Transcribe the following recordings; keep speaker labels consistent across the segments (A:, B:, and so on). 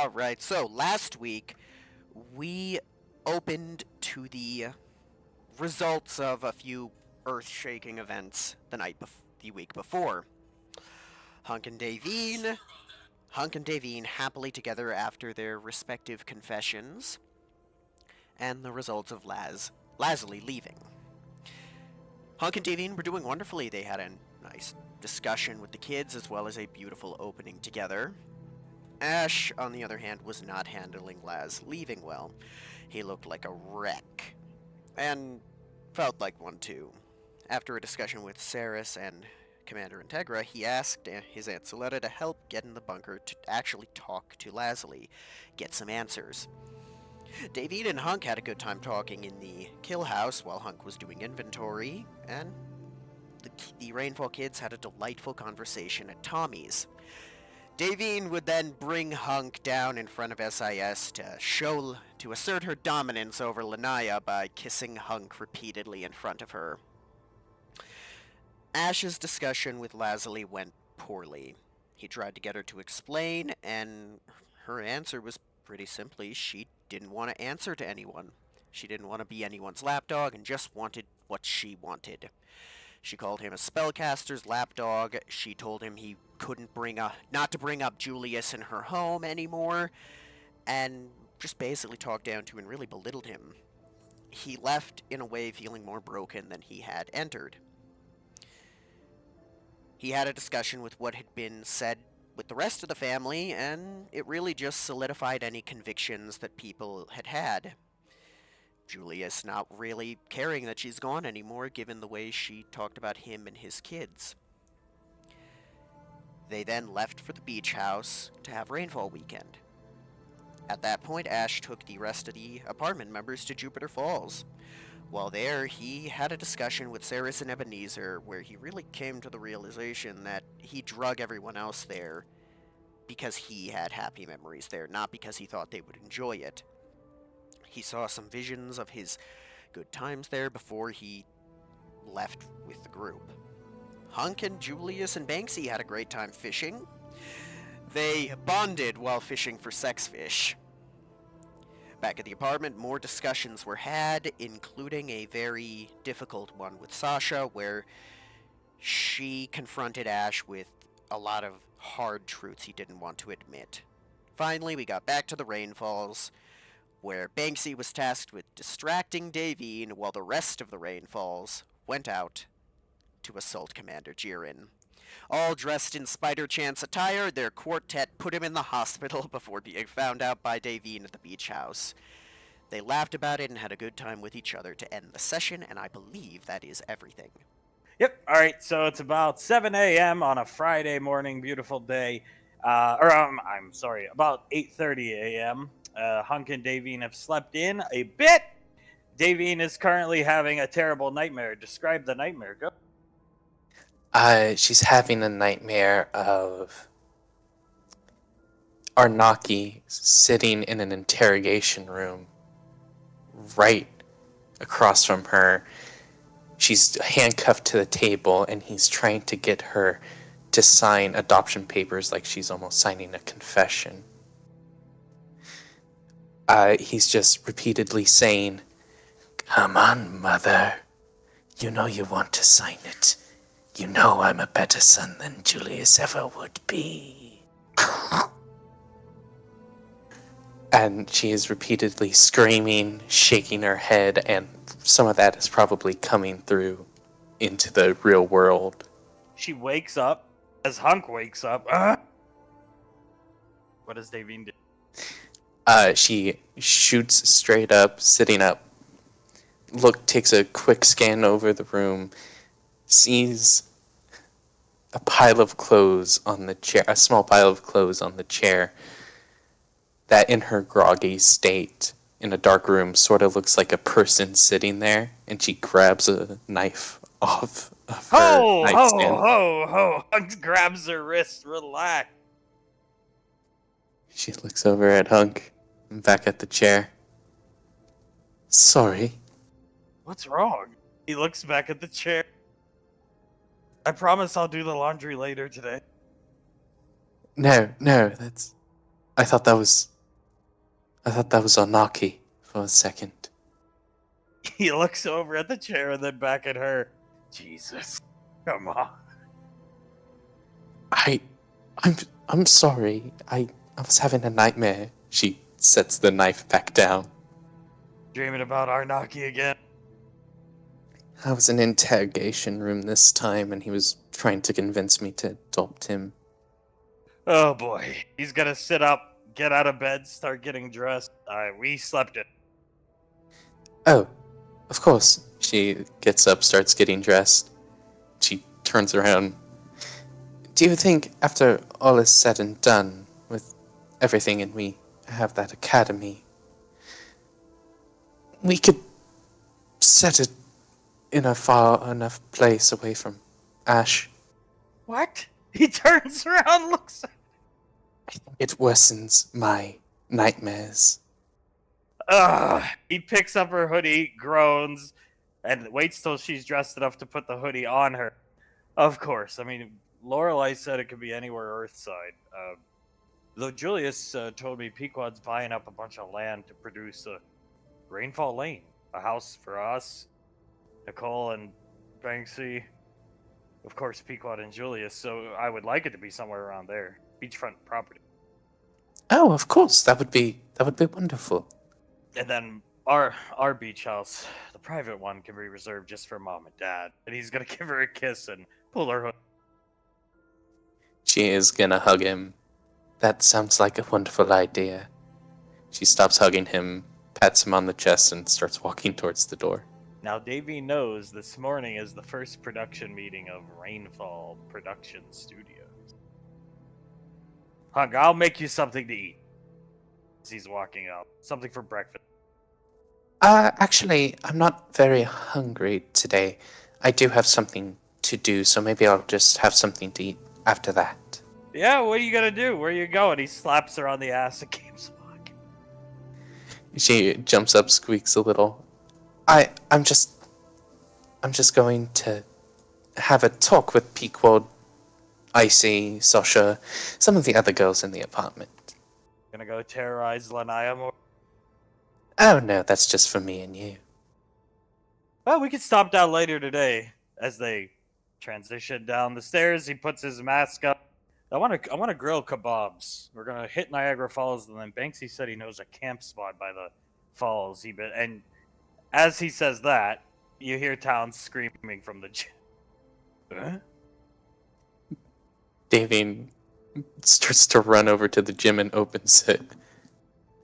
A: Alright, so last week we opened to the results of a few earth-shaking events the week before. Hunk and Davine, Hunk and Davine happily together after their respective confessions, and the results of Lazuli leaving. Hunk and Davine were doing wonderfully. They had a nice discussion with the kids as well as a beautiful opening together. Ash, on the other hand, was not handling Laz leaving well. He looked like a wreck, and felt like one too. After a discussion with Saris and Commander Integra, he asked his Aunt Soletta to help get in the bunker to actually talk to Lazuli, get some answers. David and Hunk had a good time talking in the kill house while Hunk was doing inventory, and the Rainfall kids had a delightful conversation at Tommy's. Davine would then bring Hunk down in front of SIS to assert her dominance over Lanaya by kissing Hunk repeatedly in front of her. Ash's discussion with Lazuli went poorly. He tried to get her to explain, and her answer was pretty simply she didn't want to answer to anyone. She didn't want to be anyone's lapdog and just wanted what she wanted. She called him a spellcaster's lapdog. She told him he couldn't not to bring up Julius in her home anymore, and just basically talked down to and really belittled him. He left in a way feeling more broken than he had entered. He had a discussion with what had been said with the rest of the family, and it really just solidified any convictions that people had had. Julius not really caring that she's gone anymore, given the way she talked about him and his kids. They then left for the beach house to have Rainfall weekend. At that point, Ash took the rest of the apartment members to Jupiter Falls. While there, he had a discussion with Saris and Ebenezer, where he really came to the realization that he drug everyone else there because he had happy memories there, not because he thought they would enjoy it. He saw some visions of his good times there before he left with the group. Hunk and Julius and Banksy had a great time fishing. They bonded while fishing for sex fish. Back at the apartment, more discussions were had, including a very difficult one with Sasha, where she confronted Ash with a lot of hard truths he didn't want to admit. Finally, we got back to the Rainfalls, where Banksy was tasked with distracting Davine while the rest of the Rainfalls went out to assault Commander Jiren. All dressed in Spider-Chance attire, their quartet put him in the hospital before being found out by Davine at the beach house. They laughed about it and had a good time with each other to end the session, and I believe that is everything.
B: Yep. All right. So it's about 7 a.m. on a Friday morning, beautiful day. I'm sorry, about 8:30 a.m. Hunk and Davine have slept in a bit. Davine is currently having a terrible nightmare. Describe the nightmare. Go.
C: She's having a nightmare of Arnaki sitting in an interrogation room right across from her. She's handcuffed to the table, and he's trying to get her to sign adoption papers like she's almost signing a confession. He's just repeatedly saying, "Come on, mother. You know you want to sign it. You know I'm a better son than Julius ever would be." And she is repeatedly screaming, shaking her head, and some of that is probably coming through into the real world.
B: She wakes up as Hunk wakes up. What does Davine do?
C: She shoots straight up, sitting up, takes a quick scan over the room, sees a pile of clothes on the chair, a small pile of clothes on the chair, that in her groggy state, in a dark room, sort of looks like a person sitting there, and she grabs a knife off of her nightstand.
B: Ho! Hunk grabs her wrist. Relax.
C: She looks over at Hunk, and back at the chair. "Sorry."
B: What's wrong? He looks back at the chair. I promise I'll do the laundry later today.
C: No, I thought that was I thought that was Onaki for a second.
B: He looks over at the chair and then back at her. Jesus, come on.
C: I'm sorry. I was having a nightmare. She sets the knife back down.
B: Dreaming about Arnaki again?
C: I was in an interrogation room this time, and he was trying to convince me to adopt him.
B: Oh boy. He's gonna sit up, get out of bed, start getting dressed. We slept it.
C: Oh, of course. She gets up, starts getting dressed. She turns around. Do you think, after all is said and done, with everything, and we have that academy, we could set it in a far enough place away from Ash?
B: What? He turns around, looks.
C: It worsens my nightmares.
B: Ugh. He picks up her hoodie, groans, and waits till she's dressed enough to put the hoodie on her. Of course. I mean, Lorelei said it could be anywhere Earthside. Though Julius told me Pequod's buying up a bunch of land to produce a Rainfall Lane, a house for us, Nicole and Banksy, of course Pequod and Julius. So I would like it to be somewhere around there, beachfront property.
C: Oh, of course, that would be wonderful.
B: And then our beach house, the private one, can be reserved just for mom and dad. And he's gonna give her a kiss and pull her hood.
C: She is gonna hug him. That sounds like a wonderful idea. She stops hugging him, pats him on the chest, and starts walking towards the door.
B: Now Davey knows this morning is the first production meeting of Rainfall Production Studios. Hunk, I'll make you something to eat. As he's walking out. Something for breakfast.
C: Actually, I'm not very hungry today. I do have something to do, so maybe I'll just have something to eat after that.
B: Yeah, what are you gonna do? Where are you going? He slaps her on the ass and keeps walking.
C: She jumps up, squeaks a little. I'm just going to have a talk with Pequod, Icy, Sasha, some of the other girls in the apartment.
B: Gonna go terrorize Lanaya more?
C: Oh no, that's just for me and you.
B: Well, we could stop down later today. As they transition down the stairs, he puts his mask up. I want to grill kebabs. We're gonna hit Niagara Falls, and then Banksy said he knows a camp spot by the falls. And as he says that, you hear Towns screaming from the gym. Huh?
C: Davine starts to run over to the gym and opens it.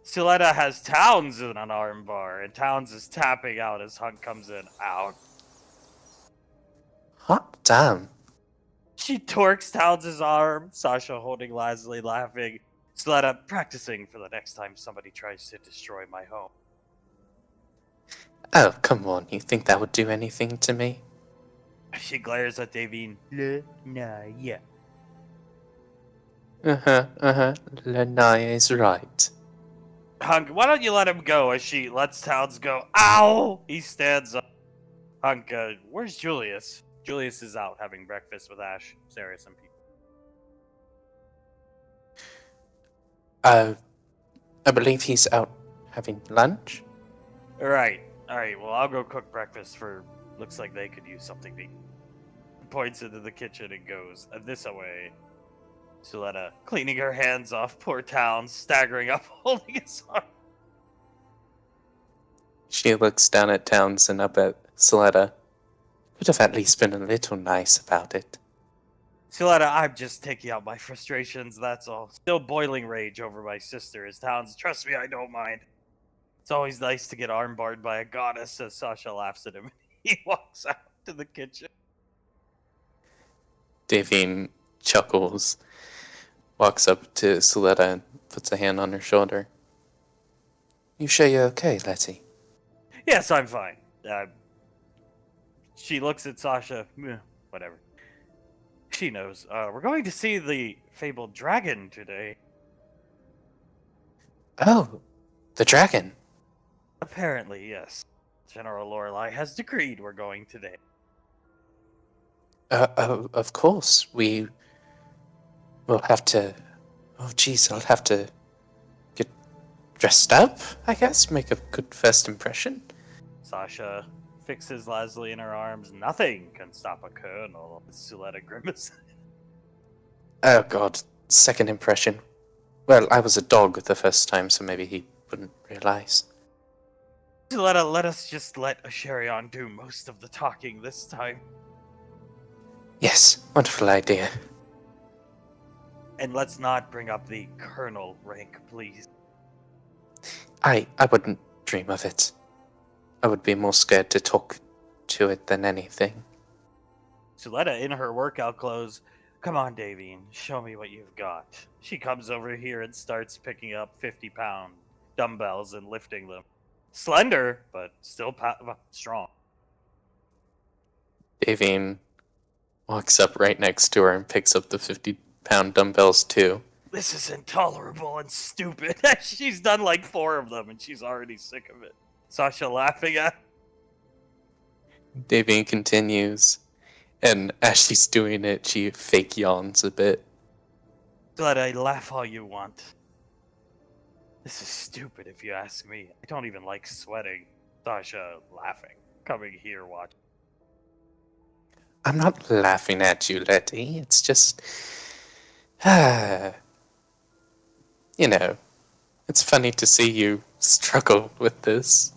B: Suletta has Towns in an armbar, and Towns is tapping out as Hunk comes in. Out.
C: Hot damn.
B: She torques Towns' arm, Sasha holding Leslie, laughing. Suletta practicing for the next time somebody tries to destroy my home.
C: Oh, come on, you think that would do anything to me?
B: She glares at Davine. Nah, yeah.
C: Lanaya is right.
B: Hunk, why don't you let him go as she lets Towns go? Ow! He stands up. Hunk, where's Julius? Julius is out having breakfast with Ash, Sarah, and people.
C: I believe he's out having lunch?
B: Alright, well, I'll go cook breakfast for. Looks like they could use something to eat. Points into the kitchen and goes, this away. Suletta cleaning her hands off, poor Towns, staggering up, holding his arm.
C: She looks down at Towns and up at Suletta. Could have at least been a little nice about it.
B: Suletta, I'm just taking out my frustrations, that's all. Still boiling rage over my sister as Towns. Trust me, I don't mind. It's always nice to get armbarred by a goddess, as Sasha laughs at him. He walks out to the kitchen.
C: Davine chuckles, walks up to Suletta and puts a hand on her shoulder. You sure you're okay, Letty?
B: Yes, I'm fine. She looks at Sasha. Whatever. She knows. We're going to see the fabled dragon today.
C: Oh, the dragon.
B: Apparently, yes. General Lorelei has decreed we're going today.
C: Of course. We will have to... Oh, geez, I'll have to get dressed up, I guess, make a good first impression.
B: Sasha fixes Leslie in her arms. Nothing can stop a colonel. Suletta grimaces.
C: Oh god, second impression. Well, I was a dog the first time, so maybe he wouldn't realize.
B: Suletta, let us just let Asherion do most of the talking this time.
C: Yes, wonderful idea.
B: And let's not bring up the colonel rank, please.
C: I wouldn't dream of it. I would be more scared to talk to it than anything.
B: Suletta, in her workout clothes, come on, Davine, show me what you've got. She comes over here and starts picking up 50-pound dumbbells and lifting them. Slender, but still strong.
C: Davine walks up right next to her and picks up the 50-pound dumbbells too.
B: This is intolerable and stupid. She's done like 4 of them and she's already sick of it. Sasha laughing at.
C: Davine continues, and as she's doing it, she fake yawns a bit.
B: Glad I laugh all you want. This is stupid if you ask me. I don't even like sweating. Sasha laughing. Coming here watching.
C: I'm not laughing at you, Letty. It's just... you know, it's funny to see you struggle with this.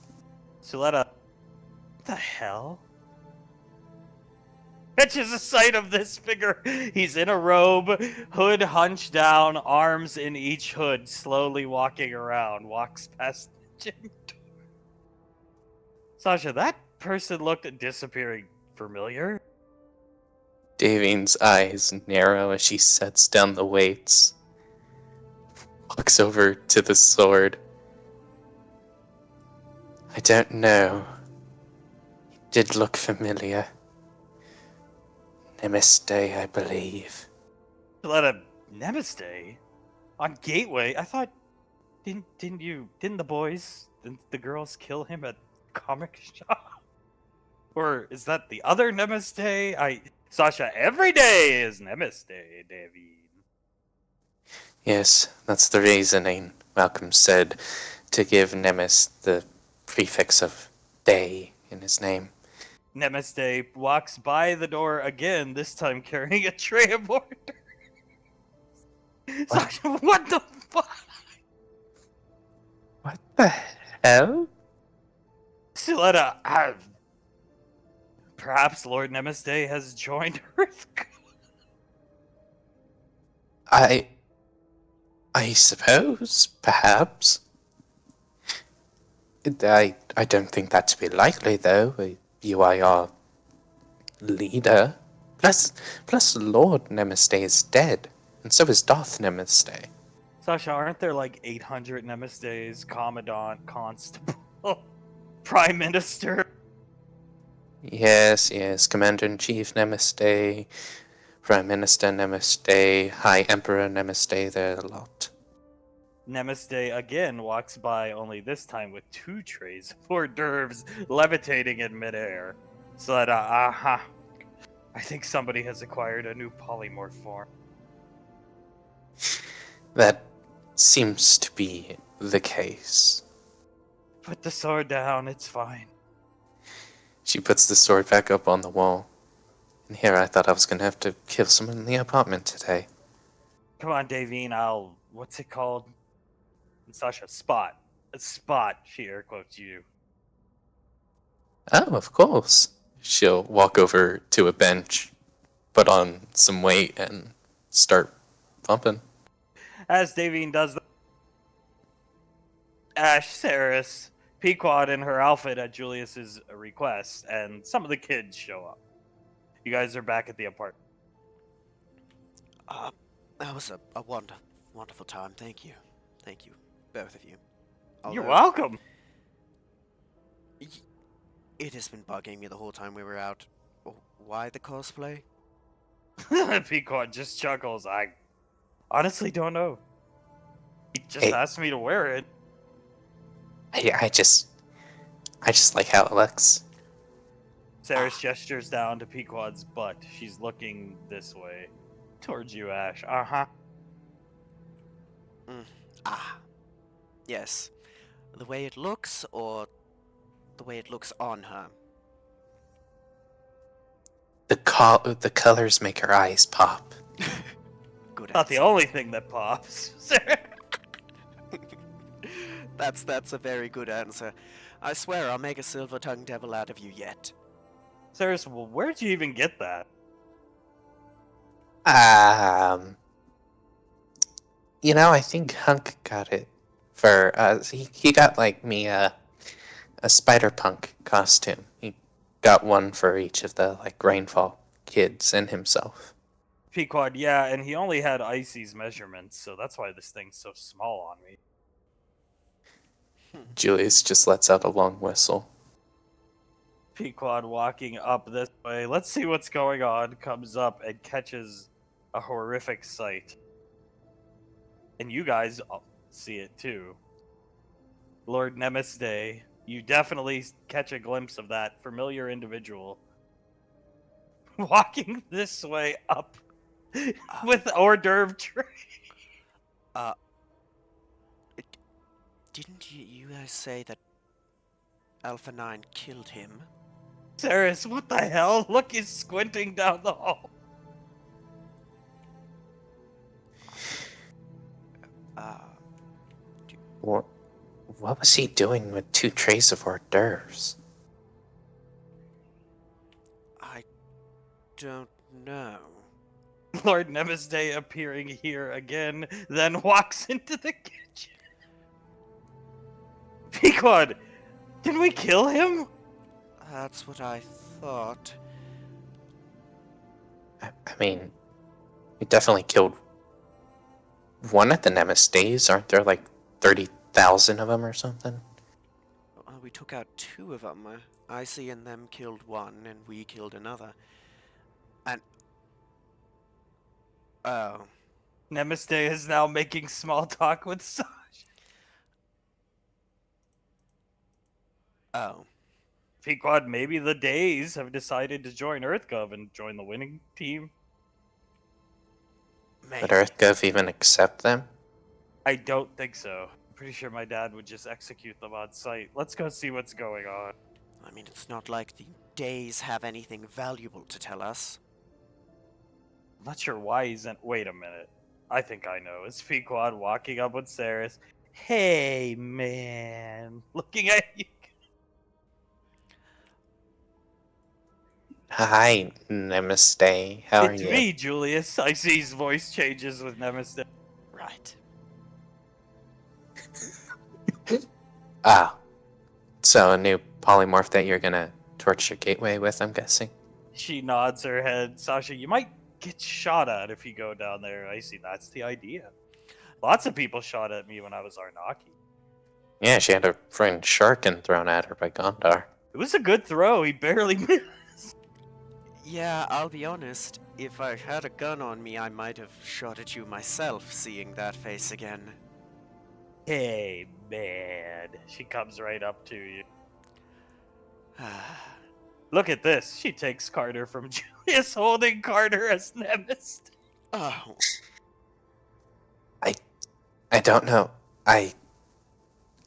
B: Suletta, what the hell? Catches a sight of this figure. He's in a robe, hood hunched down, arms in each hood, slowly walking around. Walks past the gym door. Sasha, that person looked disappearing familiar.
C: Davine's eyes narrow as she sets down the weights. Walks over to the sword. I don't know. He did look familiar. Namaste, I believe.
B: Let a Namaste on Gateway. I thought didn't the girls kill him at comic shop? Or is that the other Namaste? Sasha, every day is Namaste, David.
C: Yes, that's the reasoning, Malcolm said, to give Nemes the prefix of day in his name.
B: Namaste walks by the door again, this time carrying a tray of orders. Sasha, what the fuck?
C: What the hell?
B: Suletta, perhaps Lord Namaste has joined Earth.
C: I suppose, perhaps. I don't think that to be likely, though. You are your leader. Plus Lord Namaste is dead, and so is Darth Namaste.
B: Sasha, aren't there like 800 Namastes, Commandant, Constable, Prime Minister?
C: Yes, Commander-in-Chief Namaste, Prime Minister Namaste, High Emperor Namaste, there are a lot.
B: Namaste again walks by, only this time with 2 trays of hors d'oeuvres levitating in midair. So that, I think somebody has acquired a new polymorph form.
C: That seems to be the case.
B: Put the sword down, it's fine.
C: She puts the sword back up on the wall. And here I thought I was going to have to kill someone in the apartment today.
B: Come on, Davine, what's it called? And Sasha, spot. A spot, she air quotes you.
C: Oh, of course. She'll walk over to a bench, put on some weight, and start pumping.
B: As Davine does that, Ash, Saris, Pequod in her outfit at Julius's request, and some of the kids show up. You guys are back at the apartment.
A: That was a wonderful time. Thank you, both of you.
B: You're
A: Although,
B: welcome.
A: It has been bugging me the whole time we were out. Why the cosplay?
B: Pequod just chuckles. I honestly don't know. He just
C: Hey.
B: asked me to wear it.
C: I just like how it looks.
B: Saris gestures down to Pequod's butt. She's looking this way. Towards you, Ash.
A: Yes. The way it looks, or the way it looks on her?
C: The colors make her eyes pop.
A: Good
B: Not the
A: answer.
B: only thing that pops.
A: That's a very good answer. I swear I'll make a silver-tongued devil out of you yet.
B: Cyrus, well, where'd you even get that?
C: Um, I think Hunk got it for he got like me a spider punk costume. He got one for each of the like Rainfall kids and himself.
B: Pequod, yeah, and he only had Icy's measurements, so that's why this thing's so small on me.
C: Julius just lets out a long whistle.
B: Pequod walking up this way. Let's see what's going on. Comes up and catches a horrific sight. And you guys see it too. Lord Nemes Day, you definitely catch a glimpse of that familiar individual walking this way up with hors d'oeuvre tray.
A: Didn't you guys say that Alpha 9 killed him?
B: Cyrus, what the hell? Look, he's squinting down the hall.
C: What was he doing with 2 trays of hors d'oeuvres?
A: I don't know.
B: Lord Nemes Day appearing here again, then walks into the kitchen. Pequod, did we kill him?
A: That's what I thought.
C: I mean, we definitely killed one at the Nemes Days. Aren't there like 30,000 of them or something?
A: We took out 2 of them. Icy and them killed one, and we killed another. And... oh.
B: Nemes Day is now making small talk with Sasha.
A: Oh.
B: Pequod, maybe the Days have decided to join EarthGov and join the winning team.
A: Maybe.
C: Would EarthGov even accept them?
B: I don't think so. I'm pretty sure my dad would just execute them on site. Let's go see what's going on.
A: I mean, it's not like the Days have anything valuable to tell us.
B: I'm not sure why he's in. Wait a minute. I think I know. It's Pequod walking up with Saris. Hey, man. Looking at you.
C: Hi, Nemes Day. How are
B: It's
C: you?
B: me, Julius. I see his voice changes with Nemes Day.
A: Right.
C: Ah, so a new polymorph that you're gonna torch your gateway with, I'm guessing?
B: She nods her head. Sasha, you might get shot at if you go down there. I see. That's the idea. Lots of people shot at me when I was Arnaki.
C: Yeah, she had a friend Sharkin thrown at her by Gondar.
B: It was a good throw. He barely missed.
A: Yeah, I'll be honest. If I had a gun on me, I might have shot at you myself, seeing that face again.
B: Hey, man. She comes right up to you. Look at this. She takes Carter from Julius, holding Carter as Nemes.
A: Oh.
C: I don't know. I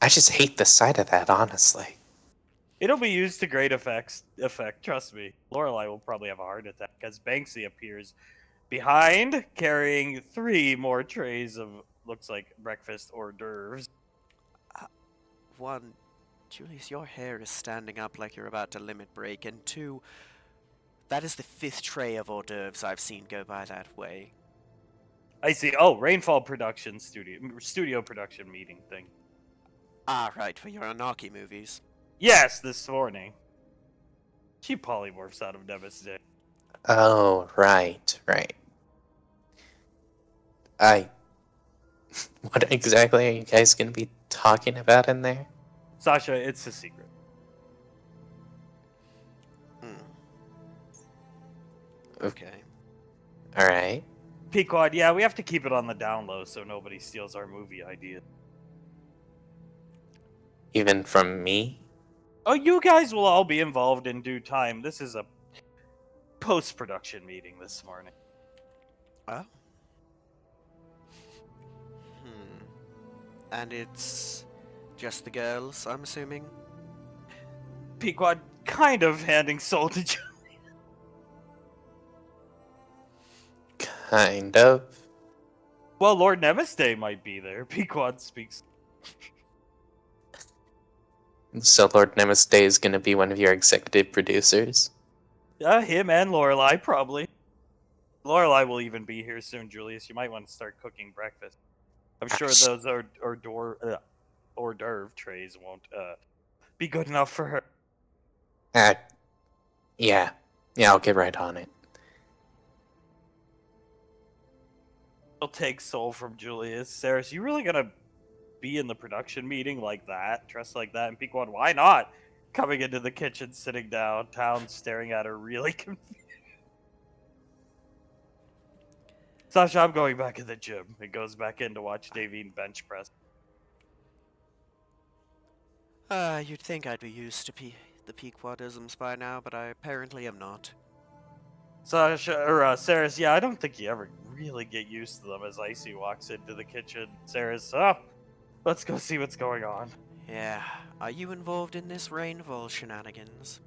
C: just hate the sight of that, honestly.
B: It'll be used to great effect, trust me. Lorelei will probably have a heart attack as Banksy appears behind, carrying 3 more trays of, looks like, breakfast hors d'oeuvres.
A: 1, Julius, your hair is standing up like you're about to limit break, and 2, that is the 5th tray of hors d'oeuvres I've seen go by that way.
B: I see. Oh, Rainfall production studio production meeting thing.
A: Ah, right, for your Anarchy movies.
B: Yes, this morning. She polymorphs out of Nemes Day.
C: Oh, right. What exactly are you guys gonna be talking about in there?
B: Sasha, it's a secret.
A: Okay.
C: Alright.
B: Pequod, yeah, we have to keep it on the down low so nobody steals our movie idea.
C: Even from me?
B: Oh, you guys will all be involved in due time. This is a post-production meeting this morning.
A: Oh? And it's Just the girls, I'm assuming?
B: Pequod kind of handing soul to Julius.
C: Kind of.
B: Well, Lord Nemaste might be there. Pequod speaks.
C: So Lord Namaste is going to be one of your executive producers.
B: Him and Lorelai, probably. Lorelai will even be here soon, Julius. You might want to start cooking breakfast. I'm sure those hors d'oeuvre trays won't be good enough for her.
C: Yeah. Yeah, I'll get right on it.
B: She'll take soul from Julius. Saris, you really gonna be in the production meeting like that, dressed like that? And Pequod, why not? Coming into the kitchen, sitting downtown, staring at her, really confused. Sasha, I'm going back to the gym. It goes back in to watch Davine bench press.
A: You'd think I'd be used to the Pequodisms by now, but I apparently am not.
B: Sasha, or Saris, yeah, I don't think you ever really get used to them as Icy walks into the kitchen. Saris, let's go see what's going on.
A: Yeah, are you involved in this Rainfall shenanigans?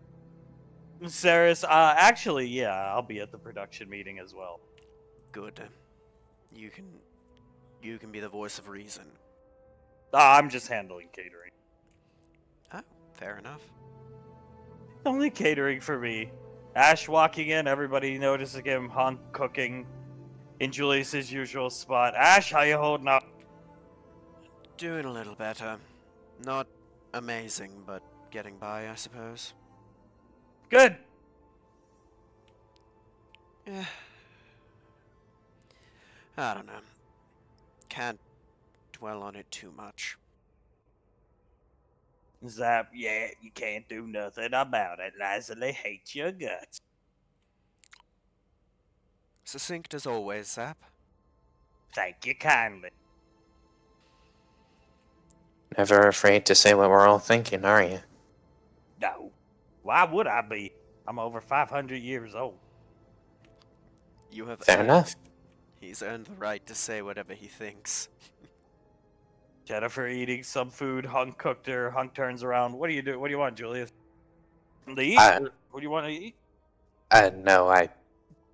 B: Saris, actually, yeah, I'll be at the production meeting as well.
A: Good. You can be the voice of reason.
B: I'm just handling catering.
A: Oh, fair enough.
B: Only catering for me. Ash walking in, everybody noticing him, Hunk cooking in Julius's usual spot. Ash, how you holding up?
A: Doing a little better. Not amazing, but getting by, I suppose.
B: Good.
A: Yeah. I don't know. Can't dwell on it too much.
B: Zap, yeah, you can't do nothing about it. Lazily hates your guts.
A: Succinct as always, Zap.
B: Thank you kindly.
C: Never afraid to say what we're all thinking, are you?
B: No. Why would I be? I'm over 500 years old.
A: You have
C: Fair enough.
A: He's earned the right to say whatever he thinks.
B: Jennifer eating some food, Hunk cooked her. Hunk turns around. What do you do? What do you want, Julius? To eat? What do you want to eat?
C: No,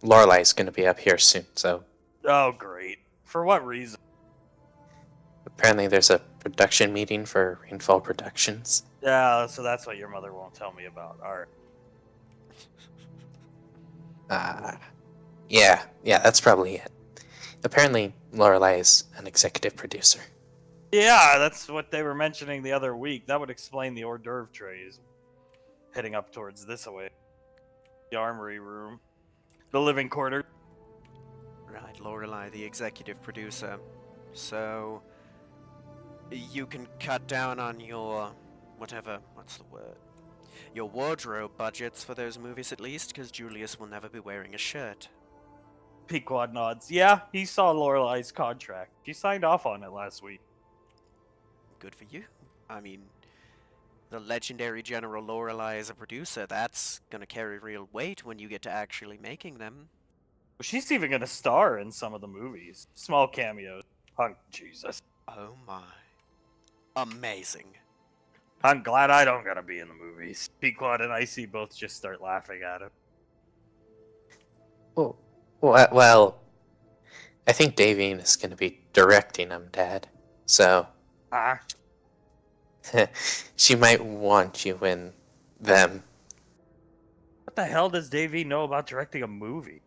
C: Lorelai's gonna be up here soon, so
B: Oh, great. For what reason?
C: apparently there's a production meeting for Rainfall Productions.
B: Yeah, so that's what your mother won't tell me about. Alright.
C: Yeah, that's probably it. Apparently Lorelai is an executive producer.
B: Yeah, that's what they were mentioning the other week. That would explain the hors d'oeuvre trays heading up towards this way. The armory room. The living quarter.
A: Right, Lorelai, the executive producer. So, you can cut down on your, what's the word? Your wardrobe budgets for those movies at least, because Julius will never be wearing a shirt.
B: Pequod nods. Yeah, he saw Lorelai's contract. She signed off on it last week.
A: Good for you. I mean, the legendary General Lorelai as a producer, that's gonna carry real weight when you get to actually making them.
B: She's even gonna star in some of the movies. Small cameos. Hunk, Jesus.
A: Oh my. Amazing.
B: I'm glad I don't gotta be in the movies. Pequod and Icy both just start laughing at him.
C: Well, I think Davine is gonna be directing them, Dad. So she might want you in them.
B: What the hell does Davey know about directing a movie?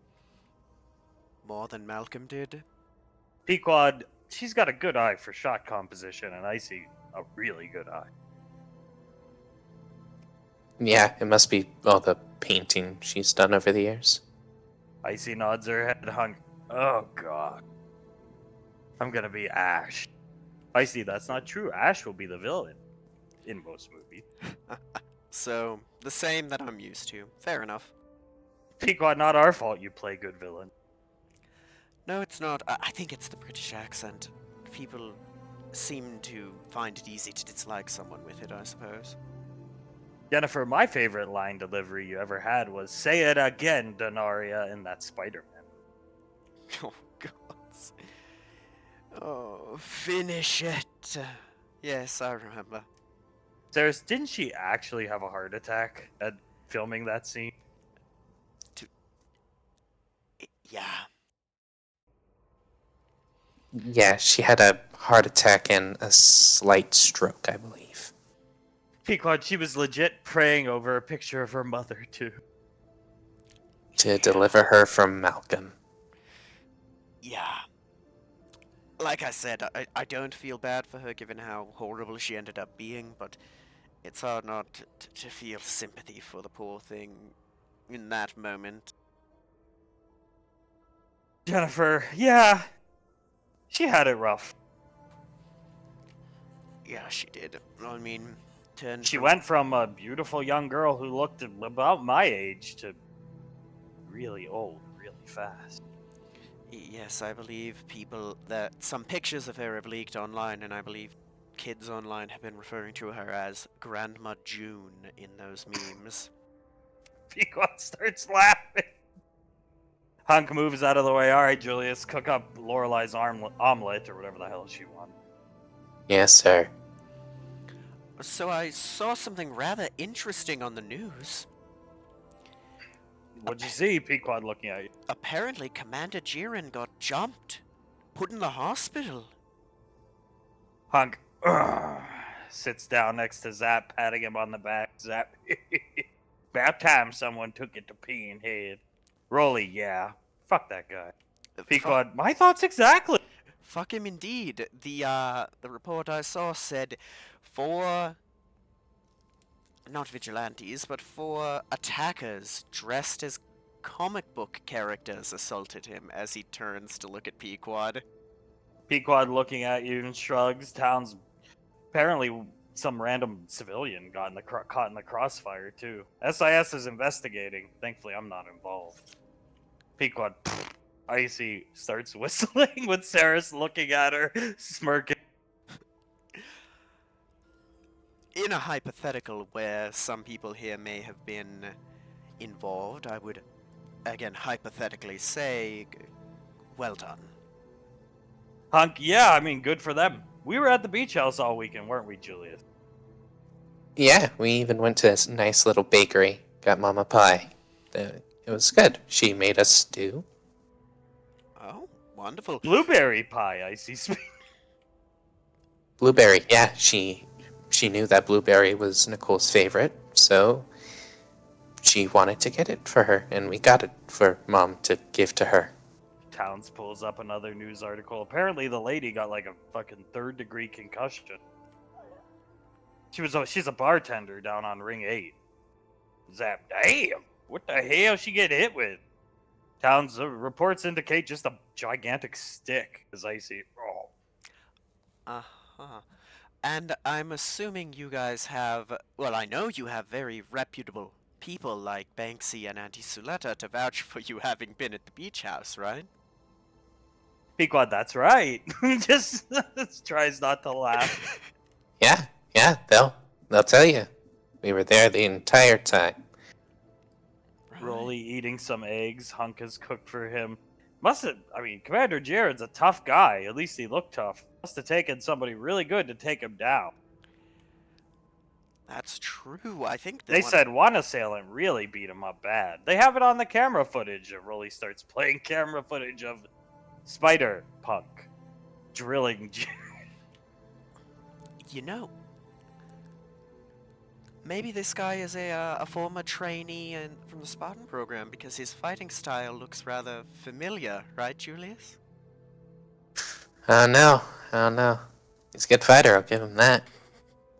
A: More than Malcolm did?
B: Pequod, she's got a good eye for shot composition, and Icy, a really good eye.
C: Yeah, it must be all the painting she's done over the years.
B: Icy nods her head, Hunk. Oh, God. I'm gonna be Ash. Icy, that's not true. Ash will be the villain in most movies.
A: So, the same that I'm used to. Fair enough.
B: Pequod, not our fault you play good villain.
A: No, it's not. I think it's the British accent. People seem to find it easy to dislike someone with it, I suppose.
B: Jennifer, my favorite line delivery you ever had was, "Say it again, Denaria," in that Spider-Man.
A: Oh, God. Oh, finish it. Yes, I remember.
B: Saris, didn't she actually have a heart attack at filming that scene?
A: Yeah.
C: Yeah, she had a heart attack and a slight stroke, I believe.
B: Pequod, she was legit praying over a picture of her mother, too.
C: To
A: Yeah.
C: deliver her from Malcolm.
A: Yeah. Like I said, I don't feel bad for her given how horrible she ended up being, but it's hard not to feel sympathy for the poor thing in that moment.
B: Jennifer, yeah, she had it rough.
A: Yeah, she did. I mean, turned
B: She
A: from.
B: went from a beautiful young girl who looked about my age to really old really fast.
A: Yes, I believe people that some pictures of her have leaked online, and I believe kids online have been referring to her as Grandma June in those memes.
B: Pequod starts laughing. Hunk moves out of the way. All right, Julius, cook up Lorelai's omelet or whatever the hell she wanted.
C: Yes, sir.
A: So I saw something rather interesting on the news.
B: What'd you see? Pequod looking at you.
A: Apparently, Commander Jiren got jumped, put in the hospital.
B: Hunk sits down next to Zap, patting him on the back. Zap, about time someone took it to peeing head. Rolly, yeah. Fuck that guy. Pequod, my thoughts exactly.
A: Fuck him indeed. The report I saw said 4, not vigilantes, but 4 attackers dressed as comic book characters assaulted him as he turns to look at Pequod.
B: Pequod looking at you and shrugs. Town's apparently some random civilian got in the caught in the crossfire too. SIS is investigating. Thankfully, I'm not involved. Pequod, icy, starts whistling with Saris looking at her, smirking.
A: In a hypothetical where some people here may have been involved, I would, again, hypothetically say, well done.
B: Hunk, yeah, I mean, good for them. We were at the beach house all weekend, weren't we, Julius?
C: Yeah, we even went to a nice little bakery. Got Mama Pie. It was good. She made us stew.
A: Oh, wonderful.
B: Blueberry pie, icy speak.
C: Blueberry. Yeah, she knew that blueberry was Nicole's favorite, so she wanted to get it for her, and we got it for Mom to give to her.
B: Towns pulls up another news article. Apparently, the lady got like a fucking 3rd-degree concussion. She's a bartender down on Ring 8. Zap, damn! What the hell she get hit with? Towns reports indicate just a gigantic stick, as icy. Oh.
A: Uh-huh. And I'm assuming you guys have, well, I know you have very reputable people like Banksy and Auntie Suletta to vouch for you having been at the beach house, right?
B: Pequod, that's right. just tries not to laugh.
C: Yeah, they'll tell you. We were there the entire time.
A: Right.
B: Rolly eating some eggs. Hunk has cooked for him. Commander Jared's a tough guy. At least he looked tough. Must have taken somebody really good to take him down.
A: That's true. I think
B: They said one assailant really beat him up bad. They have it on the camera footage. Rolly starts playing camera footage of Spider Punk drilling.
A: you know, maybe this guy is a former trainee from the Spartan program because his fighting style looks rather familiar, right, Julius?
C: I don't know. He's a good fighter, I'll give him that.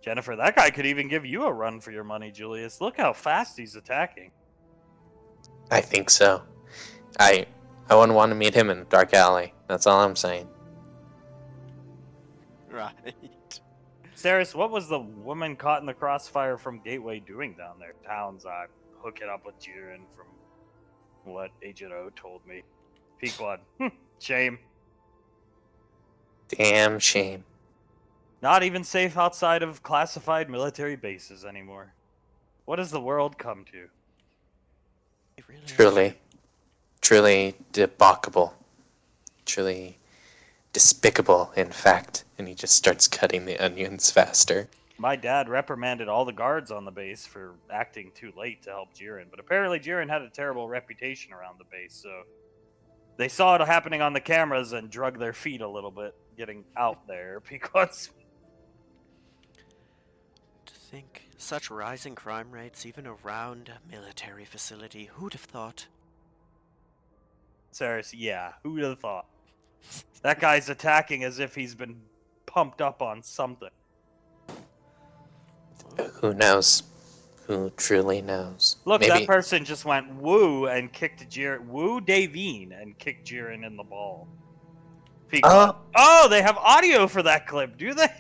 B: Jennifer, that guy could even give you a run for your money, Julius. Look how fast he's attacking.
C: I think so. I wouldn't want to meet him in a dark alley. That's all I'm saying.
A: Right.
B: Saris, what was the woman caught in the crossfire from Gateway doing down there? Towns, hook it up with Jiren from what Agent O told me. Pequod. Shame.
C: Damn shame.
B: Not even safe outside of classified military bases anymore. What has the world come to?
A: It really is.
C: Truly debauchable. Truly despicable, in fact. And he just starts cutting the onions faster.
B: My dad reprimanded all the guards on the base for acting too late to help Jiren, but apparently Jiren had a terrible reputation around the base, so they saw it happening on the cameras and drug their feet a little bit, getting out there because
A: To think such rising crime rates even around a military facility, who'd have thought?
B: seriously, yeah, who'd have thought? That guy's attacking as if he's been pumped up on something.
C: Who knows? Who truly knows?
B: Look,
C: Maybe
B: that person just went woo and kicked Jiren, woo Davine and kicked Jiren in the ball. Oh, they have audio for that clip, do they?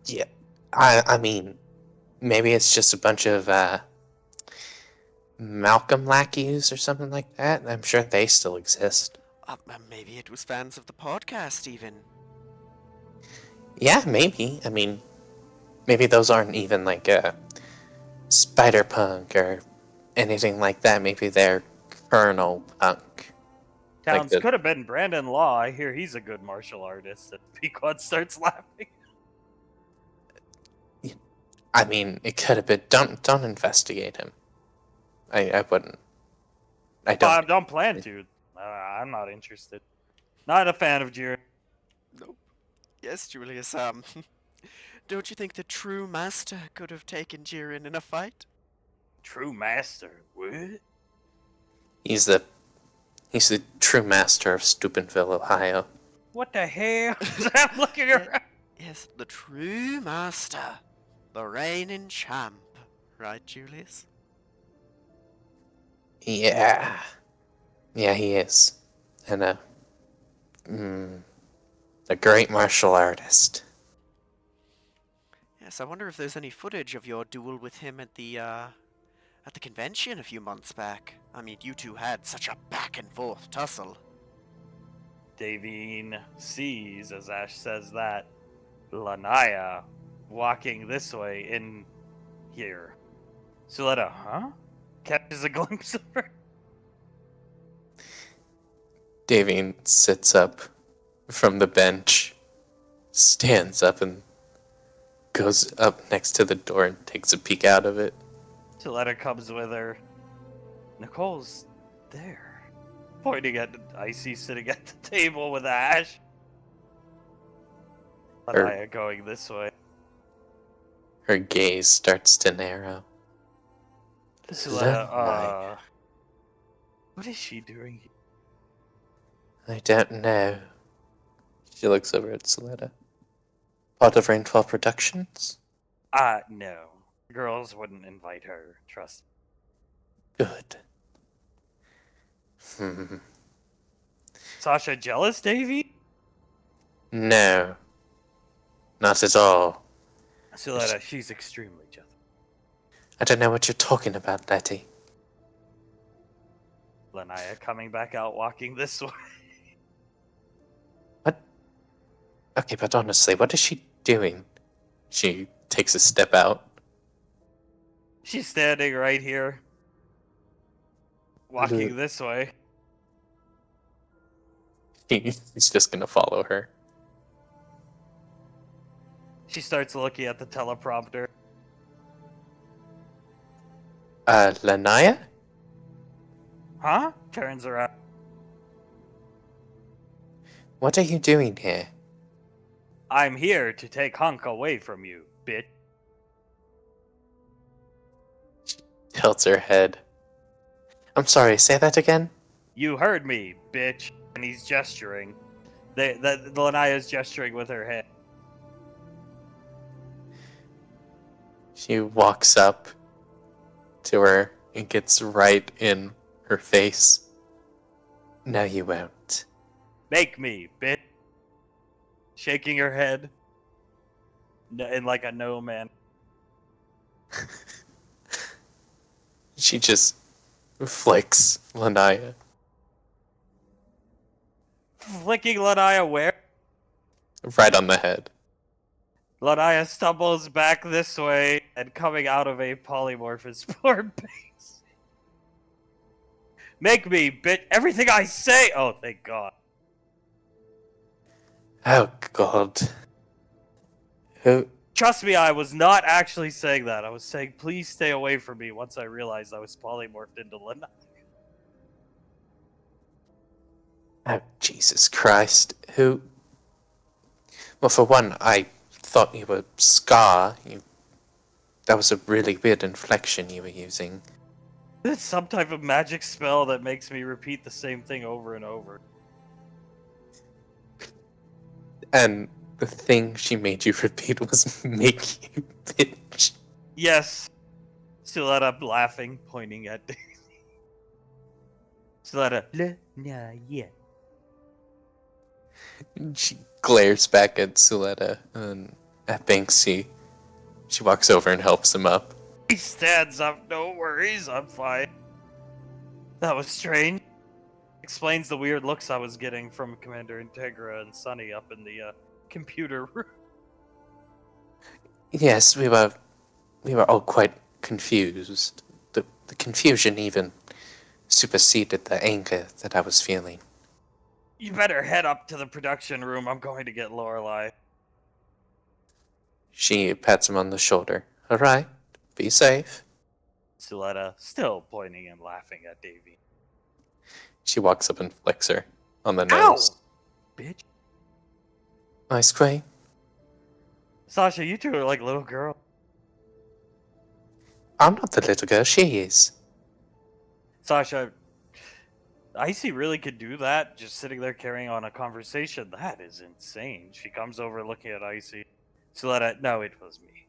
C: Yeah. I mean, maybe it's just a bunch of Malcolm lackeys or something like that. I'm sure they still exist.
A: Maybe it was fans of the podcast, even.
C: Yeah, maybe. I mean, maybe those aren't even like Spider-Punk or anything like that. Maybe they're Colonel Punk.
B: Towns
C: the-
B: could have been Brandon Law. I hear he's a good martial artist. And Pequod starts laughing.
C: I mean, it could have been. Don't investigate him. I wouldn't. I don't.
B: I don't plan to. I'm not interested. Not a fan of Jiren.
A: Nope. Yes, Julius, don't you think the true master could have taken Jiren in a fight?
B: True master. What?
C: He's the true master of Steubenville, Ohio.
B: What the hell? I'm looking around.
A: Yes, the true master. The reigning champ. Right, Julius?
C: Yeah. Yeah, he is. And a great martial artist.
A: Yes, I wonder if there's any footage of your duel with him at the convention a few months back. I mean, you two had such a back and forth tussle.
B: Davine sees, as Ash says that, Lanaya walking this way in here. Suletta, huh? Catches a glimpse of her.
C: Davine sits up from the bench, stands up, and goes up next to the door and takes a peek out of it.
B: Suletta comes with her. Nicole's there. Pointing at Icy sitting at the table with Ash. Lanaya going this way.
C: Her gaze starts to narrow.
B: Suletta, what is she doing here?
C: I don't know. She looks over at Soletta. Part of Rainfall Productions?
B: No. Girls wouldn't invite her, trust
C: Good. Hmm.
B: Sasha jealous, Davy?
C: No. Not at all.
B: Suletta, she's extremely jealous.
C: I don't know what you're talking about, Letty.
B: Lanaya coming back out, walking this way.
C: What? Okay, but honestly, what is she doing? She takes a step out.
B: She's standing right here. Walking this way.
C: He's just gonna follow her.
B: She starts looking at the teleprompter.
C: Lanaya?
B: Huh? Turns around.
C: What are you doing here?
B: I'm here to take Hunk away from you, bitch.
C: Tilts her head. I'm sorry, say that again?
B: You heard me, bitch. And he's gesturing. The Lanaya's gesturing with her head.
C: She walks up to her and gets right in her face. No, you won't.
B: Make me, bitch. Shaking her head. In like a no man.
C: She just flicks Lanaya.
B: Flicking Lanaya where?
C: Right on the head.
B: Lanaya stumbles back this way and coming out of a polymorphous form base. Make me, bitch. Everything I say. Oh, thank God.
C: Oh, God. Who?
B: Trust me, I was not actually saying that. I was saying, please stay away from me once I realized I was polymorphed into Lena.
C: Oh, Jesus Christ. Who? Well, for one, I thought you were Scar. That was a really weird inflection you were using.
B: It's some type of magic spell that makes me repeat the same thing over and over.
C: And the thing she made you repeat was make you bitch.
B: Yes. Suletta laughing, pointing at Daisy. Suletta, Lena, yeah.
C: She glares back at Suletta and at Banksy. She walks over and helps him up.
B: He stands up, no worries, I'm fine. That was strange. Explains the weird looks I was getting from Commander Integra and Sunny up in the computer room.
C: Yes, we were all quite confused. The confusion even superseded the anger that I was feeling.
B: You better head up to the production room. I'm going to get Lorelei.
C: She pats him on the shoulder. All right, be safe.
B: Suletta still pointing and laughing at Davy.
C: She walks up and flicks her on the
B: Ow!
C: nose.
B: Bitch.
C: Ice cream?
B: Sasha, you two are like little girls.
C: I'm not the little girl, she is.
B: Sasha, Icy really could do that, just sitting there carrying on a conversation. That is insane. She comes over looking at Icy. Suletta, no, it was me.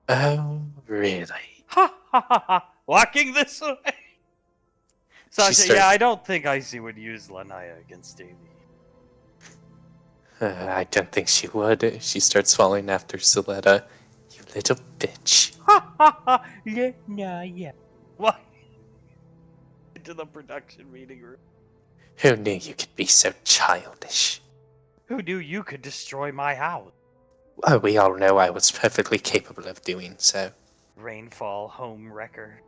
C: Oh, really?
B: Ha ha ha ha! Walking this way! Sasha, yeah, I don't think Icy would use Lanaya against Davy.
C: I don't think she would. She starts falling after Suletta. You little bitch.
B: Ha ha ha! Lanaya. What? Into the production meeting room.
C: Who knew you could be so childish?
B: Who knew you could destroy my house?
C: Oh, we all know I was perfectly capable of doing so.
B: Rainfall home wrecker.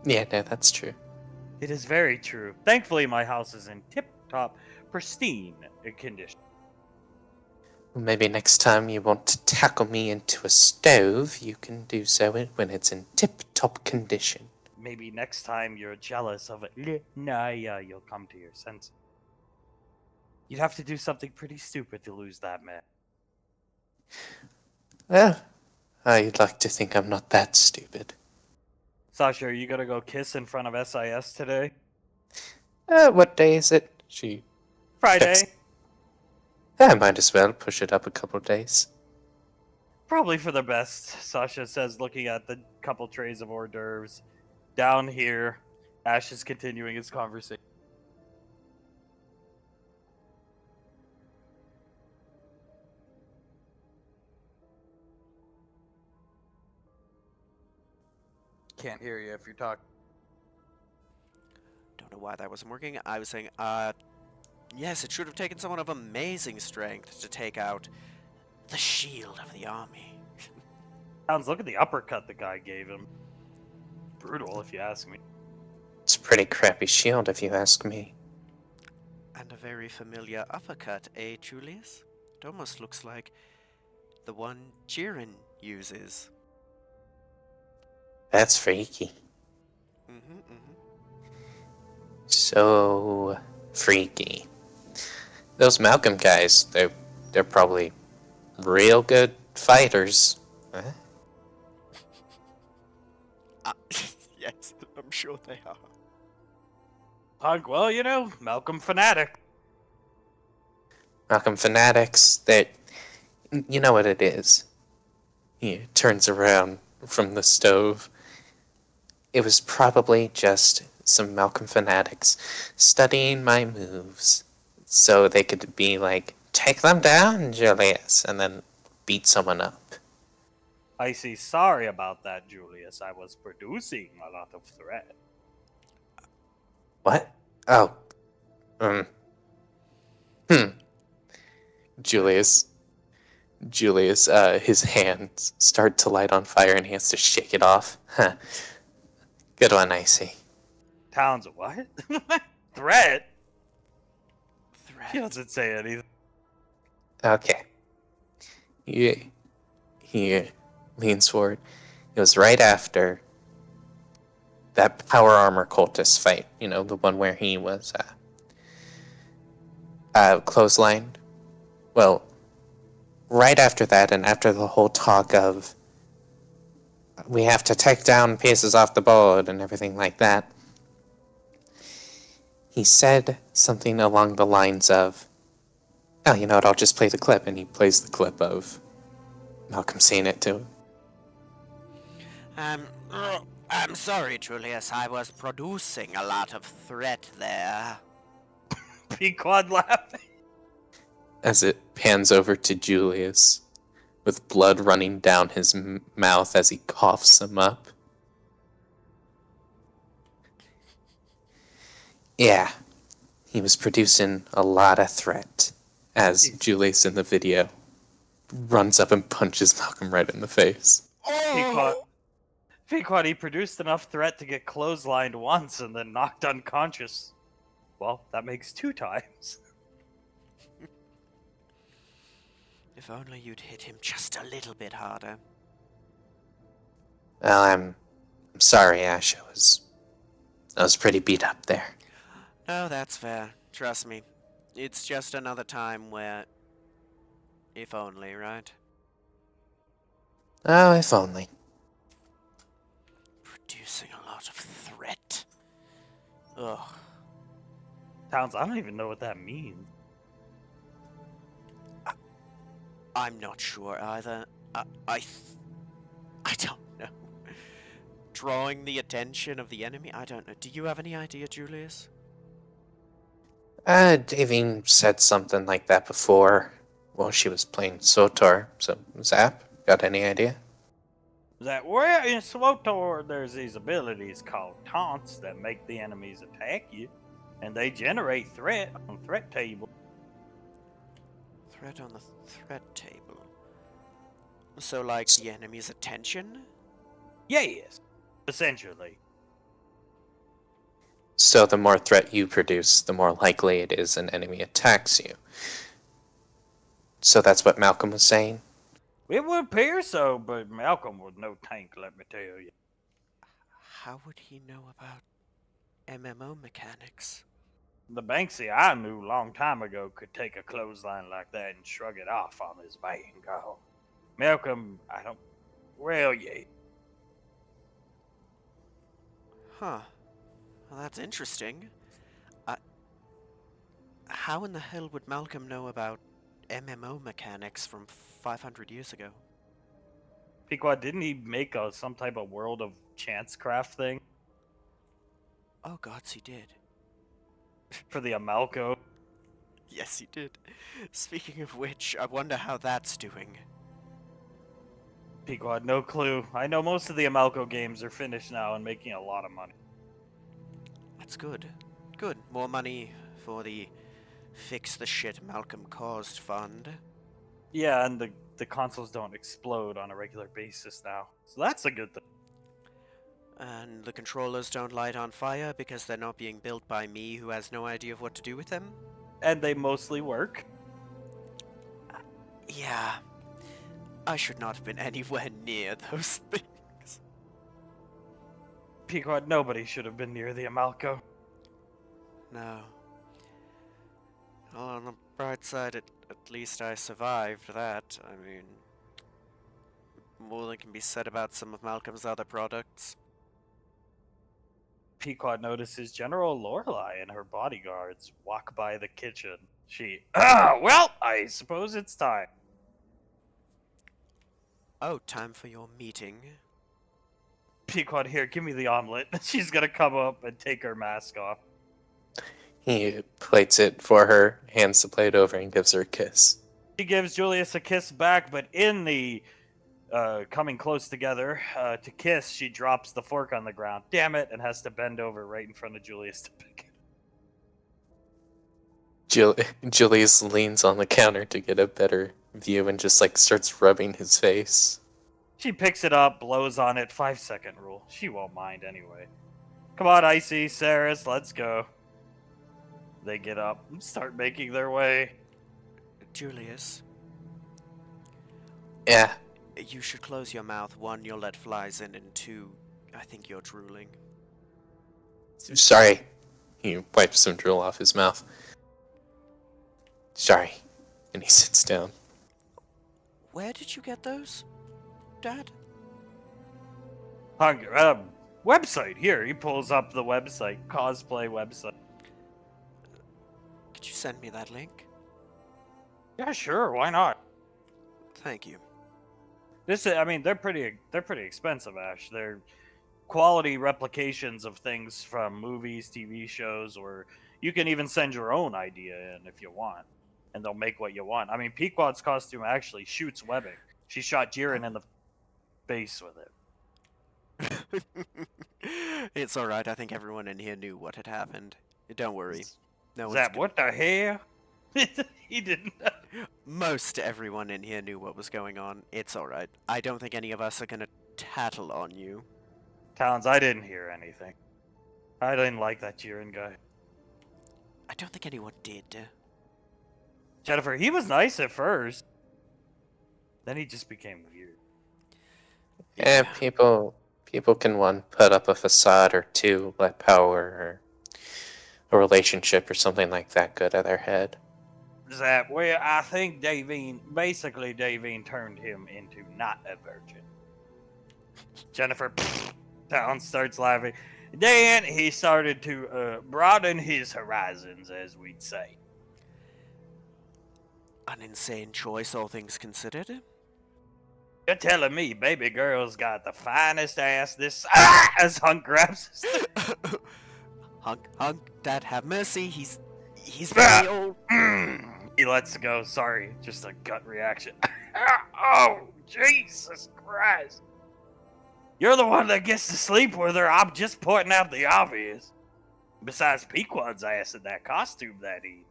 C: Yeah, no, that's true.
B: It is very true. Thankfully, my house is in tip-top, pristine condition.
C: Maybe next time you want to tackle me into a stove, you can do so when it's in tip-top condition.
B: Maybe next time you're jealous of Lanaya, you'll come to your senses. You'd have to do something pretty stupid to lose that man.
C: Well, I'd like to think I'm not that stupid.
B: Sasha, are you gonna go kiss in front of SIS today?
C: What day is it? She
B: Friday.
C: checks. I might as well push it up a couple days.
B: Probably for the best, Sasha says, looking at the couple trays of hors d'oeuvres. Down here, Ash is continuing his conversation. Can't hear you if you're talking.
A: Don't know why that wasn't working. I was saying, yes, it should have taken someone of amazing strength to take out the shield of the army.
B: Sounds, look at the uppercut the guy gave him. Brutal, if you ask me.
C: It's a pretty crappy shield, if you ask me.
A: And a very familiar uppercut, eh, Julius? It almost looks like the one Jiren uses.
C: That's freaky.
A: Mm-hmm.
C: So freaky. Those Malcolm guys, they're probably real good fighters. Huh?
A: Yes, I'm sure they are.
B: Punk, well, you know, Malcolm fanatic.
C: Malcolm fanatics, you know what it is. He turns around from the stove. It was probably just some Malcolm fanatics studying my moves so they could be like, take them down, Julius, and then beat someone up.
B: I see. Sorry about that, Julius. I was producing a lot of threat.
C: What? Oh. Julius, his hands start to light on fire and he has to shake it off. Huh. Good one, Icy.
B: Towns, what? Threat?
A: Threat.
B: He doesn't say anything.
C: Okay. He leans forward. It was right after that power armor cultist fight. You know, the one where he was clotheslined. Well, right after that, and after the whole talk of we have to take down pieces off the board and everything like that, he said something along the lines of, "Oh, you know what? I'll just play the clip," and he plays the clip of Malcolm saying it to him.
A: I'm sorry, Julius. I was producing a lot of threat there.
B: Pequod laughing.
C: As it pans over to Julius, with blood running down his mouth as he coughs him up. Yeah, he was producing a lot of threat, as Julius in the video runs up and punches Malcolm right in the face.
B: Pequod,
A: Oh!
B: Pequod, he produced enough threat to get clotheslined once and then knocked unconscious. Well, that makes 2 times.
A: If only you'd hit him just a little bit harder.
C: Well, I'm sorry, Ash. I was pretty beat up there.
A: No, that's fair. Trust me. It's just another time where... If only, right?
C: Oh, if only.
A: Producing a lot of threat. Ugh.
B: Towns, I don't even know what that means.
A: I'm not sure either. I don't know. Drawing the attention of the enemy? I don't know. Do you have any idea, Julius?
C: Davine said something like that before while she was playing Sotor. So, Zap, got any idea?
B: That where in SWTOR there's these abilities called taunts that make the enemies attack you, and they generate threat on threat table.
A: Threat on the threat table. So, like, the enemy's attention?
B: Yes, essentially.
C: So the more threat you produce, the more likely it is an enemy attacks you. So that's what Malcolm was saying?
B: It would appear so, but Malcolm was no tank, let me tell you.
A: How would he know about MMO mechanics?
B: The Banksy I knew a long time ago could take a clothesline like that and shrug it off on his way and go. Malcolm, I don't. Well, yeah.
A: Huh. Well, that's interesting. How in the hell would Malcolm know about MMO mechanics from 500 years ago?
B: Pequod, didn't he make some type of World of Chancecraft thing
A: Oh gods, he did.
B: for the Amalco?
A: Yes, he did. Speaking of which, I wonder how that's doing.
B: Pequod, no clue. I know most of the Amalco games are finished now and making a lot of money.
A: That's good. Good. More money for the Fix the Shit Malcolm Caused Fund.
B: Yeah, and the consoles don't explode on a regular basis now. So that's a good thing.
A: And the controllers don't light on fire because they're not being built by me who has no idea of what to do with them.
B: And they mostly work.
A: Yeah. I should not have been anywhere near those things.
B: Pequod, nobody should have been near the Amalco.
A: No. Well, on the bright side, at least I survived that. I mean, more than can be said about some of Malcolm's other products.
B: Pequod notices General Lorelei and her bodyguards walk by the kitchen. She, well, I suppose it's time.
A: Oh, time for your meeting.
B: Pequod, here, give me the omelet. She's gonna come up and take her mask off.
C: He plates it for her, hands the plate over, and gives her a kiss.
B: She gives Julius a kiss back, but in the coming close together to kiss, she drops the fork on the ground. Damn it, and has to bend over right in front of Julius to pick it.
C: Julius leans on the counter to get a better view and just starts rubbing his face.
B: She picks it up, blows on it, 5-second rule. She won't mind anyway. Come on, Icy, Saris, let's go. They get up and start making their way.
A: Julius,
C: Yeah,
A: you should close your mouth. One, you'll let flies in, and two, I think you're drooling.
C: sorry. He wipes some drool off his mouth. Sorry. And he sits down.
A: Where did you get those, Dad?
B: Website, here, he pulls up the website, cosplay website.
A: Could you send me that link?
B: Yeah, sure, why not?
A: Thank you.
B: They're pretty expensive, Ash. They're quality replications of things from movies, TV shows, or you can even send your own idea in if you want, and they'll make what you want. I mean, Pequod's costume actually shoots webbing. She shot Jiren in the face with it.
A: It's alright, I think everyone in here knew what had happened. Don't worry. No
B: Is
A: one's
B: that what the hell? He didn't.
A: Most everyone in here knew what was going on. It's alright. I don't think any of us are gonna tattle on you.
B: Towns, I didn't hear anything. I didn't like that Jiren guy.
A: I don't think anyone did.
B: Jennifer, he was nice at first. Then he just became weird.
C: Yeah, people can put up a facade or two, let power or a relationship or something like that go to their head.
B: That, well, I think Davine turned him into not a virgin. Jennifer Town starts laughing. Then he started to broaden his horizons, as we'd say.
A: An insane choice, all things considered.
B: You're telling me baby girl's got the finest ass this as Hunk grabs his
A: Hunk, Dad, have mercy. He's very old.
B: He lets go. Sorry, just a gut reaction. Oh, Jesus Christ. You're the one that gets to sleep with her. I'm just pointing out the obvious. Besides Pequod's ass in that costume that he...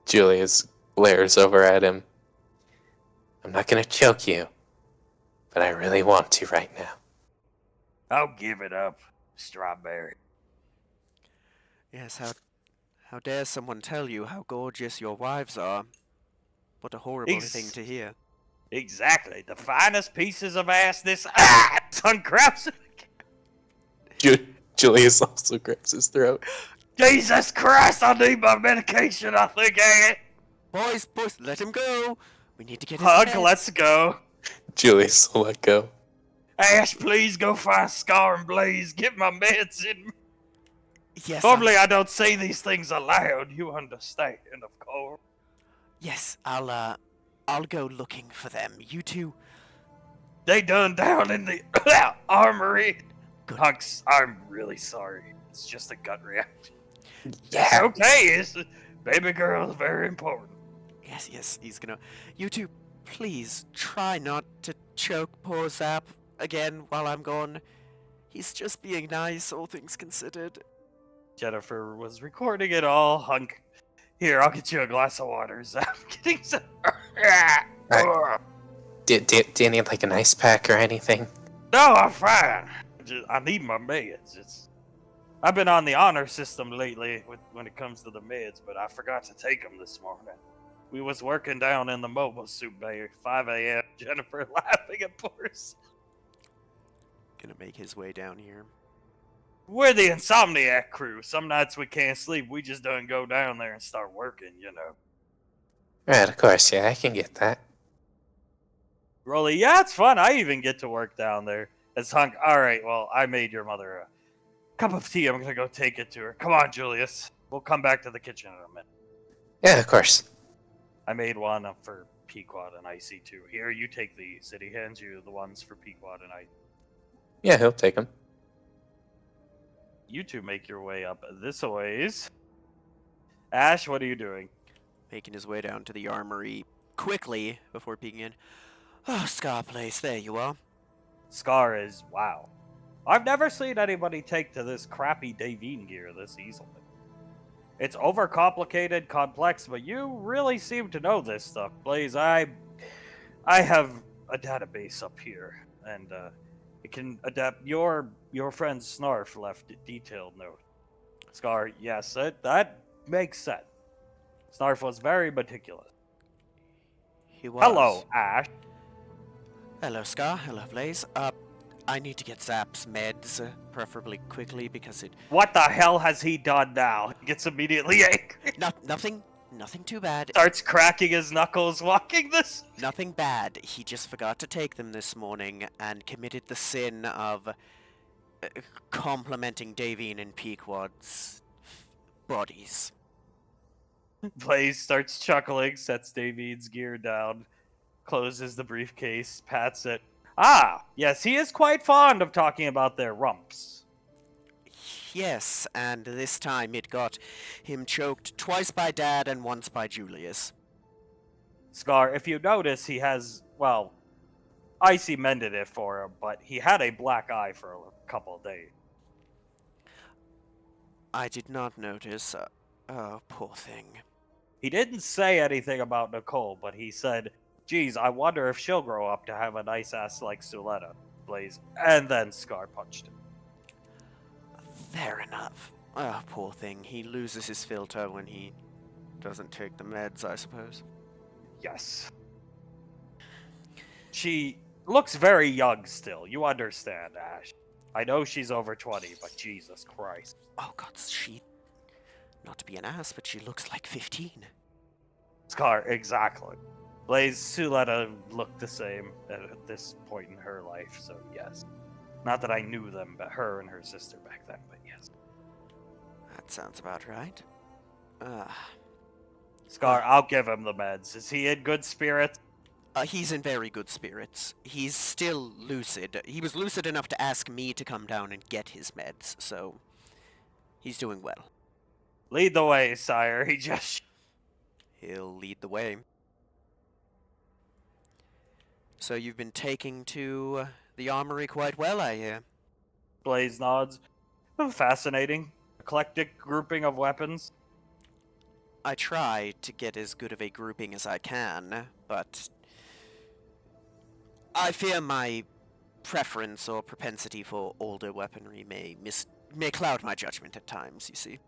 C: Julius glares over at him. I'm not gonna choke you, but I really want to right now.
B: I'll give it up, Strawberry.
A: Yes, how dare someone tell you how gorgeous your wives are? What a horrible thing to hear.
B: Exactly. The finest pieces of ass this... Son grabs it.
C: Julius also grabs his throat.
B: Jesus Christ, I need my medication, I think, ain't it?
A: Boys, let him go. We need to get his
B: Hug,
A: meds.
B: let's go.
C: Julius will let go.
B: Ash, please go find Scar and Blaze. Get my meds in me.
A: Yes.
B: Normally, I don't say these things aloud. You understand, of course.
A: Yes, I'll go looking for them. You two.
B: They done down in the armory.
A: Good.
B: Hunks, I'm really sorry. It's just a gut reaction.
C: Yeah.
B: It's okay. Baby girl is very important.
A: Yes, he's gonna. You two, please try not to choke poor Zap again while I'm gone. He's just being nice, all things considered.
B: Jennifer was recording it all. Hunk, here, I'll get you a glass of water. Zap getting some.
C: Do you need like an ice pack or anything?
B: No, I'm fine. I need my meds. I've been on the honor system lately when it comes to the meds, but I forgot to take them this morning. We was working down in the mobile suit bay at 5 a.m. Jennifer laughing at Boris.
A: Gonna make his way down here.
B: We're the Insomniac crew. Some nights we can't sleep. We just don't go down there and start working, you know.
C: Right, of course, yeah, I can get that.
B: Rolly, yeah, it's fun. I even get to work down there. It's Hunk. All right, well, I made your mother a cup of tea. I'm going to go take it to her. Come on, Julius. We'll come back to the kitchen in a minute.
C: Yeah, of course.
B: I made one for Pequod and Icy, too. Here, you take these. He hands you the ones for Pequod and Icy.
C: Yeah, he'll take them.
B: You two make your way up this ways. Ash, what are you doing?
A: Making his way down to the armory quickly before peeking in. Oh, Scar Place, there you are.
B: Scar is, wow. I've never seen anybody take to this crappy Davine gear this easily. It's overcomplicated, complex, but you really seem to know this stuff, Blaze. I have a database up here, and can adapt. Your friend Snarf left a detailed note. Scar, yes, that makes sense. Snarf was very meticulous.
A: He was.
B: Hello, Ash.
A: Hello, Scar. Hello, Blaze. I need to get Zap's meds, preferably quickly, because it...
B: What the hell has he done now? He gets immediately angry.
A: Nothing too bad.
B: Starts cracking his knuckles walking this.
A: Nothing bad. He just forgot to take them this morning and committed the sin of complimenting Davine and Pequod's bodies.
B: Blaze starts chuckling, sets David's gear down, closes the briefcase, pats it. Ah, yes, he is quite fond of talking about their rumps.
A: Yes, and this time it got him choked twice by Dad and once by Julius.
B: Scar, if you notice, he has, well, Icy mended it for him, but he had a black eye for a couple of days.
A: I did not notice. Oh, poor thing.
B: He didn't say anything about Nicole, but he said, geez, I wonder if she'll grow up to have a nice ass like Suletta, Blaze. And then Scar punched him.
A: Fair enough. Oh, poor thing. He loses his filter when he doesn't take the meds, I suppose.
B: Yes. She looks very young still. You understand, Ash. I know she's over 20, but Jesus Christ.
A: Oh god, she... Not to be an ass, but she looks like 15.
B: Scar, exactly. Blaze, Suletta looked the same at this point in her life, so yes. Not that I knew them, but her and her sister back then, but yes.
A: That sounds about right.
B: Scar, I'll give him the meds. Is he in good spirits?
A: He's in very good spirits. He's still lucid. He was lucid enough to ask me to come down and get his meds, so... He's doing well.
B: Lead the way, sire. He just...
A: He'll lead the way. So you've been taking to the armory quite well, I hear.
B: Blaze nods. Fascinating. Eclectic grouping of weapons.
A: I try to get as good of a grouping as I can, but... I fear my preference or propensity for older weaponry may cloud my judgment at times, you see.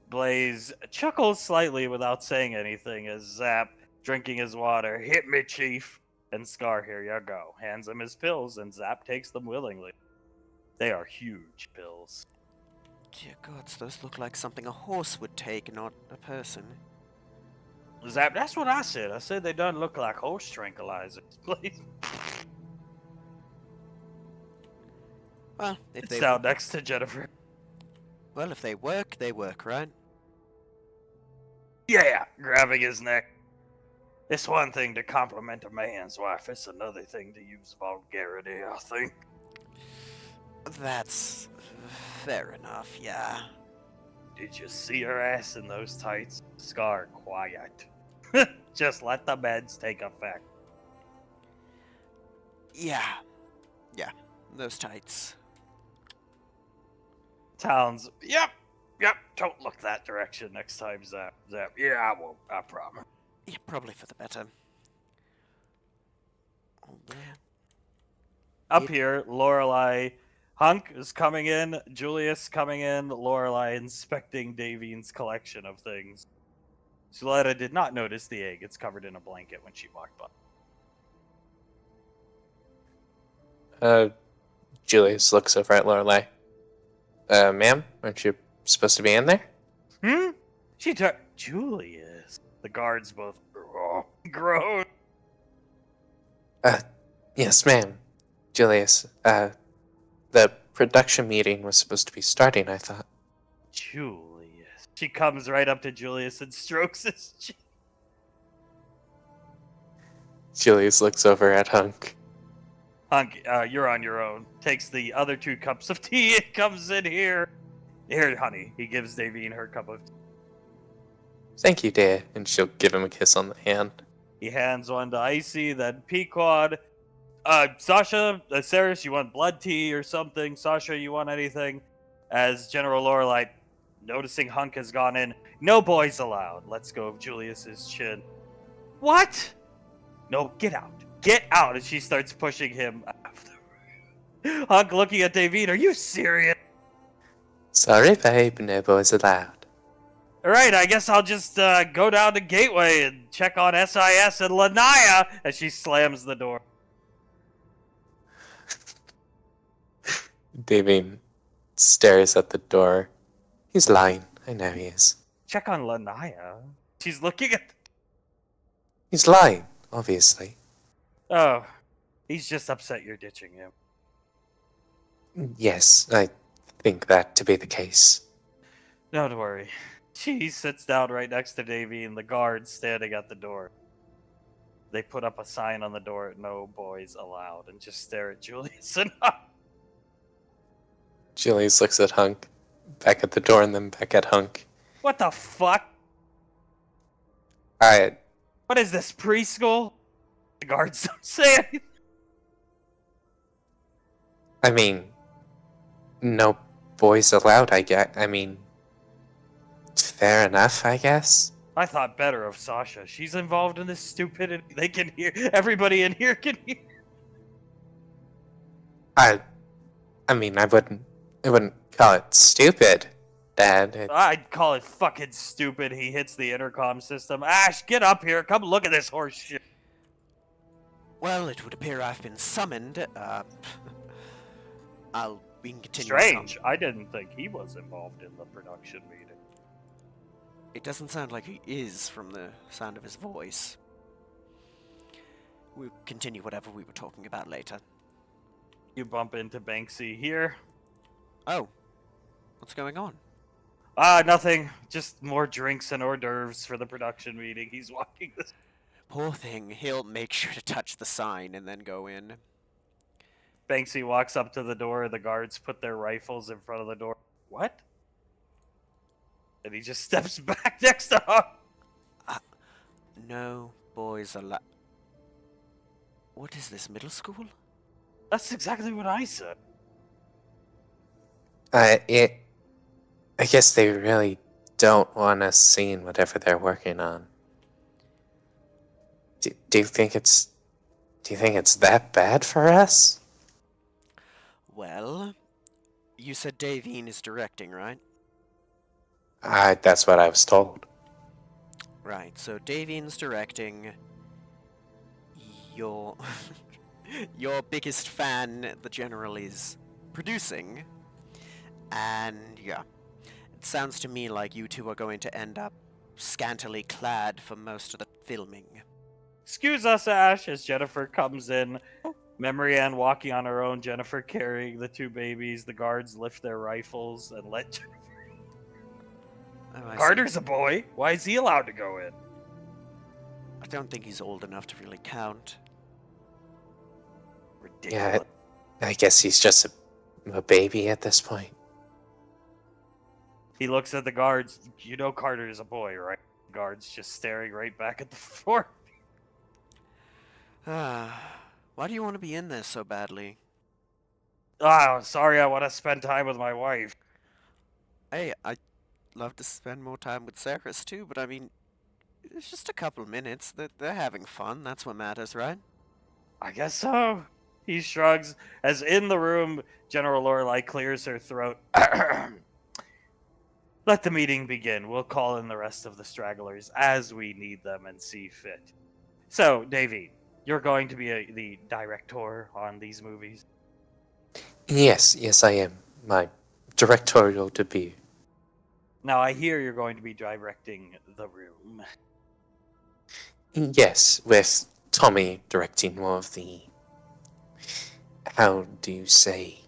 B: Blaze chuckles slightly without saying anything as Zap, drinking his water, hit me, Chief. And Scar, here you go. Hands him his pills, and Zap takes them willingly. They are huge pills.
A: Dear gods, those look like something a horse would take, not a person.
B: Zap, that's what I said. I said they don't look like horse tranquilizers. Blaze.
A: Well, if
B: It's
A: they...
B: down next to Jennifer.
A: Well, if they work, right?
B: Yeah, grabbing his neck. It's one thing to compliment a man's wife. It's another thing to use vulgarity, I think.
A: That's... fair enough, yeah.
B: Did you see her ass in those tights? Scar, quiet. Just let the meds take effect.
A: Yeah. Yeah, those tights.
B: Towns, yep, don't look that direction next time, Zap. Yeah, I won't, I promise.
A: Yeah, probably for the better. Oh, man.
B: Up here, Lorelei, Hunk is coming in, Julius coming in, Lorelei inspecting Davine's collection of things. Suletta did not notice the egg. It's covered in a blanket when she walked by.
C: Julius looks over at Lorelei. Ma'am, aren't you supposed to be in there?
B: She took Julius. The guards both groan.
C: Yes, ma'am. Julius, the production meeting was supposed to be starting, I thought.
B: Julius. She comes right up to Julius and strokes his chin.
C: Julius looks over at Hunk.
B: Hunk, you're on your own. Takes the other 2 cups of tea and comes in here. Here, honey. He gives Davine her cup of tea.
C: Thank you, dear. And she'll give him a kiss on the hand.
B: He hands one to Icy, then Pequod. Sasha, Saris, you want blood tea or something? Sasha, you want anything? As General Lorelei, noticing Hunk has gone in. No boys allowed. Let's go of Julius's chin. What? No, get out. Get out. And she starts pushing him out of the room. Hunk looking at Davine, are you serious?
C: Sorry, babe, no boys allowed.
B: Alright, I guess I'll just go down to Gateway and check on SIS and Lanaya as she slams the door.
C: Davine stares at the door. He's lying. I know he is.
B: Check on Lanaya? She's looking at...
C: He's lying, obviously.
B: Oh, he's just upset you're ditching him.
C: Yes, I think that to be the case.
B: Don't worry. She sits down right next to Davy and the guards standing at the door. They put up a sign on the door, no boys allowed, and just stare at Julius and Hunk.
C: Julius looks at Hunk, back at the door, and then back at Hunk.
B: What the fuck?
C: Alright,
B: What is this, preschool? The guards don't say anything.
C: I mean, no boys allowed, I guess. I mean, fair enough, I guess.
B: I thought better of Sasha. She's involved in this stupidity. They can hear. Everybody in here can hear.
C: I mean, I wouldn't call it stupid, Dad.
B: I'd call it fucking stupid. He hits the intercom system. Ash, get up here. Come look at this horse shit.
A: Well, it would appear I've been summoned. We can continue.
B: Strange. I didn't think he was involved in the production meeting.
A: It doesn't sound like he is from the sound of his voice. We'll continue whatever we were talking about later.
B: You bump into Banksy here.
A: Oh. What's going on?
B: Nothing. Just more drinks and hors d'oeuvres for the production meeting. He's walking this.
A: Poor thing. He'll make sure to touch the sign and then go in.
B: Banksy walks up to the door. The guards put their rifles in front of the door. What? And he just steps back next to him.
A: No boys allowed. What is this, middle school?
B: That's exactly what I said.
C: I guess they really don't want us seeing whatever they're working on. Do you think it's that bad for us?
A: Well, you said Davine is directing, right?
C: That's what I was told.
A: Right, so Davine's directing. Your your biggest fan, the General, is producing. And yeah, it sounds to me like you two are going to end up scantily clad for most of the filming.
B: Excuse us, Ash, as Jennifer comes in. Memory Ann walking on her own, Jennifer carrying the two babies. The guards lift their rifles and let Jennifer...
A: Oh, I see.
B: Carter's a boy. Why is he allowed to go in?
A: I don't think he's old enough to really count.
B: Ridiculous.
C: Yeah, I guess he's just a baby at this point.
B: He looks at the guards. You know Carter is a boy, right? Guards just staring right back at the floor.
A: Why do you want to be in this so badly?
B: Oh, sorry, I want to spend time with my wife.
A: Hey, I'd love to spend more time with Ceres too, but I mean, it's just a couple minutes. They're having fun. That's what matters, right?
B: I guess so. He shrugs as in the room, General Lorelei clears her throat. Let the meeting begin. We'll call in the rest of the stragglers as we need them and see fit. So, Davey, you're going to be the director on these movies?
C: Yes, I am. My directorial debut.
B: Now, I hear you're going to be directing The Room.
C: Yes, with Tommy directing more of the, how do you say,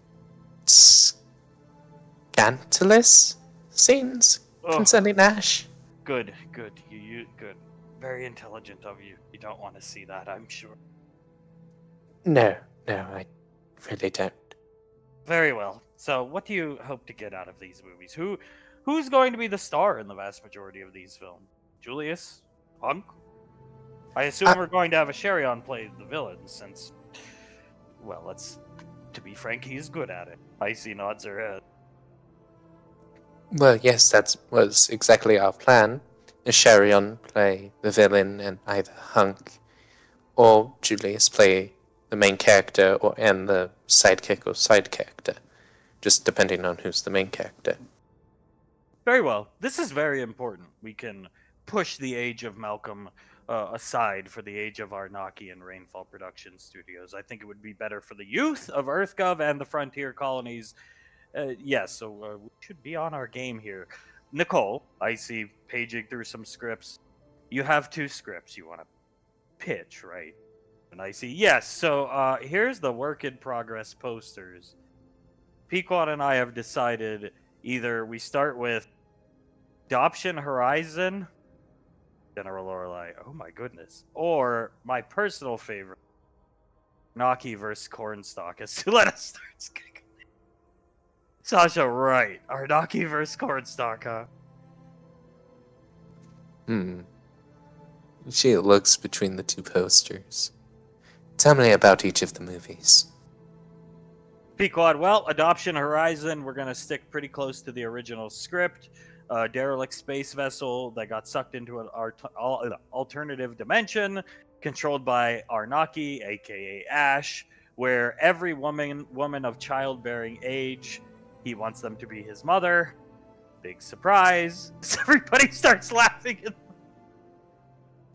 C: scandalous scenes concerning Ash.
B: Good. You good. Very intelligent of you. You don't want to see that, I'm sure.
C: No, I really don't.
B: Very well. So, what do you hope to get out of these movies? Who's going to be the star in the vast majority of these films? Julius? Hunk? I assume we're going to have a Sherion play the villain, since, well, to be frank, he's good at it. Icy nods her head.
C: Well, yes, that was exactly our plan. Sherion play the villain and either Hunk or Julius play the main character and the sidekick or side character, just depending on who's the main character.
B: Very well. This is very important. We can push the age of Malcolm aside for the age of Arnaki and Rainfall Production Studios. I think it would be better for the youth of EarthGov and the frontier colonies. Yes, so we should be on our game here. Nicole, I see paging through some scripts. You have 2 scripts you want to pitch, right? And I see, yes. So here's the work in progress posters. Pequod and I have decided either we start with Adoption Horizon, General Lorelei, oh my goodness, or my personal favorite, Naki versus Cornstalk, as to let us start. Sasha, right. Arnaki versus Cornstalk, huh?
C: She looks between the 2 posters. Tell me about each of the movies.
B: Pequod, well, Adoption Horizon, we're going to stick pretty close to the original script. Derelict space vessel that got sucked into an alternative dimension controlled by Arnaki, aka Ash, where every woman of childbearing age, he wants them to be his mother. Big surprise. Everybody starts laughing.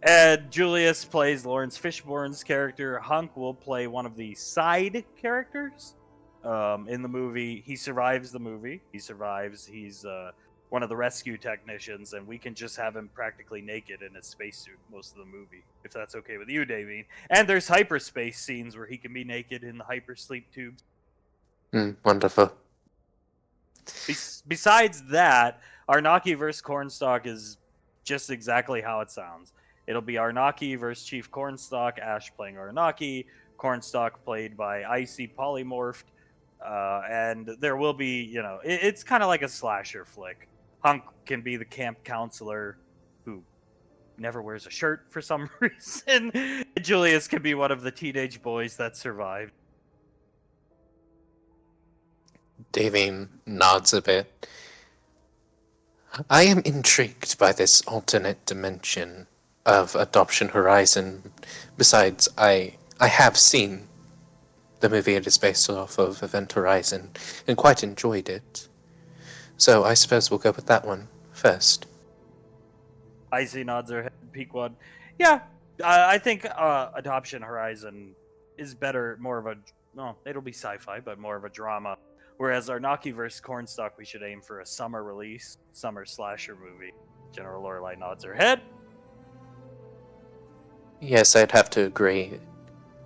B: And Julius plays Lawrence Fishburne's character. Hunk will play one of the side characters in the movie. He survives the movie. He's one of the rescue technicians, and we can just have him practically naked in his spacesuit most of the movie, if that's okay with you, Davine. And there's hyperspace scenes where he can be naked in the hypersleep tubes.
C: Wonderful.
B: Besides that, Arnaki versus Cornstalk is just exactly how it sounds. It'll be Arnaki versus Chief Cornstalk, Ash playing Arnaki, Cornstalk played by Icy Polymorphed, and there will be, it's kind of like a slasher flick. Hunk can be the camp counselor who never wears a shirt for some reason. Julius can be one of the teenage boys that survived.
C: Davine nods a bit. I am intrigued by this alternate dimension of Adoption Horizon. Besides, I have seen the movie it is based off of, Event Horizon, and quite enjoyed it. So I suppose we'll go with that one first.
B: Icy nods her head. Pequod. Yeah, I think Adoption Horizon is better, it'll be sci-fi, but more of a drama. Whereas Arnaki vs. Cornstalk, we should aim for a summer release, summer slasher movie. General Lorelei nods her head.
C: Yes, I'd have to agree.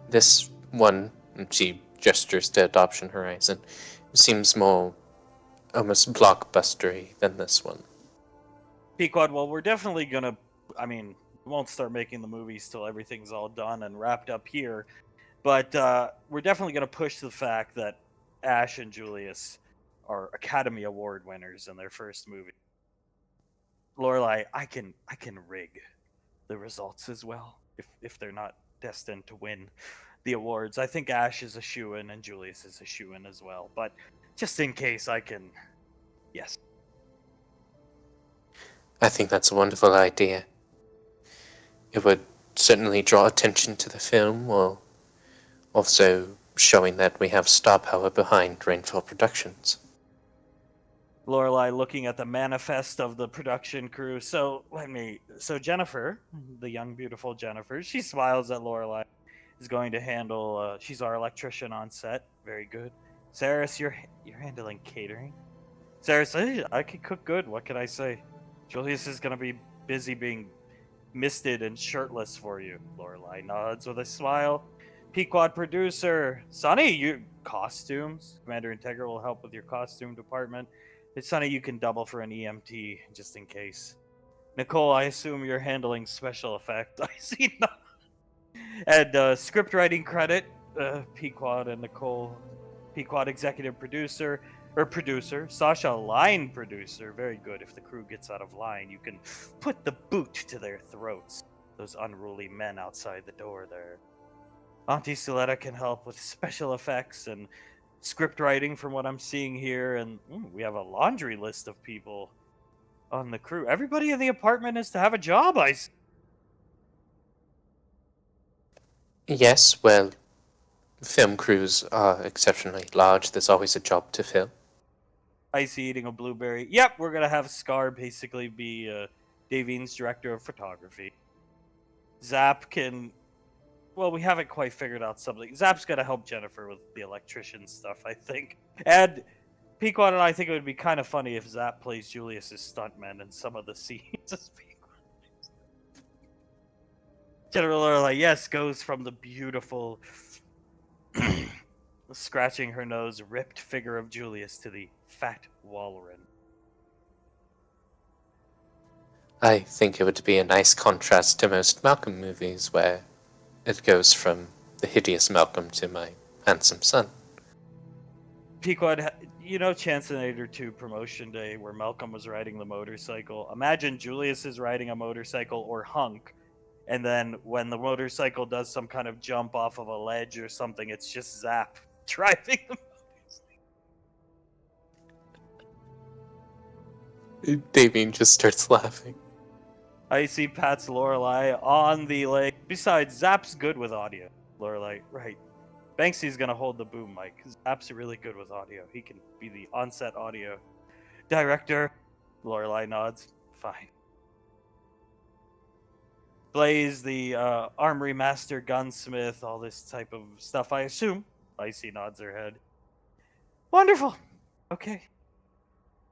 C: This one, and she gestures to Adoption Horizon, seems more almost blockbustery than this one.
B: Pequod, well, we're definitely gonna, we won't start making the movies till everything's all done and wrapped up here, but we're definitely gonna push the fact that Ash and Julius are Academy Award winners in their first movie. Lorelei, I can rig the results as well if they're not destined to win the awards. I think Ash is a shoo-in and Julius is a shoo-in as well, but just in case I can, yes.
C: I think that's a wonderful idea. It would certainly draw attention to the film, while also showing that we have star power behind Rainfall Productions.
B: Lorelei looking at the manifest of the production crew. So Jennifer, the young beautiful Jennifer, she smiles at Lorelei, is going to handle. She's our electrician on set. Very good. Saris, you're handling catering. Saris, I can cook good. What can I say? Julius is gonna be busy being misted and shirtless for you. Lorelei nods with a smile. Pequod producer, Sonny, you costumes. Commander Integra will help with your costume department. Sonny, you can double for an EMT just in case. Nicole, I assume you're handling special effects. I see no. And script writing credit, Pequod and Nicole. Pequod executive producer. Sasha line producer. Very good. If the crew gets out of line, you can put the boot to their throats. Those unruly men outside the door there. Auntie Suletta can help with special effects and script writing from what I'm seeing here. And we have a laundry list of people on the crew. Everybody in the apartment is to have a job, I see.
C: Yes, well, Film crews are exceptionally large. There's always a job to fill.
B: Icy eating a blueberry. Yep, we're gonna have Scar basically be Davine's director of photography. Zap can. Well, we haven't quite figured out something. Zap's gonna help Jennifer with the electrician stuff, I think. And Pequod and I think it would be kind of funny if Zap plays Julius's stuntman in some of the scenes. General Lorelai, yes, goes from the beautiful, scratching her nose, ripped figure of Julius to the fat Walren.
C: I think it would be a nice contrast to most Malcolm movies where it goes from the hideous Malcolm to my handsome son.
B: Pequod, Chancellor 2 promotion day where Malcolm was riding the motorcycle. Imagine Julius is riding a motorcycle or Hunk, and then when the motorcycle does some kind of jump off of a ledge or something, it's just Zap driving the
C: Davine just starts laughing.
B: I see Pat's Lorelai on the lake. Besides, Zap's good with audio. Lorelai, right. Banksy's gonna hold the boom mic. Zap's really good with audio. He can be the on-set audio director. Lorelai nods. Fine. Blaze, the armory master, gunsmith, all this type of stuff, I assume. Icy nods her head. Wonderful. Okay.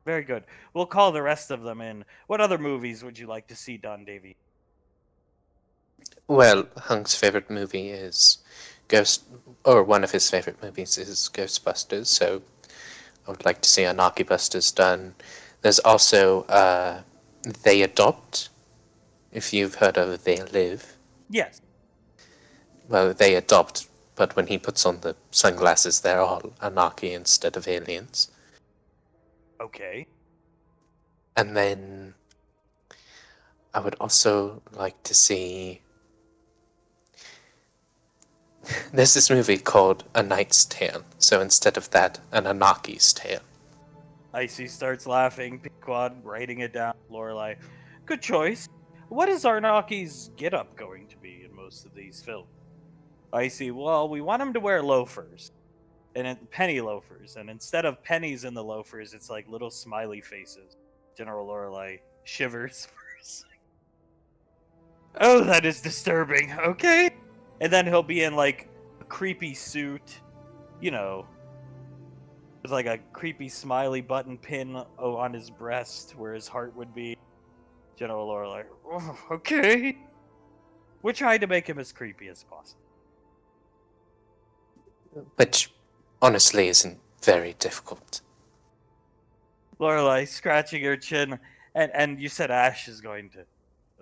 B: Very good. We'll call the rest of them in. What other movies would you like to see done, Davey?
C: Well, Hunk's favorite movie is one of his favorite movies is Ghostbusters, so I would like to see Anarchy Busters done. There's also They Adopt, if you've heard of They Live.
B: Yes.
C: Well, They Adopt, but when he puts on the sunglasses, they're all Anarchy instead of aliens.
B: Okay.
C: And then I would also like to see... There's this movie called A Knight's Tale, so instead of that, an Anarchy's Tale.
B: Icy starts laughing. Pequod writing it down. Lorelai, good choice. What is Arnaki's get-up going to be in most of these films? Icy, well, we want him to wear loafers. Penny loafers. And instead of pennies in the loafers, it's like little smiley faces. General Lorelai shivers for a second. Oh, that is disturbing. Okay. And then he'll be in like a creepy suit, with like a creepy smiley button pin on his breast where his heart would be. General Lorelai, oh, okay. We're trying to make him as creepy as possible.
C: Which, honestly, isn't very difficult.
B: Lorelai scratching her chin, and you said Ash is going to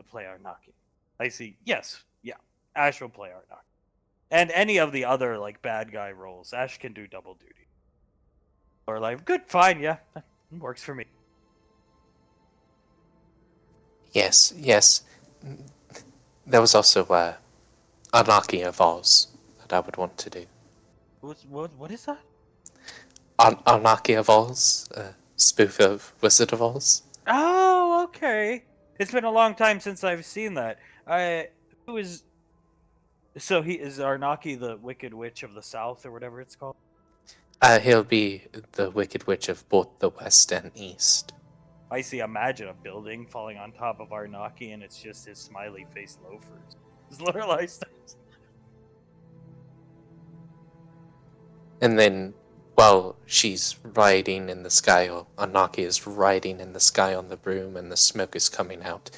B: play Arnaki. I see. Yes, yeah. Ash will play Arnaki. And any of the other like bad guy roles. Ash can do double duty. Lorelai, good, fine, yeah. Works for me.
C: Yes. There was also Anarchy of Oz that I would want to do.
B: What is that?
C: Anarchy of Oz, spoof of Wizard of Oz.
B: Oh, okay. It's been a long time since I've seen that. Who is? So he is Arnaki, the Wicked Witch of the South, or whatever it's called.
C: He'll be the Wicked Witch of both the West and East.
B: I see. Imagine a building falling on top of Arnaki, and it's just his smiley face loafers. His Lorelai starts.
C: And then, while she's riding in the sky, or Anarchy is riding in the sky on the broom, and the smoke is coming out,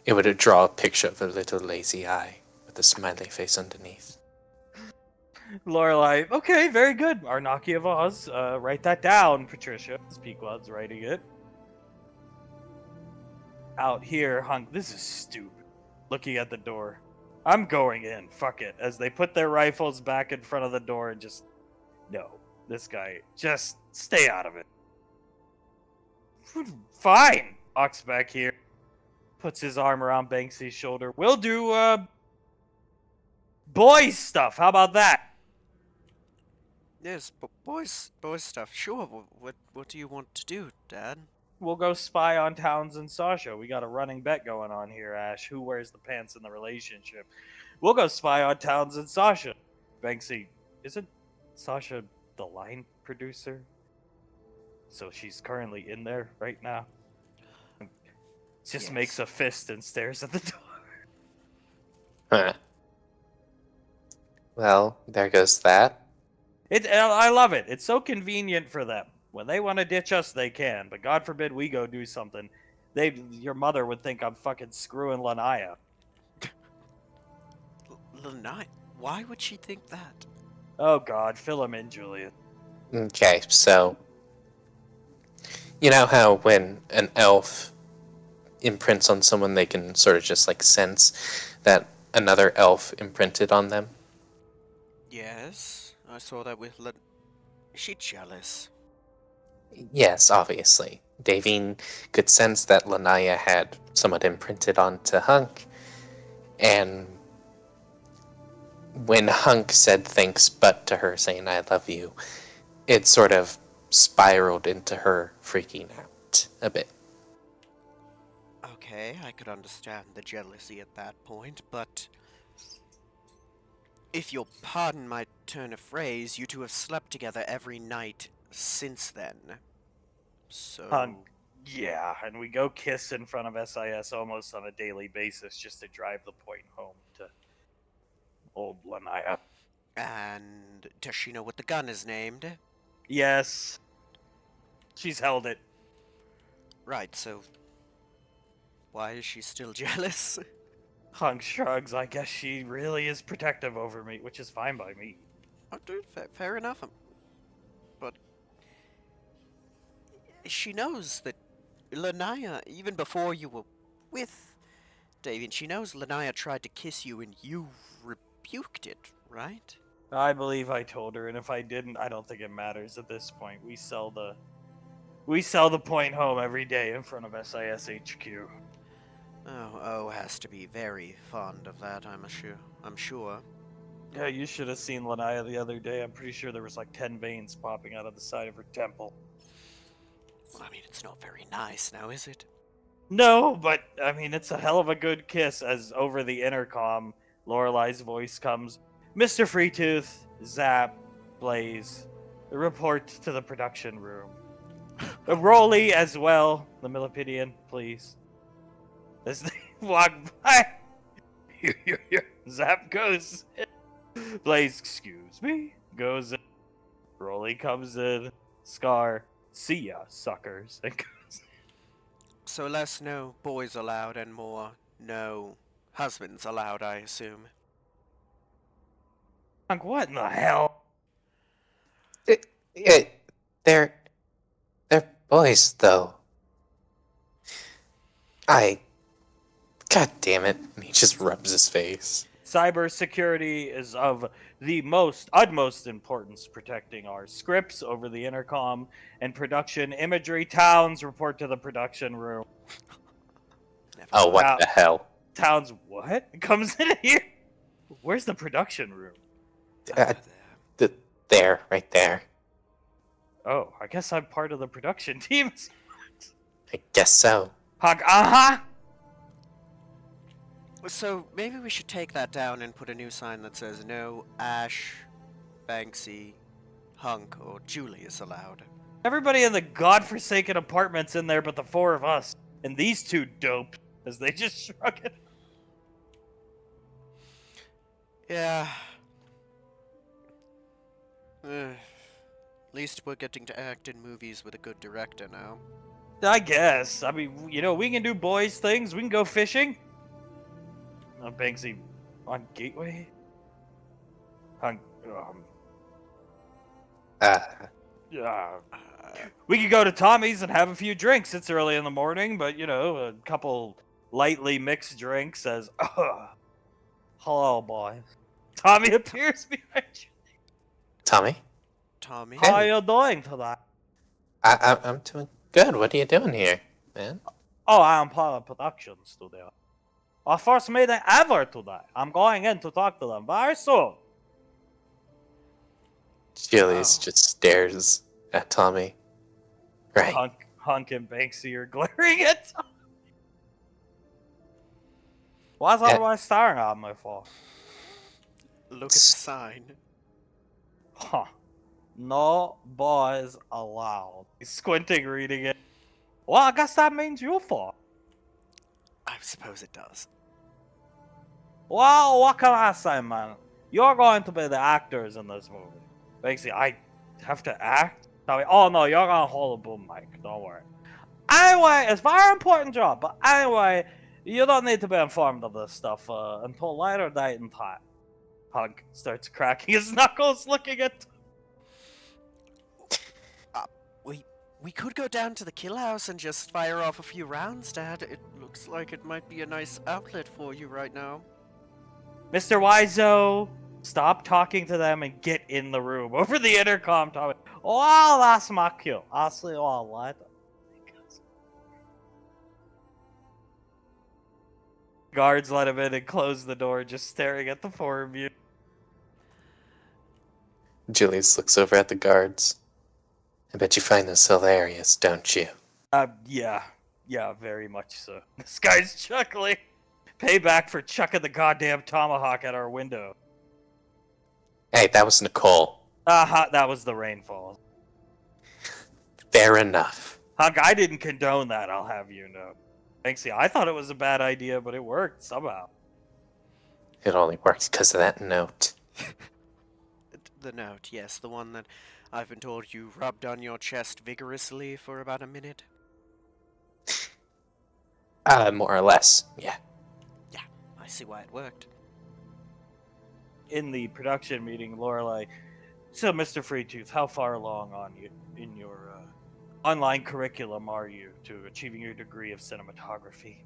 C: it would draw a picture of a little lazy eye with a smiley face underneath.
B: Lorelai, okay, very good. Arnaki of Oz. Write that down, Patricia. Pequod's writing it. Out here, Hunk, this is stupid. Looking at the door. I'm going in, fuck it. As they put their rifles back in front of the door and just... No, this guy, just stay out of it. Fine. Walks back here. Puts his arm around Banksy's shoulder. We'll do, boys stuff. How about that?
A: Yes, boys stuff. Sure. What do you want to do, Dad?
B: We'll go spy on Towns and Sasha. We got a running bet going on here, Ash. Who wears the pants in the relationship? We'll go spy on Towns and Sasha. Banksy isn't Sasha the line producer? So she's currently in there right now. Just makes a fist and stares at the door.
C: Huh. Well, there goes that.
B: I love it. It's so convenient for them. When they want to ditch us, they can. But God forbid we go do something. Your mother would think I'm fucking screwing Lanaya.
A: Lanai, why would she think that?
B: Oh God, fill him in, Julian.
C: Okay, so you know how when an elf imprints on someone, they can sort of just like sense that another elf imprinted on them?
A: Yes, I saw that with Is she jealous?
C: Yes, obviously. Davine could sense that Lanaya had somewhat imprinted onto Hunk, and when Hunk said thanks but to her saying I love you, it sort of spiraled into her freaking out a bit.
A: Okay, I could understand the jealousy at that point, but if you'll pardon my turn of phrase, you two have slept together every night since then. So...
B: Hunk, yeah, and we go kiss in front of SIS almost on a daily basis just to drive the point home to old Lanaya.
A: And does she know what the gun is named?
B: Yes, she's held it.
A: Right, so why is she still jealous?
B: Hunk shrugs. I guess she really is protective over me, which is fine by me.
A: Oh, dude, fair enough. But she knows that Lanaya, even before you were with Davian, she knows Lanaya tried to kiss you and you rebuked it, right?
B: I believe I told her, and if I didn't, I don't think it matters at this point. We sell the point home every day in front of SIS HQ.
A: Oh, has to be very fond of that, I'm sure.
B: Yeah, you should have seen Lanaya the other day. I'm pretty sure there was like 10 veins popping out of the side of her temple.
A: Well, I mean, it's not very nice now, is it?
B: No, but I mean, it's a hell of a good kiss. As over the intercom, Lorelai's voice comes, "Mr. Freetooth, Zap, Blaze, report to the production room. Rolly as well, the Millipedia, please." As they walk by, Zap goes. Blaze, excuse me, goes in. Rolly comes in. Scar, see ya, suckers, and goes.
A: So less no boys allowed and more no husbands allowed, I assume.
B: Like, what in the hell?
C: They're boys, though. God damn it. And he just rubs his face.
B: Cybersecurity is of the utmost importance, protecting our scripts over the intercom and production imagery. Towns, report to the production room.
C: Oh, what the hell?
B: Towns, what? Comes in here? Where's the production room?
C: There, right there.
B: Oh, I guess I'm part of the production team.
C: I guess so.
B: Uh-huh.
A: So maybe we should take that down and put a new sign that says no Ash, Banksy, Hunk, or Julius allowed.
B: Everybody in the godforsaken apartment's in there but the four of us. And these two dopes, as they just shrug it.
A: Yeah. At least we're getting to act in movies with a good director now.
B: I guess. I mean, you know, we can do boys things. We can go fishing. Banksy on Gateway? We could go to Tommy's and have a few drinks. It's early in the morning, but, you know, a couple lightly mixed drinks as, hello, boys. Tommy appears behind you.
C: Tommy?
A: Tommy?
B: How are you doing today?
C: I'm doing good. What are you doing here, man?
B: Oh, I am part of production studio. Our first meeting ever today. I'm going in to talk to them very soon.
C: Julius just stares at Tommy. Right.
B: Hunk and Banksy are glaring at Tommy. Why's everybody staring at me for?
A: Look at the sign.
B: Huh. No boys allowed. He's squinting, reading it. Well, I guess that means you four.
A: I suppose it does.
B: Well, what can I say, man? You're going to be the actors in this movie. Basically, I have to act? Oh, no, you're going to hold a boom mic. Don't worry. Anyway, it's a very important job. But anyway, you don't need to be informed of this stuff until later date and time. Hunk starts cracking his knuckles, looking at.
A: We could go down to the kill house and just fire off a few rounds, Dad. It looks like it might be a nice outlet for you right now.
B: Mr. Wiseau, stop talking to them and get in the room. Over the intercom, talking. Oh, that's my kill. I'll see you all later. Guards let him in and close the door, just staring at the four of you.
C: Julius looks over at the guards. I bet you find this hilarious, don't you?
B: Yeah, very much so. This guy's chuckling. Payback for chucking the goddamn tomahawk at our window.
C: Hey, that was Nicole.
B: That was the Rainfall.
C: Fair enough.
B: Hunk, I didn't condone that, I'll have you know. Thanks, I thought it was a bad idea, but it worked somehow.
C: It only worked because of that note.
A: The note, yes, the one that I've been told you rubbed on your chest vigorously for about a minute.
C: More or less, yeah.
A: Yeah, I see why it worked.
B: In the production meeting, Lorelai, so Mr. Freetooth, how far along in your online curriculum are you to achieving your degree of cinematography?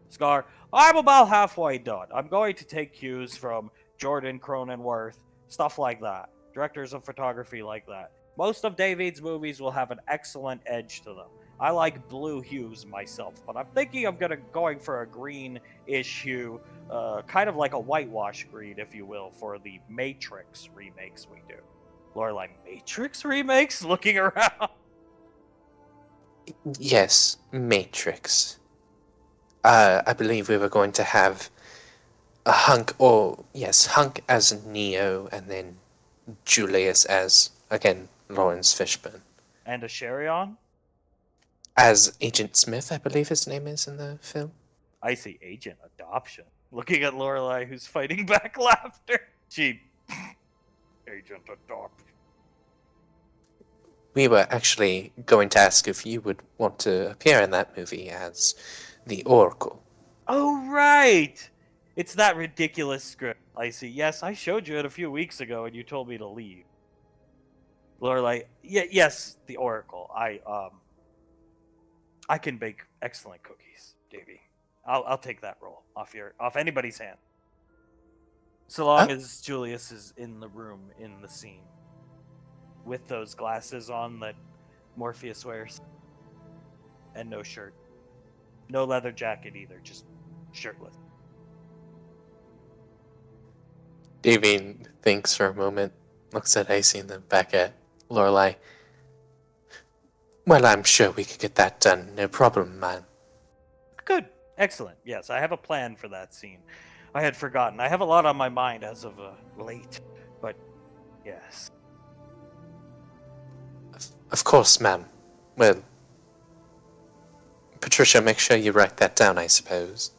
B: Scar, I'm about halfway done. I'm going to take cues from Jordan Cronenworth, stuff like that. Directors of photography like that. Most of David's movies will have an excellent edge to them. I like blue hues myself, but I'm thinking of going for a green-ish hue, kind of like a whitewash green, if you will, for the Matrix remakes we do. Lorelai, Matrix remakes? Looking around.
C: Yes, Matrix. I believe we were going to have Hunk as Neo, and then Julius as, again, Lawrence Fishburne.
B: And a Sherion?
C: As Agent Smith, I believe his name is in the film.
B: I see Agent Adoption. Looking at Lorelai, who's fighting back laughter. She... Agent Adoption.
C: We were actually going to ask if you would want to appear in that movie as the Oracle.
B: Oh, right! It's that ridiculous script. I see. Yes, I showed you it a few weeks ago and you told me to leave. Lorelai, yes, the Oracle. I can bake excellent cookies, JV. I'll take that role off anybody's hand. So long as Julius is in the room, in the scene. With those glasses on that Morpheus wears. And no shirt. No leather jacket either, just shirtless.
C: Davine thinks for a moment, looks at Icy and then back at Lorelai. Well, I'm sure we could get that done, no problem, man.
B: Good. Excellent. Yes, I have a plan for that scene. I had forgotten. I have a lot on my mind as of late, but yes.
C: Of course, ma'am. Well, Patricia, make sure you write that down, I suppose.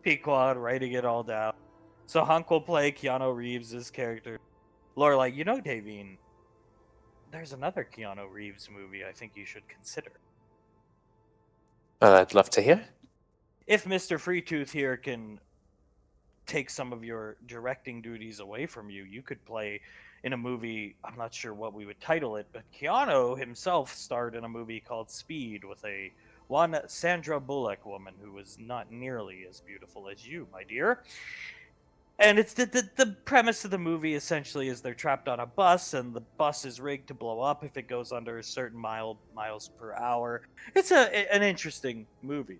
B: Pequod writing it all down. So Hunk will play Keanu Reeves' character. Lorelai, you know, Davine, there's another Keanu Reeves movie I think you should consider.
C: Well, I'd love to hear.
B: If Mr. Freetooth here can take some of your directing duties away from you, you could play in a movie, I'm not sure what we would title it, but Keanu himself starred in a movie called Speed with one Sandra Bullock woman who was not nearly as beautiful as you, my dear. And it's the premise of the movie essentially is they're trapped on a bus, and the bus is rigged to blow up if it goes under a certain miles per hour. It's an interesting movie.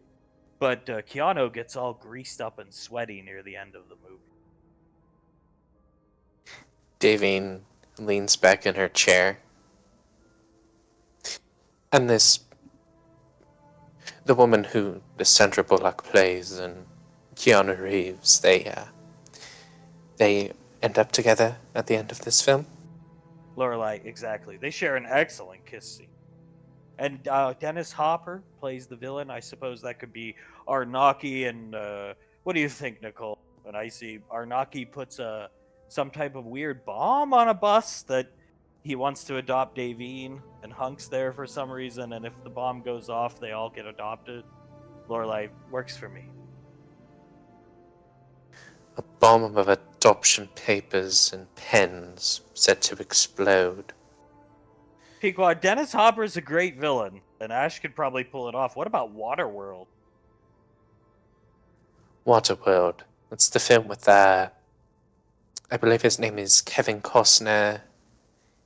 B: But Keanu gets all greased up and sweaty near the end of the movie.
C: Davine leans back in her chair. And the woman who the Sandra Bullock plays and Keanu Reeves, they end up together at the end of this film?
B: Lorelai, exactly. They share an excellent kiss scene. And Dennis Hopper plays the villain. I suppose that could be Arnaki. And what do you think, Nicole? And I see Arnaki puts some type of weird bomb on a bus that he wants to adopt Davine, and Hunk's there for some reason. And if the bomb goes off, they all get adopted. Lorelai works for me.
C: A bomb of adoption papers and pens set to explode.
B: Pequod, Dennis Hopper is a great villain, and Ash could probably pull it off. What about Waterworld?
C: Waterworld. It's the film with I believe his name is Kevin Costner,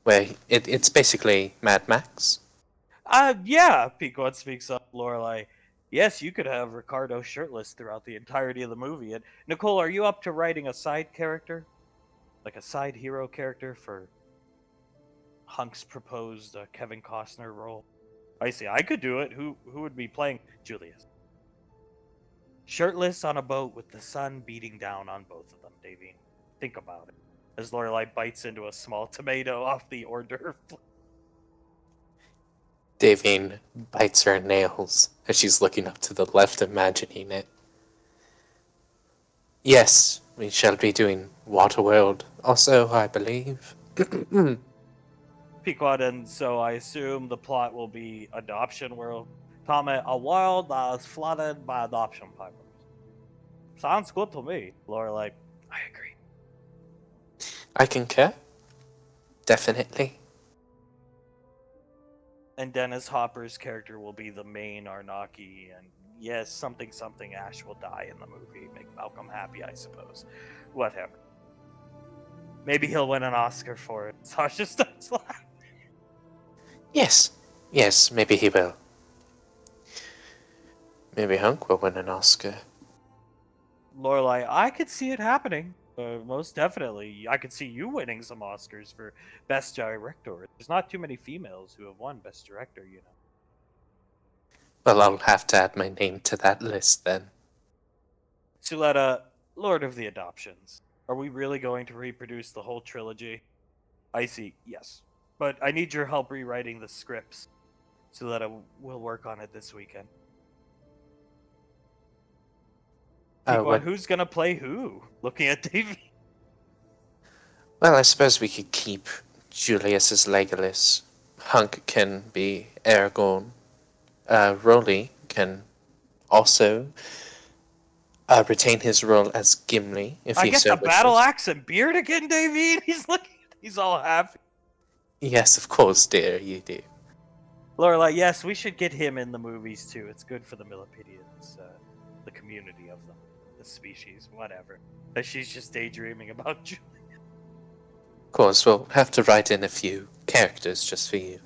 C: where it's basically Mad Max.
B: Yeah, Pequod speaks up, Lorelai. Yes, you could have Ricardo shirtless throughout the entirety of the movie. And Nicole, are you up to writing a side character? Like a side hero character for Hunk's proposed Kevin Costner role? I see. I could do it. Who would be playing Julius? Shirtless on a boat with the sun beating down on both of them, Davine. Think about it. As Lorelai bites into a small tomato off the hors d'oeuvre.
C: Davine bites her nails as she's looking up to the left, imagining it. Yes, we shall be doing Waterworld also, I believe.
B: Pequod, and so I assume the plot will be Adoption World. Comment, a world that is flooded by adoption papers. Sounds good to me. Lorelai, I agree.
C: I concur. Definitely.
B: And Dennis Hopper's character will be the main Arnaki, and yes, something Ash will die in the movie. Make Malcolm happy, I suppose. Whatever. Maybe he'll win an Oscar for it. Sasha starts laughing.
C: Yes, maybe he will. Maybe Hunk will win an Oscar.
B: Lorelai, I could see it happening. Most definitely. I could see you winning some Oscars for Best Director. There's not too many females who have won Best Director, you know.
C: Well, I'll have to add my name to that list then.
B: Suletta, Lord of the Adoptions. Are we really going to reproduce the whole trilogy? I see, yes. But I need your help rewriting the scripts. Suletta, we'll work on it this weekend. Pequod, who's gonna play who? Looking at Davey.
C: Well, I suppose we could keep Julius as Legolas. Hunk can be Aragorn. Rolly can also retain his role as Gimli if he
B: I get
C: so
B: the
C: wishes.
B: battle axe and beard again, Davey. He's all happy.
C: Yes, of course, dear, you do.
B: Lorelai, yes, we should get him in the movies too. It's good for the Millipedia, the community of them, the species, whatever. That she's just daydreaming about Julius.
C: Of course, we'll have to write in a few characters just for you.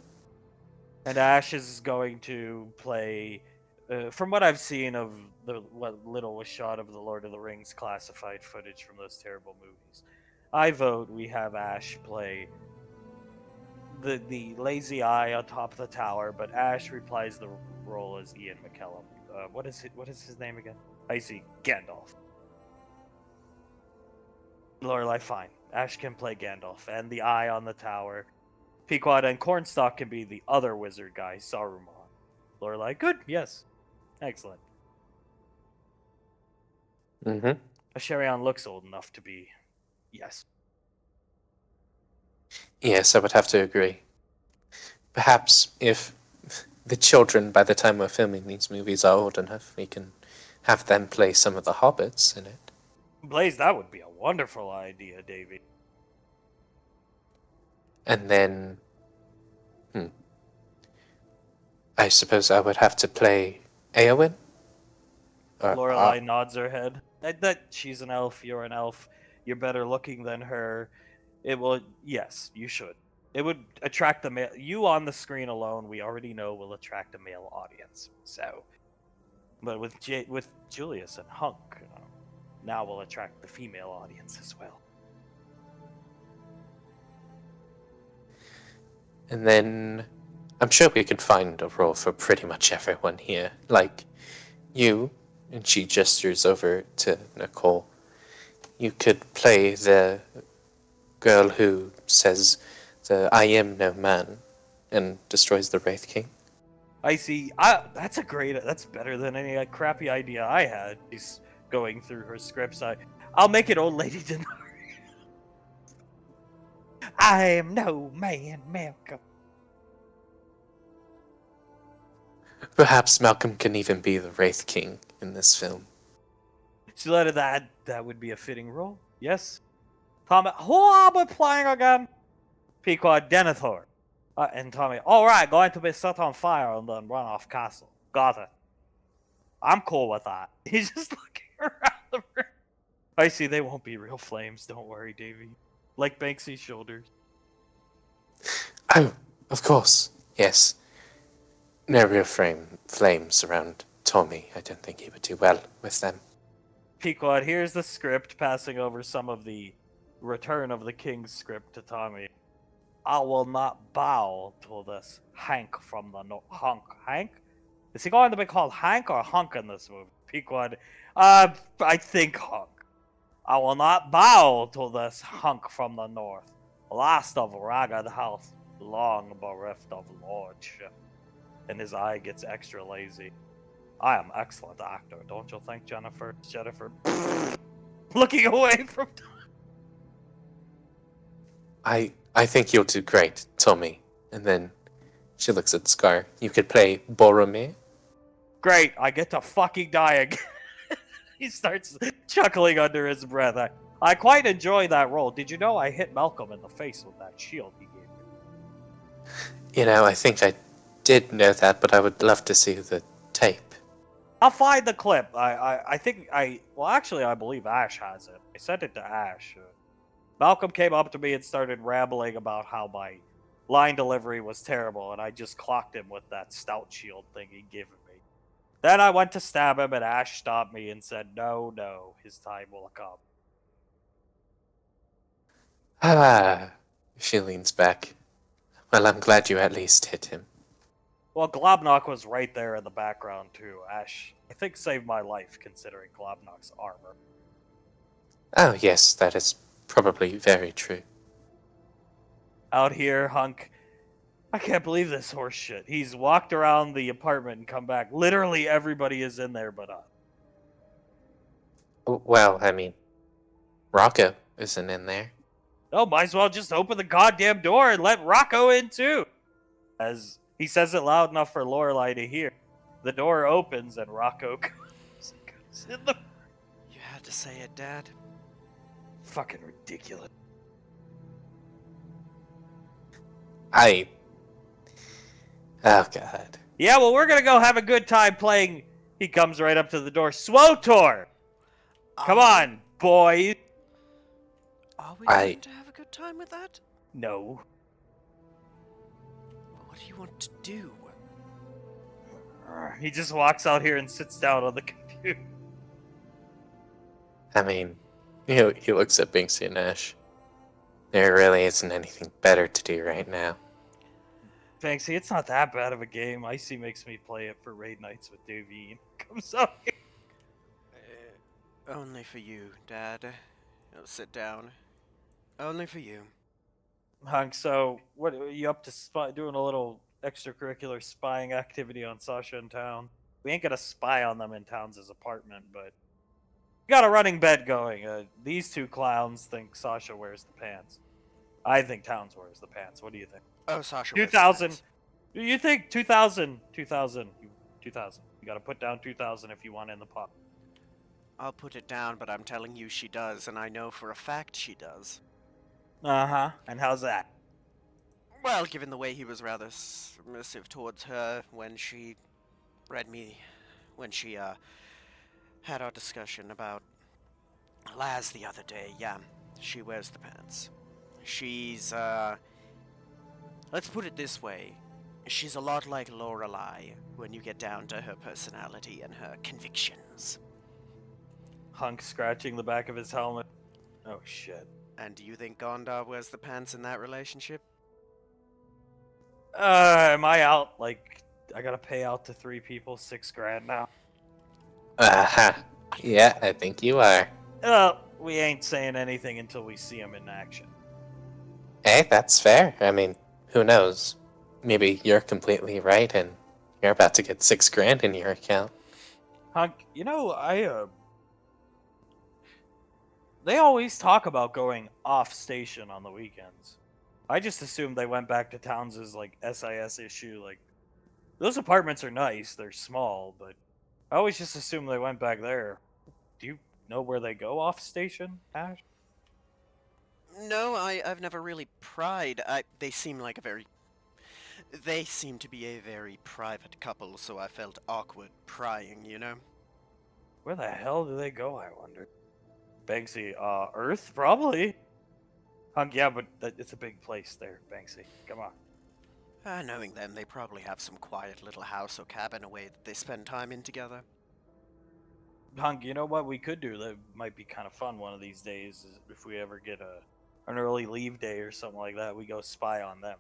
B: And Ash is going to play, from what I've seen of what little was shot of the Lord of the Rings classified footage from those terrible movies, I vote we have Ash play the lazy eye on top of the tower, but Ash replies the role as Ian McKellen. What is his name again? I see, Gandalf. Lorelai, fine. Ash can play Gandalf, and the eye on the tower. Pequod and Cornstalk can be the other wizard guy, Saruman. Lorelai, good, yes. Excellent.
C: Mm-hmm.
B: Asherion looks old enough to be, yes.
C: Yes, I would have to agree. Perhaps if the children, by the time we're filming these movies, are old enough, we can have them play some of the hobbits in it.
B: Blaze, that would be a wonderful idea, Davey.
C: And then, I suppose I would have to play Eowyn?
B: Lorelai nods her head. That she's an elf, you're an elf, you're better looking than her. It will, yes, you should. It would attract the male. You on the screen alone, we already know will attract a male audience. So, but with Julius and Hunk, now we'll attract the female audience as well.
C: And then I'm sure we could find a role for pretty much everyone here. Like you, and she gestures over to Nicole. You could play the girl who says the I am no man and destroys the Wraith King.
B: I see. That's better than any crappy idea I had. She's going through her scripts. I'll make it old lady Denari. I am no man, Malcolm.
C: Perhaps Malcolm can even be the Wraith King in this film.
B: So that would be a fitting role. Yes. Tommy, who are we playing again? Pequod Denethor. And Tommy, all right, going to be set on fire and then run off castle. Got it. I'm cool with that. He's just looking around the room. I see they won't be real flames. Don't worry, Davey. Like Banksy's shoulders.
C: Oh, of course, yes. No real flames around Tommy. I don't think he would do well with them.
B: Pequod, here's the script, passing over some of the Return of the King's script to Tommy. I will not bow to this Hank from the Hunk. Hank? Is he going to be called Hank or Hunk in this movie? Pequod, I think Hunk. I will not bow to this Hunk from the north, last of ragged house, long bereft of lordship. And his eye gets extra lazy. I am excellent actor, don't you think, Jennifer? Jennifer, looking away from.
C: I think you'll do great, Tommy. And then she looks at Scar. You could play Boromir.
B: Great, I get to fucking die again. He starts chuckling under his breath. I quite enjoy that role. Did you know I hit Malcolm in the face with that shield he gave me?
C: You know, I think I did know that, but I would love to see the tape.
B: I'll find the clip. I believe Ash has it. I sent it to Ash. Malcolm came up to me and started rambling about how my line delivery was terrible, and I just clocked him with that stout shield thing he'd given me. Then I went to stab him, and Ash stopped me and said, no, his time will come.
C: Ah, she leans back. Well, I'm glad you at least hit him.
B: Well, Globnock was right there in the background, too. Ash, I think, saved my life, considering Globnock's armor.
C: Oh, yes, that is probably very true.
B: Out here, Hunk, I can't believe this horse shit. He's walked around the apartment and come back. Literally everybody is in there but us.
C: Well, I mean, Rocco isn't in there.
B: Oh, might as well just open the goddamn door and let Rocco in too. As he says it loud enough for Lorelai to hear. The door opens and Rocco goes in the...
A: You had to say it, Dad.
B: Fucking ridiculous.
C: Oh, God.
B: Yeah, well, we're gonna go have a good time playing... He comes right up to the door. SWOTOR! Come on, boy.
A: Are we going to have a good time with that?
B: No.
A: What do you want to do?
B: He just walks out here and sits down on the computer.
C: I mean, he looks at Binksy and Ash. There really isn't anything better to do right now.
B: Banksy, it's not that bad of a game. Icy makes me play it for raid nights with Davine. Comes out here.
A: Only for you, Dad. I'll sit down. Only for you.
B: Hunk, so what are you up to doing a little extracurricular spying activity on Sasha in town? We ain't gonna spy on them in Towns' apartment, but we got a running bet going. These two clowns think Sasha wears the pants. I think Towns wears the pants. What do you think?
A: Oh, Sasha.
B: 2,000. Do you think 2,000? 2,000. 2,000. You gotta put down 2,000 if you want in the pot.
A: I'll put it down, but I'm telling you she does, and I know for a fact she does.
B: Uh-huh. And how's that?
A: Well, given the way he was rather submissive towards her when she had our discussion about Laz the other day, yeah, she wears the pants. She's, let's put it this way. She's a lot like Lorelai when you get down to her personality and her convictions.
B: Hunk scratching the back of his helmet. Oh, shit.
A: And do you think Gondar wears the pants in that relationship?
B: Am I out? Like, I gotta pay out to 3 people $6,000 now.
C: Aha. Yeah, I think you are.
B: We ain't saying anything until we see him in action.
C: Hey, that's fair. I mean, who knows? Maybe you're completely right and you're about to get 6 grand in your account.
B: Hunk, they always talk about going off station on the weekends. I just assumed they went back to Towns' like SIS issue. Like those apartments are nice, they're small, but I always just assumed they went back there. Do you know where they go off station, Ash?
A: No, I've never really pried. They seem like a very. They seem to be a very private couple, so I felt awkward prying, you know?
B: Where the hell do they go, I wonder? Banksy, Earth, probably. Hunk, yeah, but it's a big place there, Banksy. Come on.
A: Knowing them, they probably have some quiet little house or cabin away that they spend time in together.
B: Hunk, you know what we could do that might be kind of fun one of these days is if we ever get an early leave day or something like that, we go spy on them.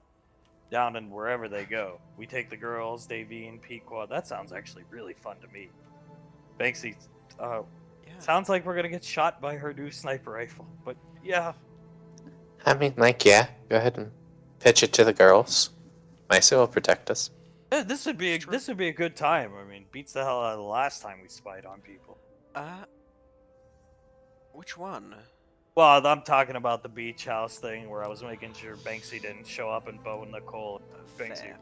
B: Down in wherever they go. We take the girls, Davine, Pequod. That sounds actually really fun to me. Banksy,
A: Yeah.
B: sounds like we're gonna get shot by her new sniper rifle. But yeah.
C: I mean, like, yeah, go ahead and pitch it to the girls. Misa will protect us.
B: This would be a good time. I mean, beats the hell out of the last time we spied on people.
A: Which one?
B: Well, I'm talking about the beach house thing where I was making sure Banksy didn't show up and Bo and Nicole. Banksy.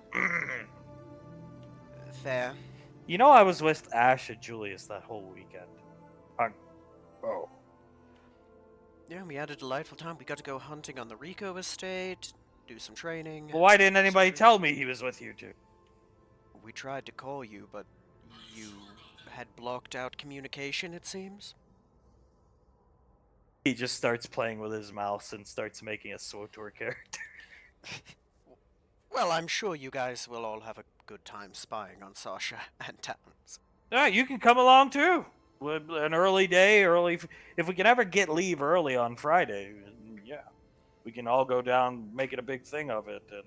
A: Fair.
B: You know, I was with Ash and Julius that whole weekend. Oh.
A: Yeah, we had a delightful time. We got to go hunting on the Rico estate, do some training.
B: Well, why didn't anybody tell me he was with you two?
A: We tried to call you, but you had blocked out communication, it seems.
B: He just starts playing with his mouse and starts making a SWTOR character.
A: Well, I'm sure you guys will all have a good time spying on Sasha and Towns.
B: Alright, you can come along too. An early day, if we can ever get leave early on Friday, yeah. We can all go down, make it a big thing of it. And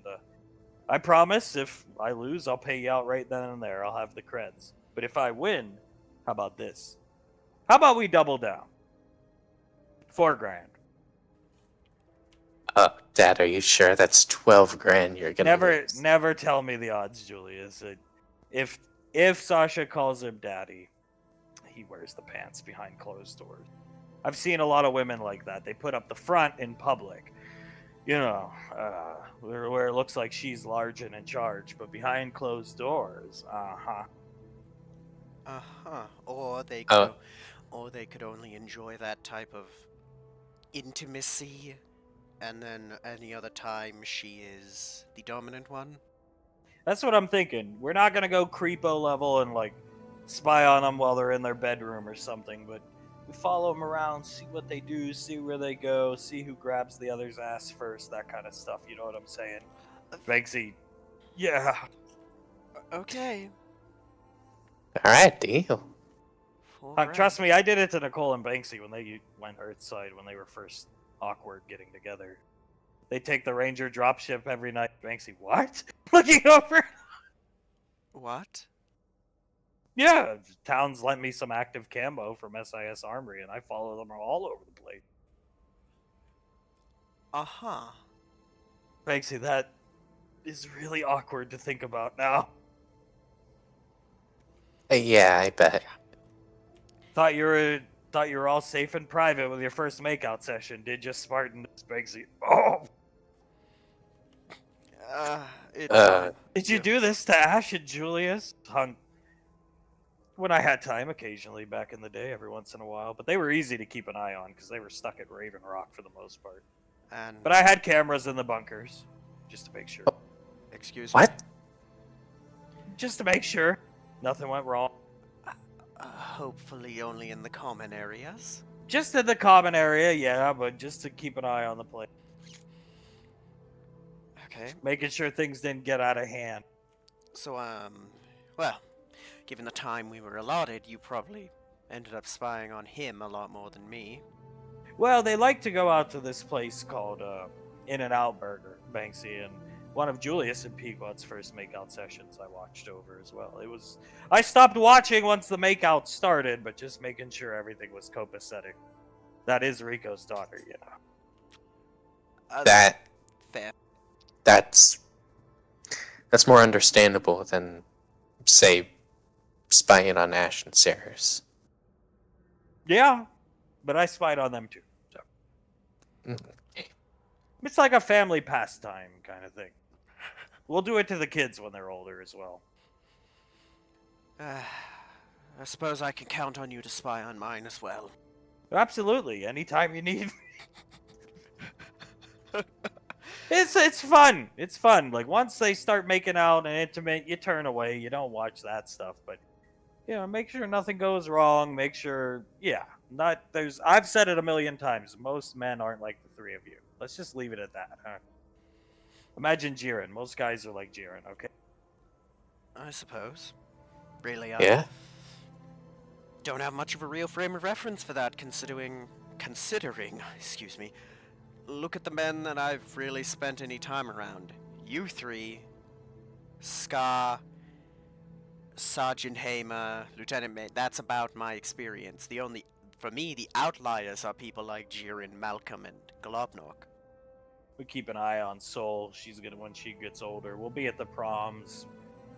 B: I promise if I lose, I'll pay you out right then and there. I'll have the creds. But if I win, how about this? How about we double down? 4 grand.
C: Dad, are you sure that's 12 grand you're gonna lose?
B: Never tell me the odds, Julius. If Sasha calls him daddy, he wears the pants behind closed doors. I've seen a lot of women like that. They put up the front in public, you know, where it looks like she's large and in charge, but behind closed doors,
A: Or they could, or they could only enjoy that type of intimacy, and then any other time she is the dominant one.
B: That's what I'm thinking. We're not gonna go creepo level and like spy on them while they're in their bedroom or something, but we follow them around, see what they do, see where they go, see who grabs the other's ass first, that kind of stuff. You know what I'm saying? Banksy, yeah.
A: Okay.
C: Alright, deal.
B: Trust me, I did it to Nicole and Banksy when they went Earthside when they were first awkward getting together. They take the Ranger dropship every night. Banksy, what? Looking over.
A: What?
B: Yeah, Towns lent me some active camo from SIS Armory, and I follow them all over the place. Banksy, that is really awkward to think about now.
C: Yeah, I bet.
B: Thought you were all safe and private with your first makeout session. Did you, Spartan? Banksy. Oh.
A: It's fine.
B: Did you do this to Ash and Julius? When I had time, occasionally back in the day, every once in a while, but they were easy to keep an eye on because they were stuck at Raven Rock for the most part. But I had cameras in the bunkers, just to make sure.
A: Excuse me?
C: What?
B: Just to make sure nothing went wrong.
A: Hopefully only in the common areas.
B: Just in the common area, yeah, but just to keep an eye on the place.
A: Okay.
B: Making sure things didn't get out of hand.
A: So, well, given the time we were allotted, you probably ended up spying on him a lot more than me.
B: Well, they like to go out to this place called In-N-Out Burger, Banksy, and one of Julius and Pequod's first makeout sessions I watched over as well. I stopped watching once the makeout started, but just making sure everything was copacetic. That is Rico's daughter, you know.
C: That
A: Fair.
C: That's more understandable than, say, spying on Ash and Ceres.
B: Yeah, but I spied on them too. So
C: Okay.
B: it's like a family pastime kind of thing. We'll do it to the kids when they're older as well.
A: I suppose I can count on you to spy on mine as well.
B: Absolutely, anytime you need. It's fun. It's fun. Like once they start making out and intimate, you turn away. You don't watch that stuff, but make sure nothing goes wrong. Make sure, not there's. I've said it a million times. Most men aren't like the three of you. Let's just leave it at that, huh? Imagine Jiren. Most guys are like Jiren. Okay.
A: I suppose. Really, I
C: Yeah?
A: don't have much of a real frame of reference for that, considering, excuse me, look at the men that I've really spent any time around. You three, Ska, Sergeant Hamer, Lieutenant May, that's about my experience. For me, the outliers are people like Jiren, Malcolm, and Globnok.
B: We keep an eye on Soul. She's gonna when she gets older. We'll be at the proms,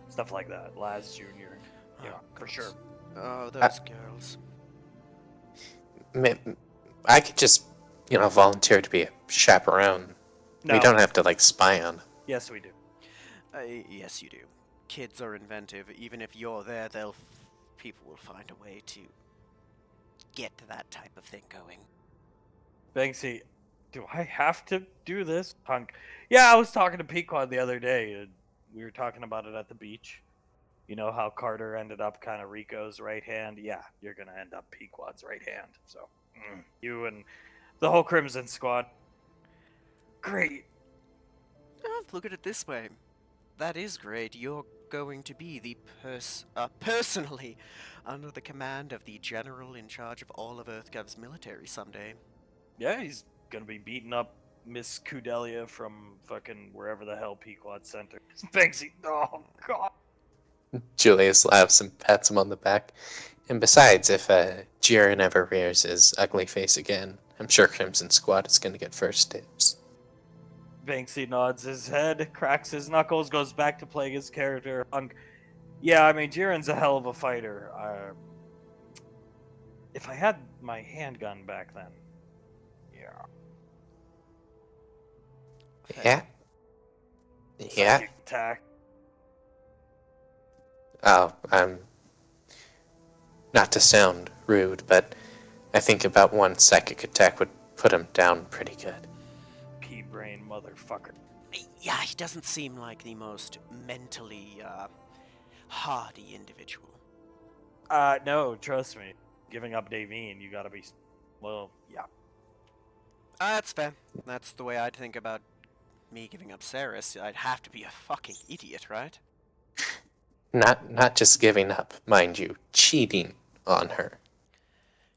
B: stuff like that. Laz Junior. Yeah, for sure.
A: Oh, those girls.
C: I could just, volunteer to be a chaperone.
B: No.
C: We don't have to, spy on them.
B: Yes, we do.
A: Yes, you do. Kids are inventive. Even if you're there, people will find a way to get that type of thing going.
B: Banksy, do I have to do this? Punk. Yeah, I was talking to Pequod the other day, and we were talking about it at the beach. You know how Carter ended up kind of Rico's right hand? Yeah, you're going to end up Pequod's right hand. So, you and the whole Crimson Squad. Great.
A: Oh, look at it this way. That is great. You're going to be the personally under the command of the general in charge of all of EarthGov's military someday.
B: Yeah, he's going to be beating up Miss Kudelia from fucking wherever the hell Pequod sent her. Banksy. Oh, God.
C: Julius laughs and pats him on the back. And besides, if Jiren ever rears his ugly face again, I'm sure Crimson Squad is going to get first dibs.
B: Banksy nods his head, cracks his knuckles, goes back to playing his character. Yeah, I mean, Jiren's a hell of a fighter. If I had my handgun back then.
C: Yeah. Yeah.
B: Psychic attack.
C: Oh, not to sound rude, but I think about one psychic attack would put him down pretty good.
B: Pea-brain motherfucker.
A: Yeah, he doesn't seem like the most mentally, hardy individual.
B: No, trust me. Giving up Davine, you gotta be... Well, yeah.
A: That's fair. That's the way I'd think about me giving up Ceres. I'd have to be a fucking idiot, right?
C: Not just giving up, mind you, cheating on her.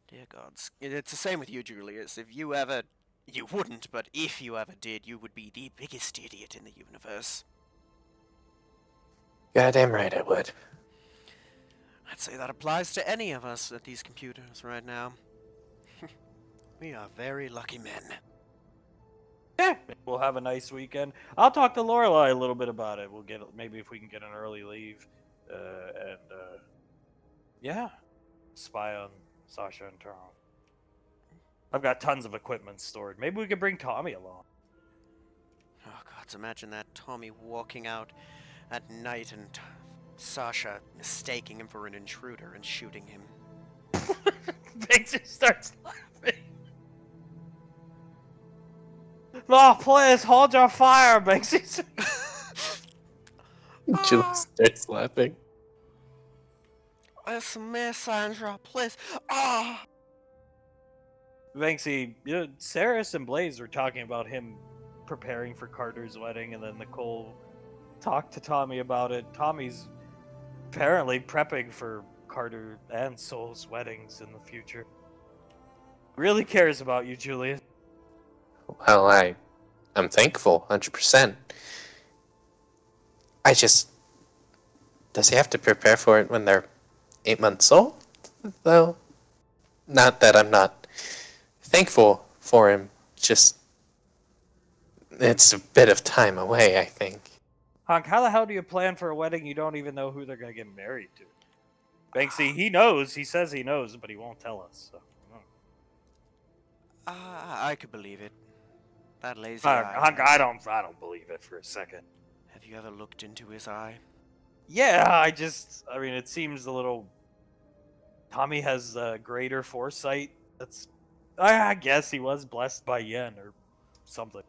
A: Dear gods. It's the same with you, Julius. If you ever... You wouldn't, but if you ever did, you would be the biggest idiot in the universe.
C: Goddamn right I would.
A: I'd say that applies to any of us at these computers right now. We are very lucky men.
B: Yeah, we'll have a nice weekend. I'll talk to Lorelai a little bit about it. We'll get maybe if we can get an early leave, yeah, spy on Sasha and Tom. I've got tons of equipment stored. Maybe we could bring Tommy along.
A: Oh gods, imagine that, Tommy walking out at night and Sasha mistaking him for an intruder and shooting him.
B: Banksy starts laughing. No, please hold your fire, Banksy.
C: Julius starts laughing.
A: Listen, Miss Sandra, please. Ah!
B: Banksy, Saris and Blaze were talking about him preparing for Carter's wedding, and then Nicole talked to Tommy about it. Tommy's apparently prepping for Carter and Soul's weddings in the future. Really cares about you, Julius.
C: Well, I'm thankful, 100%. Does he have to prepare for it when they're 8 months old? Though, not that I'm not thankful for him, just It's a bit of time away, I think.
B: Hunk, how the hell do you plan for a wedding you don't even know who they're gonna get married to? Banksy, he knows. He says he knows, but he won't tell us. So.
A: I could believe it. That lazy
B: Hunk,
A: eye
B: Hunk,
A: test.
B: I don't believe it for a second.
A: Have you ever looked into his eye?
B: Yeah, I mean, it seems a little. Tommy has greater foresight. I guess he was blessed by Yen or something.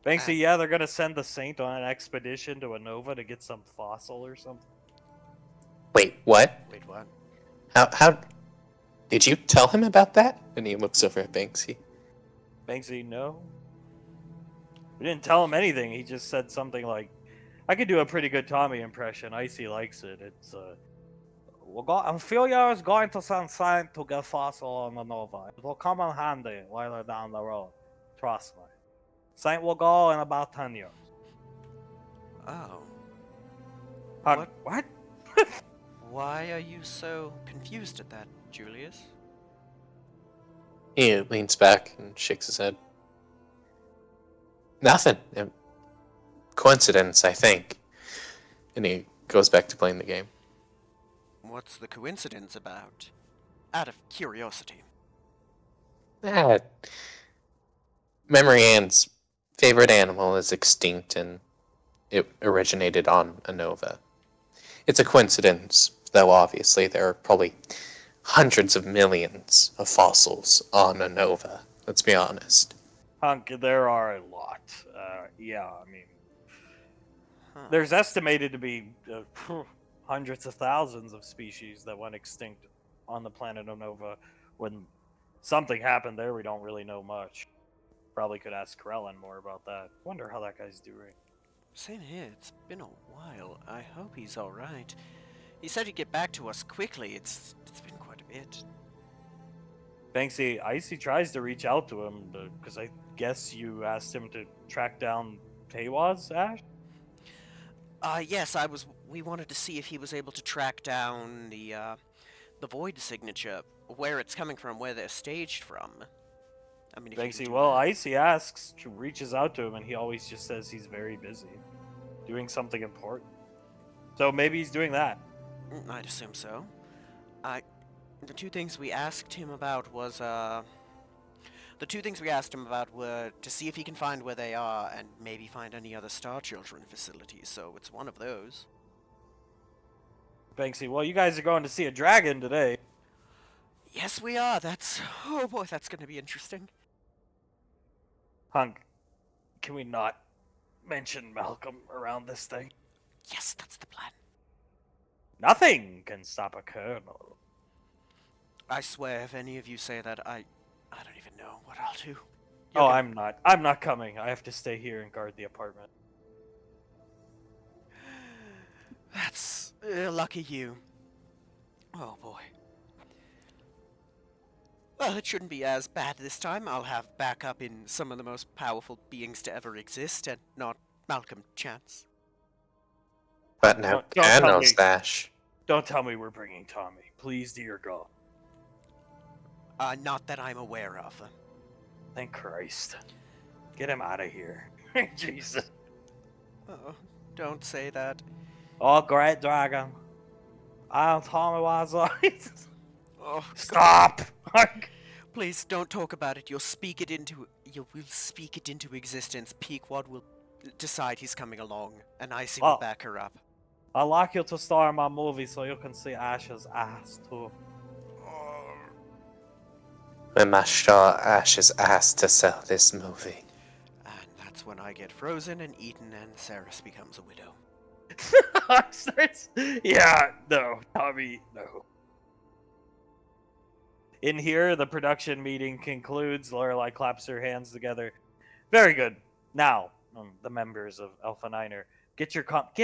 B: Banksy, yeah, they're gonna send the Saint on an expedition to Anova to get some fossil or something.
C: Wait, what?
A: Wait, what?
C: How did you tell him about that? And he looks over at Banksy.
B: Banksy, no. We didn't tell him anything. He just said something like, "I could do a pretty good Tommy impression. Icy likes it. It's Ophelia is going to send Saint to get fossil on the Nova. It will come in handy later down the road. Trust me. Saint will go in about 10 years."
A: Oh.
B: What?
A: Why are you so confused at that, Julius?
C: He leans back and shakes his head. Nothing. Coincidence, I think. And he goes back to playing the game.
A: What's the coincidence about? Out of curiosity.
C: Memory Ann's favorite animal is extinct and it originated on Anova. It's a coincidence, though obviously there are probably hundreds of millions of fossils on Anova. Let's be honest.
B: Hunk, there are a lot. Yeah, I mean, there's estimated to be hundreds of thousands of species that went extinct on the planet Anova. When something happened there, we don't really know much. Probably could ask Krellin more about that. Wonder how that guy's doing.
A: Same here. It's been a while. I hope he's alright. He said he'd get back to us quickly. It's been quite a bit.
B: Banksy, Icy tries to reach out to him because I guess you asked him to track down Tewaz, Ash?
A: Yes, we wanted to see if he was able to track down the void signature, where it's coming from, where they're staged from. I mean, if you can
B: Banksy,
A: do
B: well,
A: that.
B: Icy asks, reaches out to him, and he always just says he's very busy, doing something important. So maybe he's doing that.
A: I'd assume so. The two things we asked him about was, the two things we asked him about were to see if he can find where they are and maybe find any other Star Children facilities, so it's one of those.
B: Banksy, well, you guys are going to see a dragon today.
A: Yes, we are. Oh boy, that's gonna be interesting.
B: Hunk, can we not mention Malcolm around this thing?
A: Yes, that's the plan.
B: Nothing can stop a colonel.
A: I swear, if any of you say that, I don't even know what I'll do.
B: I'm not coming. I have to stay here and guard the apartment.
A: That's lucky you. Oh boy. Well, it shouldn't be as bad this time. I'll have backup in some of the most powerful beings to ever exist, and not Malcolm Chance.
C: But now
B: Don't tell
C: Anno
B: me.
C: Stash.
B: Don't tell me we're bringing Tommy. Please, dear God.
A: Not that I'm aware of.
B: Thank Christ. Get him out of here. Jesus.
A: Oh, don't say that.
B: Oh, great dragon. I'm Tommy Wiseau.
A: Oh,
B: Stop!
A: please don't talk about it. You will speak it into existence. Pequod will decide he's coming along, and Icy will back her up.
B: I'd like you to star in my movie so you can see Ash's ass too.
C: We must show Ash's ass to sell this movie.
A: And that's when I get frozen and eaten and Saris becomes a widow.
B: Yeah, no, Tommy, no. In here, the production meeting concludes. Lorelai claps her hands together. Very good. Now, the members of Alpha Niner, get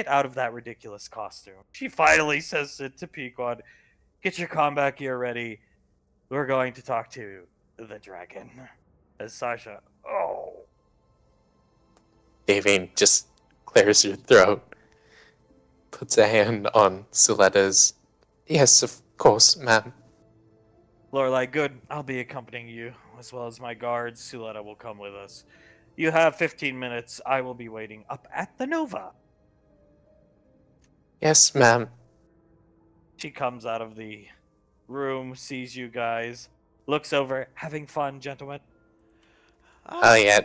B: out of that ridiculous costume. She finally says it to Pequod. Get your combat gear ready. We're going to talk to the dragon. As Sasha,
C: Davine just clears her throat, puts a hand on Suletta's. Yes, of course, ma'am.
B: Lorelai, good. I'll be accompanying you, as well as my guards. Suletta will come with us. You have 15 minutes. I will be waiting up at the Nova.
C: Yes, ma'am.
B: She comes out of the room, sees you guys, looks over. Having fun, gentlemen?
C: Oh,
A: Ah,
C: yeah,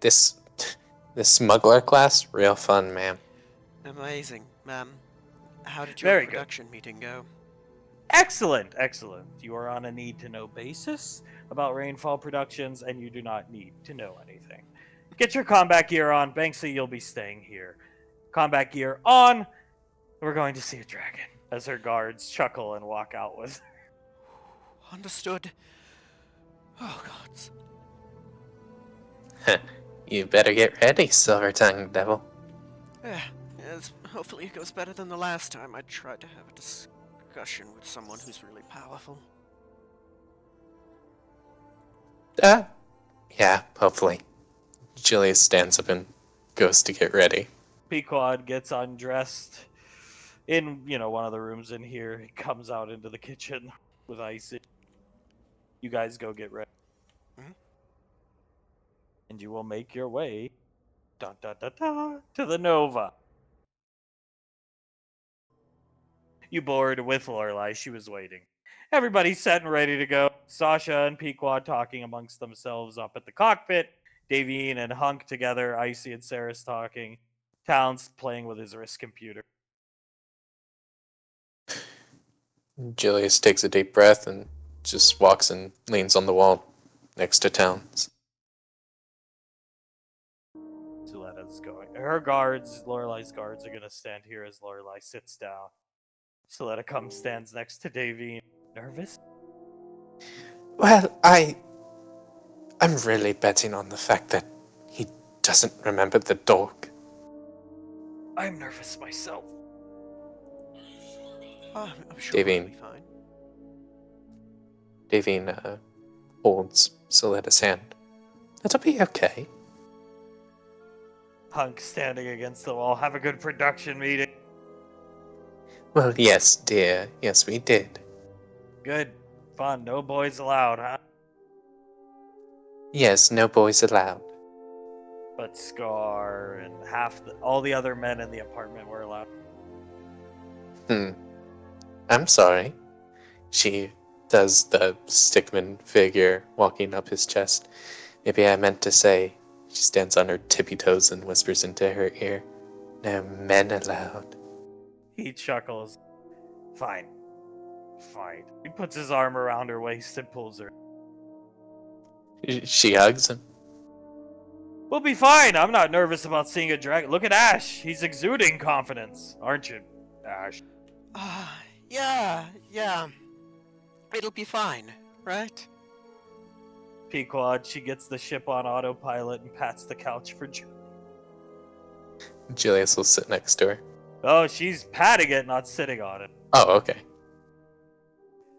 C: this smuggler class, real fun, ma'am.
A: amazing, ma'am. How did your
B: Very good.
A: production meeting go?
B: Excellent, excellent. You are on a need to know basis about Rainfall Productions, and you do not need to know anything. Get your combat gear on. Banksy, you'll be staying here. Combat gear on. We're going to see a dragon. As her guards chuckle and walk out with.
A: Understood. Oh, gods.
C: You better get ready, silver-tongued devil.
A: Hopefully it goes better than the last time I tried to have a discussion with someone who's really powerful.
C: Yeah, hopefully. Julius stands up and goes to get ready.
B: Pequod gets undressed in, one of the rooms in here. He comes out into the kitchen with Icy. You guys go get ready.
A: Mhm.
B: And you will make your way to the Nova. You board with Lorelai. She was waiting. Everybody's set and ready to go. Sasha and Pequod talking amongst themselves up at the cockpit. Davine and Hunk together. Icy and Saris talking. Towns playing with his wrist computer.
C: Julius takes a deep breath and just walks and leans on the wall next to Towns.
B: Suletta's going. Her guards, Lorelai's guards, are going to stand here as Lorelai sits down. Suletta comes, stands next to Davine. Nervous?
C: Well, I'm really betting on the fact that he doesn't remember the dog.
B: I'm nervous myself.
A: I'm sure it'll be fine.
C: Davine holds Soletta's hand. It'll be okay.
B: Hunk standing against the wall. Have a good production meeting.
C: Well, yes, dear. Yes, we did.
B: Good. Fun. No boys allowed, huh?
C: Yes, no boys allowed.
B: But Scar and all the other men in the apartment were allowed.
C: I'm sorry. She does the stickman figure walking up his chest. Maybe I meant to say she stands on her tippy toes and whispers into her ear, "No men allowed."
B: He chuckles. Fine. Fine. He puts his arm around her waist and pulls her.
C: She hugs him.
B: We'll be fine. I'm not nervous about seeing a dragon. Look at Ash. He's exuding confidence. Aren't you, Ash?
A: Yeah. It'll be fine, right?
B: Pequod, she gets the ship on autopilot and pats the couch for Julie.
C: Julius will sit next to her.
B: Oh, she's patting it, not sitting on it.
C: Oh, okay.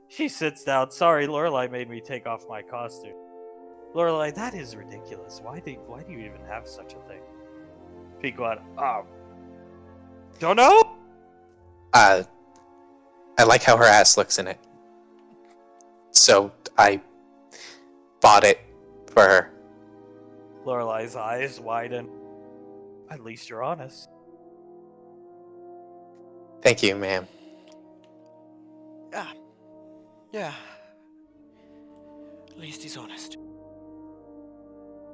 B: She sits down. Sorry, Lorelai made me take off my costume. Lorelai, that is ridiculous. Why do you even have such a thing? Pequod, don't know?
C: I like how her ass looks in it. So I bought it for her.
B: Lorelai's eyes widen. At least you're honest.
C: Thank you, ma'am.
A: Yeah. At least he's honest.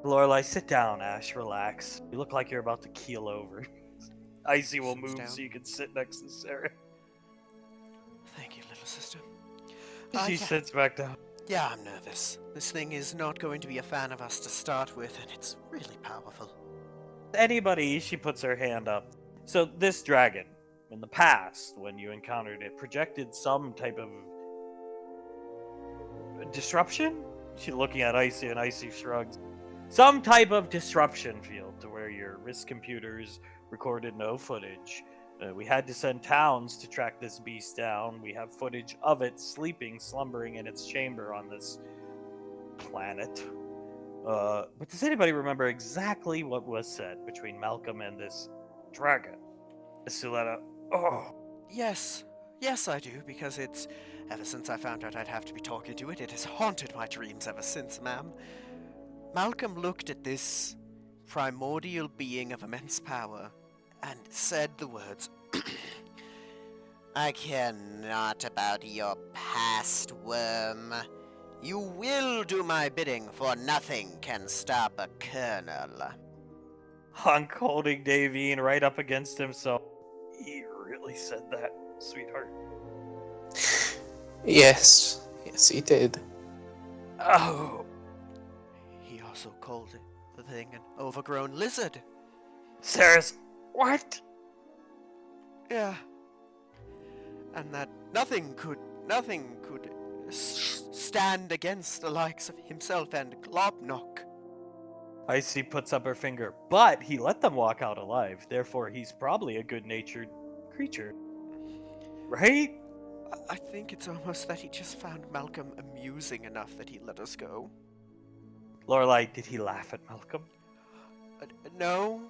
B: Lorelai, sit down, Ash. Relax. You look like you're about to keel over. Icy will
A: Sits
B: move
A: down.
B: so you can sit next to Sarah.
A: Thank you, little sister.
B: She sits back down.
A: Yeah, I'm nervous. This thing is not going to be a fan of us to start with, and it's really powerful.
B: Anybody, she puts her hand up. So this dragon, in the past, when you encountered it, projected some type of disruption? She's looking at Icy, and Icy shrugs. Some type of disruption field to where your wrist computers recorded no footage. We had to send Towns to track this beast down. We have footage of it slumbering in its chamber on this planet. But does anybody remember exactly what was said between Malcolm and this dragon? Suletta,
A: Yes, I do, because it's... Ever since I found out I'd have to be talking to it, it has haunted my dreams ever since, ma'am. Malcolm looked at this primordial being of immense power, and said the words, I care not about your past, worm. You will do my bidding, for nothing can stop a colonel.
B: Hunk holding Davine right up against himself. He really said that, sweetheart.
C: Yes, he did.
B: Oh.
A: He also called the thing an overgrown lizard.
B: Saris, what?
A: Yeah. And that nothing could stand against the likes of himself and Globnock.
B: Icy puts up her finger, but he let them walk out alive, therefore he's probably a good-natured creature. Right?
A: I think it's almost that he just found Malcolm amusing enough that he let us go.
B: Lorelai, did he laugh at Malcolm?
A: No,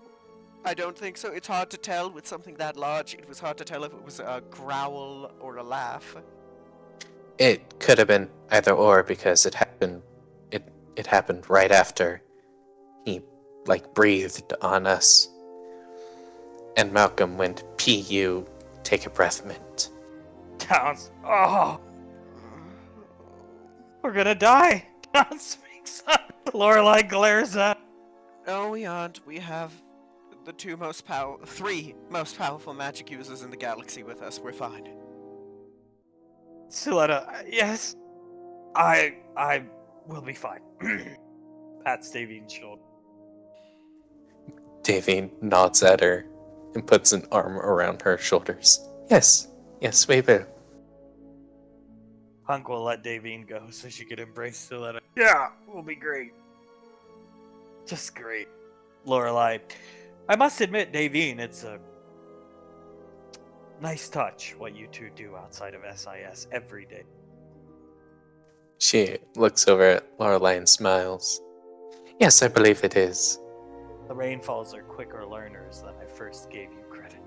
A: I don't think so. It's hard to tell with something that large. It was hard to tell if it was a growl or a laugh.
C: It could have been either or because it happened. It happened right after he breathed on us, and Malcolm went, "Pu, take a breath, mint."
B: Towns. Oh, we're gonna die. Towns speaks up. Lorelai glares at.
A: No, we aren't. We have the three most powerful magic users in the galaxy with us. We're fine.
B: Suletta, yes, I will be fine. Pats Davine's shoulder.
C: Davine nods at her and puts an arm around her shoulders. Yes, we will.
B: Hunk will let Davine go so she can embrace Suletta. Yeah, we'll be great. Just great. Lorelai, I must admit, Davine, it's a nice touch what you two do outside of SIS every day.
C: She looks over at Lorelai and smiles. Yes, I believe it is.
B: The Rainfalls are quicker learners than I first gave you credit.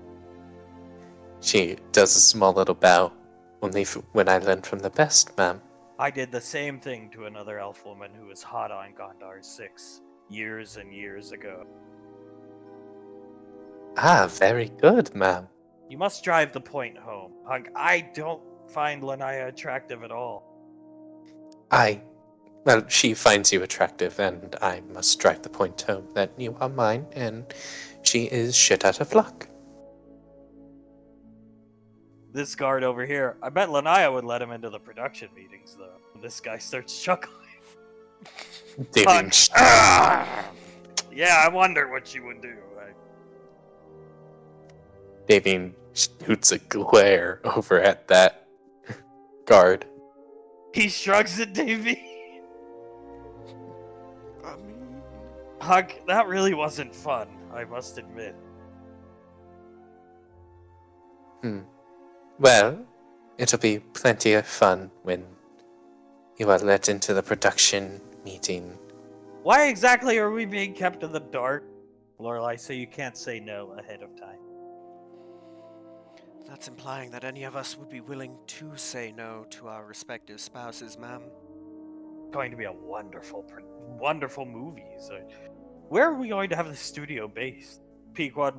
C: She does a small little bow. Only when I learned from the best, ma'am.
B: I did the same thing to another elf woman who was hot on Gondar 6 years and years ago.
C: Ah, very good, ma'am.
B: You must drive the point home. Hunk, I don't find Lanaya attractive at all.
C: Well, she finds you attractive, and I must drive the point home that you are mine, and she is shit out of luck.
B: This guard over here, I bet Lanaya would let him into the production meetings, though. This guy starts chuckling.
C: Davine,
B: Yeah, I wonder what she would do.
C: Davine shoots a glare over at that guard.
B: He shrugs at Davine.
A: I mean,
B: Hunk, that really wasn't fun, I must admit.
C: Well, it'll be plenty of fun when you are let into the production meeting.
B: Why exactly are we being kept in the dark, Lorelai, so you can't say no ahead of time?
A: that's implying that any of us would be willing to say no to our respective spouses, ma'am.
B: Going to be a wonderful movie. So, where are we going to have the studio based? Pequod,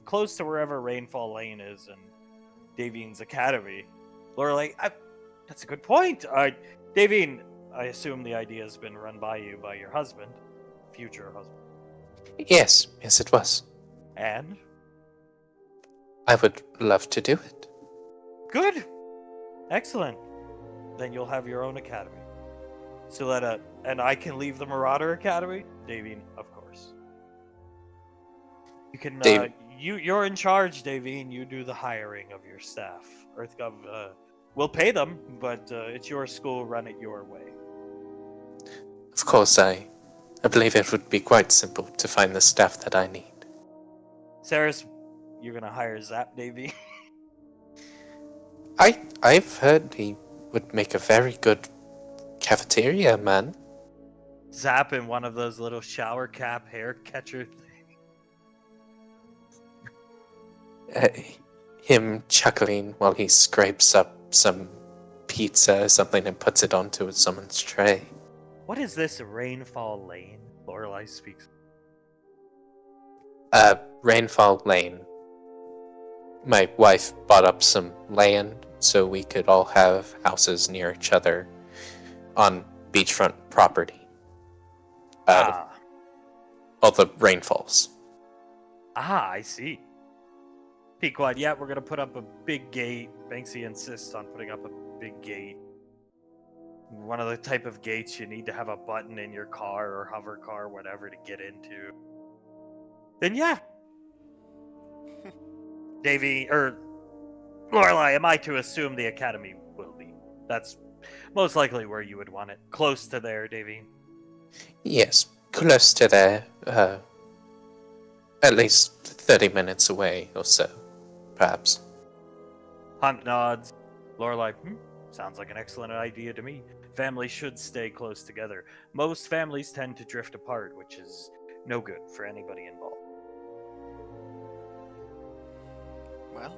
B: close to wherever Rainfall Lane is, and Davine's Academy. Lorelai, that's a good point. Davine, I assume the idea has been run by you by your husband, future husband.
C: Yes, it was.
B: And?
C: I would love to do it.
B: Good. Excellent. Then you'll have your own academy. Suletta, and I can leave the Marauder Academy? Davine, of course. You can, you're in charge, Davine. You do the hiring of your staff. EarthGov will pay them, but it's your school, run it your way.
C: Of course, I believe it would be quite simple to find the staff that I need.
B: Saris, you're gonna hire Zap, Davine?
C: I've heard he would make a very good cafeteria man.
B: Zap in one of those little shower cap hair catcher things.
C: Him chuckling while he scrapes up some pizza or something and puts it onto someone's tray.
B: What is this Rainfall Lane? Lorelai speaks.
C: Rainfall Lane. My wife bought up some land so we could all have houses near each other on beachfront property.
B: Ah.
C: All the rainfalls.
B: I see. Pequod, yeah, we're gonna put up a big gate. Banksy insists on putting up a big gate. One of the type of gates you need to have a button in your car or hover car, whatever, to get into. Then yeah. Davey, or Lorelai, am I to assume the academy will be? That's most likely where you would want it. Close to there, Davey.
C: Yes, close to there. At least 30 minutes away or so, perhaps.
B: Hunt nods. Lorelai, sounds like an excellent idea to me. Families should stay close together. Most families tend to drift apart, which is no good for anybody involved.
A: Well,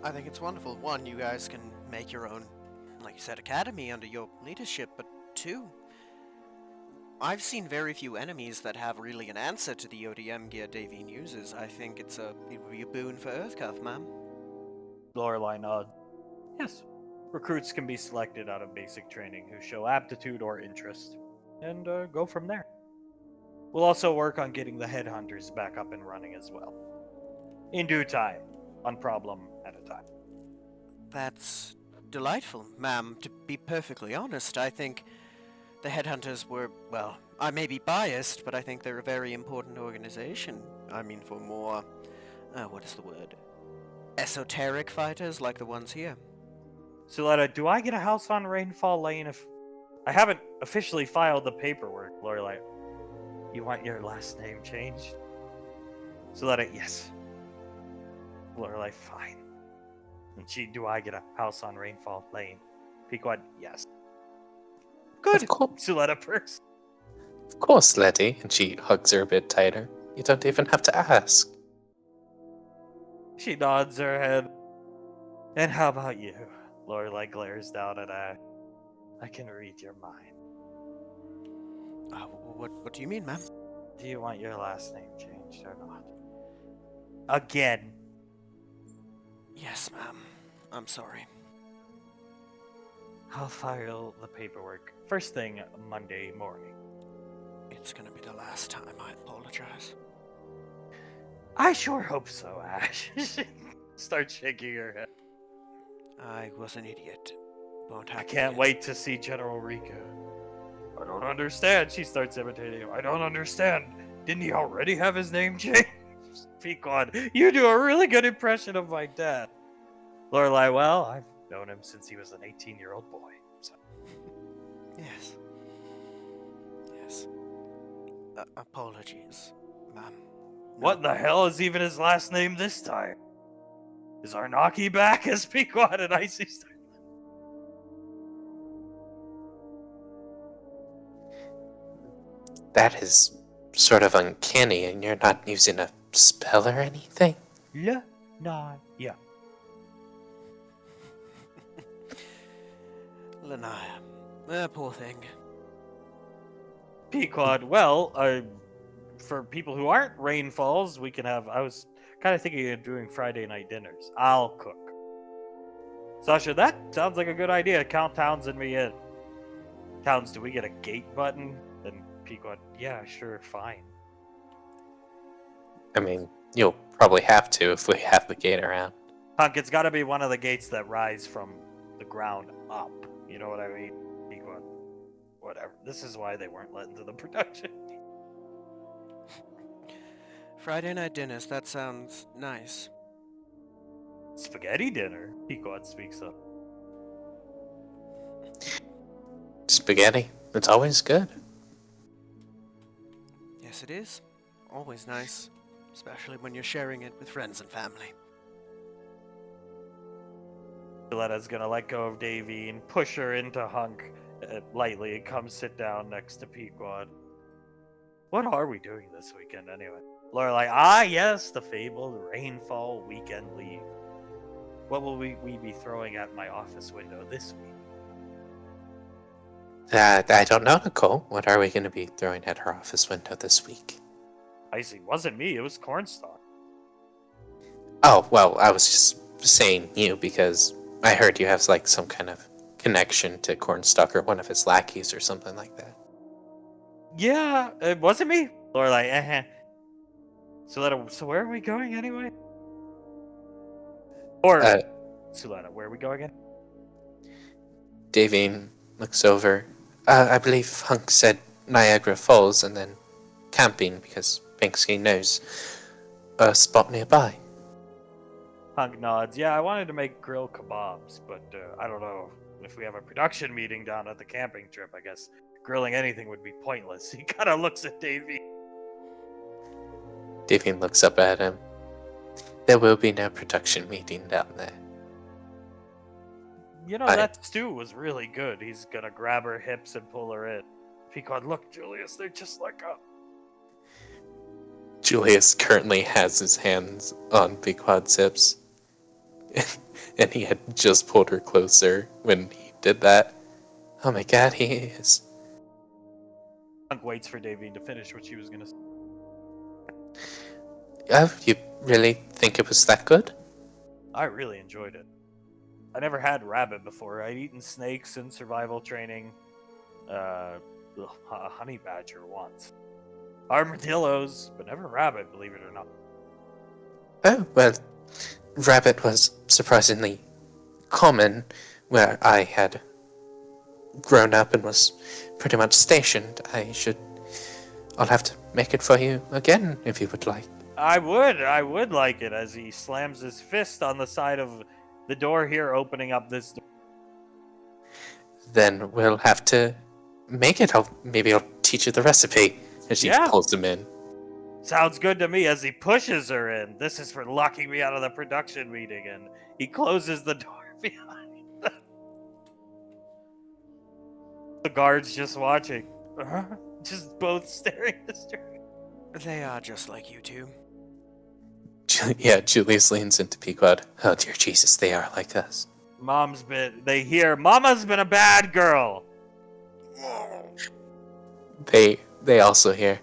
A: I think it's wonderful. One, you guys can make your own, like you said, academy under your leadership, but two, I've seen very few enemies that have really an answer to the ODM gear Davine uses. I think it would be a boon for Earthcuff, ma'am.
B: Lorelai nods. Yes. Recruits can be selected out of basic training who show aptitude or interest, and go from there. We'll also work on getting the headhunters back up and running as well. In due time, one problem at a time.
A: That's delightful, ma'am. To be perfectly honest, I think the headhunters were, well, I may be biased, but I think they're a very important organization. I mean, for more, what is the word? Esoteric fighters like the ones here.
B: Suletta, do I get a house on Rainfall Lane if... I haven't officially filed the paperwork, Lorelai. You want your last name changed? Suletta, yes. Lorelai, fine. And do I get a house on Rainfall Lane? Pequod, yes. Good.
C: Of course.
B: Suletta perks.
C: Of course, Letty. And she hugs her a bit tighter. You don't even have to ask.
B: She nods her head. And how about you? Lorelai glares down at Ash. I can read your mind.
A: What do you mean, ma'am?
B: Do you want your last name changed or not? Again.
A: Yes, ma'am. I'm sorry.
B: I'll file the paperwork first thing Monday morning.
A: It's gonna be the last time. I apologize.
B: I sure hope so, Ash. She starts shaking her head.
A: I was an idiot. Won't happen
B: I can't
A: again.
B: wait to see General Rika. I don't understand. She starts imitating him. I don't understand. Didn't he already have his name changed? Pequod, you do a really good impression of my dad. Lorelai, well, I've known him since he was an 18-year-old boy. So.
A: Yes. Yes. Apologies, ma'am.
B: What the hell is even his last name this time? Is Arnaki back as Pequod and Icy Star?
C: That is sort of uncanny, and you're not using a spell or anything?
B: Yeah, yeah.
A: Lanaya. Poor thing.
B: Pequod, well, for people who aren't Rainfalls, we can have... I was kind of thinking of doing Friday night dinners. I'll cook. Sasha, that sounds like a good idea. Count Towns and me in. Towns, do we get a gate button? And Pequod, yeah, sure, fine.
C: I mean, you'll probably have to if we have the gate around.
B: Hunk, it's got to be one of the gates that rise from the ground up. You know what I mean? Pequod, whatever. This is why they weren't let into the production.
A: Friday night dinners, that sounds nice.
B: Spaghetti dinner? Pequod speaks up.
C: Spaghetti. It's always good.
A: Yes, it is. Always nice. Especially when you're sharing it with friends and family.
B: Violeta's gonna let go of Davy and push her into Hunk lightly and come sit down next to Pequod. What are we doing this weekend anyway? Lorelai, yes, the fabled Rainfall weekend leave. What will we be throwing at my office window this week?
C: I don't know, Nicole. What are we going to be throwing at her office window this week?
B: Icy, wasn't me. It was Cornstalk.
C: Oh, well, I was just saying you because I heard you have like some kind of connection to Cornstalk or one of his lackeys or something like that.
B: Yeah, it wasn't me. Lorelai, Suletta, so where are we going anyway? Or,
C: Uh,
B: Suletta, where are we going again?
C: Davine looks over. I believe Hunk said Niagara Falls and then camping because Banksy knows a spot nearby.
B: Hunk nods. Yeah, I wanted to make grilled kebabs, but I don't know if we have a production meeting down at the camping trip. I guess grilling anything would be pointless. He kind of looks at Davy.
C: Davine looks up at him. There will be no production meeting down there.
B: You know, that stew was really good. He's gonna grab her hips and pull her in. Pequod, look, Julius, they're just like us.
C: Julius currently has his hands on Pequod's hips. And he had just pulled her closer when he did that. Oh my god, he is.
B: Hunk waits for Davine to finish what she was gonna say.
C: Oh, you really think it was that good?
B: I really enjoyed it. I never had rabbit before. I'd eaten snakes in survival training. A honey badger once. Armadillos, but never rabbit, believe it or not.
C: Oh, well, rabbit was surprisingly common where I had grown up and was pretty much stationed. I'll have to make it for you again if you would like.
B: I would like it, as he slams his fist on the side of the door here, opening up this door.
C: Then we'll have to make it. Maybe I'll teach you the recipe. As she pulls him in.
B: Sounds good to me, as he pushes her in. This is for locking me out of the production meeting, and he closes the door behind them. The guards just watching. Just both staring at this journey.
A: They are just like you two.
C: Yeah, Julius leans into Pequod. Oh dear Jesus, they are like us.
B: They hear, Mama's been a bad girl.
C: They also hear,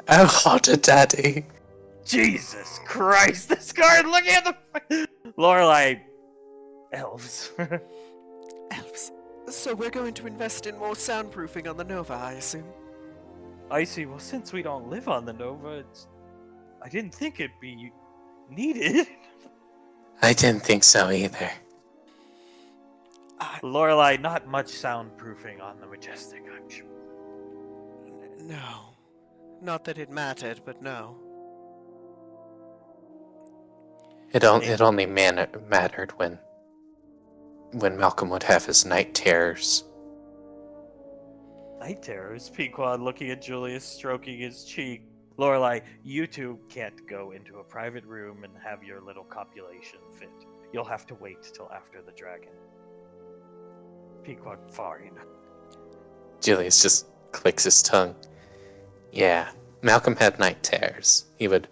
C: oh, haunted daddy.
B: Jesus Christ, this guard looking at the... Lorelai, elves.
A: Elves. So we're going to invest in more soundproofing on the Nova, I assume?
B: Icy, well, since we don't live on the Nova, I didn't think it'd be needed.
C: I didn't think so either.
B: Lorelai, not much soundproofing on the Majestic, I'm sure.
A: No. Not that it mattered, but no.
C: It only mattered when Malcolm would have his night terrors.
B: Night terrors? Pequod looking at Julius, stroking his cheek. Lorelai, you two can't go into a private room and have your little copulation fit. You'll have to wait till after the dragon. Pequod, fine.
C: Julius just clicks his tongue. Yeah, Malcolm had night terrors. He would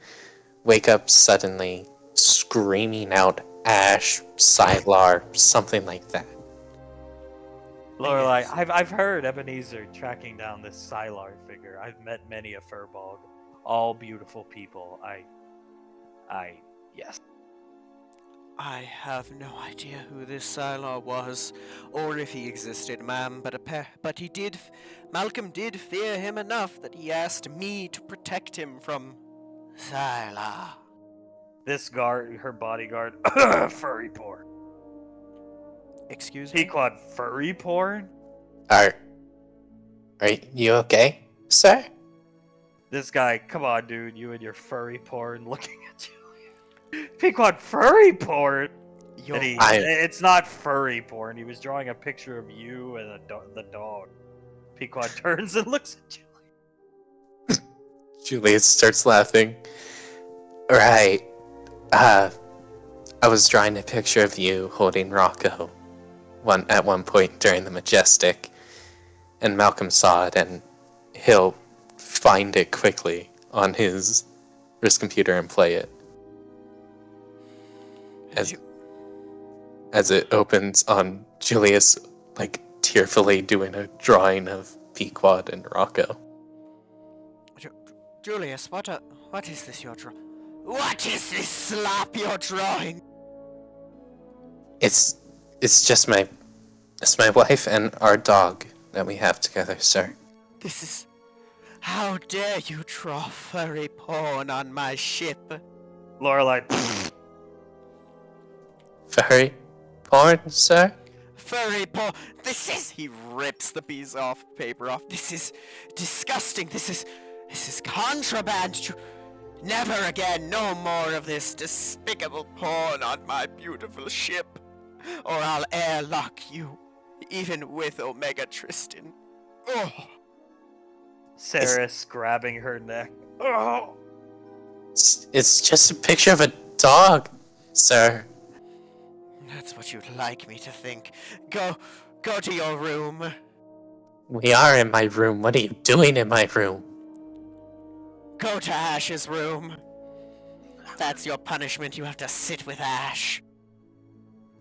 C: wake up suddenly, screaming out Ash, Sylar, something like that.
B: Lorelai, I've heard Ebenezer tracking down this Sylar figure. I've met many a furbog. All beautiful people. Yes.
A: I have no idea who this Sylar was, or if he existed, ma'am, but Malcolm did fear him enough that he asked me to protect him from Sylar.
B: This guard, her bodyguard, furry porn.
A: Excuse me?
B: Pequod, furry porn?
C: Are you okay, sir?
B: This guy, come on, dude, you and your furry porn looking at you. Pequod, furry porn? It's not furry porn. He was drawing a picture of you and the dog. Pequod turns and looks at Julius.
C: Julius starts laughing. Right. I was drawing a picture of you holding Rocco at one point during the Majestic, and Malcolm saw it, and he'll find it quickly on his computer and play it. As it opens on Julius, like, tearfully doing a drawing of Pequod and Rocco.
A: Julius, what is this you're drawing? What is this slop you're drawing?
C: It's just my wife and our dog that we have together, sir.
A: This is... How dare you draw furry porn on my ship?
B: Lorelai.
C: Furry porn, sir?
A: Furry porn... This is... He rips the piece off, paper off. This is disgusting. This is contraband. Never again. No more of this despicable porn on my beautiful ship. Or I'll airlock you. Even with Omega Tristan. Oh.
B: Saris grabbing her neck. Oh.
C: It's just a picture of a dog, sir.
A: That's what you'd like me to think. Go to your room.
C: We are in my room. What are you doing in my room?
A: Go to Ash's room. That's your punishment. You have to sit with Ash.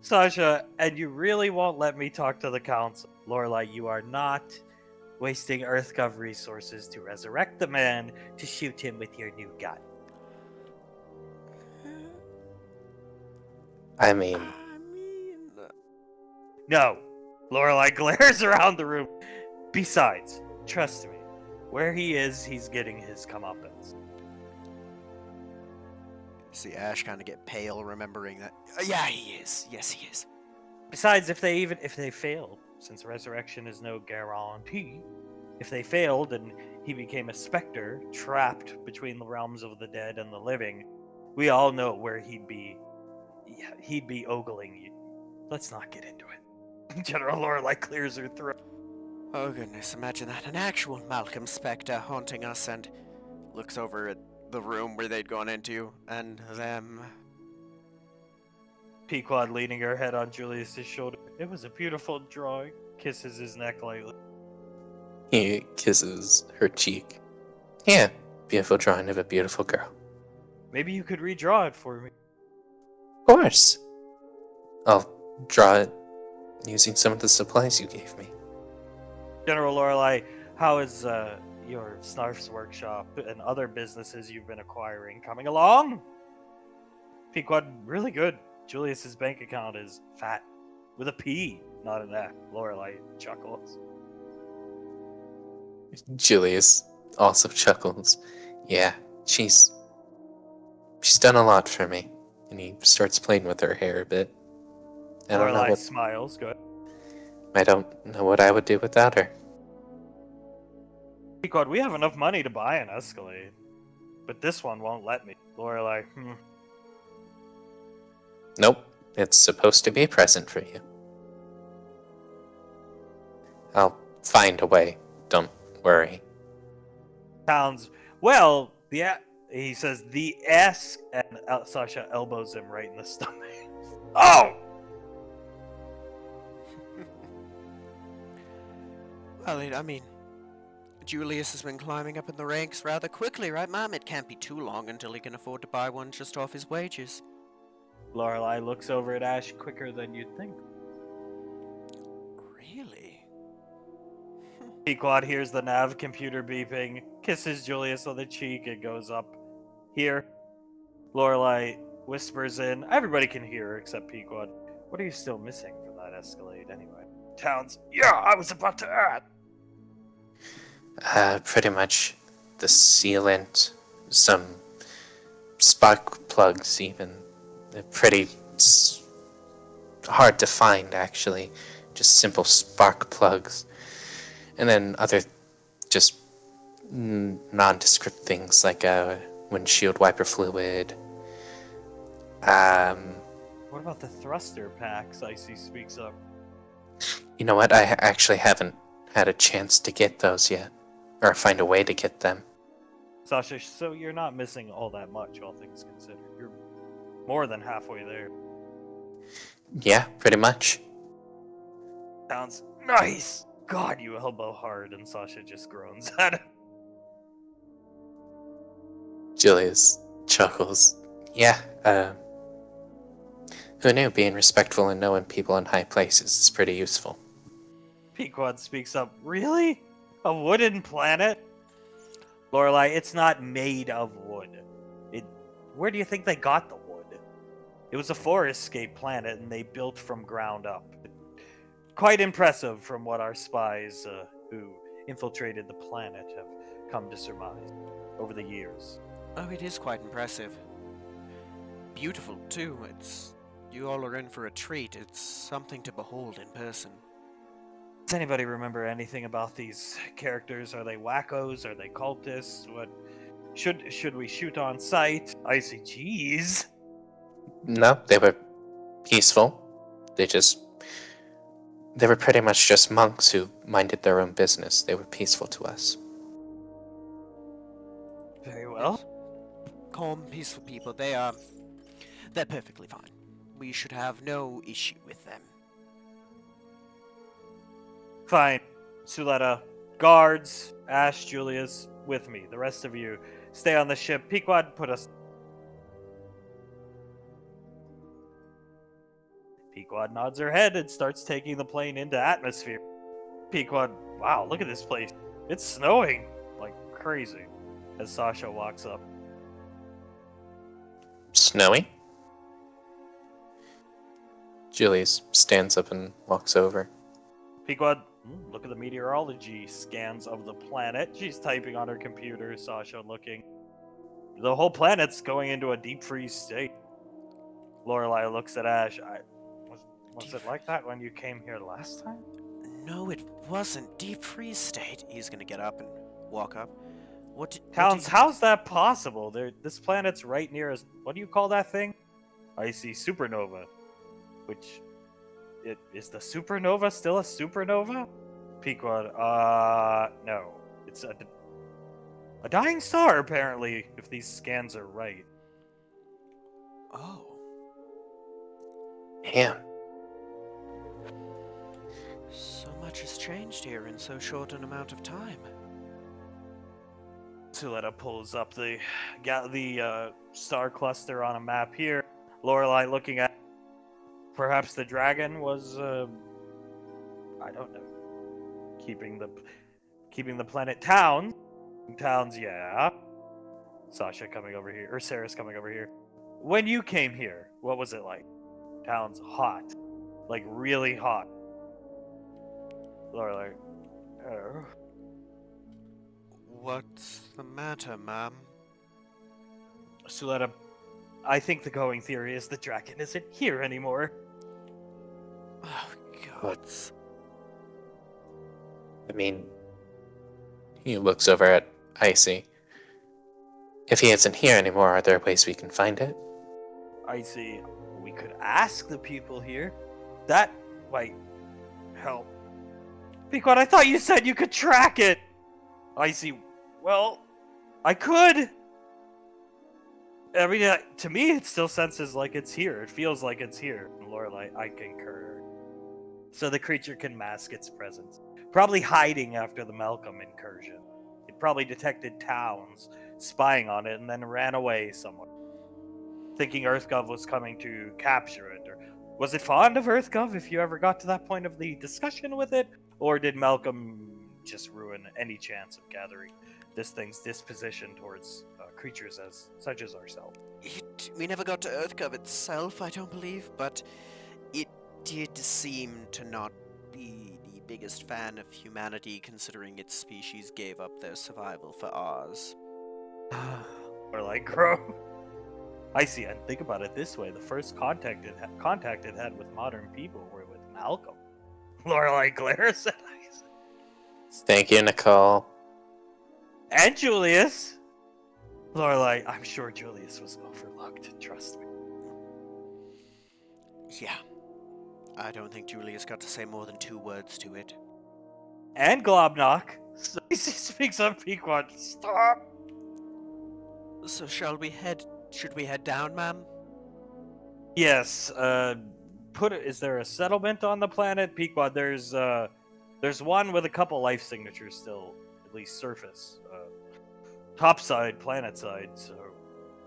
B: Sasha, and you really won't let me talk to the council. Lorelai, you are not wasting EarthGov resources to resurrect the man to shoot him with your new gun.
C: I mean,
B: No. Lorelai glares around the room. Besides, trust me, where he is, he's getting his comeuppance.
A: See Ash kind of get pale, remembering that. Yeah, he is. Yes, he is.
B: Besides, if they failed, since resurrection is no guarantee, if they failed and he became a specter trapped between the realms of the dead and the living, we all know where he'd be. Yeah, he'd be ogling you. Let's not get into it. General Lorelai clears her throat.
A: Oh goodness, imagine that. An actual Malcolm Spectre haunting us, and looks over at the room where they'd gone into, and them.
B: Pequod leaning her head on Julius's shoulder. It was a beautiful drawing. Kisses his neck lightly.
C: he kisses her cheek. Yeah, beautiful drawing of a beautiful girl.
B: Maybe you could redraw it for me.
C: Of course. I'll draw it using some of the supplies you gave me.
B: General Lorelai, how is your Snarf's workshop and other businesses you've been acquiring coming along? Pequod, really good. Julius's bank account is fat. With a P, not an F. Lorelai chuckles.
C: Julius also chuckles. Yeah, she's done a lot for me. And he starts playing with her hair a bit.
B: Lorelai smiles. Good.
C: I don't know what I would do without her.
B: Pequod, we have enough money to buy an Escalade. But this one won't let me. Lorelai,
C: Nope, it's supposed to be a present for you. I'll find a way. Don't worry.
B: Sounds well. He says the S, and Sasha elbows him right in the stomach. Oh!
A: Well, I mean, Julius has been climbing up in the ranks rather quickly, right, Mom? It can't be too long until he can afford to buy one just off his wages.
B: Lorelai looks over at Ash quicker than you'd think.
A: Really?
B: Pequod hears the nav computer beeping, kisses Julius on the cheek, and goes up. Here. Lorelai whispers in. Everybody can hear her except Pequod. What are you still missing from that Escalade anyway? Towns. Yeah, I was about to add.
C: Pretty much the sealant, some spark plugs even. They're pretty hard to find, actually. Just simple spark plugs. And then other just nondescript things like windshield wiper fluid.
B: What about the thruster packs? Icy speaks up.
C: You know what? I actually haven't had a chance to get those yet. Or find a way to get them.
B: Sasha, so you're not missing all that much, all things considered. You're more than halfway there.
C: Yeah, pretty much.
B: Sounds nice! God, you elbow hard, and Sasha just groans at it.
C: Julius chuckles. Yeah, who knew being respectful and knowing people in high places is pretty useful.
B: Pequod speaks up. Really? A wooden planet? Lorelai, it's not made of wood. Where do you think they got the wood? It was a forestscape planet, and they built from ground up. Quite impressive from what our spies who infiltrated the planet have come to surmise over the years.
A: Oh, it is quite impressive. Beautiful, too. You all are in for a treat. It's something to behold in person.
B: Does anybody remember anything about these characters? Are they wackos? Are they cultists? What should we shoot on sight? Icy cheese.
C: No, they were peaceful. They were pretty much just monks who minded their own business. They were peaceful to us.
B: Very well.
A: Yes. Calm, peaceful people. They're perfectly fine. We should have no issue with them.
B: Fine. Suletta, guards, Ash, Julius, with me. The rest of you stay on the ship. Pequod, put us. Pequod nods her head and starts taking the plane into atmosphere. Pequod, wow, look at this place. It's snowing like crazy. As Sasha walks up.
C: Snowy? Julius stands up and walks over.
B: Pequod, look at the meteorology scans of the planet. She's typing on her computer, Sasha looking. The whole planet's going into a deep freeze state. Lorelai looks at Ash. Was it like that when you came here last time?
A: No, it wasn't. Deep freeze state. He's gonna get up and walk up.
B: Towns, how's that possible? This planet's right near us. What do you call that thing? Icy supernova. Which, is the supernova still a supernova? Pequod, no. It's a dying star, apparently, if these scans are right.
A: Oh.
C: Damn.
A: So much has changed here in so short an amount of time.
B: Suletta pulls up the star cluster on a map here. Lorelai looking at. Perhaps the dragon was, I don't know, keeping the planet towns, yeah. Sasha coming over here, or Sarah's coming over here. When you came here, what was it like? Town's hot, like really hot. Lorelai, oh.
A: What's the matter, ma'am?
B: Suletta, I think the going theory is the dragon isn't here anymore.
A: Oh, gods.
C: I mean, he looks over at Icy. If he isn't here anymore, are there ways we can find it?
B: Icy, we could ask the people here. That might help. Pequod, I thought you said you could track it! Icy, well, I could! I mean, to me, it still senses like it's here. It feels like it's here. Lorelai, I concur. So the creature can mask its presence. Probably hiding after the Malcolm incursion. It probably detected towns spying on it and then ran away somewhere. Thinking EarthGov was coming to capture it. Or was it fond of EarthGov if you ever got to that point of the discussion with it? Or did Malcolm just ruin any chance of gathering this thing's disposition towards creatures such as ourselves?
A: We never got to EarthGov itself, I don't believe, but it did seem to not be the biggest fan of humanity, considering its species gave up their survival for ours.
B: Or like Crow. I see, and think about it this way: the first contact it had with modern people were with Malcolm. Lorelai glares at Isaac.
C: Thank you, Nicole.
B: And Julius. Lorelai, I'm sure Julius was overlooked, trust me.
A: Yeah. I don't think Julius got to say more than 2 words to it.
B: And Globnock. So he speaks up, Pequod. Stop!
A: So should we head down, ma'am?
B: Yes, is there a settlement on the planet? Pequod, there's one with a couple life signatures still, at least surface. Topside, planet side, so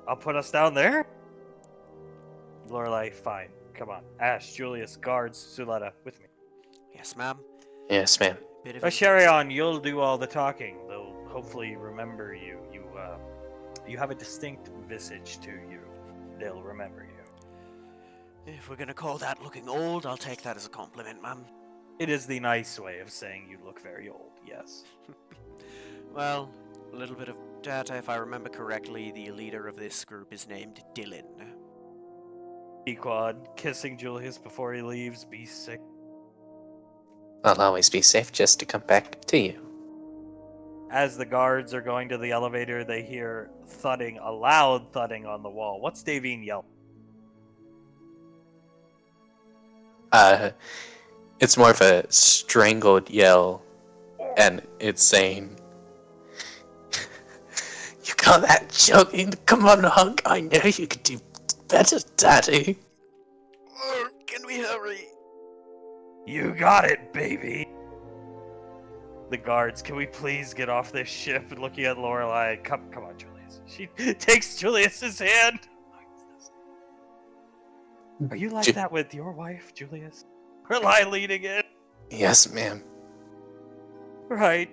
B: I'll put us down there? Lorelai, fine. Come on. Ash, Julius, guards, Suletta, with me.
A: Yes, ma'am.
C: Yes, ma'am.
A: Bit of
B: Sharion, you'll do all the talking, though hopefully remember you. You have a distinct visage to you. They'll remember you.
A: If we're gonna call that looking old, I'll take that as a compliment, ma'am.
B: It is the nice way of saying you look very old, yes.
A: Well, a little bit of data. If I remember correctly, the leader of this group is named Dylan.
B: Pequod, kissing Julius before he leaves, be sick.
C: I'll always be safe just to come back to you.
B: As the guards are going to the elevator, they hear thudding, a loud thudding on the wall. What's Davine yelling?
C: It's more of a strangled yell, and it's saying, "You got that joking? Come on, Hunk. I know you could do better, Daddy."
A: Oh, can we hurry?
B: You got it, baby! The guards, can we please get off this ship? And looking at Lorelei, come on, Julius. She takes Julius's hand. Are you like that with your wife, Julius? Lorelei leaning in.
C: Yes, ma'am.
B: Right.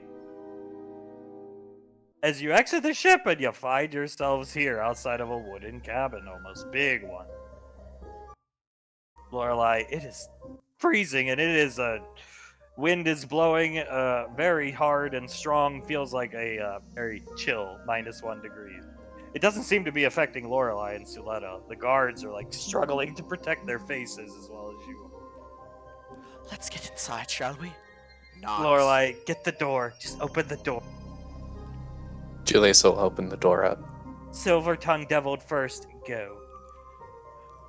B: As you exit the ship and you find yourselves here outside of a wooden cabin, almost big one. Lorelei, it is freezing and it is wind is blowing very hard and strong, feels like a very chill, -1 degrees. It doesn't seem to be affecting Lorelei and Suletta. The guards are like struggling to protect their faces as well as you.
A: Let's get inside, shall we? Nods.
B: Lorelei, get the door. Just open the door.
C: Julius will open the door up.
B: Silver tongue deviled first. Go.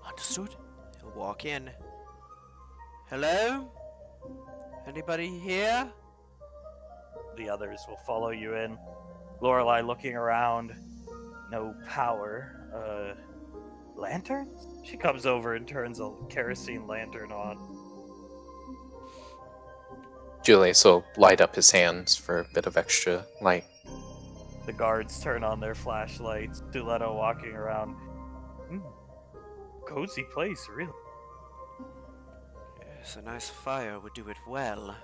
A: Understood. He'll walk in. Hello? Anybody here?
B: The others will follow you in. Lorelei looking around. No power. Lanterns? She comes over and turns a kerosene lantern on.
C: Julius will light up his hands for a bit of extra light.
B: The guards turn on their flashlights. Suletta walking around. Cozy place, really.
A: Yes, a nice fire would do it well.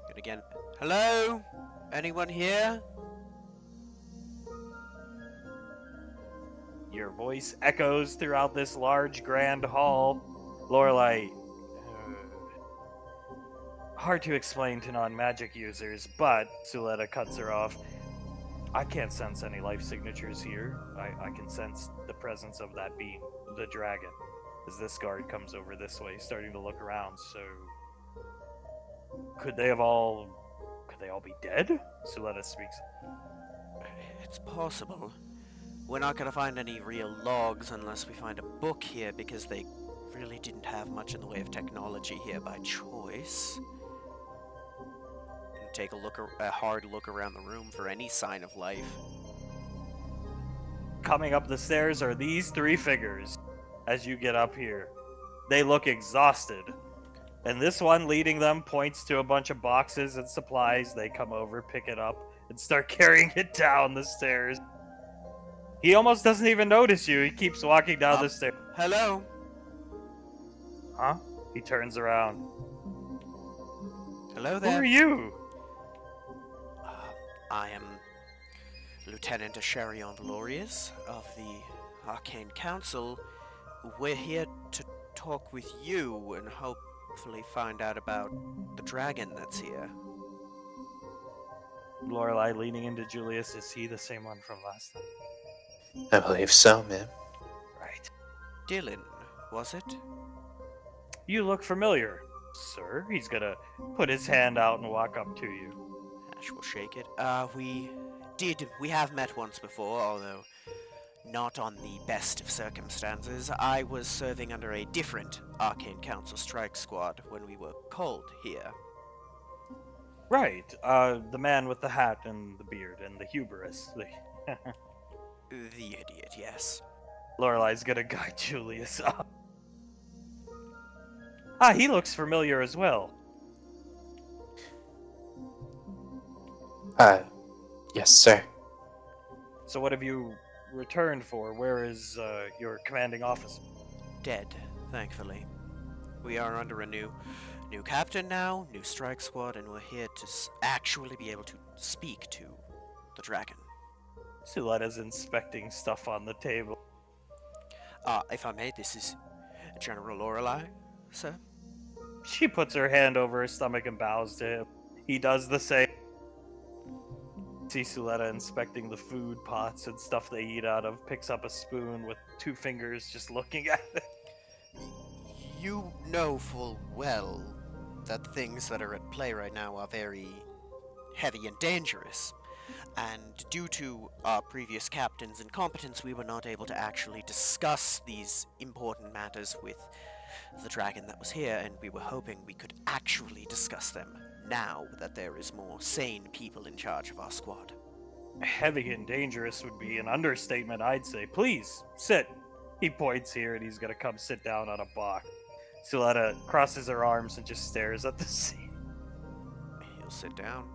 A: And again. Hello? Anyone here?
B: Your voice echoes throughout this large, grand hall. Lorelei, hard to explain to non-magic users, but Suletta cuts her off. I can't sense any life signatures here. I can sense the presence of that being the dragon. As this guard comes over this way, starting to look around, so... Could they all be dead? Suletta speaks.
A: It's possible. We're not gonna find any real logs unless we find a book here, because they really didn't have much in the way of technology here by choice. Gonna take a hard look around the room for any sign of life.
B: Coming up the stairs are these three figures. As you get up here, they look exhausted. And this one leading them points to a bunch of boxes and supplies. They come over, pick it up, and start carrying it down the stairs. He almost doesn't even notice you. He keeps walking down the stairs.
A: Hello?
B: Huh? He turns around.
A: Hello
B: Who
A: there.
B: are you?
A: I am Lieutenant Asharion Valorius of the Arcane Council. We're here to talk with you and hopefully find out about the dragon that's here.
B: Lorelei leaning into Julius. Is he the same one from last time?
C: I believe so, ma'am.
B: Right.
A: Dylan, was it?
B: You look familiar, sir. He's gonna put his hand out and walk up to you.
A: Ash will shake it. We have met once before, although not on the best of circumstances. I was serving under a different Arcane Council strike squad when we were called here.
B: Right. The man with the hat and the beard and the hubris.
A: The idiot, yes.
B: Lorelei's gonna guide Julius up. He looks familiar as well.
C: Yes, sir.
B: So what have you returned for? Where is your commanding officer?
A: Dead, thankfully. We are under a new captain now, new strike squad, and we're here to actually be able to speak to the dragon.
B: Suletta's inspecting stuff on the table.
A: If I may, this is General Lorelei, sir.
B: She puts her hand over her stomach and bows to him. He does the same. See Suletta inspecting the food pots and stuff they eat out of, picks up a spoon with 2 fingers just looking at it.
A: You know full well that the things that are at play right now are very heavy and dangerous. And due to our previous captain's incompetence, we were not able to actually discuss these important matters with the dragon that was here, and we were hoping we could actually discuss them now that there is more sane people in charge of our squad.
B: Heavy and dangerous would be an understatement, I'd say. Please, sit. He points here and he's gonna come sit down on a box. Suletta crosses her arms and just stares at the sea.
A: He'll sit down.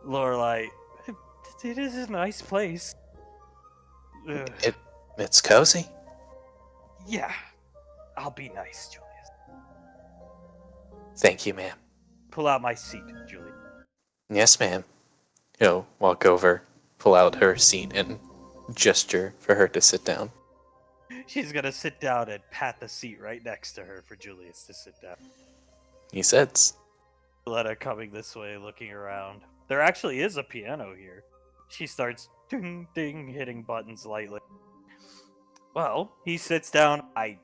B: Lorelai, it is a nice place. Ugh.
C: It's cozy.
B: Yeah, I'll be nice, Julius.
C: Thank you, ma'am.
B: Pull out my seat, Julius.
C: Yes, ma'am. He'll walk over, pull out her seat, and gesture for her to sit down.
B: She's gonna sit down and pat the seat right next to her for Julius to sit down.
C: He sits.
B: Letta coming this way, looking around. There actually is a piano here. She starts ding ding hitting buttons lightly. Well, he sits down. I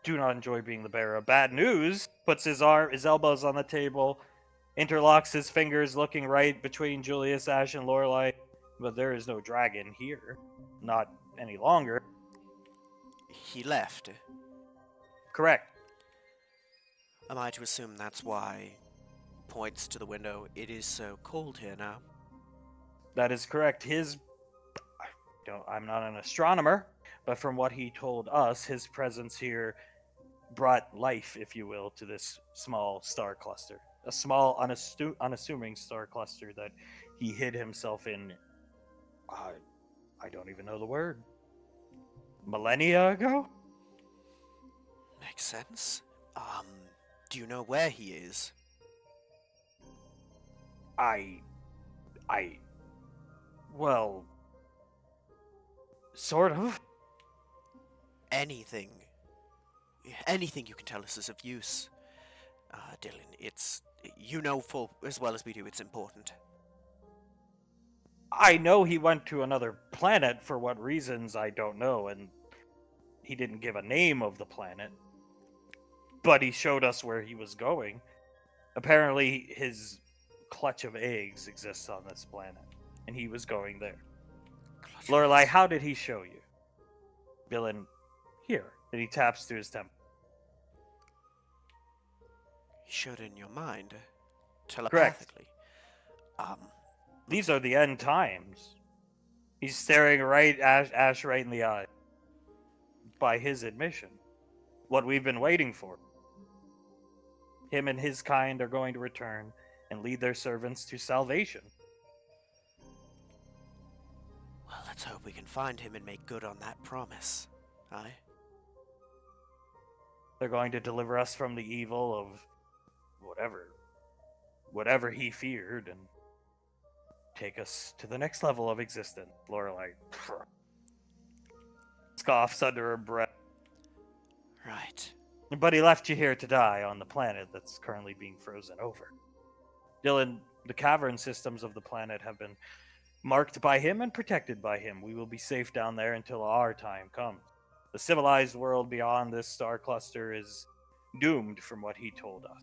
B: do not enjoy being the bearer of bad news. Puts his elbows on the table, interlocks his fingers, looking right between Julius, Ash, and Lorelei. But there is no dragon here. Not any longer.
A: He left.
B: Correct.
A: Am I to assume that's why, points to the window, it is so cold here now?
B: That is correct. I'm not an astronomer, but from what he told us, his presence here brought life, if you will, to this small star cluster. A small, unassuming star cluster that he hid himself in, I don't even know the word. Millennia ago?
A: Makes sense. Do you know where he is?
B: Well, sort of.
A: Anything you can tell us is of use. Dylan, you know full as well as we do, it's important.
B: I know he went to another planet for what reasons I don't know, and he didn't give a name of the planet. But he showed us where he was going. Apparently, his clutch of eggs exists on this planet, and he was going there. Lorelai, how did he show you? Dylan, here. And he taps to his temple.
A: He showed it in your mind, telepathically.
B: These are the end times. He's staring right Ash right in the eye. By his admission. What we've been waiting for. Him and his kind are going to return and lead their servants to salvation.
A: Well, let's hope we can find him and make good on that promise. Aye?
B: They're going to deliver us from the evil of whatever he feared, and take us to the next level of existence. Lorelai scoffs under her breath.
A: Right.
B: But he left you here to die on the planet that's currently being frozen over. Dylan, the cavern systems of the planet have been marked by him and protected by him. We will be safe down there until our time comes. The civilized world beyond this star cluster is doomed from what he told us.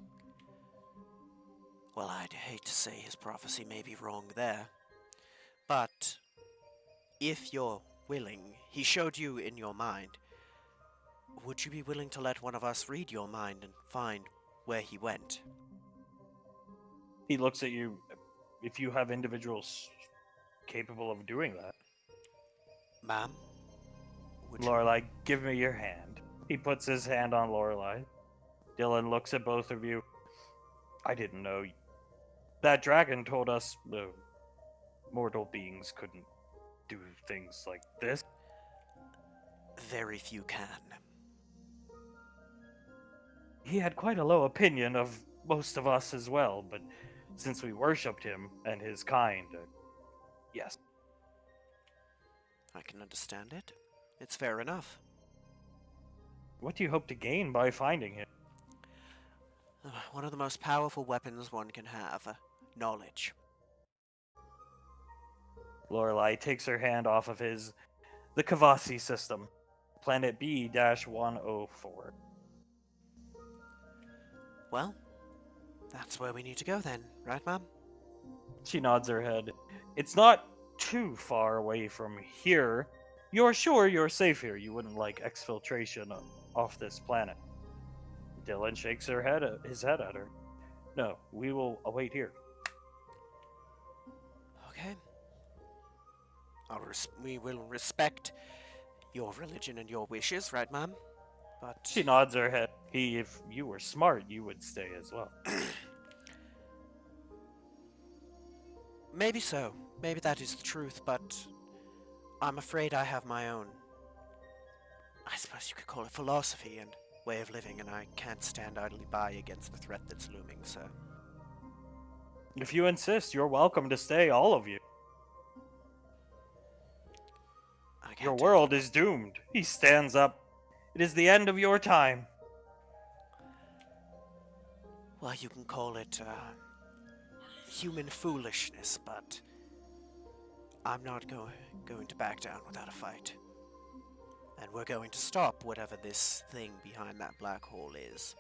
A: Well, I'd hate to say his prophecy may be wrong there. But if you're willing, he showed you in your mind. Would you be willing to let one of us read your mind and find where he went?
B: He looks at you. If you have individuals capable of doing that.
A: Ma'am?
B: Lorelai, give me your hand. He puts his hand on Lorelai. Dylan looks at both of you. I didn't know. That dragon told us mortal beings couldn't do things like this.
A: Very few can.
B: he had quite a low opinion of most of us as well, but since we worshipped him and his kind, yes.
A: I can understand it. It's fair enough.
B: What do you hope to gain by finding him?
A: One of the most powerful weapons one can have. Knowledge.
B: Lorelei takes her hand off of the Kavasi system, Planet B-104.
A: Well, that's where we need to go then, right, Mom?
B: She nods her head. It's not too far away from here. You're sure you're safe here? You wouldn't like exfiltration off this planet? Dylan shakes his head at her. No, we will await here.
A: Okay. We will respect your religion and your wishes, right, Mom? But
B: She nods her head. If you were smart, you would stay as well.
A: maybe so. Maybe that is the truth, but I'm afraid I have my own. I suppose you could call it philosophy and way of living, and I can't stand idly by against the threat that's looming, so.
B: If you insist, you're welcome to stay, all of you.
A: I can't
B: Your
A: do
B: world
A: it.
B: is doomed. He stands up. It is the end of your time.
A: Well, you can call it human foolishness, but I'm not going to back down without a fight. And we're going to stop whatever this thing behind that black hole is.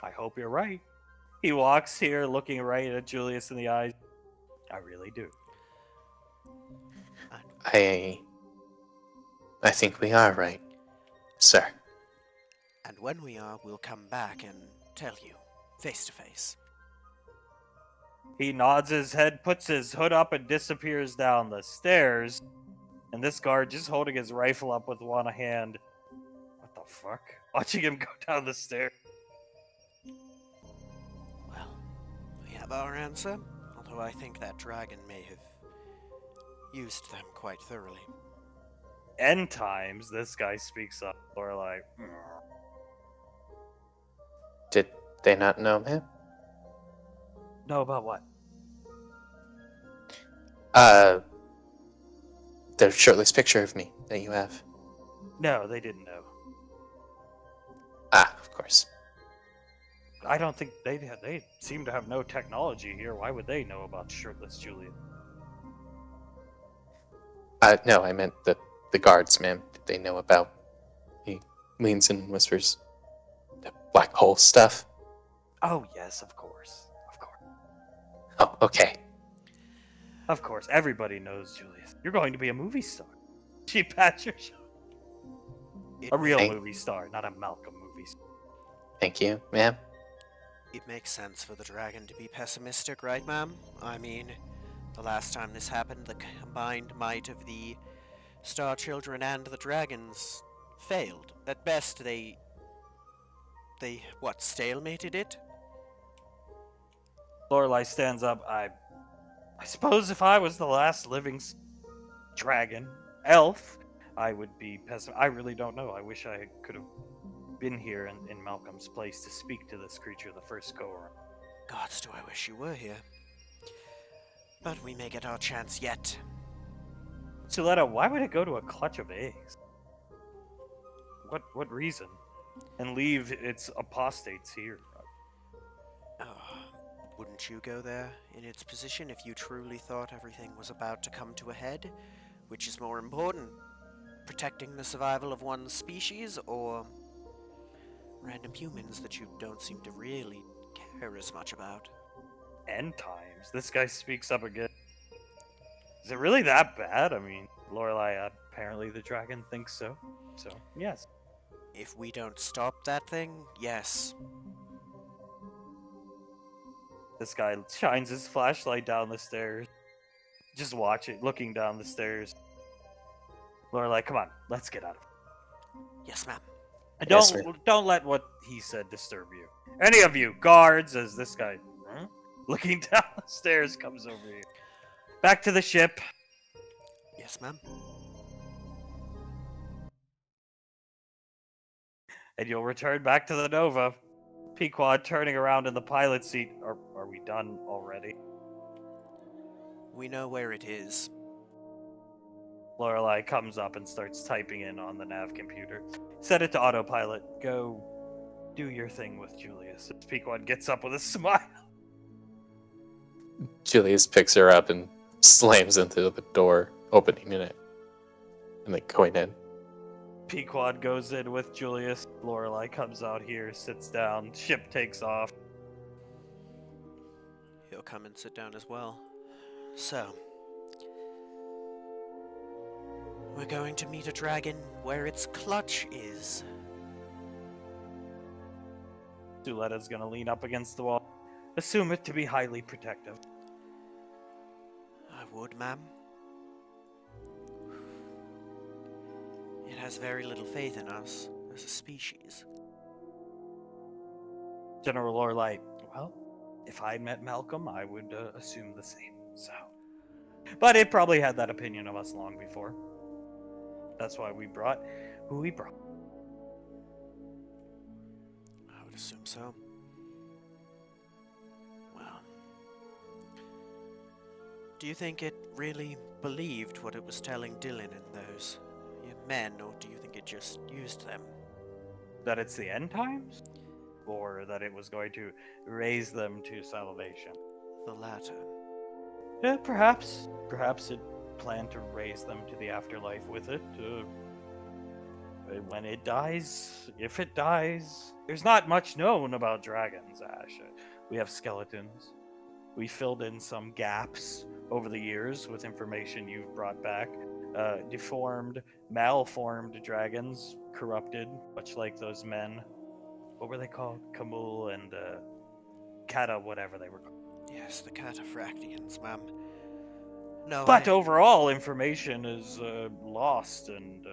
B: I hope you're right. He walks here looking right at Julius in the eyes. I really do.
C: I think we are right, sir.
A: And when we are, we'll come back and tell you, face to face.
B: He nods his head, puts his hood up, and disappears down the stairs. And this guard just holding his rifle up with one hand. What the fuck? Watching him go down the stairs.
A: Well, we have our answer, although I think that dragon may have used them quite thoroughly.
B: End times, this guy speaks up. Or like,
C: Did they not know, ma'am?
B: know about what?
C: The shirtless picture of me that you have.
B: No, they didn't know.
C: Ah, of course.
B: I don't think they seem to have no technology here. Why would they know about shirtless Julian?
C: No, I meant the guards, ma'am. Did they know about? He leans in and whispers, the black hole stuff.
B: Oh yes, of course. Of course.
C: Oh, okay.
B: Of course. Everybody knows Julius. You're going to be a movie star. She pats your shoulder. A real
C: Thank-
B: movie star, not a Malcolm movie star.
C: Thank you, ma'am.
A: It makes sense for the dragon to be pessimistic, right, ma'am? I mean, the last time this happened, the combined might of the Star Children and the dragons failed. At best, they stalemated it?
B: Lorelai stands up. I suppose if I was the last living dragon, elf, I would be pessimistic. I really don't know. I wish I could have been here in Malcolm's place to speak to this creature the first go around.
A: Gods, do I wish you were here. But we may get our chance yet.
B: Suletta, why would it go to a clutch of eggs? What reason? And leave its apostates here?
A: Wouldn't you go there in its position if you truly thought everything was about to come to a head? Which is more important, protecting the survival of one's species or random humans that you don't seem to really care as much about?
B: End times. This guy speaks up again. Is it really that bad? I mean, Lorelai, apparently the dragon thinks so. So, yes.
A: If we don't stop that thing, yes.
B: This guy shines his flashlight down the stairs. Just watch it, looking down the stairs. Lorelai, come on, let's get out of here.
A: Yes, ma'am.
B: And
C: Yes, sir.
B: don't let what he said disturb you. Any of you, guards, as this guy looking down the stairs comes over here. Back to the ship.
A: Yes, ma'am.
B: and you'll return back to the Nova. Pequod turning around in the pilot seat. Are we done already?
A: We know where it is.
B: Lorelei comes up and starts typing in on the nav computer. Set it to autopilot. Go do your thing with Julius. Pequod gets up with a smile.
C: Julius picks her up and slams into the door, opening it, and then going in.
B: Pequod goes in with Julius. Lorelei comes out here, sits down. Ship takes off.
A: He'll come and sit down as well. So, we're going to meet a dragon where its clutch is.
B: Suletta's gonna lean up against the wall. Assume it to be highly protective.
A: I would, ma'am. It has very little faith in us as a species.
B: General Lorelei, well, if I met Malcolm, I would assume the same. So, but it probably had that opinion of us long before. That's why we brought who we brought.
A: I would assume so. Well, do you think it really believed what it was telling Dylan and those men, or do you think it just used them?
B: That it's the end times? Or that it was going to raise them to salvation?
A: The latter.
B: Yeah, perhaps. Perhaps it planned to raise them to the afterlife with it. When it dies, if it dies. There's not much known about dragons, Ash. We have skeletons. We filled in some gaps over the years with information you've brought back. Deformed, malformed dragons, corrupted, much like those men. What were they called? Kamul and Kata, whatever they were called.
A: Yes, the cataphractians, ma'am. No,
B: But overall, information is lost, and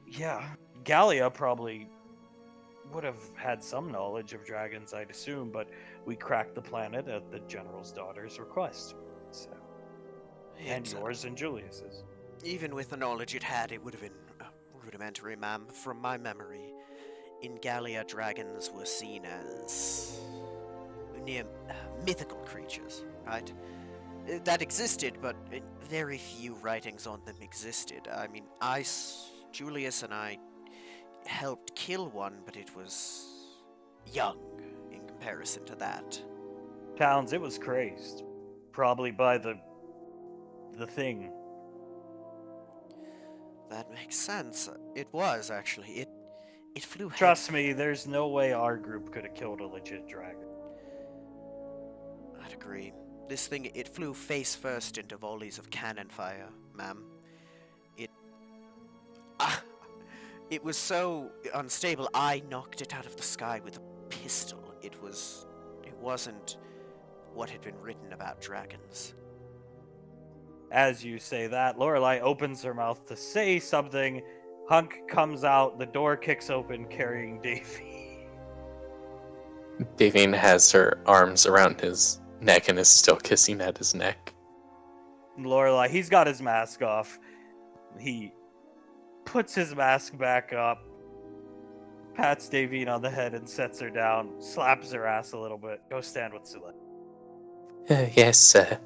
B: yeah, Gallia probably would have had some knowledge of dragons, I'd assume, but we cracked the planet at the General's daughter's request. So, and yours and Julius's.
A: Even with the knowledge it had, it would have been rudimentary, ma'am. From my memory, in Gallia, dragons were seen as near mythical creatures, right? That existed, but very few writings on them existed. I mean, Julius and I helped kill one, but it was young in comparison to that.
B: Towns, it was crazed. Probably by the thing.
A: That makes sense. It was, actually. It flew
B: Trust me, there's no way our group could have killed a legit dragon.
A: I'd agree. This thing, it flew face first into volleys of cannon fire, ma'am. It was so unstable, I knocked it out of the sky with a pistol. It wasn't what had been written about dragons.
B: As you say that, Lorelei opens her mouth to say something. Hunk comes out, the door kicks open, carrying Davy.
C: Davine has her arms around his neck and is still kissing at his neck.
B: Lorelei, he's got his mask off. He puts his mask back up, pats Davine on the head and sets her down, slaps her ass a little bit. Go stand with Suletta.
C: Yes, sir.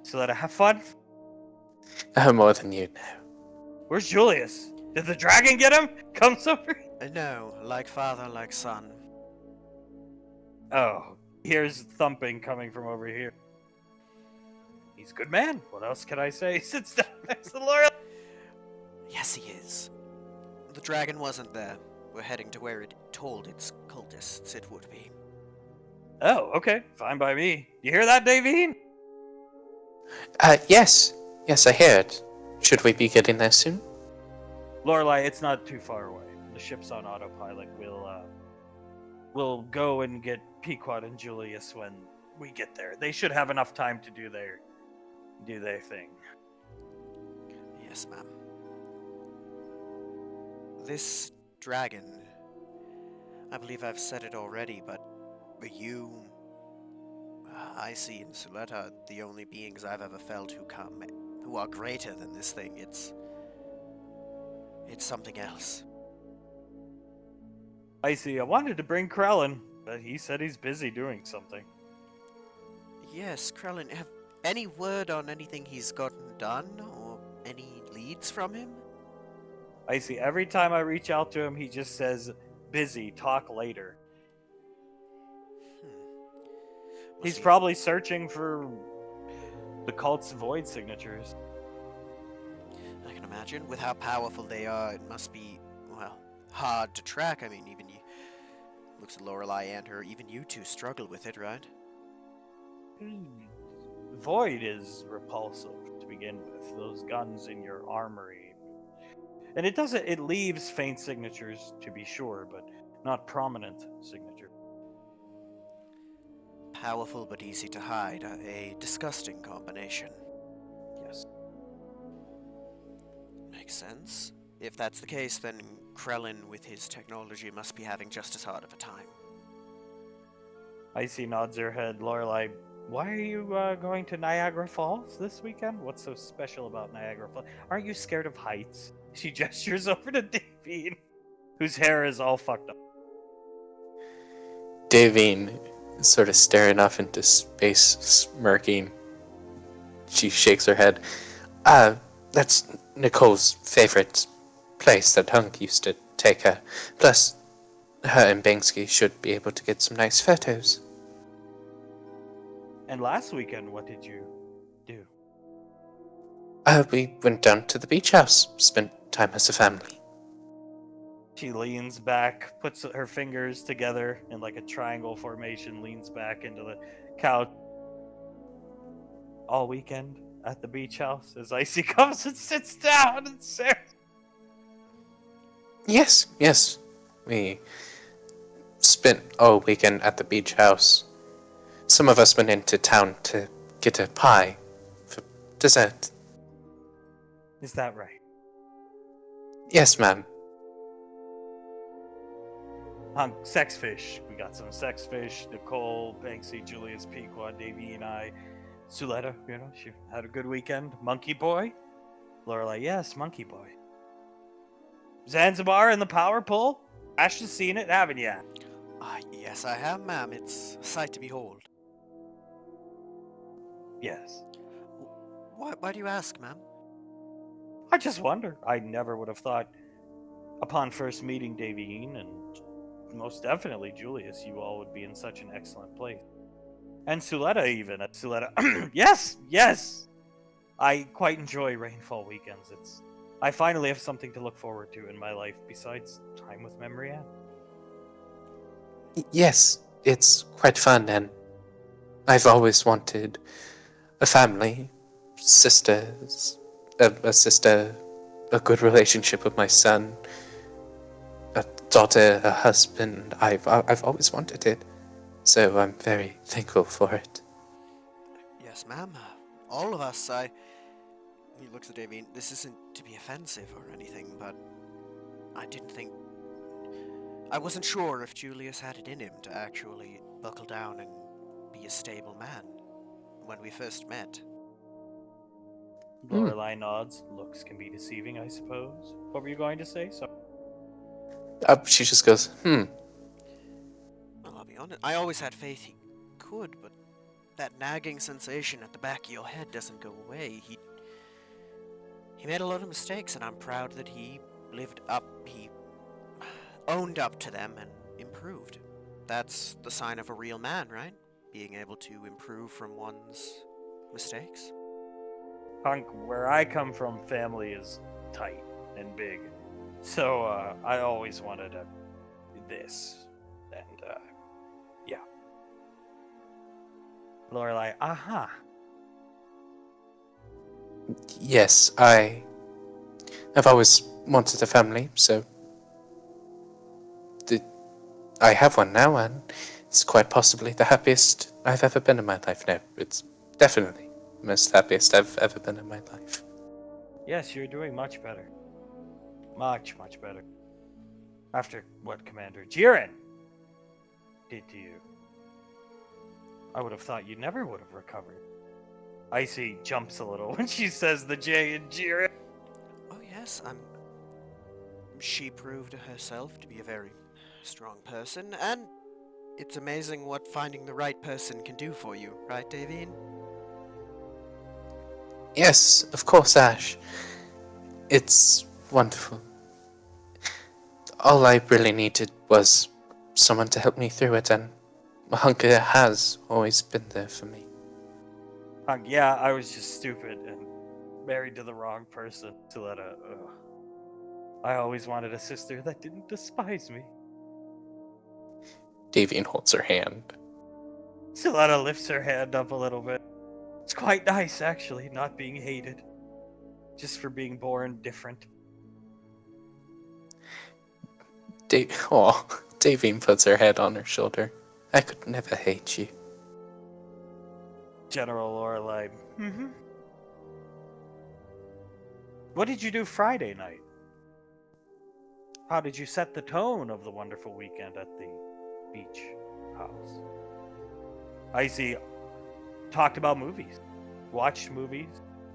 B: Suletta, have fun?
C: More than you know.
B: Where's Julius? Did the dragon get him? Comes over.
A: No, like father, like son.
B: Oh, here's thumping coming from over here. He's a good man. What else can I say? He sits down next to Lorelei.
A: Yes, he is. The dragon wasn't there. We're heading to where it told its cultists it would be.
B: Oh, okay. Fine by me. You hear that, Davine?
C: Yes. Yes, I hear it. Should we be getting there soon?
B: Lorelei, it's not too far away. The ship's on autopilot. We'll go and get Pequod and Julius when we get there. They should have enough time to do their thing.
A: Yes, ma'am. This dragon, I believe I've said it already, but I see in Suletta the only beings I've ever felt who are greater than this thing. It's something else.
B: I see. I wanted to bring Krellin, but he said he's busy doing something.
A: Yes, Krellin, have any word on anything he's gotten done, or any leads from him?
B: I see. Every time I reach out to him, he just says, busy, talk later.
A: Must
B: He's
A: be-
B: probably searching for the cult's void signatures.
A: I can imagine. With how powerful they are, it must be, well, hard to track. I mean, even you. Looks at Lorelei and her, even you two struggle with it, right?
B: Void is repulsive to begin with. Those guns in your armory. And it leaves faint signatures, to be sure, but not prominent signatures.
A: Powerful but easy to hide. A disgusting combination.
B: Yes.
A: Makes sense. If that's the case, then Krellin, with his technology, must be having just as hard of a time.
B: Icy nods her head. Lorelei, why are you going to Niagara Falls this weekend? What's so special about Niagara Falls? Aren't you scared of heights? She gestures over to Davine, whose hair is all fucked up.
C: Davine is sort of staring off into space, smirking. She shakes her head. That's Nicole's favorite place that Hunk used to take her. Plus, her and Banksy should be able to get some nice photos.
B: And last weekend, what did you do?
C: We went down to the beach house, spent time as a family.
B: She leans back, puts her fingers together in like a triangle formation, leans back into the couch. All weekend at the beach house as Icy comes and sits down and stares.
C: Yes. We spent all weekend at the beach house. Some of us went into town to get a pie for dessert.
B: Is that right?
C: Yes, ma'am.
B: Sex fish. We got some sex fish. Nicole, Banksy, Julius, Pequod, Davey, and I. Suletta, she had a good weekend. Monkey Boy. Lorelei, yes, Monkey Boy. Zanzibar and the power pull. Ash has seen it, haven't you?
A: Yes, I have, ma'am. It's a sight to behold.
B: Yes.
A: Why do you ask, ma'am?
B: I just wonder. I never would have thought, upon first meeting Davine and most definitely Julius, you all would be in such an excellent place. And Suletta, even. Suletta, yes! I quite enjoy Rainfall weekends. I finally have something to look forward to in my life besides time with Memory Anne.
C: Yes, it's quite fun, and I've always wanted a family, sisters, a sister, a good relationship with my son, a daughter, a husband. I've always wanted it, so I'm very thankful for it.
A: Yes, ma'am. All of us, He looks at Davine. This isn't to be offensive or anything, but I wasn't sure if Julius had it in him to actually buckle down and be a stable man when we first met.
B: Lorelei nods. Looks can be deceiving, I suppose. What were you going to say? So.
C: She just goes,
A: Well, I'll be honest. I always had faith he could, but that nagging sensation at the back of your head doesn't go away. He made a lot of mistakes, and I'm proud that he owned up to them and improved. That's the sign of a real man, right? Being able to improve from one's mistakes.
B: Hunk, where I come from, family is tight and big. So, I always wanted this. And, yeah. Lorelei, aha.
C: yes, I've always wanted a family, so I have one now, and it's quite possibly the happiest I've ever been in my life. No, it's definitely the most happiest I've ever been in my life.
B: Yes, you're doing much better. Much, much better. After what Commander Jiren did to you. I would have thought you never would have recovered. Icy jumps a little when she says the J in Jiren.
A: Oh yes, she proved herself to be a very strong person, and it's amazing what finding the right person can do for you, right, Davine?
C: Yes, of course, Ash. It's wonderful. All I really needed was someone to help me through it, and Hunker has always been there for me.
B: Yeah, I was just stupid and married to the wrong person. Suletta, I always wanted a sister that didn't despise me.
C: Davian holds her hand.
B: Suletta lifts her hand up a little bit. It's quite nice, actually, not being hated. Just for being born different.
C: Davian puts her head on her shoulder. I could never hate you.
B: General Lorelei. Mm-hmm. What did you do Friday night? How did you set the tone of the wonderful weekend at the beach house? I see. Talked about movies. Watched movies.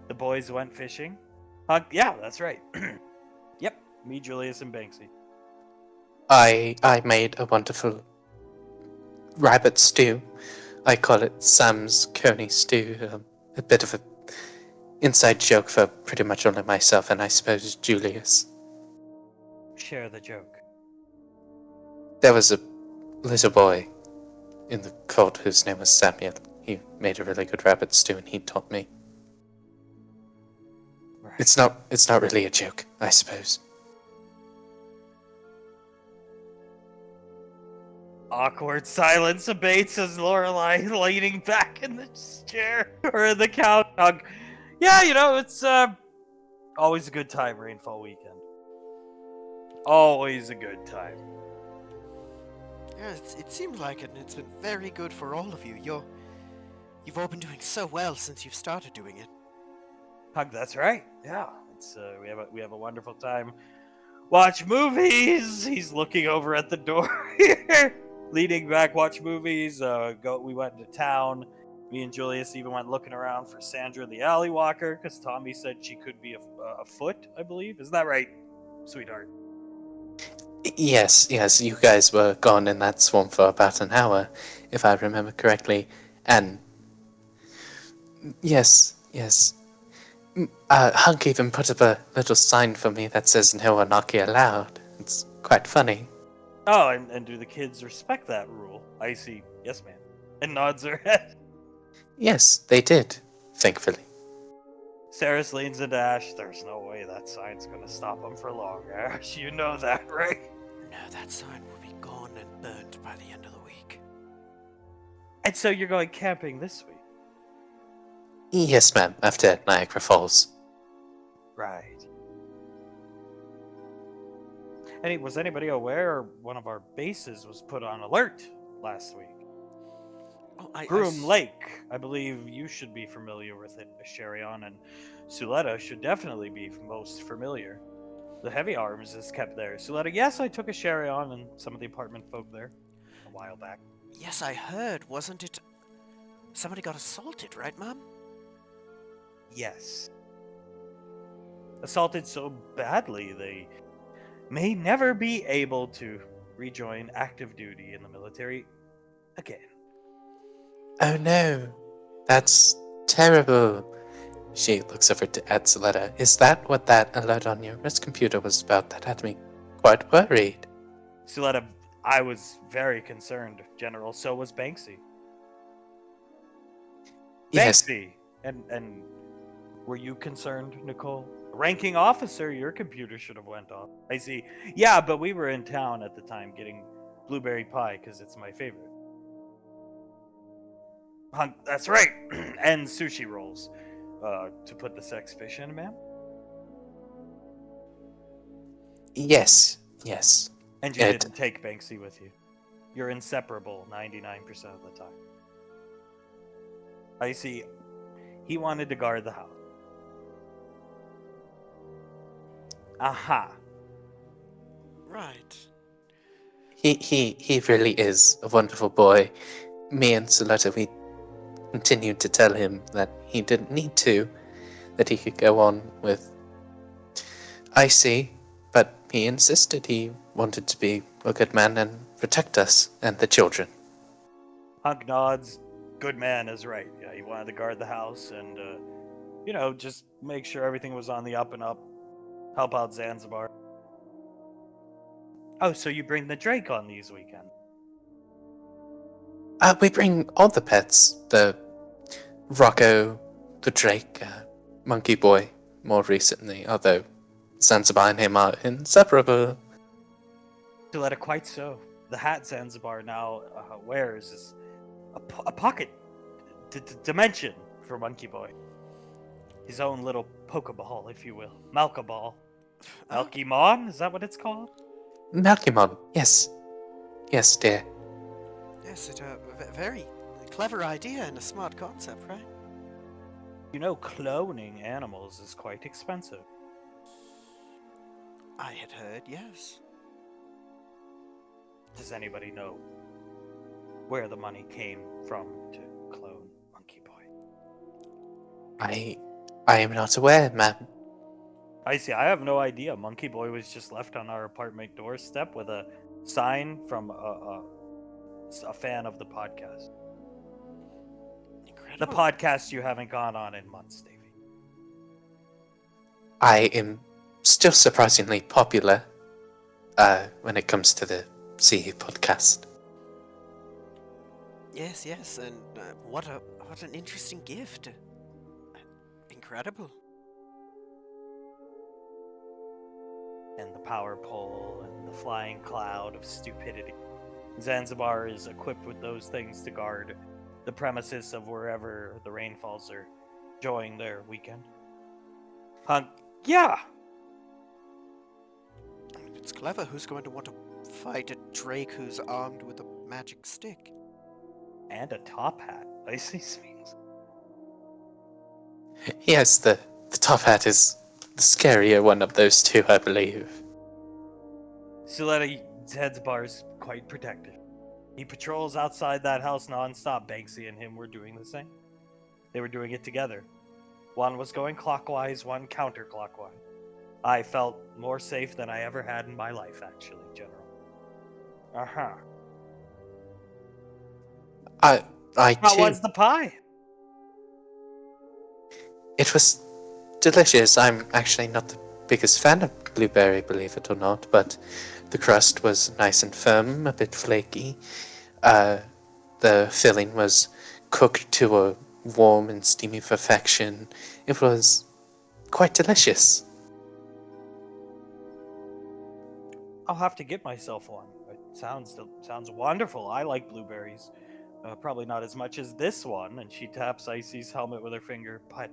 B: The boys went fishing. Yeah, that's right. Yep, me, Julius, and Banksy.
C: I made a wonderful rabbit stew. I call it Sam's Coney stew. A bit of a inside joke for pretty much only myself and I suppose Julius.
B: Share the joke.
C: There was a little boy in the cult whose name was Samuel. He made a really good rabbit stew and he taught me.
B: Right.
C: It's not really a joke, I suppose.
B: Awkward silence abates as Lorelei leaning back in the chair or in the couch. Yeah, it's always a good time, Rainfall weekend. Always a good time.
A: Yeah, it seems like it, and it's been very good for all of you. You've all been doing so well since you've started doing it.
B: That's right. Yeah, it's we have a wonderful time. Watch movies. He's looking over at the door here, leaning back. Watch movies. We went to town. Me and Julius even went looking around for Sandra the alley walker because Tommy said she could be a foot, I believe. Isn't that right, sweetheart?
C: Yes, you guys were gone in that swamp for about an hour, if I remember correctly. And yes. Hunk even put up a little sign for me that says no anarchy allowed. It's quite funny.
B: Oh, and do the kids respect that rule? I see. Yes, ma'am. And nods her head.
C: Yes, they did, thankfully.
B: Saris leans into Ash. There's no way that sign's gonna stop them for long, Ash. You know that, right?
A: No, that sign will be gone and burnt by the end of the week.
B: And so you're going camping this week?
C: Yes, ma'am, after Niagara Falls.
B: Right. Was anybody aware one of our bases was put on alert last week?
A: Oh,
B: Groom Lake. I believe you should be familiar with it, Sherion, and Suletta should definitely be most familiar. The heavy arms is kept there. Suletta, yes, I took a Sherion and some of the apartment folk there a while back.
A: Yes, I heard. Wasn't it? Somebody got assaulted, right, Mom?
B: Yes. Assaulted so badly they may never be able to rejoin active duty in the military again.
C: Oh no, that's terrible. She looks over at Suletta. Is that what that alert on your wrist computer was about? That had me quite worried.
B: Suletta, I was very concerned, General. So was Banksy.
C: Yes.
B: Banksy! And were you concerned, Nicole? Ranking officer, your computer should have went off. I see. Yeah, but we were in town at the time getting blueberry pie because it's my favorite. That's right. And sushi rolls. To put the sex fish in, ma'am?
C: Yes.
B: And you didn't take Banksy with you. You're inseparable 99% of the time. I see. He wanted to guard the house. Aha.
A: Right.
C: He really is a wonderful boy. Me and Suletta, we continued to tell him that he didn't need to, that he could go on with Icy, but he insisted he wanted to be a good man and protect us and the children.
B: Hunk nods. Good man is right. Yeah, he wanted to guard the house and, just make sure everything was on the up and up. Help out Zanzibar. Oh, so you bring the Drake on these weekends?
C: We bring all the pets, the Rocco, the Drake, Monkey Boy, more recently, although Zanzibar and him are inseparable.
B: Gilletta, quite so. The hat Zanzibar now wears is a pocket dimension for Monkey Boy. His own little Pokeball, if you will. Malkaball. Malkymon? Is that what it's called?
C: Malkymon, yes. Yes, dear.
A: Yes, it's a very clever idea and a smart concept, right?
B: You know, cloning animals is quite expensive.
A: I had heard, yes.
B: Does anybody know where the money came from to clone Monkey Boy?
C: I am not aware, ma'am.
B: I see. I have no idea. Monkey Boy was just left on our apartment doorstep with a sign from a fan of the podcast.
A: Incredible.
B: The podcast you haven't gone on in months, Davey.
C: I am still surprisingly popular when it comes to the CE podcast.
A: Yes, and what an interesting gift. Incredible.
B: And the power pole and the flying cloud of stupidity. Zanzibar is equipped with those things to guard the premises of wherever the Rainfalls are enjoying their weekend. Yeah.
A: I mean, it's clever. Who's going to want to fight a Drake who's armed with a magic stick?
B: And a top hat. I see things.
C: Yes, the top hat is the scarier one of those two, I believe.
B: Suletta Zanzibar is quite protective. He patrols outside that house nonstop. Banksy and him were doing the same. They were doing it together. One was going clockwise, one counterclockwise. I felt more safe than I ever had in my life, actually, General. Uh-huh.
C: I
B: How
C: too.
B: was the pie?
C: It was delicious. I'm actually not the biggest fan of blueberry, believe it or not, but the crust was nice and firm, a bit flaky. The filling was cooked to a warm and steamy perfection. It was quite delicious.
B: I'll have to get myself one. It sounds wonderful. I like blueberries. Probably not as much as this one. And she taps Icy's helmet with her finger. But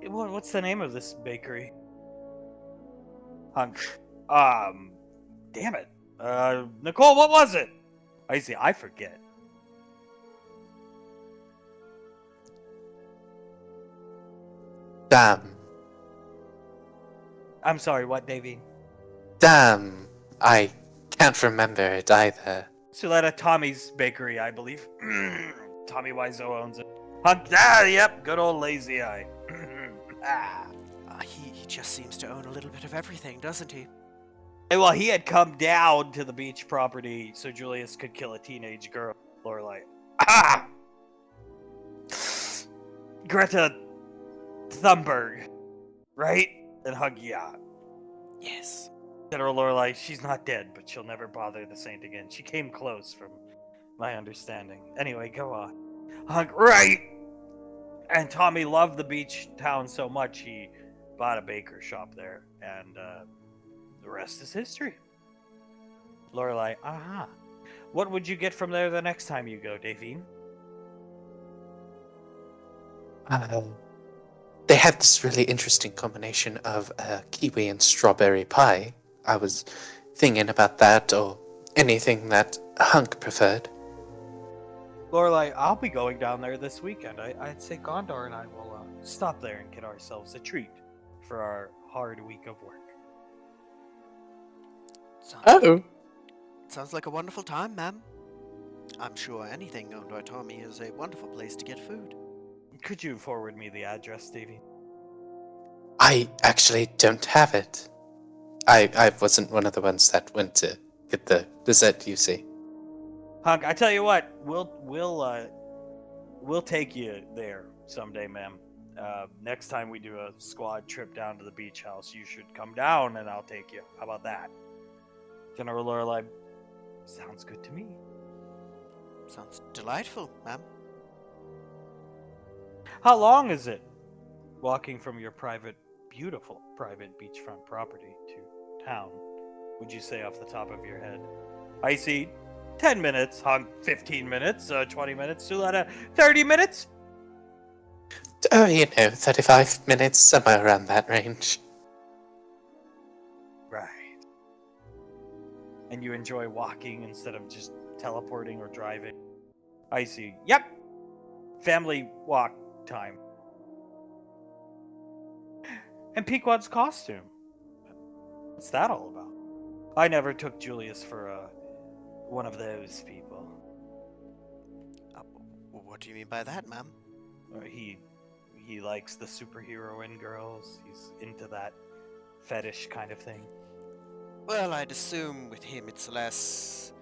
B: what's the name of this bakery? Hunk. Damn it. Nicole, what was it? Icy, I forget.
C: Damn.
B: I'm sorry, what, Davey?
C: Damn. I can't remember it either.
B: Suletta Tommy's Bakery, I believe. Tommy Wiseau owns it. Yep, good old lazy eye.
A: He just seems to own a little bit of everything, doesn't he?
B: Well, he had come down to the beach property so Julius could kill a teenage girl. Lorelai. Greta Thunberg, right? And yeah.
A: Yes.
B: General Lorelai, she's not dead, but she'll never bother the saint again. She came close, from my understanding. Anyway, go on. Right! And Tommy loved the beach town so much, he bought a baker shop there. And the rest is history. Lorelai, aha. What would you get from there the next time you go, Davine?
C: They had this really interesting combination of kiwi and strawberry pie. I was thinking about that, or anything that Hunk preferred.
B: Lorelai, I'll be going down there this weekend. I'd say Gondor and I will stop there and get ourselves a treat for our hard week of work.
A: Sounds like a wonderful time, ma'am. I'm sure anything owned by Tommy is a wonderful place to get food.
B: Could you forward me the address, Davey?
C: I actually don't have it. I wasn't one of the ones that went to get the set, you see.
B: Hunk, I tell you what, we'll take you there someday, ma'am. Next time we do a squad trip down to the beach house, you should come down and I'll take you. How about that? General Lorelei, sounds good to me.
A: Sounds delightful, ma'am.
B: How long is it walking from your beautiful private beachfront property to town? Would you say off the top of your head? I see 10 minutes, Hunk, 15 minutes, 20 minutes, Suletta, 30 minutes?
C: 35 minutes, somewhere around that range.
B: Right. And you enjoy walking instead of just teleporting or driving? I see. Yep. Family walk time. And Pequod's costume. What's that all about? I never took Julius for one of those people.
A: What do you mean by that, ma'am?
B: He likes the superhero girls. He's into that fetish kind of thing.
A: Well, I'd assume with him it's less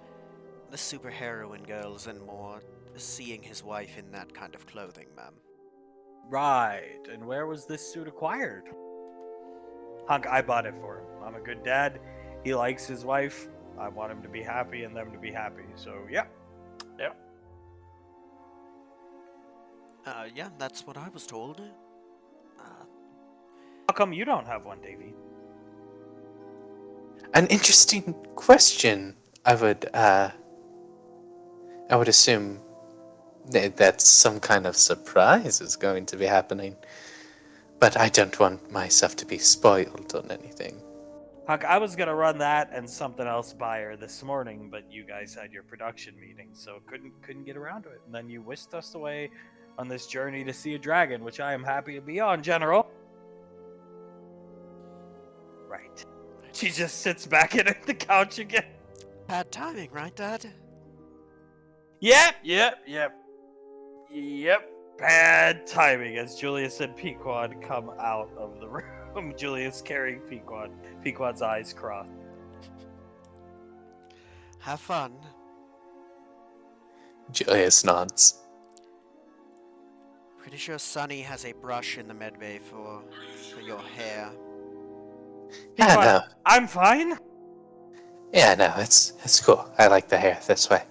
A: the superheroine girls and more seeing his wife in that kind of clothing, ma'am.
B: Right. And where was this suit acquired? Hunk, I bought it for him. I'm a good dad. He likes his wife. I want him to be happy and them to be happy. So, yeah.
A: Yeah, that's what I was told.
B: How come you don't have one, Davy?
C: An interesting question. I would assume that some kind of surprise is going to be happening. But I don't want myself to be spoiled on anything.
B: Hunk, I was gonna run that and something else by her this morning, but you guys had your production meeting, so couldn't get around to it. And then you whisked us away on this journey to see a dragon, which I am happy to be on, General. Right. She just sits back in the couch again.
A: Bad timing, right, Dad?
B: Yep. Bad timing as Julius and Pequod come out of the room. Julius carrying Pequod. Pequod's eyes crossed.
A: Have fun.
C: Julius nods.
A: Pretty sure Sunny has a brush in the medbay for your hair.
C: Yeah,
B: Pequod,
C: no.
B: I'm fine.
C: Yeah, no, it's cool. I like the hair this way.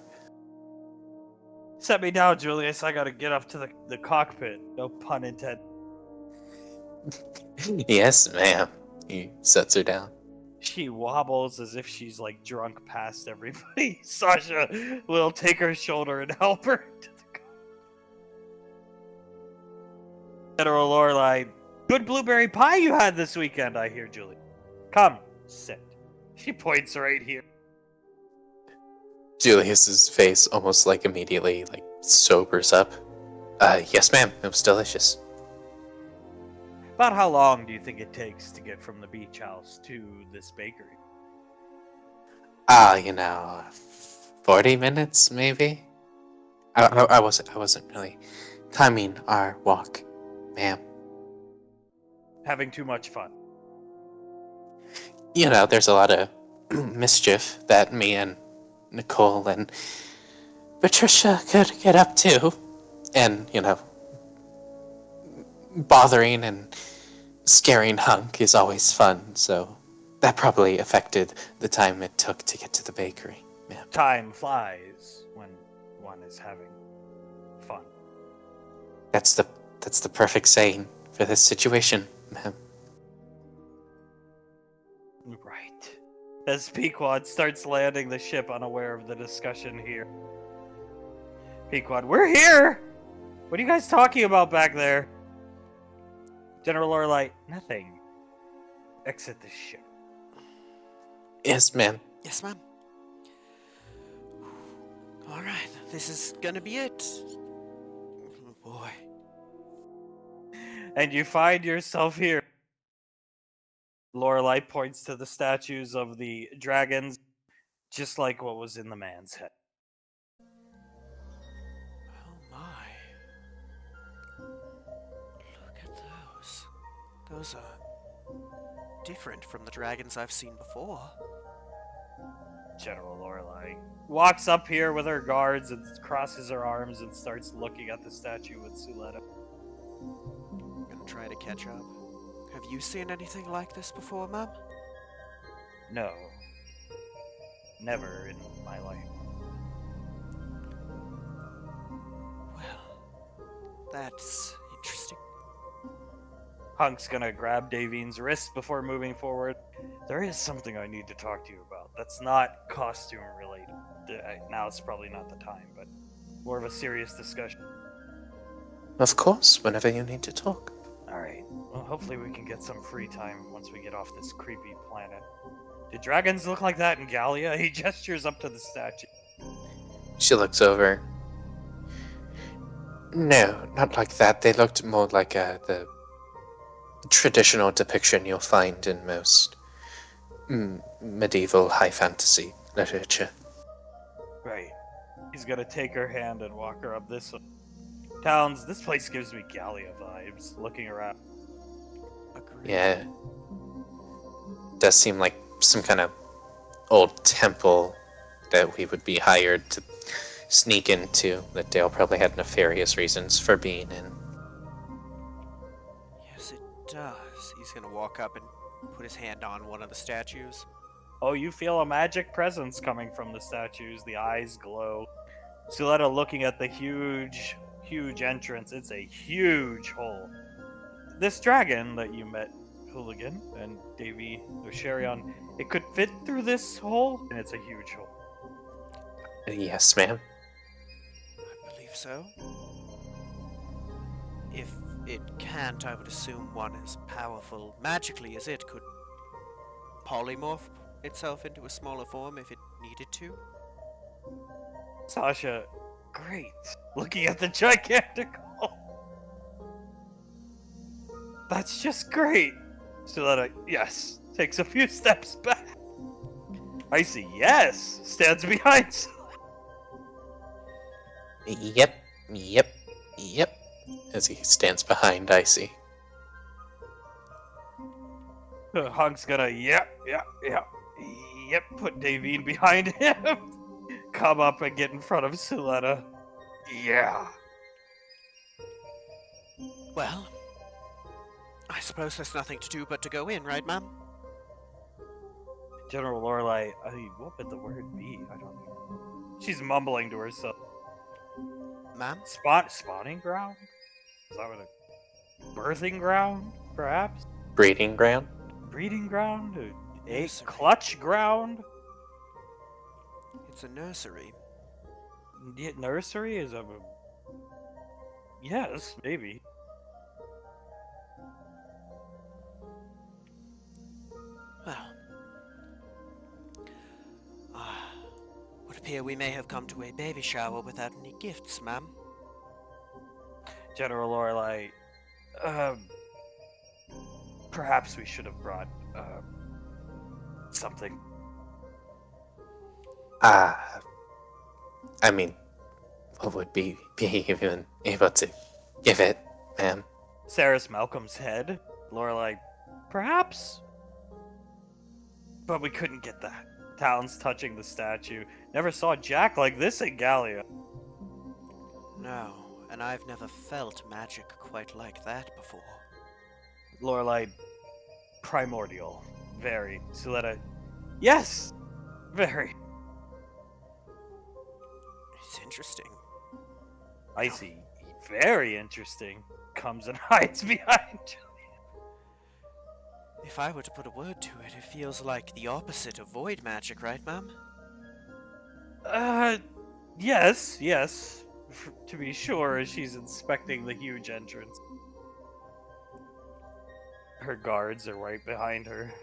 B: Set me down, Julius. I gotta get up to the cockpit. No pun intended.
C: Yes, ma'am. He sets her down.
B: She wobbles as if she's like drunk past everybody. Sasha will take her shoulder and help her to the cockpit. General Lorelei, good blueberry pie you had this weekend, I hear, Julie. Come, sit. She points right here.
C: Julius's face almost immediately sobers up. Yes, ma'am. It was delicious.
B: About how long do you think it takes to get from the beach house to this bakery?
C: 40 minutes maybe. I wasn't really timing our walk, ma'am.
B: Having too much fun.
C: There's a lot of mischief that me and Nicole and Patricia could get up to, and bothering and scaring Hunk is always fun, so that probably affected the time it took to get to the bakery, ma'am.
B: Time flies when one is having fun.
C: That's the perfect saying for this situation, ma'am.
B: Right. As Pequod starts landing the ship unaware of the discussion here. Pequod, we're here! What are you guys talking about back there? General Lorelei, nothing. Exit the ship.
C: Yes, ma'am.
A: Yes, ma'am. Alright, this is gonna be it. Oh, boy.
B: And you find yourself here. Lorelei points to the statues of the dragons, just like what was in the man's head.
A: Oh my. Look at those. Those are different from the dragons I've seen before.
B: General Lorelei walks up here with her guards and crosses her arms and starts looking at the statue with Suletta.
A: Gonna try to catch up. Have you seen anything like this before, Mum?
B: No. Never in my life.
A: Well, that's interesting.
B: Hunk's gonna grab Davine's wrist before moving forward. There is something I need to talk to you about. That's not costume related. Now it's probably not the time, but more of a serious discussion.
C: Of course, whenever you need to talk.
B: Alright, well, hopefully we can get some free time once we get off this creepy planet. Did dragons look like that in Gallia? He gestures up to the statue.
C: She looks over. No, not like that. They looked more like the traditional depiction you'll find in most medieval high fantasy literature.
B: Right. He's gonna take her hand and walk her up this way. Towns, this place gives me Gallia vibes, looking around.
A: Agreed.
C: Yeah. Does seem like some kind of old temple that we would be hired to sneak into, that Dale probably had nefarious reasons for being in.
A: Yes, it does. He's gonna walk up and put his hand on one of the statues.
B: Oh, you feel a magic presence coming from the statues. The eyes glow. Suletta looking at the huge entrance. It's a huge hole. This dragon that you met, Hooligan and Davy Osherion, it could fit through this hole, and it's a huge hole.
C: Yes, ma'am.
A: I believe so. If it can't, I would assume one as powerful magically as it could polymorph itself into a smaller form if it needed to.
B: Sasha, great. Looking at the gigantic hole. That's just great. Suletta, yes, takes a few steps back. Icy, yes, stands behind
C: Yep. As he stands behind Icy.
B: Hunk's gonna, yep, put Davine behind him. Come up and get in front of Suletta. Yeah.
A: Well, I suppose there's nothing to do but to go in, right, ma'am?
B: General Lorelei, what would the word be? I don't know. She's mumbling to herself.
A: Ma'am?
B: Spawning ground? Is that what birthing ground, perhaps?
C: Breeding ground?
B: Breeding ground? A
A: Nursery.
B: clutch ground?
A: It's a nursery.
B: Nursery is a... Yes, maybe.
A: Well, would appear we may have come to a baby shower without any gifts, ma'am.
B: General Lorelei, perhaps we should have brought, something.
C: I mean, what would be even able to give it, ma'am?
B: Saris Malcolm's head. Lorelei, perhaps? But we couldn't get that. Towns touching the statue. Never saw Jack like this in Gallia.
A: No, and I've never felt magic quite like that before.
B: Lorelei, primordial. Very. Suletta, yes! Very.
A: It's interesting.
B: Icy, very interesting. Comes and hides behind.
A: If I were to put a word to it, it feels like the opposite of void magic, right, ma'am?
B: Yes. To be sure, as she's inspecting the huge entrance. Her guards are right behind her.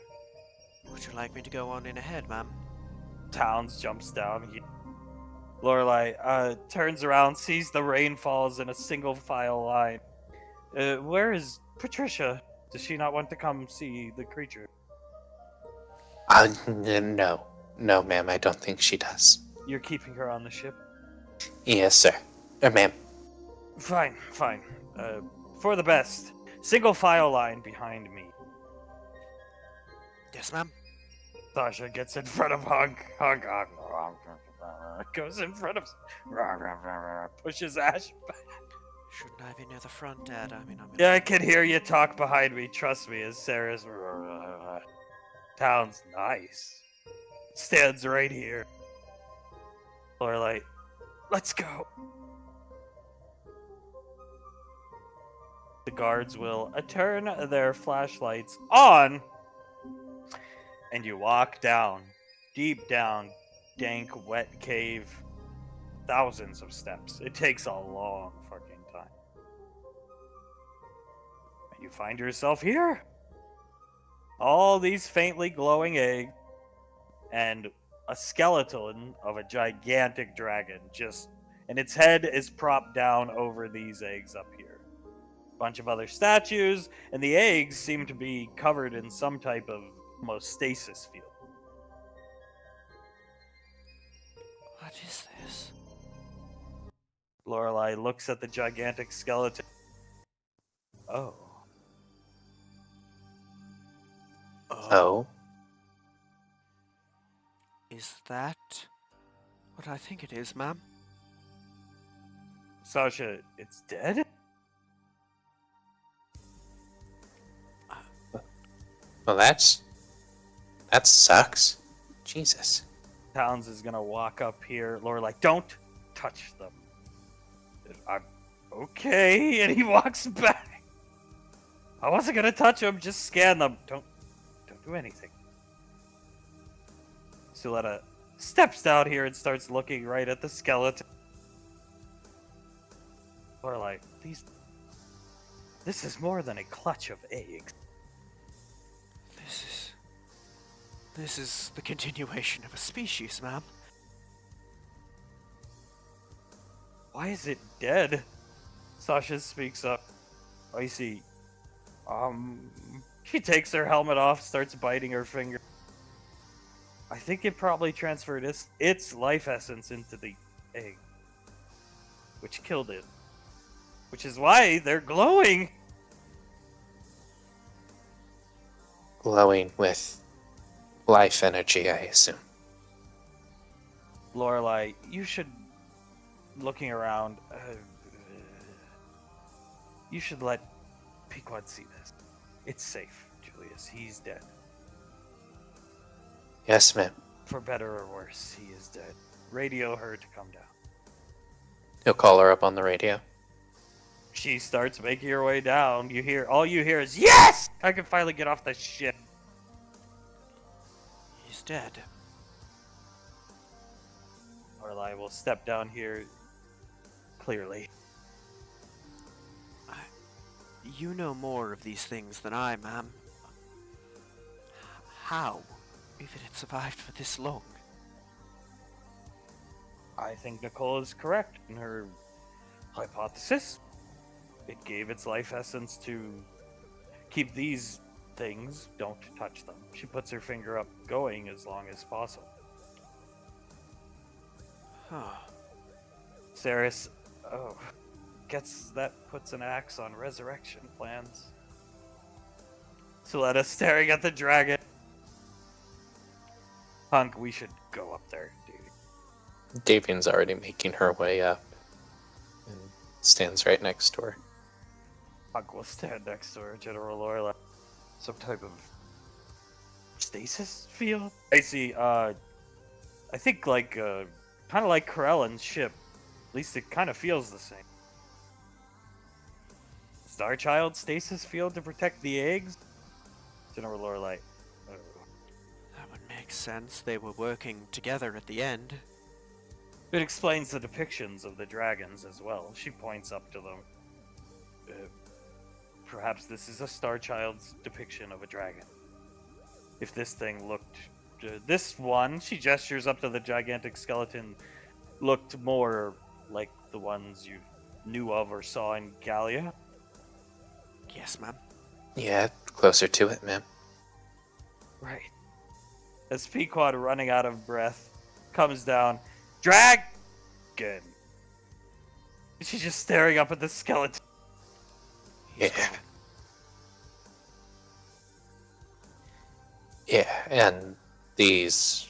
A: Would you like me to go on in ahead, ma'am?
B: Towns jumps down. Lorelei turns around, sees the rainfalls in a single file line. Where is Patricia? Does she not want to come see the creature?
C: No. No, ma'am, I don't think she does.
B: You're keeping her on the ship?
C: Yes, sir. Ma'am.
B: Fine. For the best. Single file line behind me.
A: Yes, ma'am.
B: Sasha gets in front of Hunk. Hunk goes in front of. Pushes Ash.
A: Shouldn't I be near the front, Dad? I mean, I'm.
B: Yeah, I can hear you talk behind me. Trust me, as Sarah's. Town's nice. Stands right here. Lorelai, let's go. The guards will turn their flashlights on, and you walk down, deep down, dank, wet cave, thousands of steps. It takes a long fucking time. And you find yourself here. All these faintly glowing eggs, and a skeleton of a gigantic dragon and its head is propped down over these eggs up here. Bunch of other statues, and the eggs seem to be covered in some type of almost stasis field.
A: What is this?
B: Lorelei looks at the gigantic skeleton. Oh.
C: Oh?
A: Is that what I think it is, ma'am?
B: Sasha, it's dead?
C: Well, that sucks. Jesus.
B: Towns is gonna walk up here. Lorelei, don't touch them. I'm okay, and he walks back. I wasn't gonna touch them, just scan them. Don't do anything. Suletta steps down here and starts looking right at the skeleton. Lorelei, this is more than a clutch of eggs.
A: This is the continuation of a species, ma'am.
B: Why is it dead? Sasha speaks up. I see. She takes her helmet off, starts biting her finger. I think it probably transferred its life essence into the egg, which killed it. Which is why they're glowing.
C: Glowing with life energy, I assume.
B: Lorelei, you should, looking around, you should let Pequod see this. It's safe, Julius. He's dead.
C: Yes, ma'am.
B: For better or worse, he is dead. Radio her to come down.
C: He'll call her up on the radio.
B: She starts making her way down. All you hear is, yes! I can finally get off the ship.
A: He's dead.
B: Lorelei will step down here clearly.
A: You know more of these things than I, ma'am. How even it survived for this long?
B: I think Nicole is correct in her hypothesis. It gave its life essence to keep these things, don't touch them. She puts her finger up, going as long as possible.
A: Huh.
B: Ceres, gets that puts an axe on resurrection plans. Suletta staring at the dragon. Hunk, we should go up there, dude.
C: Davian's already making her way up and stands right next to her.
B: Hunk will stand next to her, General Lorelei. Some type of stasis field? I see, I think kind of like Corellan's ship. At least it kind of feels the same. Starchild stasis field to protect the eggs? General Lorelei.
A: That would make sense. They were working together at the end.
B: It explains the depictions of the dragons as well. She points up to them. Perhaps this is a Starchild's depiction of a dragon. If this thing looked... this one, she gestures up to the gigantic skeleton, looked more like the ones you knew of or saw in Gallia.
A: Yes, ma'am.
C: Yeah, closer to it, ma'am.
B: Right. As Pequod, running out of breath, comes down. Dragon! She's just staring up at the skeleton.
A: He's
C: Yeah.
A: gone.
C: Yeah. And these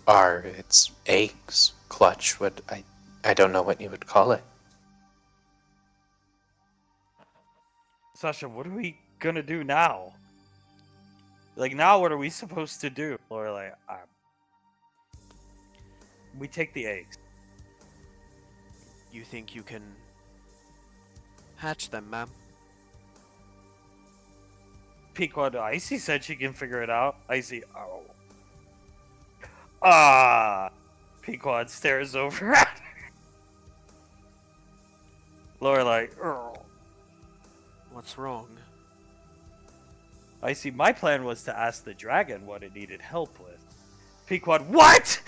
C: are its eggs, clutch, what I don't know what you would call it.
B: Sasha, what are we gonna do now? Like, now what are we supposed to do? Lorelai, we take the eggs.
A: You think you can hatch them, ma'am?
B: Pequod, Icy said she can figure it out. Icy, oh. Ah! Pequod stares over at her. Lorelai, oh.
A: What's wrong?
B: Icy, my plan was to ask the dragon what it needed help with. Pequod, what?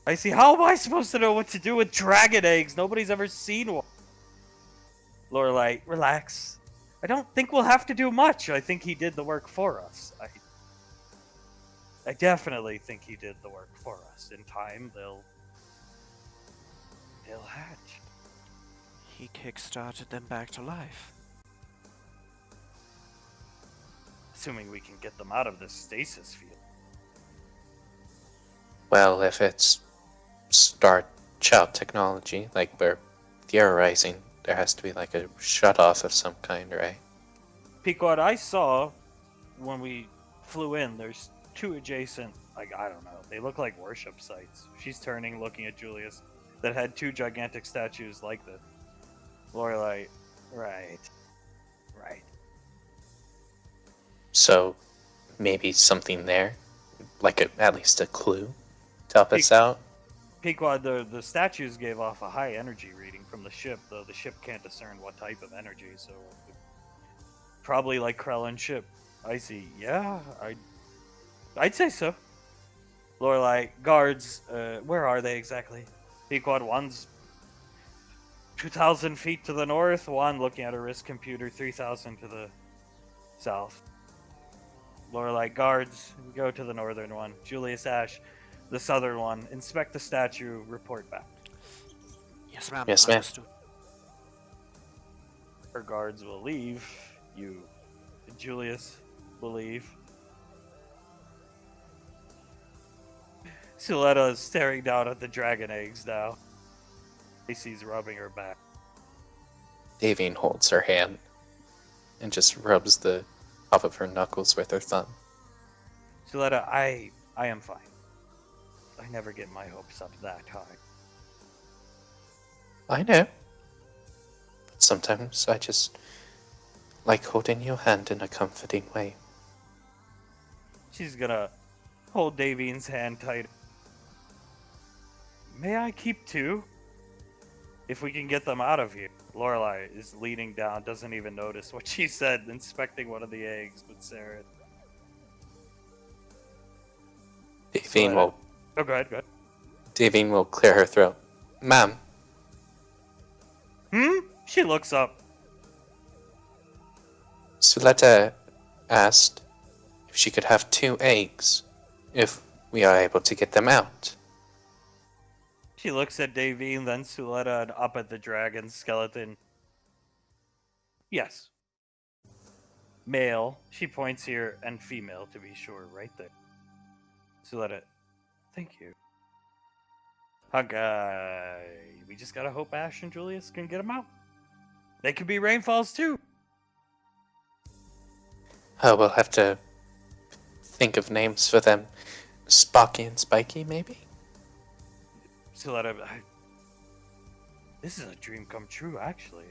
B: Icy, how am I supposed to know what to do with dragon eggs? Nobody's ever seen one. Lorelai, relax. I don't think we'll have to do much. I think he did the work for us. I definitely think he did the work for us. In time, they'll hatch.
A: He kick-started them back to life.
B: Assuming we can get them out of this stasis field.
C: Well, if it's star child technology, like we're theorizing, there has to be like a shut off of some kind, right?
B: Pequod, I saw when we flew in, there's two adjacent, like, I don't know, they look like worship sites. She's turning, looking at Julius, that had two gigantic statues like this. Lorelai, right.
C: So maybe something there, like at least a clue to help us out.
B: Pequod, the statues gave off a high energy reading from the ship, though the ship can't discern what type of energy, so probably like Krellin's ship. Icy, yeah, I'd say so. Lorelai, guards, where are they exactly? Pequod, one's 2,000 feet to the north, one looking at a wrist computer, 3,000 to the south. Lorelai, guards, go to the northern one. Julius Ash, the southern one. Inspect the statue, report back.
A: Yes, ma'am.
C: Yes, ma'am.
A: Understood.
B: Her guards will leave. You, Julius, will leave. Suletta is staring down at the dragon eggs now. Lacey's rubbing her back.
C: Davine holds her hand and just rubs the top of her knuckles with her thumb.
B: Suletta, I am fine. I never get my hopes up that high.
C: I know. But sometimes I just like holding your hand in a comforting way.
B: She's gonna hold Davine's hand tight. May I keep two? If we can get them out of here. Lorelai is leaning down, doesn't even notice what she said, inspecting one of the eggs with Sarah.
C: Davine will
B: Oh, go ahead.
C: Davine will clear her throat. Ma'am,
B: She looks up.
C: Suletta asked if she could have 2 eggs, if we are able to get them out.
B: She looks at Davine, then Suletta, and up at the dragon skeleton. Yes. Male, she points here, and female, to be sure, right there. Suletta, thank you. We just gotta hope Ash and Julius can get them out. They could be Rainfalls too.
C: Oh, we'll have to think of names for them. Spocky and Spiky, maybe?
B: Suletta, this is a dream come true, actually.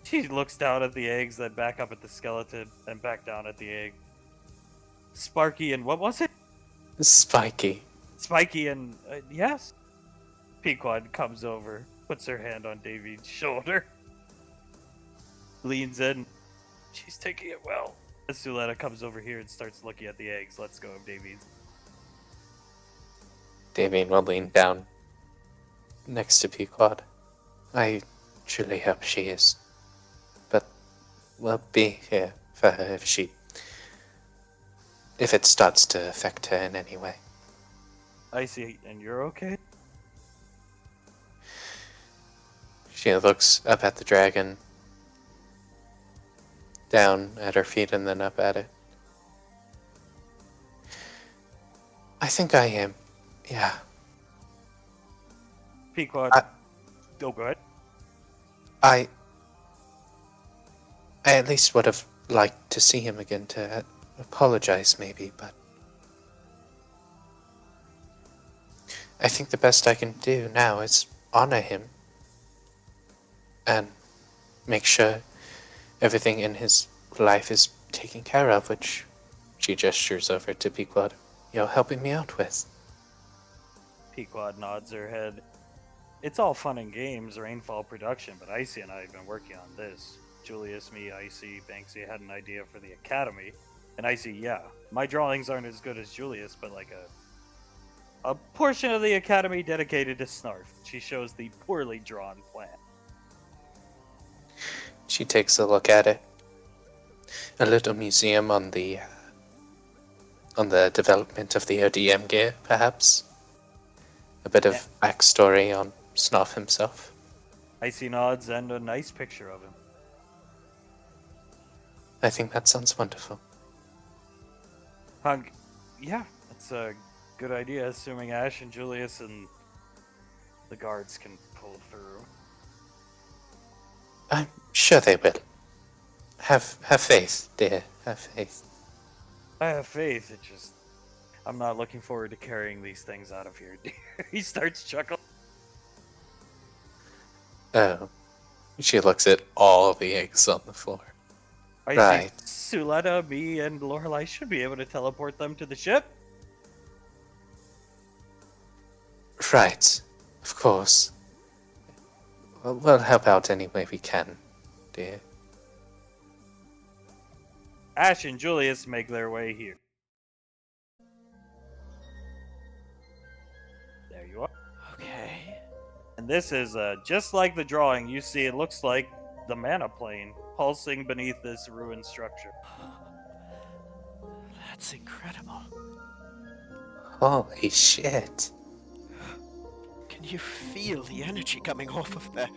B: She looks down at the eggs, then back up at the skeleton, then back down at the egg. Sparky and what was it?
C: Spiky.
B: Spiky and yes. Pequod comes over, puts her hand on Davine's shoulder, leans in. She's taking it well. Suletta comes over here and starts looking at the eggs. Let's go, Davine.
C: Davine will lean down next to Pequod. I truly hope she is. But we'll be here for her if it starts to affect her in any way.
B: I see, and you're okay?
C: She looks up at the dragon down at her feet and then up at it. I think I am. Yeah.
B: Pequod.
C: I-
B: Oh, go ahead.
C: I at least would have liked to see him again to apologize, maybe, but I think the best I can do now is honor him and make sure everything in his life is taken care of, which she gestures over to Pequod. You're helping me out with.
B: Pequod nods her head. It's all fun and games, Rainfall production, but Icy and I have been working on this. Julius, me, Icy, Banksy had an idea for the Academy. And Icy, yeah, my drawings aren't as good as Julius, but like a portion of the Academy dedicated to Snarf. She shows the poorly drawn plan.
C: She takes a look at it. A little museum on the development of the ODM gear, perhaps. A bit of backstory on Snuff himself.
B: Icy nods and a nice picture of him.
C: I think that sounds wonderful.
B: Hunk, yeah, that's a good idea, assuming Ash and Julius and the guards can pull through.
C: I'm sure they will. Have faith, dear. Have faith.
B: I have faith, it just... I'm not looking forward to carrying these things out of here, dear. He starts chuckling.
C: Oh. She looks at all the eggs on the floor.
B: I
C: Right.
B: see Suletta, me, and Lorelei should be able to teleport them to the ship.
C: Right. Of course. We'll help out any way we can, dear.
B: Ash and Julius make their way here. There you are.
A: Okay.
B: And this is just like the drawing you see. It looks like the mana plane pulsing beneath this ruined structure.
A: That's incredible.
C: Holy shit.
A: Can you feel the energy coming off of there?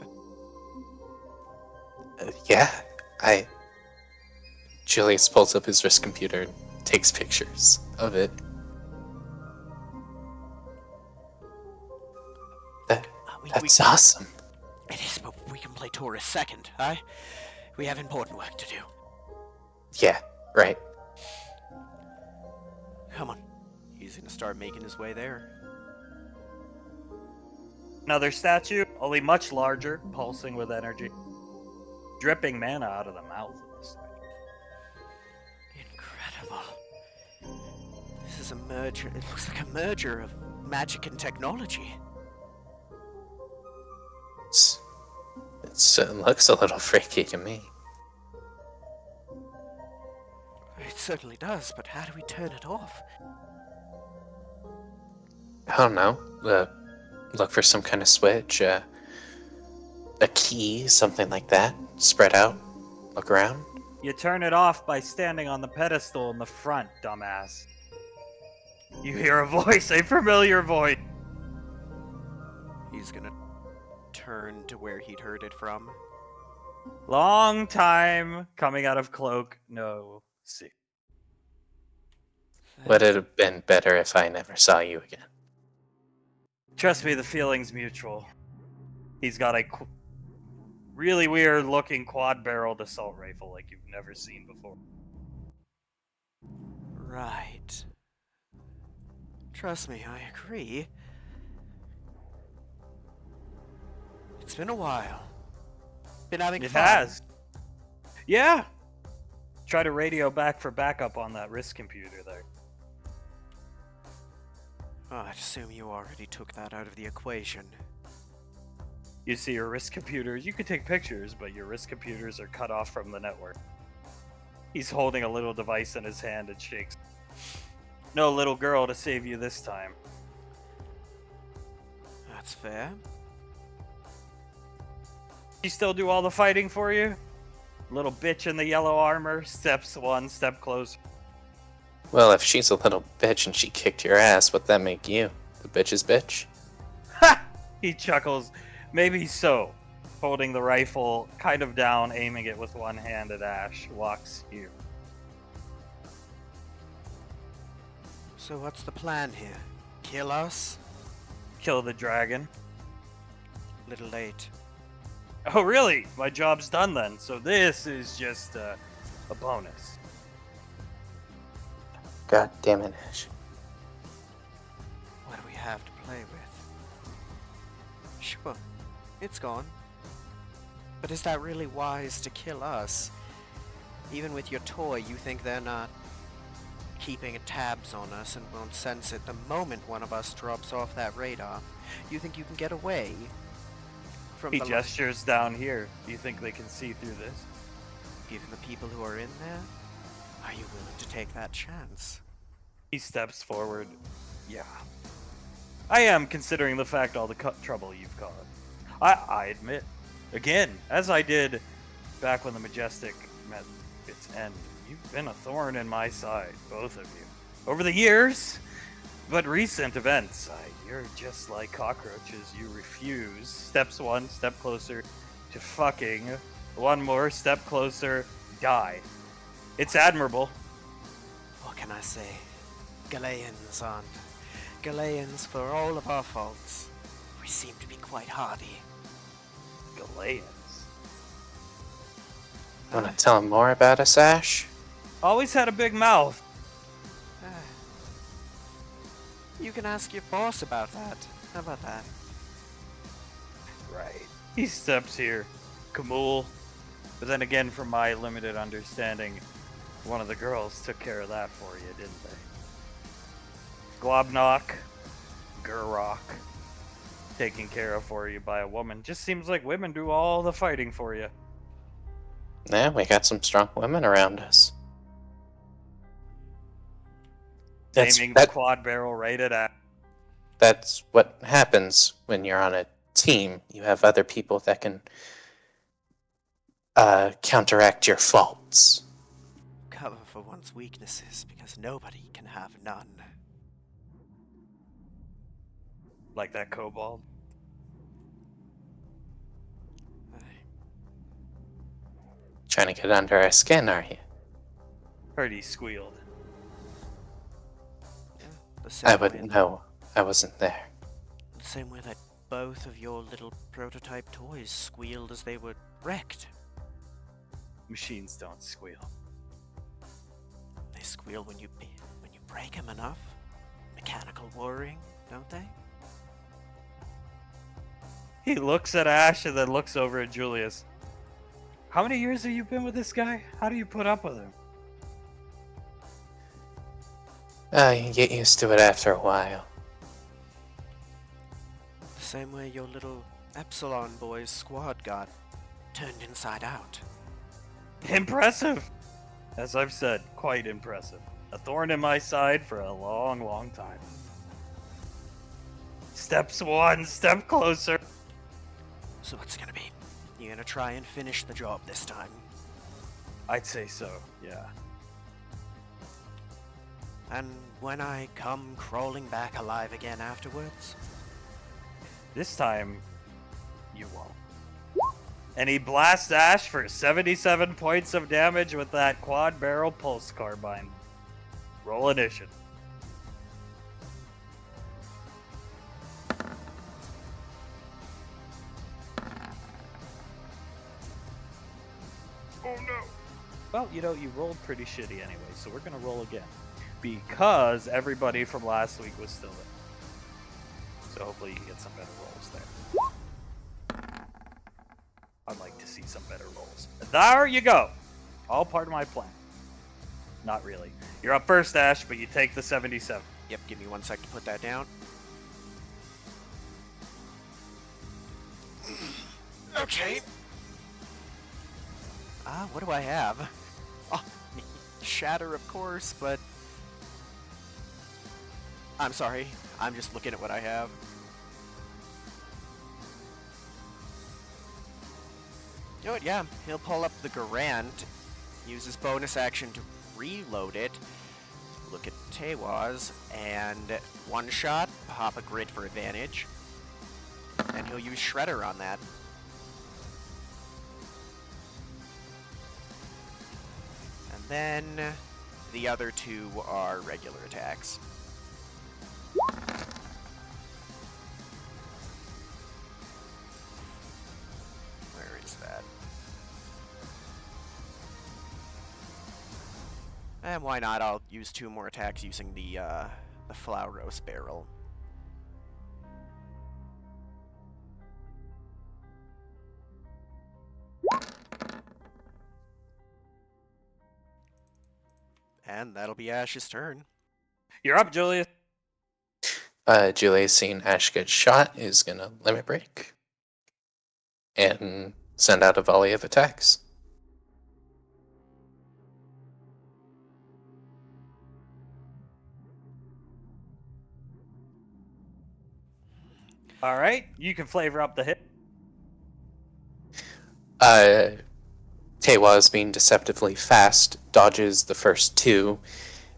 C: Yeah, Julius pulls up his wrist computer and takes pictures of it. That's awesome.
A: It is, but we can play tourist second, huh? We have important work to do.
C: Yeah, right.
A: Come on. He's gonna start making his way there.
B: Another statue, only much larger, pulsing with energy. Dripping mana out of the mouth of this thing.
A: Incredible. This is a merger. It looks like a merger of magic and technology.
C: It looks a little freaky to me.
A: It certainly does, but how do we turn it off?
C: I don't know. Look for some kind of switch, a key, something like that. Spread out. Look around.
B: You turn it off by standing on the pedestal in the front, dumbass. You hear a voice, a familiar voice.
A: He's gonna turn to where he'd heard it from.
B: Long time coming out of cloak, no see.
C: Would it have been better if I never saw you again?
B: Trust me, the feeling's mutual. He's got a really weird looking quad-barreled assault rifle like you've never seen before.
A: Right. Trust me, I agree. It's been a while. Been having
B: It
A: fun.
B: has. Yeah. Try to radio back for backup on that wrist computer there.
A: Oh, I'd assume you already took that out of the equation.
B: You see your wrist computers, you can take pictures, but your wrist computers are cut off from the network. He's holding a little device in his hand and shakes. No little girl to save you this time.
A: That's fair.
B: She still do all the fighting for you? Little bitch in the yellow armor, steps one step closer.
C: Well, if she's a little bitch and she kicked your ass, what'd that make you? The bitch's bitch?
B: Ha! He chuckles. Maybe so. holding the rifle kind of down, aiming it with one hand at Ash, walks here.
A: So what's the plan here? Kill us?
B: Kill the dragon.
A: Little late.
B: Oh, really? My job's done then. So this is just a bonus.
C: God damn it, Ash.
A: What do we have to play with? Sure, it's gone. But is that really wise to kill us? Even with your toy, you think they're not keeping tabs on us and won't sense it the moment one of us drops off that radar? You think you can get away from
B: He
A: the
B: gestures down here. Do you think they can see through this?
A: given the people who are in there? Are you willing to take that chance?
B: He steps forward. Yeah. I am, considering the fact all the trouble you've caused. I admit, again, as I did back when the Majestic met its end, you've been a thorn in my side, both of you. Over the years, but recent events, you're just like cockroaches. You refuse. Steps one step closer to fucking. One more step closer, die. It's admirable.
A: What can I say? Galeans aren't. Galeans, for all of our faults, we seem to be quite hardy.
B: Galeans.
C: Want to tell him more about us, Ash?
B: Always had a big mouth.
A: You can ask your boss about that. How about that?
B: Right. He steps here. Kamul. But then again, from my limited understanding, one of the girls took care of that for you, didn't they? Globnock, Gurrock, taken care of for you by a woman. Just seems like women do all the fighting for you.
C: Yeah, we got some strong women around us.
B: Aiming the quad barrel right at Ash.
C: That's what happens when you're on a team. You have other people that can counteract your faults.
A: Cover for one's weaknesses, because nobody can have none.
B: Like that kobold.
C: Trying to get under our skin, are you?
B: Heard he squealed.
A: Yeah, the
C: I
A: same way
C: wouldn't know. I wasn't there.
A: The same way that both of your little prototype toys squealed as they were wrecked.
B: Machines don't squeal.
A: They squeal when you break them enough. Mechanical whirring, don't they?
B: He looks at Ash and then looks over at Julius. How many years have you been with this guy? How do you put up with him?
C: You get used to it after a while.
A: The same way your little Epsilon boys squad got turned inside out.
B: Impressive! As I've said, quite impressive. A thorn in my side for a long, long time. Steps one step closer.
A: So what's it gonna be? You gonna try and finish the job this time?
B: I'd say so, yeah.
A: And when I come crawling back alive again afterwards?
B: This time, you won't. And he blasts Ash for 77 points of damage with that quad barrel pulse carbine. Roll initiative. Oh no. Well, you rolled pretty shitty anyway, so we're gonna roll again. Because everybody from last week was still there. So hopefully you can get some better rolls there. I'd like to see some better rolls. There you go. All part of my plan. Not really. You're up first, Ash, but you take the 77.
A: Yep, give me 1 sec to put that down. Okay. What do I have? Oh, shatter, of course, but... I'm sorry. I'm just looking at what I have. You know what, yeah, he'll pull up the Garand, use his bonus action to reload it, look at Tewaz, and one shot, pop a grid for advantage, and he'll use Shredder on that. then the other two are regular attacks. Where is that? And why not? I'll use 2 more attacks using the flower roast barrel. And that'll be Ash's turn.
B: You're up, Julius.
C: Julius, seeing Ash get shot, is gonna limit break and send out a volley of attacks.
B: All right, you can flavor up the hit.
C: Tewa is being deceptively fast, dodges the first 2,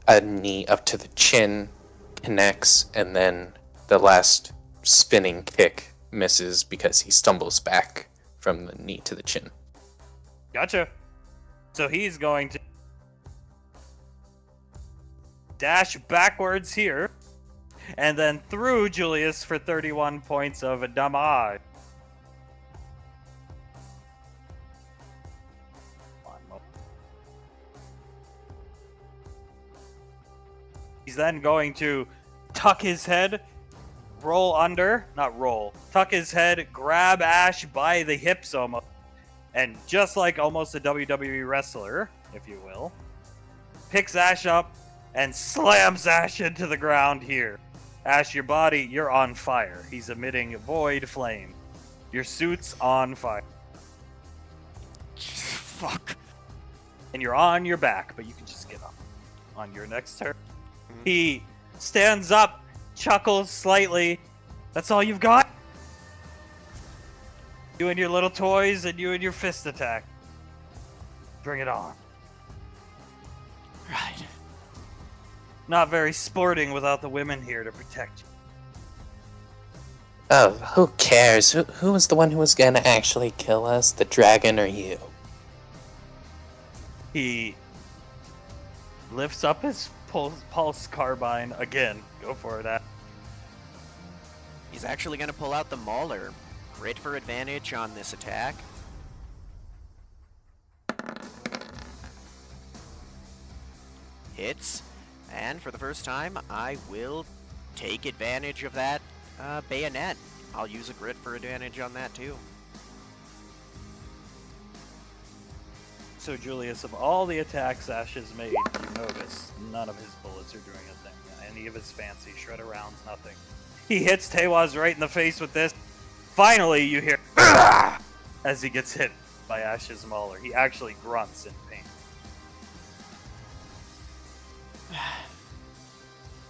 C: a knee up to the chin, connects, and then the last spinning kick misses because he stumbles back from the knee to the chin.
B: Gotcha. So he's going to dash backwards here, and then through Julius for 31 points of damage. He's then going to tuck his head, tuck his head, grab Ash by the hips almost, and just like almost a WWE wrestler, if you will, picks Ash up and slams Ash into the ground here. Ash, your body, you're on fire. He's emitting void flame. Your suit's on fire.
A: Fuck.
B: And you're on your back, but you can just get up. On your next turn, he stands up, chuckles slightly. That's all you've got? You and your little toys and you and your fist attack. Bring it on.
A: Right.
B: Not very sporting without the women here to protect you.
C: Oh, who cares? Who was the one who was gonna actually kill us? The dragon or you?
B: He lifts up his pulse carbine again. Go for it.
A: He's actually going to pull out the Mauler. Crit for advantage on this attack. Hits. And for the first time, I will take advantage of that bayonet. I'll use a grit for advantage on that too.
B: So, Julius, of all the attacks Ash has made, you notice none of his bullets are doing a thing. Any of his fancy shred-arounds, nothing. He hits Tewaz right in the face with this. Finally, you hear as he gets hit by Ash's Mauler. He actually grunts in pain.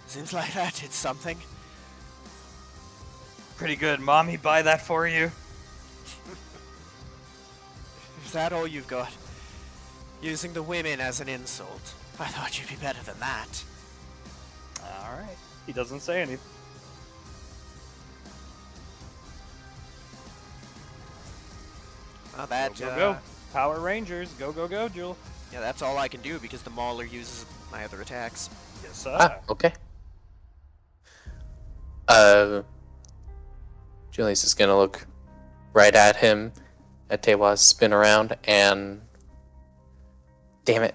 A: Seems like that did something.
B: Pretty good. Mommy, buy that for you?
A: Is that all you've got? Using the women as an insult. I thought you'd be better than that.
B: Alright. He doesn't say anything.
A: Well, that,
B: Go. Power Rangers. Go, Jewel.
A: Yeah, that's all I can do because the Mauler uses my other attacks.
B: Yes, sir.
C: Okay. Julius is gonna look right at him, at Tewaz, spin around, and damn it.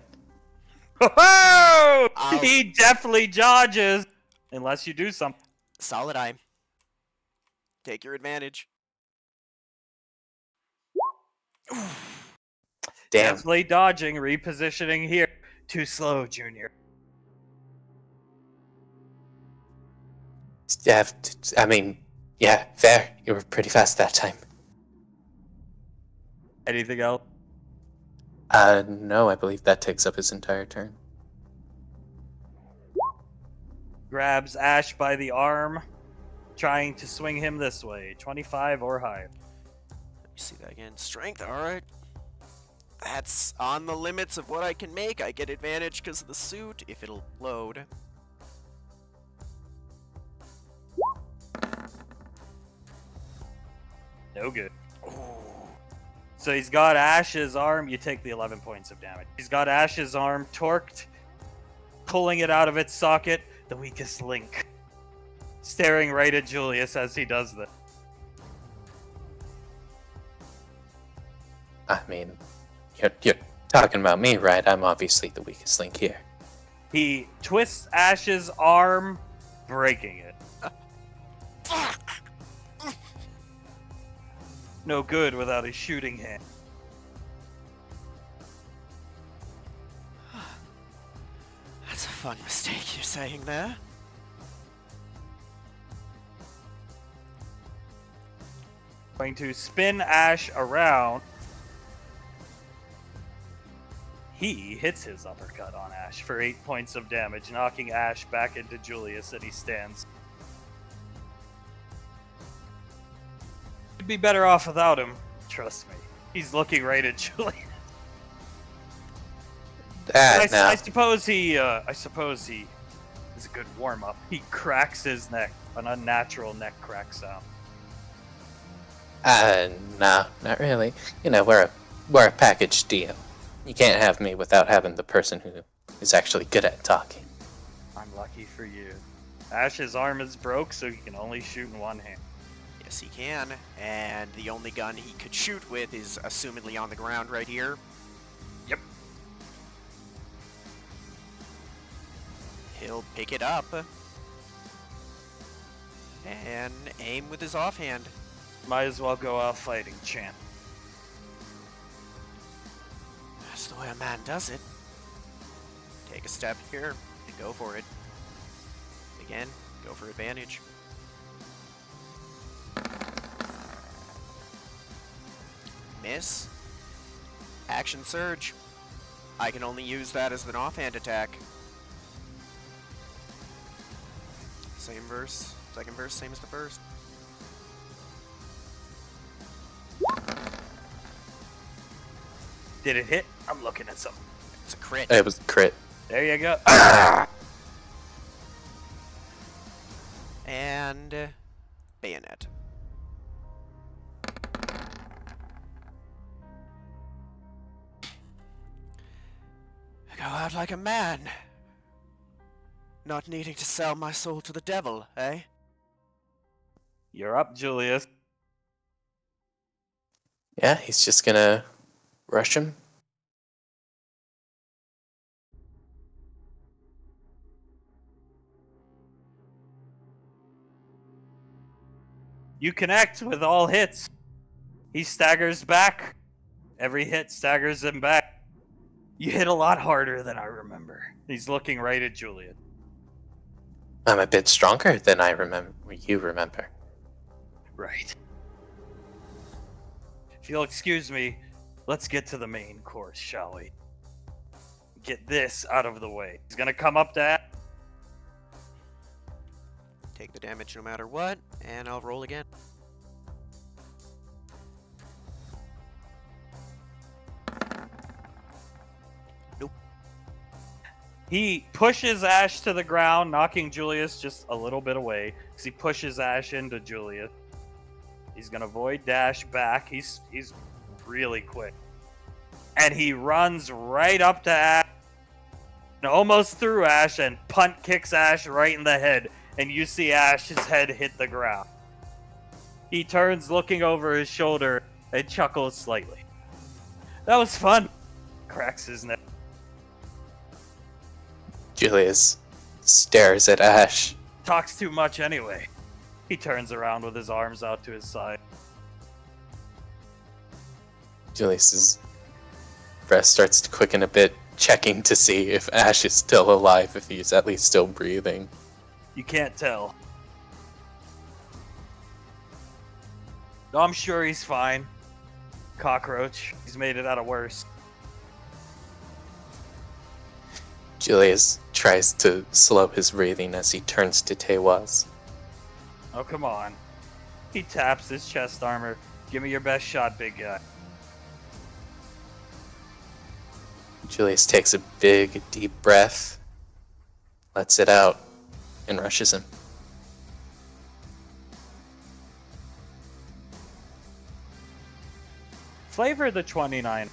B: Oh! He definitely dodges! Unless you do something.
A: Solid eye. Take your advantage.
C: Damn.
B: Definitely dodging, repositioning here. Too slow, Junior.
C: Yeah, I mean, yeah, fair. You were pretty fast that time.
B: Anything else?
C: No, I believe that takes up his entire turn.
B: Grabs Ash by the arm, trying to swing him this way. 25 or higher.
A: Let me see that again. Strength, alright. That's on the limits of what I can make. I get advantage because of the suit, if it'll load.
B: No good.
A: Ooh.
B: So he's got Ash's arm. You take the 11 points of damage. He's got Ash's arm torqued, pulling it out of its socket, the weakest link. Staring right at Julius as he does this.
C: I mean, you're talking about me, right? I'm obviously the weakest link here.
B: He twists Ash's arm, breaking it. No good without his shooting hand.
A: That's a fun mistake you're saying there.
B: Going to spin Ash around. He hits his uppercut on Ash for 8 points of damage, knocking Ash back into Julius, and he stands. He'd be better off without him, trust me. He's looking right at Julius. I suppose he is a good warm-up. He cracks his neck, an unnatural neck crack sound.
C: No, not really. You know, we're a package deal. You can't have me without having the person who is actually good at talking.
B: I'm lucky for you. Ash's arm is broke, so he can only shoot in one hand.
A: Yes, he can. And the only gun he could shoot with is assumedly on the ground right here.
B: Yep.
A: He'll pick it up and aim with his offhand.
B: Might as well go out fighting, champ.
A: That's the way a man does it. Take a step here and go for it. Again, go for advantage. Miss. Action surge. I can only use that as an offhand attack. Same verse, second verse, same as the first.
B: Did it hit? I'm looking at something.
A: It's a crit.
C: It was a crit.
B: There you go.
A: And bayonet. Go out like a man. Not needing to sell my soul to the devil, eh?
B: You're up, Julius.
C: Yeah, he's just gonna rush him.
B: You connect with all hits. He staggers back. Every hit staggers him back. You hit a lot harder than I remember. He's looking right at Julius.
C: I'm a bit stronger than you remember.
B: Right. If you'll excuse me, let's get to the main course, shall we? Get this out of the way. He's gonna come up to Ash.
A: Take the damage no matter what, and I'll roll again. Nope.
B: He pushes Ash to the ground, knocking Julius just a little bit away. Because he pushes Ash into Julius. He's gonna void dash back. He's really quick. And he runs right up to Ash. And almost through Ash and punt kicks Ash right in the head. And you see Ash's head hit the ground. He turns looking over his shoulder and chuckles slightly. That was fun. Cracks his neck.
C: Julius stares at Ash.
B: Talks too much anyway. He turns around with his arms out to his side.
C: Julius's breast starts to quicken a bit, checking to see if Ash is still alive, if he's at least still breathing.
B: You can't tell. No, I'm sure he's fine. Cockroach. He's made it out of worse.
C: Julius tries to slow his breathing as he turns to Tewaz.
B: Oh, come on. He taps his chest armor. Give me your best shot, big guy.
C: Julius takes a big, deep breath, lets it out, and rushes him.
B: flavor the 29?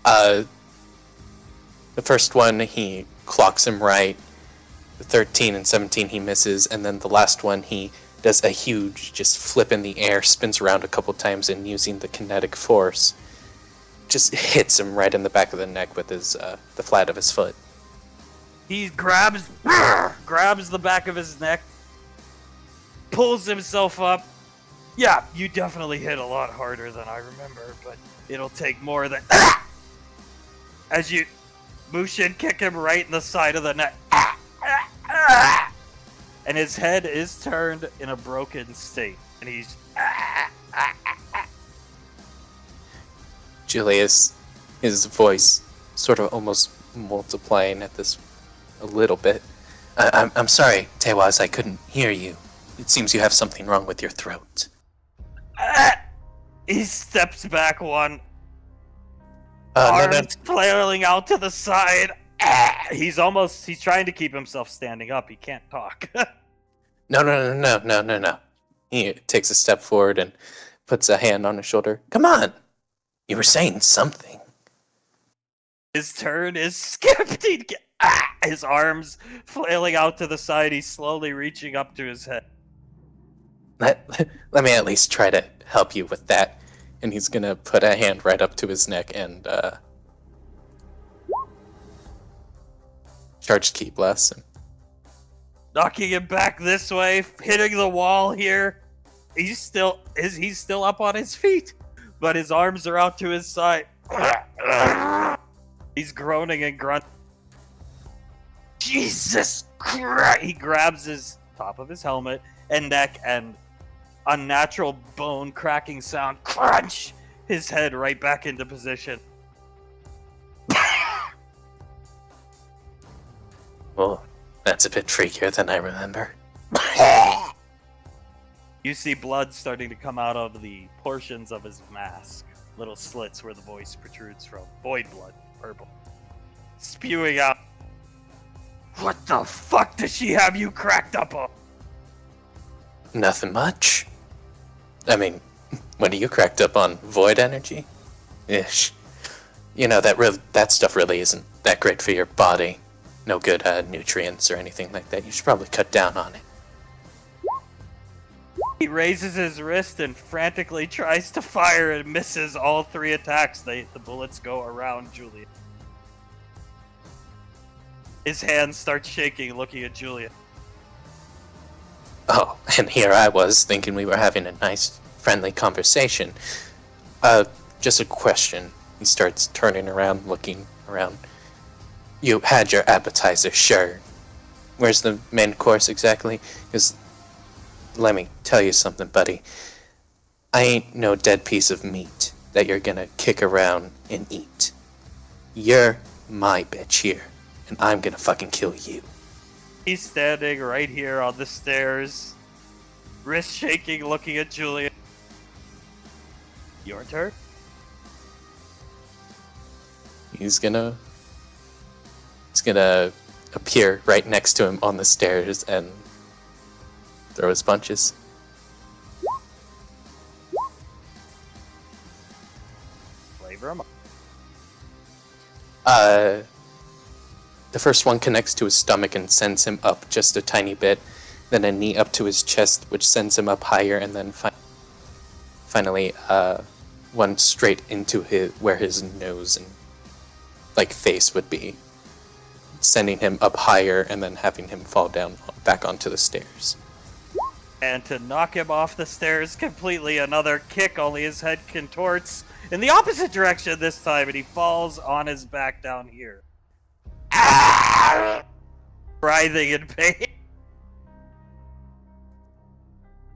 C: The first one, he clocks him right. The 13 and 17, he misses. And then the last one, he does a huge just flip in the air, spins around a couple times, and using the kinetic force, just hits him right in the back of the neck with his the flat of his foot.
B: He grabs the back of his neck, pulls himself up. Yeah, you definitely hit a lot harder than I remember, but it'll take more than... As you Mushin kick him right in the side of the neck. And his head is turned in a broken state. And he's...
C: Julius, his voice sort of almost multiplying at this a little bit. I'm sorry, Tewaz, I couldn't hear you. It seems you have something wrong with your throat.
B: He steps back one.
C: No.
B: Flailing out to the side. He's trying to keep himself standing up. He can't talk.
C: No. He takes a step forward and puts a hand on his shoulder. Come on! You were saying something.
B: His turn is skipped. His arms flailing out to the side. He's slowly reaching up to his head.
C: Let me at least try to help you with that. And he's gonna put a hand right up to his neck and charge ki bless him.
B: Knocking him back this way, hitting the wall here. He's still up on his feet, but his arms are out to his side. He's groaning and grunting. Jesus Christ! He grabs his top of his helmet and neck, and unnatural bone cracking sound. Crunch! His head right back into position.
C: Well, that's a bit freakier than I remember.
B: You see blood starting to come out of the portions of his mask. Little slits where the voice protrudes from. Void blood, purple. Spewing out. What the fuck does she have you cracked up on?
C: Nothing much. I mean, what are you cracked up on? Void energy? Ish. You know, that stuff really isn't that great for your body. No good nutrients or anything like that. You should probably cut down on it.
B: He raises his wrist and frantically tries to fire and misses all 3 attacks. The bullets go around Julian. His hand starts shaking, looking at Julian.
C: Oh, and here I was thinking we were having a nice, friendly conversation. Just a question. He starts turning around, looking around. You had your appetizer, sure. Where's the main course exactly? Because, let me tell you something, buddy. I ain't no dead piece of meat that you're gonna kick around and eat. You're my bitch here, and I'm gonna fucking kill you.
B: He's standing right here on the stairs, wrist shaking, looking at Julian. Your turn?
C: He's gonna appear right next to him on the stairs and throw his punches.
B: Flavor him up.
C: The first one connects to his stomach and sends him up just a tiny bit, then a knee up to his chest, which sends him up higher, and then finally one straight into where his nose and face would be, sending him up higher and then having him fall down back onto the stairs.
B: And to knock him off the stairs completely, another kick, only his head contorts in the opposite direction this time, and he falls on his back down here. Writhing in pain.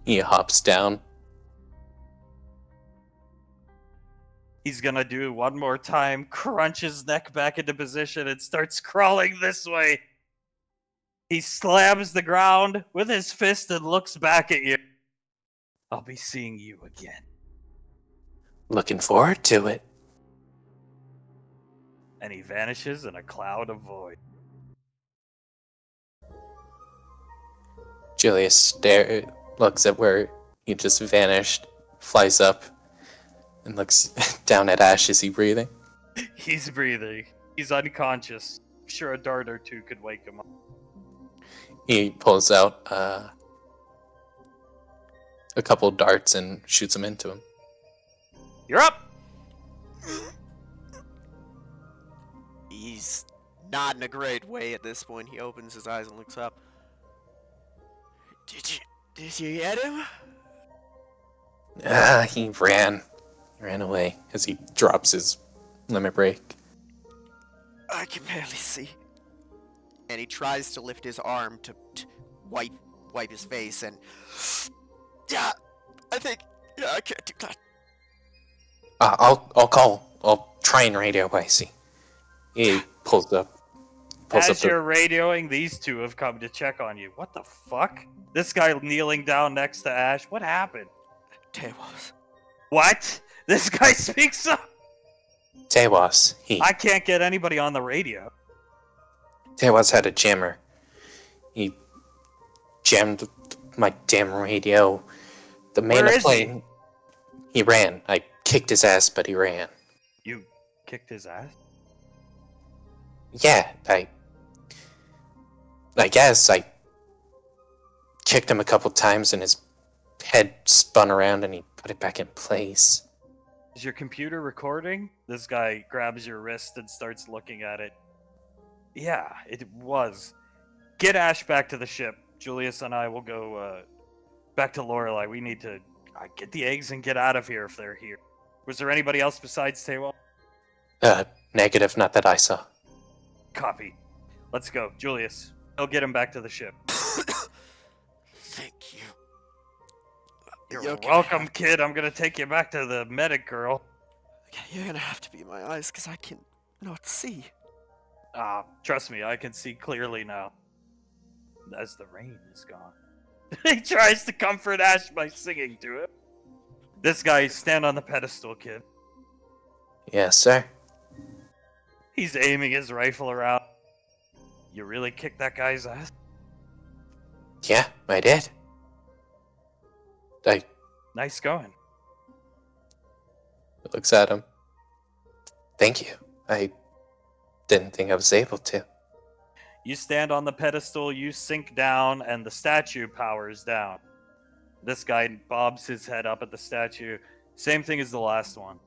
C: He hops down.
B: He's gonna do one more time, crunch his neck back into position, and starts crawling this way. He slams the ground with his fist and looks back at you. I'll be seeing you again.
C: Looking forward to it.
B: And he vanishes in a cloud of void.
C: Julius looks at where he just vanished, flies up, and looks down at Ash. Is he breathing?
B: He's breathing. He's unconscious. I'm sure a dart or two could wake him up.
C: He pulls out a couple darts and shoots them into him.
B: You're up!
A: He's not in a great way at this point. He opens his eyes and looks up. Did you get him?
C: He ran away as he drops his limit break.
A: I can barely see. And he tries to lift his arm to wipe his face, and yeah, I can't do that.
C: I'll try and radio Icy. He pulls up.
B: As you're radioing, these two have come to check on you. What the fuck? This guy kneeling down next to Ash. What happened?
A: Tewas.
B: What? This guy speaks up.
C: Tewas.
B: I can't get anybody on the radio.
C: Tewas had a jammer. He jammed my damn radio. The man
B: Where is
C: plane. He ran. I kicked his ass, but he ran.
B: You kicked his ass?
C: Yeah, I guess I kicked him a couple times and his head spun around and he put it back in place.
B: Is your computer recording? This guy grabs your wrist and starts looking at it. Yeah, it was. Get Ash back to the ship. Julius and I will go back to Lorelei. We need to get the eggs and get out of here if they're here. Was there anybody else besides Taywell?
C: Negative, not that I saw.
B: Copy. Let's go. Julius, I'll get him back to the ship.
A: Thank you.
B: You're welcome, kid. I'm gonna take you back to the medic girl.
A: You're gonna have to be my eyes, because I can not see.
B: Trust me, I can see clearly now. As the rain is gone. He tries to comfort Ash by singing to him. This guy, stand on the pedestal, kid.
C: Yes, sir.
B: He's aiming his rifle around. You really kicked that guy's ass?
C: Yeah, I did.
B: Nice going.
C: Looks at him. Thank you. I didn't think I was able to.
B: You stand on the pedestal, you sink down, and the statue powers down. This guy bobs his head up at the statue. Same thing as the last one.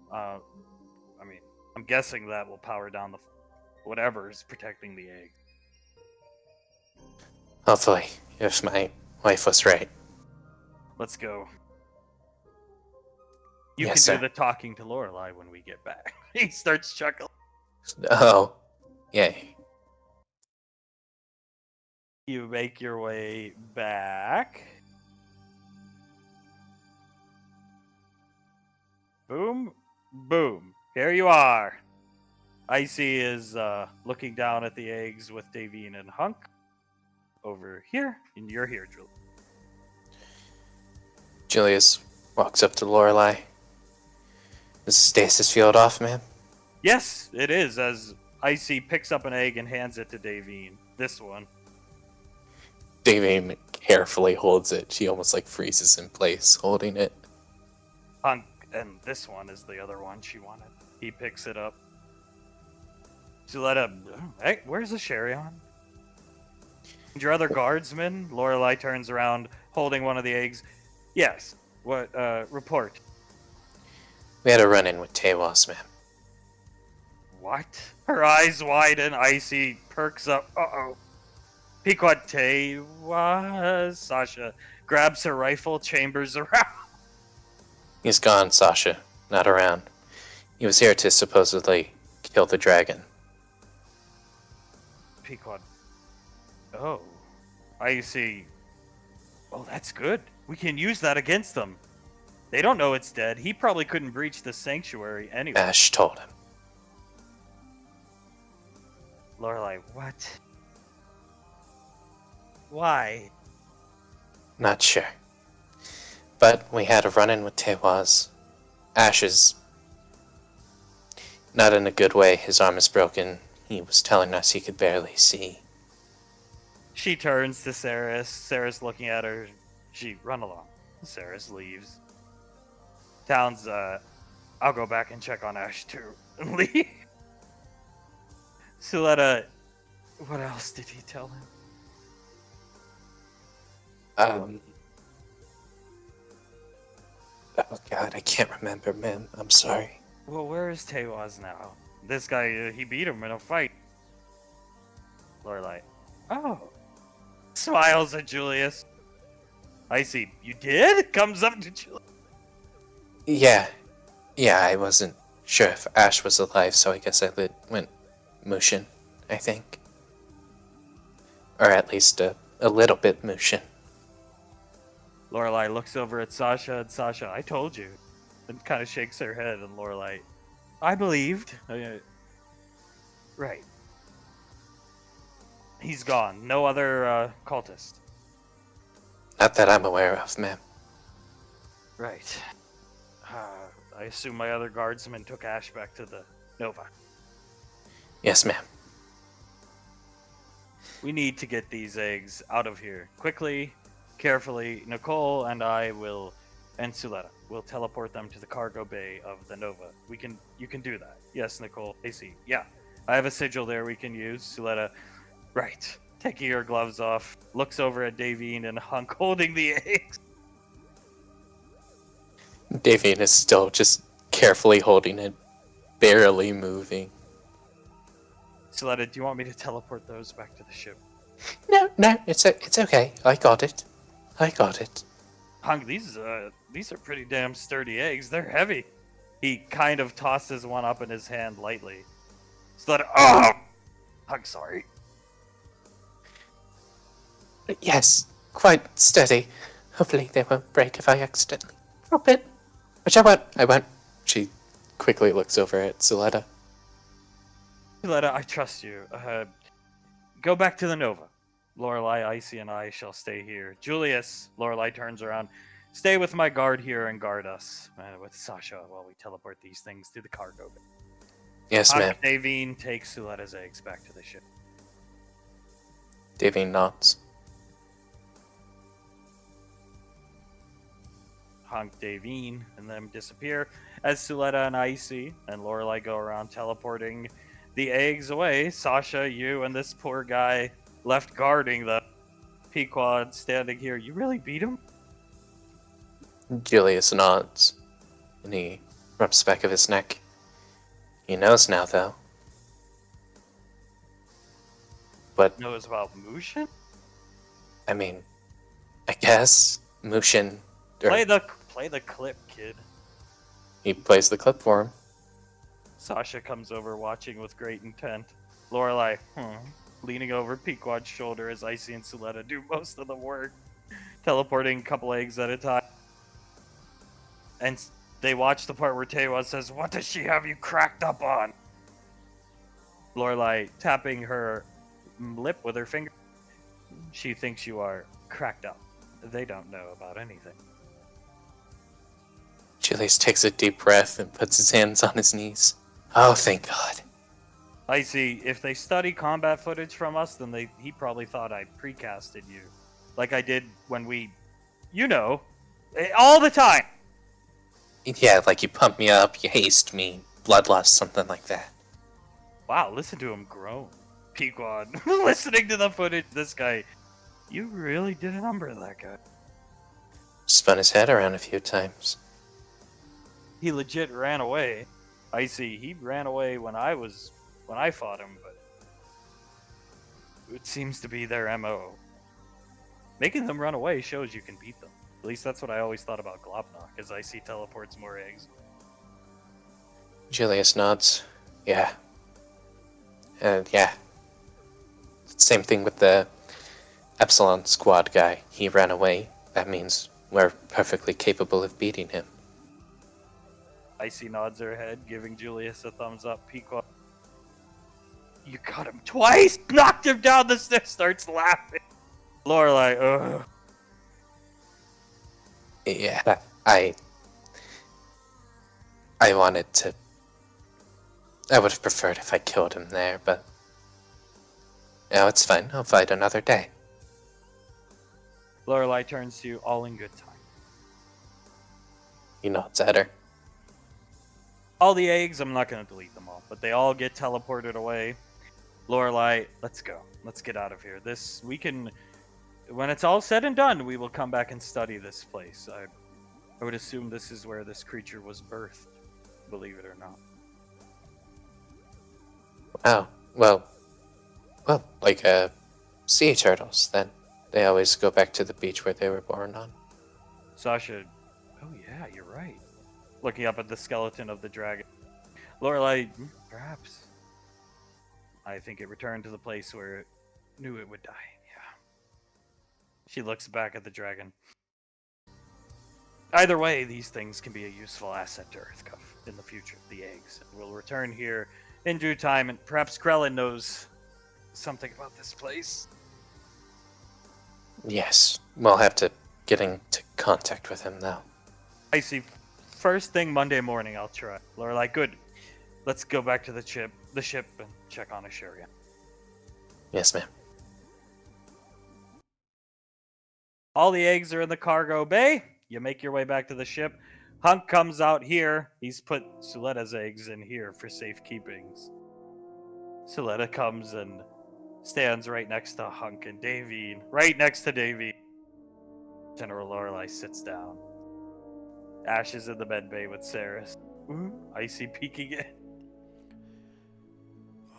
B: I'm guessing that will power down the whatever is protecting the egg.
C: Hopefully, if my wife was right.
B: Let's go. You
C: Yes,
B: can
C: sir.
B: do the talking to Lorelei when we get back. He starts chuckling.
C: Oh, yay.
B: You make your way back. Boom, boom. Here you are. Icy is looking down at the eggs with Davine and Hunk. Over here, and you're here, Julie.
C: Julius walks up to Lorelei. Is stasis field off, ma'am?
B: Yes, it is, as Icy picks up an egg and hands it to Davine. This one.
C: Davine carefully holds it. She almost freezes in place, holding it.
B: Hunk, and this one is the other one she wanted. He picks it up. She let him. Hey, where's the sherry on? Your other guardsman? Lorelei turns around, holding one of the eggs. Yes. What? Report.
C: We had a run-in with Tewas, ma'am.
B: What? Her eyes widen. Icy perks up. Uh-oh. Pequot Tewas. Sasha grabs her rifle, chambers around.
C: He's gone, Sasha. Not around. He was here to supposedly kill the dragon.
B: Pequot. Oh. Icy. Oh, that's good. We can use that against them. They don't know it's dead. He probably couldn't breach the sanctuary anyway.
C: Ash told him.
B: Lorelei, what? Why?
C: Not sure. But we had a run-in with Tewas. Ash is not in a good way. His arm is broken. He was telling us he could barely see.
B: She turns to Saris. Saris looking at her. She run along. Saris leaves. Town's I'll go back and check on Ash too. And leave. Suletta, what else did he tell him?
C: Oh God, I can't remember, ma'am. I'm sorry.
B: Well, where is Tewaz now? This guy, he beat him in a fight. Lorelai, oh. Smiles at Julius. I see. You did? Comes up to Julius.
C: Yeah, I wasn't sure if Ash was alive, so I guess I went Mushin, I think. Or at least a little bit Mushin.
B: Lorelai looks over at Sasha, and Sasha, I told you. And kind of shakes her head, and Lorelai, I believed. Right. He's gone. No other cultist.
C: Not that I'm aware of, ma'am.
B: Right. I assume my other guardsmen took Ash back to the Nova.
C: Yes, ma'am.
B: We need to get these eggs out of here. Quickly, carefully. Nicole and I will, and Suletta, will teleport them to the cargo bay of the Nova. You can do that. Yes, Nicole. AC. Yeah. I have a sigil there we can use. Suletta, right. Taking her gloves off, looks over at Davine and Hunk holding the eggs.
C: Davian is still just carefully holding it, barely moving.
B: Suletta, do you want me to teleport those back to the ship?
C: No, it's okay. I got it.
B: Hunk, these are pretty damn sturdy eggs. They're heavy. He kind of tosses one up in his hand lightly. Suletta, oh! Hunk, sorry.
C: Yes, quite steady. Hopefully they won't break if I accidentally drop it. Which I won't. She quickly looks over at Suletta.
B: Suletta, I trust you. Go back to the Nova. Lorelai, Icy, and I shall stay here. Julius, Lorelai turns around. Stay with my guard here and guard us with Sasha while we teleport these things to the cargo bay.
C: Yes, ma'am.
B: Davine takes Suletta's eggs back to the ship.
C: Davian nods.
B: Hunk, Davine, and them disappear as Suletta and Icy and Lorelai go around teleporting the eggs away. Sasha, you and this poor guy left guarding the Pequod standing here. You really beat him?
C: Julius nods, and he rubs the back of his neck. He knows now, though. But
B: Knows about Mushin?
C: I mean, I guess Mushin.
B: Play the clip, kid.
C: He plays the clip for him.
B: Sasha comes over watching with great intent. Lorelai, leaning over Pequod's shoulder as Icy and Suletta do most of the work, teleporting a couple eggs at a time. And they watch the part where Tewa says, "What does she have you cracked up on?" Lorelai tapping her lip with her finger. She thinks you are cracked up. They don't know about anything.
C: Julius takes a deep breath and puts his hands on his knees. Oh, thank God.
B: I see. If they study combat footage from us, then he probably thought I precasted you. Like I did when we, all the time.
C: Yeah, like you pump me up, you haste me, bloodlust, something like that.
B: Wow, listen to him groan. Pequod, listening to the footage, this guy, you really did a number on that guy.
C: Spun his head around a few times.
B: He legit ran away. I see. He ran away when I fought him, but it seems to be their MO. Making them run away shows you can beat them. At least that's what I always thought about Glopnok, as I see teleports more eggs.
C: Julius nods. Yeah. And yeah. Same thing with the Epsilon squad guy. He ran away. That means we're perfectly capable of beating him.
B: Icy nods her head, giving Julius a thumbs up. Pequod, you got him twice! Knocked him down the stairs, starts laughing. Lorelai, ugh.
C: Yeah, I wanted to... I would have preferred if I killed him there, but... No, it's fine. I'll fight another day.
B: Lorelai turns to you, all in good time.
C: He nods at her.
B: All the eggs, I'm not going to delete them all, but they all get teleported away. Lorelai, let's go. Let's get out of here. We can, when it's all said and done, we will come back and study this place. I would assume this is where this creature was birthed, believe it or not.
C: Wow. Well, like sea turtles. Then they always go back to the beach where they were born on.
B: Sasha, oh yeah, you're right. Looking up at the skeleton of the dragon. Lorelai, perhaps. I think it returned to the place where it knew it would die. Yeah. She looks back at the dragon. Either way, these things can be a useful asset to Earthcuff in the future, the eggs. We'll return here in due time, and perhaps Krellin knows something about this place.
C: Yes, we'll have to get into contact with him now.
B: I see. First thing Monday morning, I'll try. Lorelai, good. Let's go back to the ship, and check on Asheria.
C: Yes, ma'am.
B: All the eggs are in the cargo bay. You make your way back to the ship. Hunk comes out here. He's put Suletta's eggs in here for safekeepings. Suletta comes and stands right next to Hunk and Davine. Right next to Davine. General Lorelai sits down. Ash is in the med bay with Saris. Icy peeking in.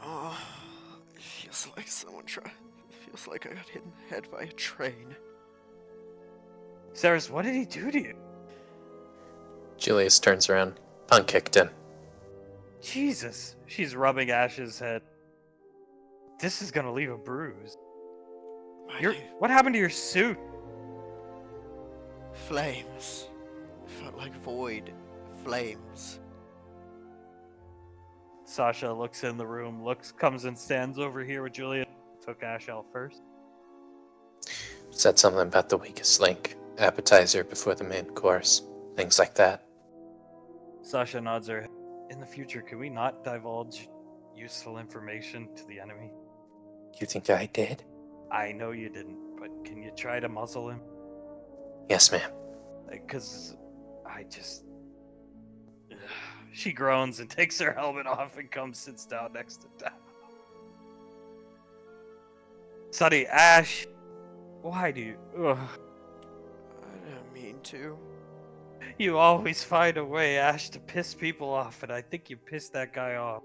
A: Oh, it feels like It feels like I got hit in the head by a train.
B: Saris, what did he do to you?
C: Julius turns around. Punk kicked in.
B: Jesus. She's rubbing Ash's head. This is gonna leave a bruise. What happened to your suit?
A: Flames. It felt like void. Flames.
B: Sasha looks in the room, comes and stands over here with Julia. Took Ash out first.
C: Said something about the weakest link. Appetizer before the main course. Things like that.
B: Sasha nods her head. In the future, could we not divulge useful information to the enemy?
C: You think I did?
B: I know you didn't, but can you try to muzzle him?
C: Yes, ma'am.
B: Because I just... She groans and takes her helmet off and sits down next to Dad. Sonny, Ash, why do you... Ugh.
A: I didn't mean to.
B: You always find a way, Ash, to piss people off, and I think you pissed that guy off.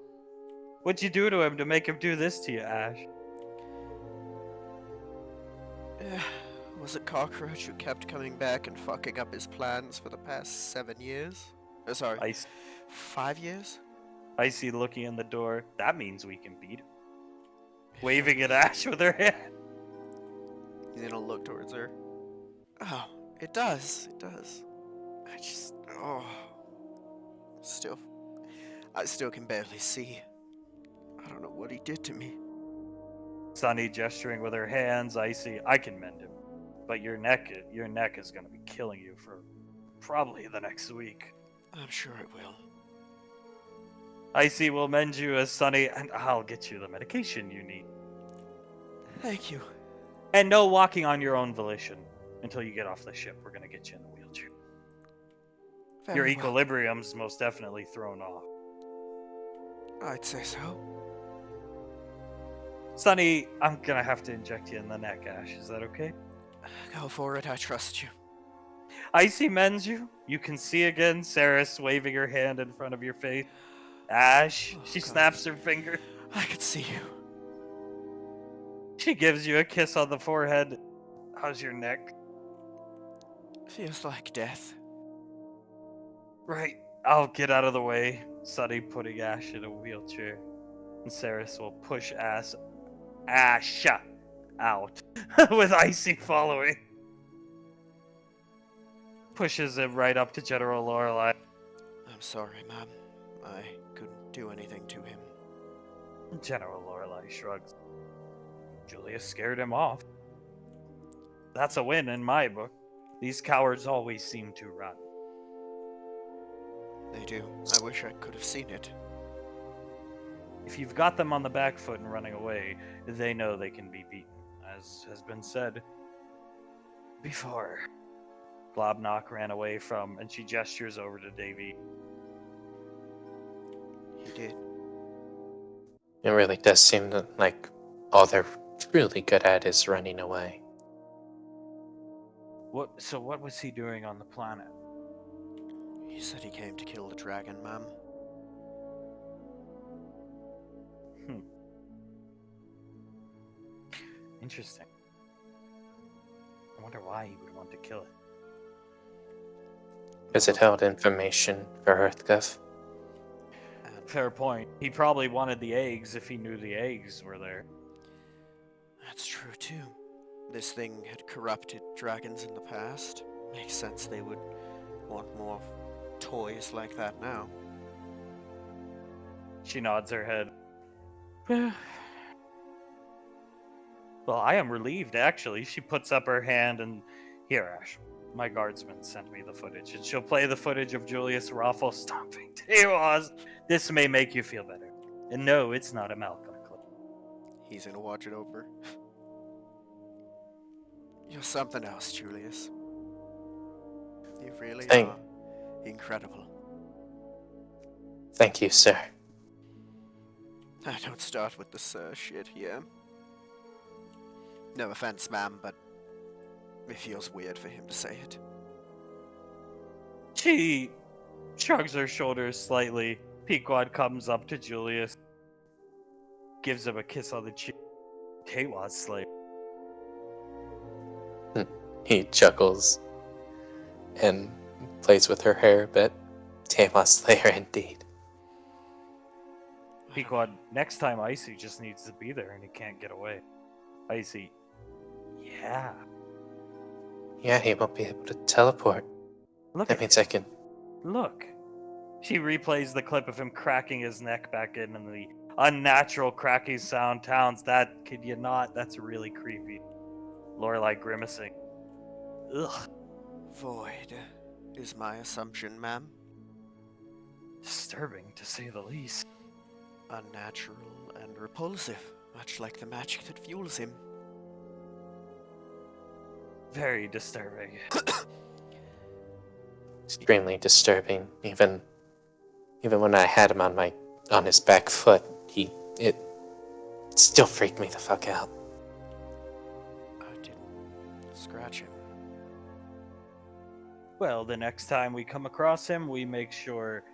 B: What'd you do to him to make him do this to you, Ash?
A: Was a cockroach who kept coming back and fucking up his plans for the past 7 years? Sorry, 5 years?
B: Icy looking in the door. That means we can beat him. Waving at Ash with her hand.
A: He's gonna look towards her. Oh, it does. I still can barely see. I don't know what he did to me.
B: Sunny gesturing with her hands. Icy, I can mend him. But your neck is gonna be killing you for probably the next week.
A: I'm sure it will.
B: Icy will mend you as Sunny, and I'll get you the medication you need.
A: Thank you.
B: And no walking on your own volition until you get off the ship. We're gonna get you in the wheelchair. Your
A: Very well.
B: equilibrium's most definitely thrown off.
A: I'd say so.
B: Sunny, I'm gonna have to inject you in the neck, Ash. Is that okay?
A: Go for it, I trust you.
B: Icy mends you. You can see again Saris waving her hand in front of your face. Ash, she snaps her finger.
A: I could see you.
B: She gives you a kiss on the forehead. How's your neck?
A: Feels like death.
B: Right, I'll get out of the way. Sunny putting Ash in a wheelchair. And Saris will push Ash out with Icy following. Pushes him right up to General Lorelai.
A: I'm sorry, Mom. I couldn't do anything to him.
B: General Lorelai shrugs. Julius scared him off. That's a win in my book. These cowards always seem to run.
A: They do. I wish I could have seen it.
B: If you've got them on the back foot and running away, they know they can be beaten, as has been said before. Globnock ran away from, and she gestures over to Davy.
A: He did.
C: It really does seem like all they're really good at is running away.
B: So what was he doing on the planet?
A: He said he came to kill the dragon, ma'am.
B: Interesting. I wonder why he would want to kill it.
C: Because it held information for EarthGov.
A: And
B: Fair point. He probably wanted the eggs if he knew the eggs were there.
A: that's true too. This thing had corrupted dragons in the past. Makes sense they would want more toys like that now.
B: She nods her head. Well, I am relieved, actually. She puts up her hand and... Here, Ash. My guardsman sent me the footage, and she'll play the footage of Julius Raffle stomping Tewas. This may make you feel better. And no, it's not a Malcolm clip.
A: He's gonna watch it over. You're something else, Julius. You really
C: Thank-
A: are incredible.
C: Thank you, sir.
A: Don't start with the sir shit here. No offense, ma'am, but it feels weird for him to say it.
B: She shrugs her shoulders slightly. Pequod comes up to Julius, gives him a kiss on the cheek. Tewas slave.
C: He chuckles and plays with her hair a bit. Tamos Slayer indeed.
B: Pequod, next time Icy just needs to be there and he can't get away. Icy, yeah.
C: Yeah, he won't be able to teleport.
B: Look
C: That
B: at
C: means
B: him.
C: I can...
B: Look. She replays the clip of him cracking his neck back in and the unnatural cracking sound towns. That, kid you not, that's really creepy. Lorelai grimacing. Ugh.
A: Void is my assumption, ma'am.
B: Disturbing, to say the least.
A: Unnatural and repulsive, much like the magic that fuels him.
B: Very disturbing.
C: Extremely disturbing. Even when I had him on his back foot, it still freaked me the fuck out.
A: I didn't scratch him.
B: Well, the next time we come across him, we make sure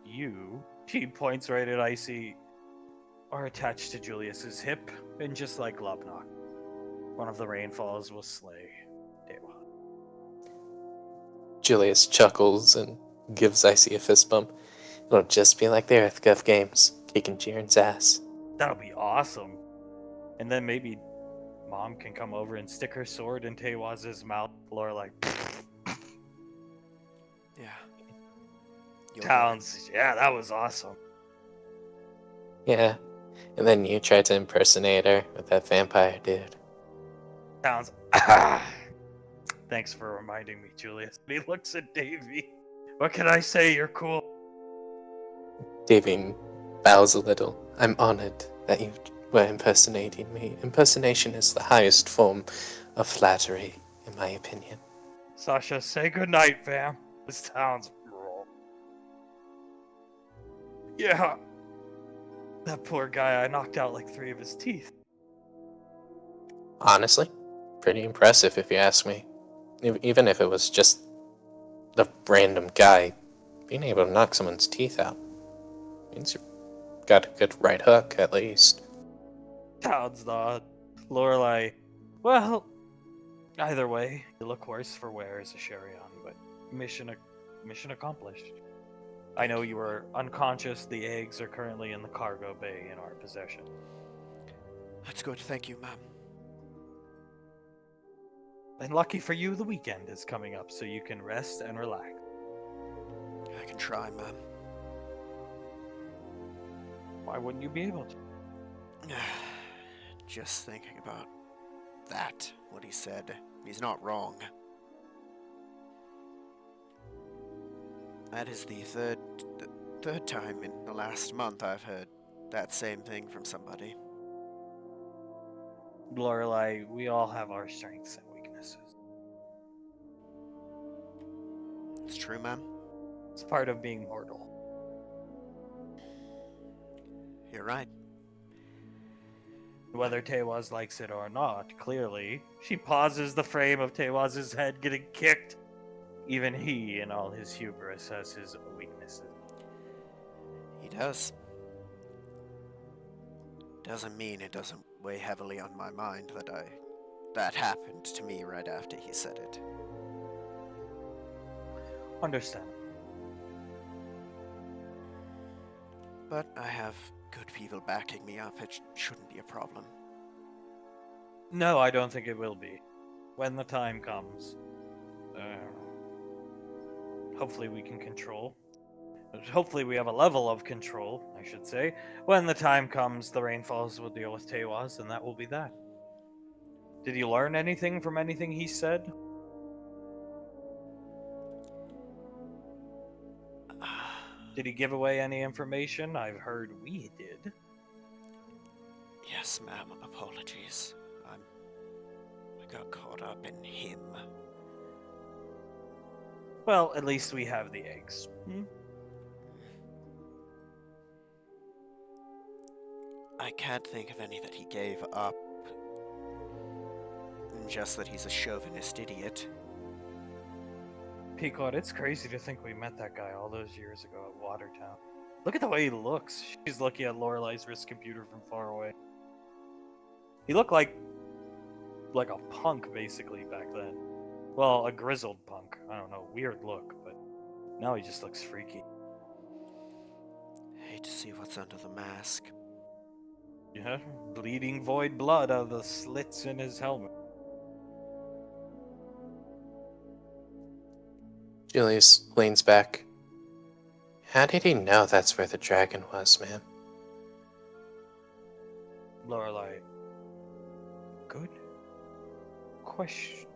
B: you, she points right at Icy, are attached to Julius's hip, and just like Lobnock, one of the Rainfalls will slay Dewa.
C: Julius chuckles and gives Icy a fist bump. It'll just be like the EarthGov games, kicking Jiren's ass.
B: That'll be awesome. And then maybe Mom can come over and stick her sword in Tewaz's mouth. Lorelai,
A: Yeah. You'll
B: Towns, yeah, that was awesome.
C: Yeah, and then you tried to impersonate her with that vampire dude.
B: Towns, thanks for reminding me, Julius. He looks at Davy. What can I say? You're cool.
C: Davy bows a little. I'm honored that you were impersonating me. Impersonation is the highest form of flattery, in my opinion.
B: Sasha, say goodnight, fam. This town's... Yeah. That poor guy, I knocked out like 3 of his teeth.
C: Honestly, pretty impressive if you ask me. Even if it was just a random guy, being able to knock someone's teeth out means you've got a good right hook, at least.
B: Towns nod. Lorelai, well, either way, you look worse for wear as a Sherion, but mission accomplished. I know you were unconscious. The eggs are currently in the cargo bay in our possession.
A: That's good, thank you, ma'am.
B: And lucky for you, the weekend is coming up, so you can rest and relax.
A: I can try, ma'am.
B: Why wouldn't you be able to?
A: Just thinking about that, what he said, he's not wrong. That is the third time in the last month I've heard that same thing from somebody.
B: Lorelai, we all have our strengths and weaknesses.
A: It's true, ma'am.
B: It's part of being mortal.
A: You're right.
B: Whether Tewaz likes it or not, clearly, she pauses the frame of Tewaz's head getting kicked. Even he, in all his hubris, has his weaknesses.
A: He does. Doesn't mean it doesn't weigh heavily on my mind that happened to me right after he said it.
B: Understand.
A: But I have good people backing me up. It shouldn't be a problem.
B: No, I don't think it will be. When the time comes. Hopefully we can control. Hopefully we have a level of control, I should say. When the time comes, the Rainfalls will deal with Tewaz, and that will be that. Did you learn anything from anything he said? Did he give away any information? I've heard we did.
A: Yes, ma'am. Apologies. I got caught up in him.
B: Well, at least we have the eggs.
A: I can't think of any that he gave up. Just that he's a chauvinist idiot.
B: Peacock, it's crazy to think we met that guy all those years ago at Watertown. Look at the way he looks. She's looking at Lorelai's wrist computer from far away. He looked like a punk, basically, back then. Well, a grizzled punk. I don't know, weird look, but now he just looks freaky.
A: Hate to see what's under the mask.
B: Yeah, bleeding void blood out of the slits in his helmet.
C: Julius leans back. How did he know that's where the dragon was, ma'am?
B: Lorelai. Good question.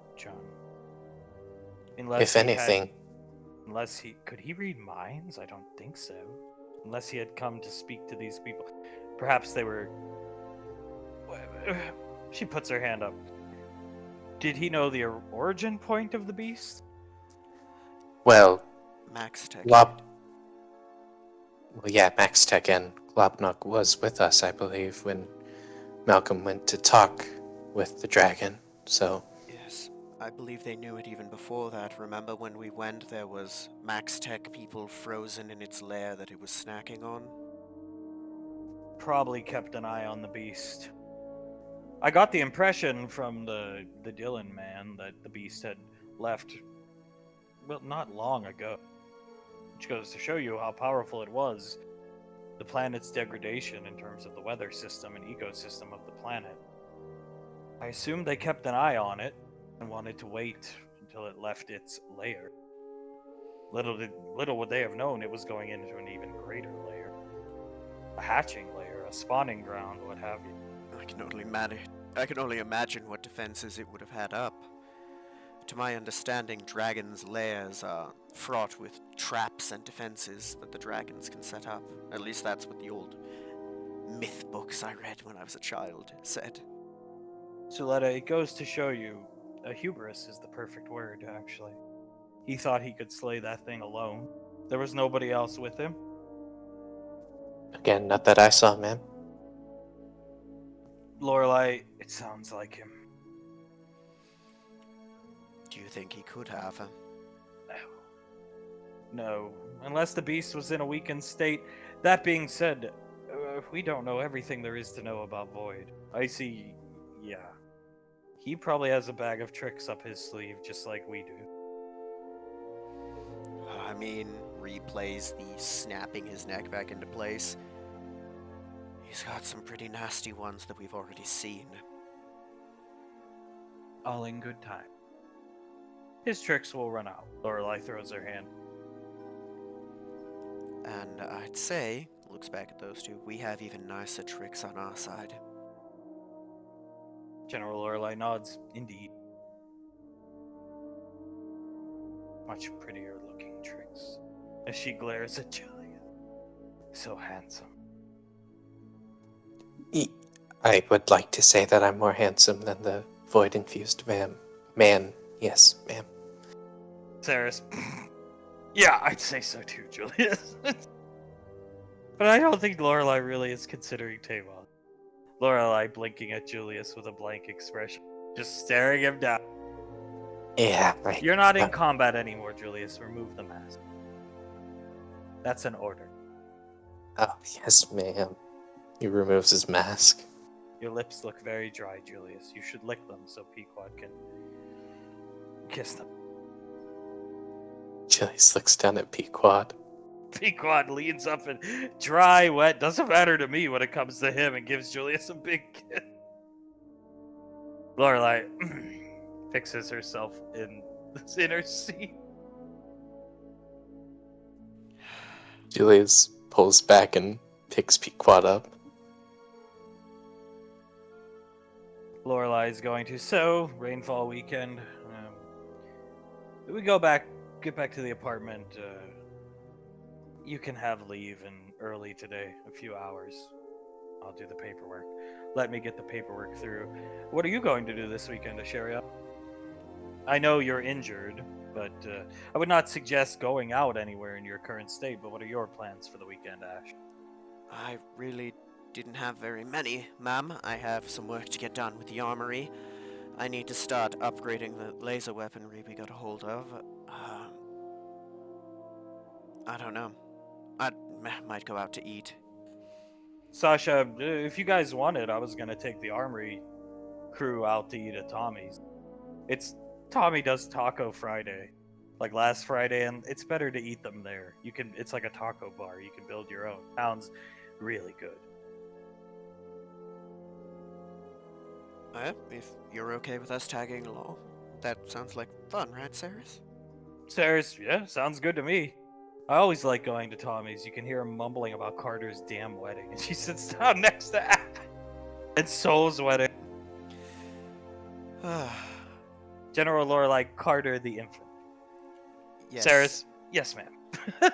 C: If anything.
B: Could he read minds? I don't think so. Unless he had come to speak to these people. Perhaps they were... She puts her hand up. Did he know the origin point of the beast?
C: Well,
A: Max Tech.
C: Well, yeah, Max Tech and Globnok was with us, I believe, when Malcolm went to talk with the dragon, so...
A: Yes, I believe they knew it even before that. Remember when we went, there was Max Tech people frozen in its lair that it was snacking on?
B: Probably kept an eye on the beast. I got the impression from the Dylan man that the beast had left, well, not long ago. Which goes to show you how powerful it was. The planet's degradation in terms of the weather system and ecosystem of the planet. I assume they kept an eye on it and wanted to wait until it left its lair. Little would they have known it was going into an even greater lair. A hatching lair, a spawning ground, what have you.
A: I can only imagine what defenses it would have had up. To my understanding, dragons' lairs are fraught with traps and defenses that the dragons can set up. At least that's what the old myth books I read when I was a child said.
B: Suletta, it goes to show you, a hubris is the perfect word, actually. He thought he could slay that thing alone. There was nobody else with him.
C: Again, not that I saw, ma'am.
B: Lorelai, it sounds like him.
A: Do you think he could have?
B: No, unless the beast was in a weakened state. That being said, we don't know everything there is to know about Void. I see, yeah. He probably has a bag of tricks up his sleeve, just like we do.
A: I mean, replays the snapping his neck back into place. He's got some pretty nasty ones that we've already seen.
B: All in good time. His tricks will run out. Lorelai throws her hand.
A: And I'd say, looks back at those two, we have even nicer tricks on our side.
B: General Lorelai nods. Indeed. Much prettier looking tricks. As she glares at Julia. So handsome.
C: I would like to say that I'm more handsome than the void-infused man. Yes, ma'am.
B: Saris. Yeah, I'd say so too, Julius. But I don't think Lorelai really is considering Tavon. Lorelai blinking at Julius with a blank expression, just staring him down.
C: Yeah, right.
B: You're not in combat anymore, Julius. Remove the mask. That's an order.
C: Oh, yes, ma'am. He removes his mask.
B: Your lips look very dry, Julius. You should lick them so Pequod can kiss them.
C: Julius looks down at Pequod.
B: Pequod leans up and dry, wet, doesn't matter to me when it comes to him, and gives Julius a big kiss. Lorelai fixes herself in this inner seat.
C: Julius pulls back and picks Pequod up.
B: Lorelai is going to. So, Rainfall weekend. We get back to the apartment. You can have leave and early today, a few hours. I'll do the paperwork. Let me get the paperwork through. What are you going to do this weekend, Asheria? I know you're injured, but I would not suggest going out anywhere in your current state, but what are your plans for the weekend, Ash?
A: I really didn't have very many, ma'am. I have some work to get done with the armory. I need to start upgrading the laser weaponry we got a hold of. I don't know. I might go out to eat.
B: Sasha, if you guys wanted, I was going to take the armory crew out to eat at Tommy's. Tommy does Taco Friday, like last Friday, and it's better to eat them there. It's like a taco bar. You can build your own. Sounds really good.
A: If you're okay with us tagging along, that sounds like fun, right, Saris?
B: Saris, yeah, sounds good to me. I always like going to Tommy's. You can hear him mumbling about Carter's damn wedding, and she sits down next to Ash. And Soul's wedding. General Lorelai Carter the infant.
A: Yes.
B: Saris, yes, ma'am.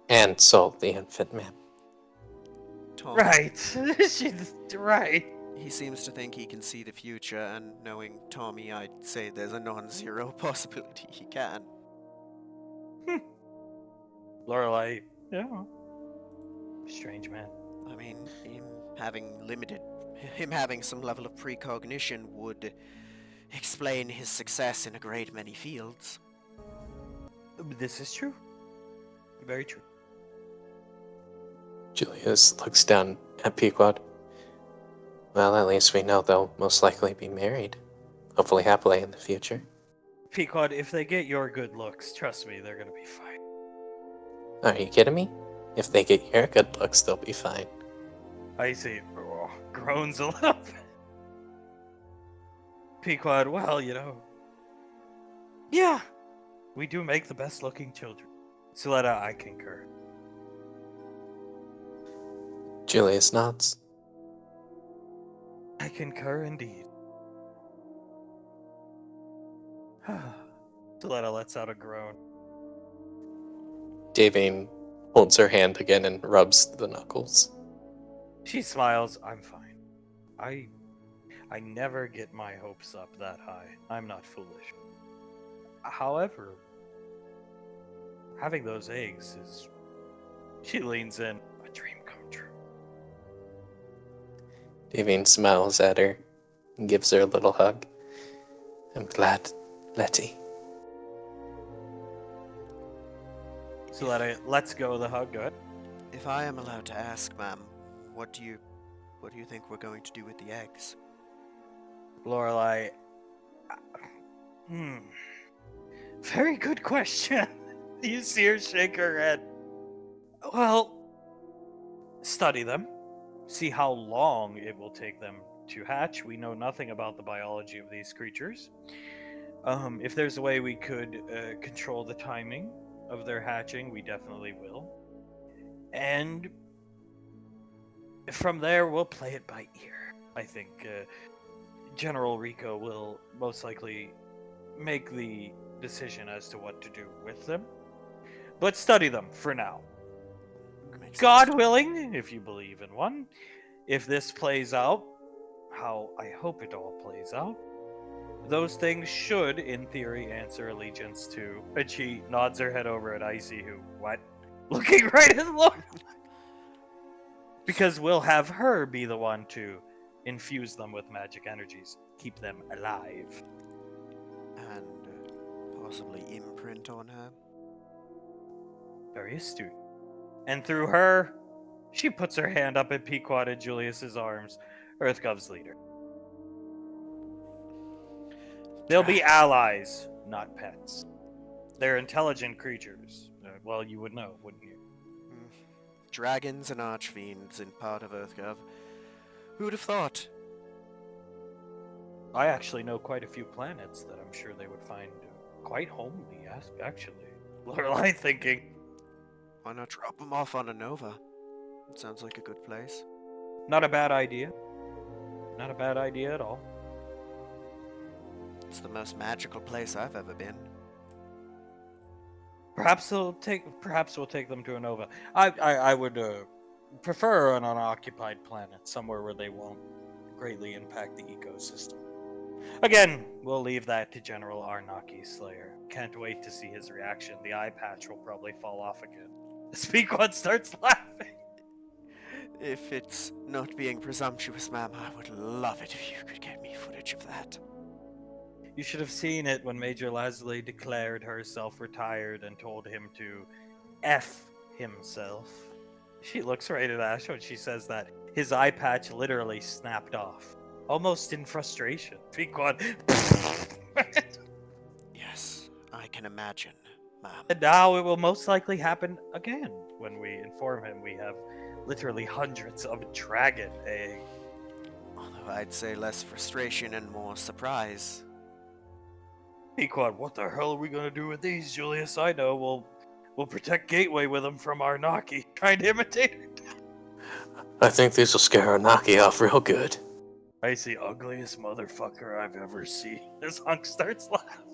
C: And Soul, the infant, ma'am.
A: Tom,
B: Right. She's right.
A: he seems to think he can see the future, and knowing Tommy, I'd say there's a non-zero possibility he can.
B: Lorelai, yeah. Strange man.
A: I mean, him having some level of precognition would explain his success in a great many fields.
B: This is true. Very true.
C: Julius looks down at Pequod. Well, at least we know they'll most likely be married. Hopefully happily in the future.
B: Pequod, if they get your good looks, trust me, they're gonna be fine.
C: Are you kidding me? If they get your good looks, they'll be fine.
B: I see. Groans a little bit. Pequod, well, yeah, we do make the best looking children. Suletta, I concur.
C: Julius nods.
B: I concur indeed. Suletta lets out a groan.
C: Davine holds her hand again and rubs the knuckles.
B: She smiles. I'm fine. I never get my hopes up that high. I'm not foolish. However, having those eggs is... She leans in. A dream come true.
C: Davine smiles at her and gives her a little hug. I'm glad, Letty.
B: So let's go the hug. Go ahead.
A: If I am allowed to ask, ma'am, what do you think we're going to do with the eggs?
B: Lorelai. Very good question. You see her shake her head. Well, study them. See how long it will take them to hatch. We know nothing about the biology of these creatures. If there's a way we could control the timing of their hatching, we definitely will. And from there, we'll play it by ear. I think General Rico will most likely make the decision as to what to do with them. But study them for now.
A: Makes
B: God
A: sense.
B: willing, if you believe in one, if this plays out how I hope it all plays out, those things should, in theory, answer allegiance to... And she nods her head over at Icy, who, what? Looking right at Lord. Because we'll have her be the one to infuse them with magic energies, keep them alive.
A: And possibly imprint on her.
B: Very astute. And through her, she puts her hand up at Pequod and Julius's arms, EarthGov's leader. They'll be allies, not pets. They're intelligent creatures. Well, you would know, wouldn't you?
A: Dragons and archfiends in part of EarthGov. Who'd have thought?
B: I actually know quite a few planets that I'm sure they would find quite homely, actually. Lorelai thinking.
A: Why not drop them off on a Nova? It sounds like a good place.
B: Not a bad idea. Not a bad idea at all.
A: It's the most magical place I've ever been.
B: Perhaps we'll take them to a Nova. I would prefer an unoccupied planet, somewhere where they won't greatly impact the ecosystem. Again, we'll leave that to General Arnaki Slayer. Can't wait to see his reaction. The eye patch will probably fall off again. Speakwad starts laughing.
A: If it's not being presumptuous, ma'am, I would love it if you could get me footage of that.
B: You should have seen it when Major Lasley declared herself retired and told him to F himself. She looks right at Ash when she says that. His eye patch literally snapped off, almost in frustration. Pequod.
A: Yes, I can imagine, ma'am.
B: And now it will most likely happen again when we inform him we have literally hundreds of dragon eggs.
A: Although I'd say less frustration and more surprise.
B: Pequod, what the hell are we gonna do with these, Julius? I know we'll protect Gateway with them from Arnaki. Trying to imitate it.
C: I think these will scare Arnaki off real good.
B: I see ugliest motherfucker I've ever seen. This hunk starts laughing.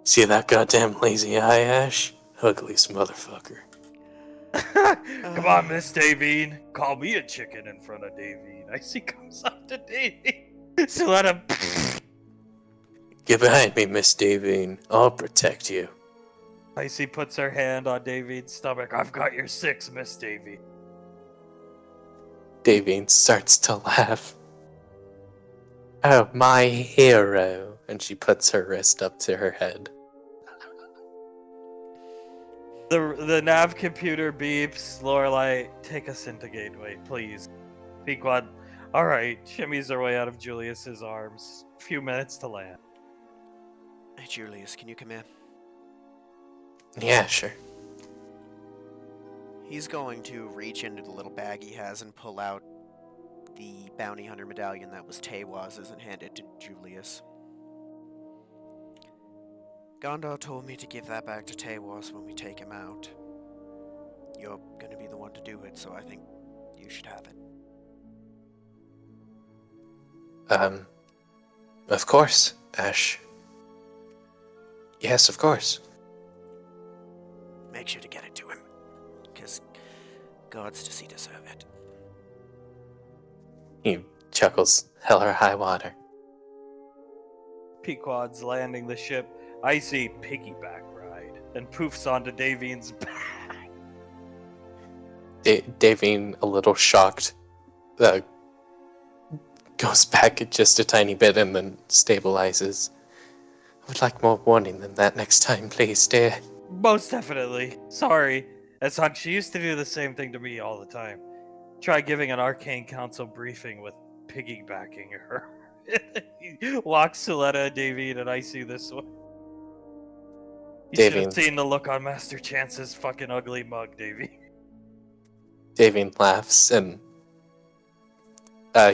C: See that goddamn lazy eye, Ash? Ugliest motherfucker.
B: Come on, Miss Davine. Call me a chicken in front of Davine. I see comes up to Davine. So let him.
C: Get behind me, Miss Davine. I'll protect you.
B: Icy puts her hand on Davine's stomach. I've got your 6, Miss Davine.
C: Davine starts to laugh. Oh, my hero. And she puts her wrist up to her head.
B: The nav computer beeps. Lorelai, take us into Gateway, please. Pequod, alright, shimmies her way out of Julius's arms. Few minutes to land.
A: Hey, Julius, can you come here?
C: Yeah, sure.
A: He's going to reach into the little bag he has and pull out the bounty hunter medallion that was Tewaz's and hand it to Julius. Gondor told me to give that back to Tewaz when we take him out. You're gonna be the one to do it, so I think you should have it.
C: Of course, Ash. Yes, of course.
A: Make sure to get it to him, because gods does he deserve it.
C: He chuckles, hell or high water.
B: Pequod's landing the ship. Icy piggyback ride and poofs onto Davine's back.
C: Davine, a little shocked, goes back just a tiny bit and then stabilizes. I would like more warning than that next time, please, dear.
B: Most definitely. Sorry. As Hunk, she used to do the same thing to me all the time. Try giving an Arcane Council briefing with piggybacking her. He walks Suletta, Davine, and Icy this way. You should have
C: Davine.
B: seen the look on Master Chance's fucking ugly mug, Davy.
C: Davine laughs and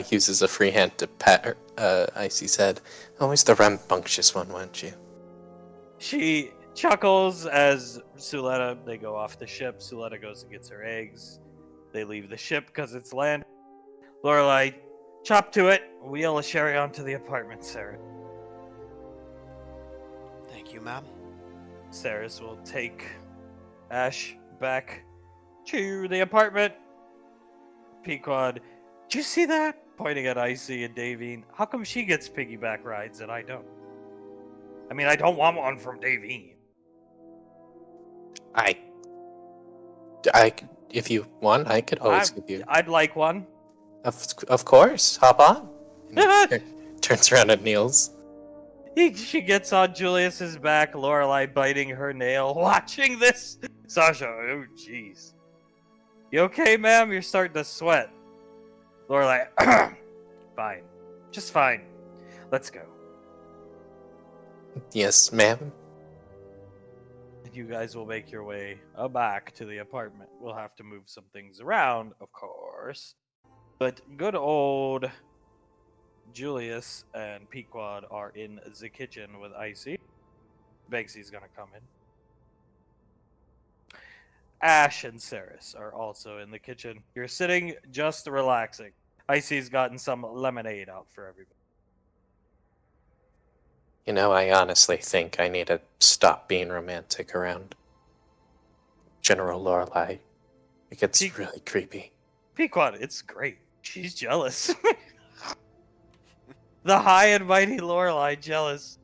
C: uses a free hand to pat her, Icy's head. Always the rambunctious one, weren't you?
B: She chuckles as Suletta, they go off the ship. Suletta goes and gets her eggs. They leave the ship because it's land. Lorelai, chop to it. Wheel a sherry onto the apartment, Sarah.
A: Thank you, ma'am.
B: Saris will take Ash back to the apartment. Pequod, did you see that? Pointing at Icy and Davine. How come she gets piggyback rides and I don't? I mean, I don't want one from Davine.
C: If you want, I could always
B: I,
C: give you.
B: I'd like one.
C: Of course, hop on. And he turns around and kneels.
B: She gets on Julius's back, Lorelai biting her nail, watching this. Sasha, oh jeez. You okay, ma'am? You're starting to sweat. Lorelai, fine. Just fine. Let's go.
C: Yes, ma'am.
B: And you guys will make your way back to the apartment. We'll have to move some things around, of course. But good old Julius and Pequod are in the kitchen with Icy. Banksy's gonna come in. Ash and Saris are also in the kitchen. You're sitting just relaxing. Icy's gotten some lemonade out for everybody.
C: You know, I honestly think I need to stop being romantic around General Lorelai. It gets
B: Pe-
C: really creepy.
B: Pequod, it's great. She's jealous. The high and mighty Lorelai jealous.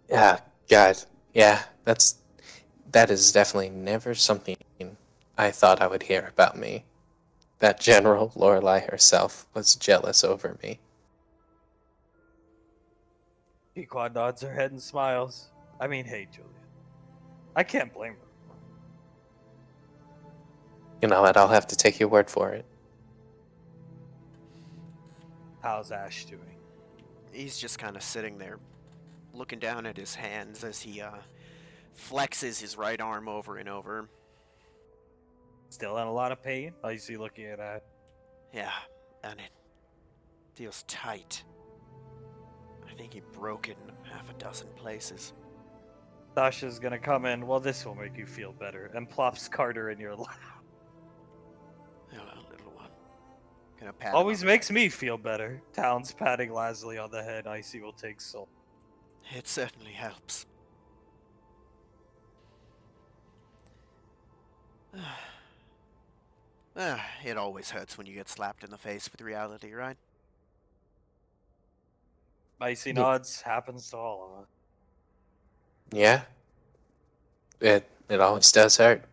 C: Yeah, God. Yeah, that is definitely never something I thought I would hear about me. That General Lorelai herself was jealous over me.
B: Pequod nods her head and smiles. I mean, hey, Julia. I can't blame her.
C: You know what? I'll have to take your word for it.
B: How's Ash doing?
A: He's just kind of sitting there, looking down at his hands as he flexes his right arm over and over.
B: Still in a lot of pain? I see looking at Ash.
A: Yeah, and it feels tight. I think he broke it in half a dozen places.
B: Sasha's gonna come in. Well, this will make you feel better. And plops Carter in your lap.
A: Hello, little one. Gonna pat
B: Always
A: him up.
B: makes me feel better. Towns patting Lasley on the head. Icy will take soul.
A: It certainly helps. It always hurts when you get slapped in the face with reality, right?
B: Icy
C: Yeah.
B: nods. Happens to all of us.
C: Yeah? It always does hurt.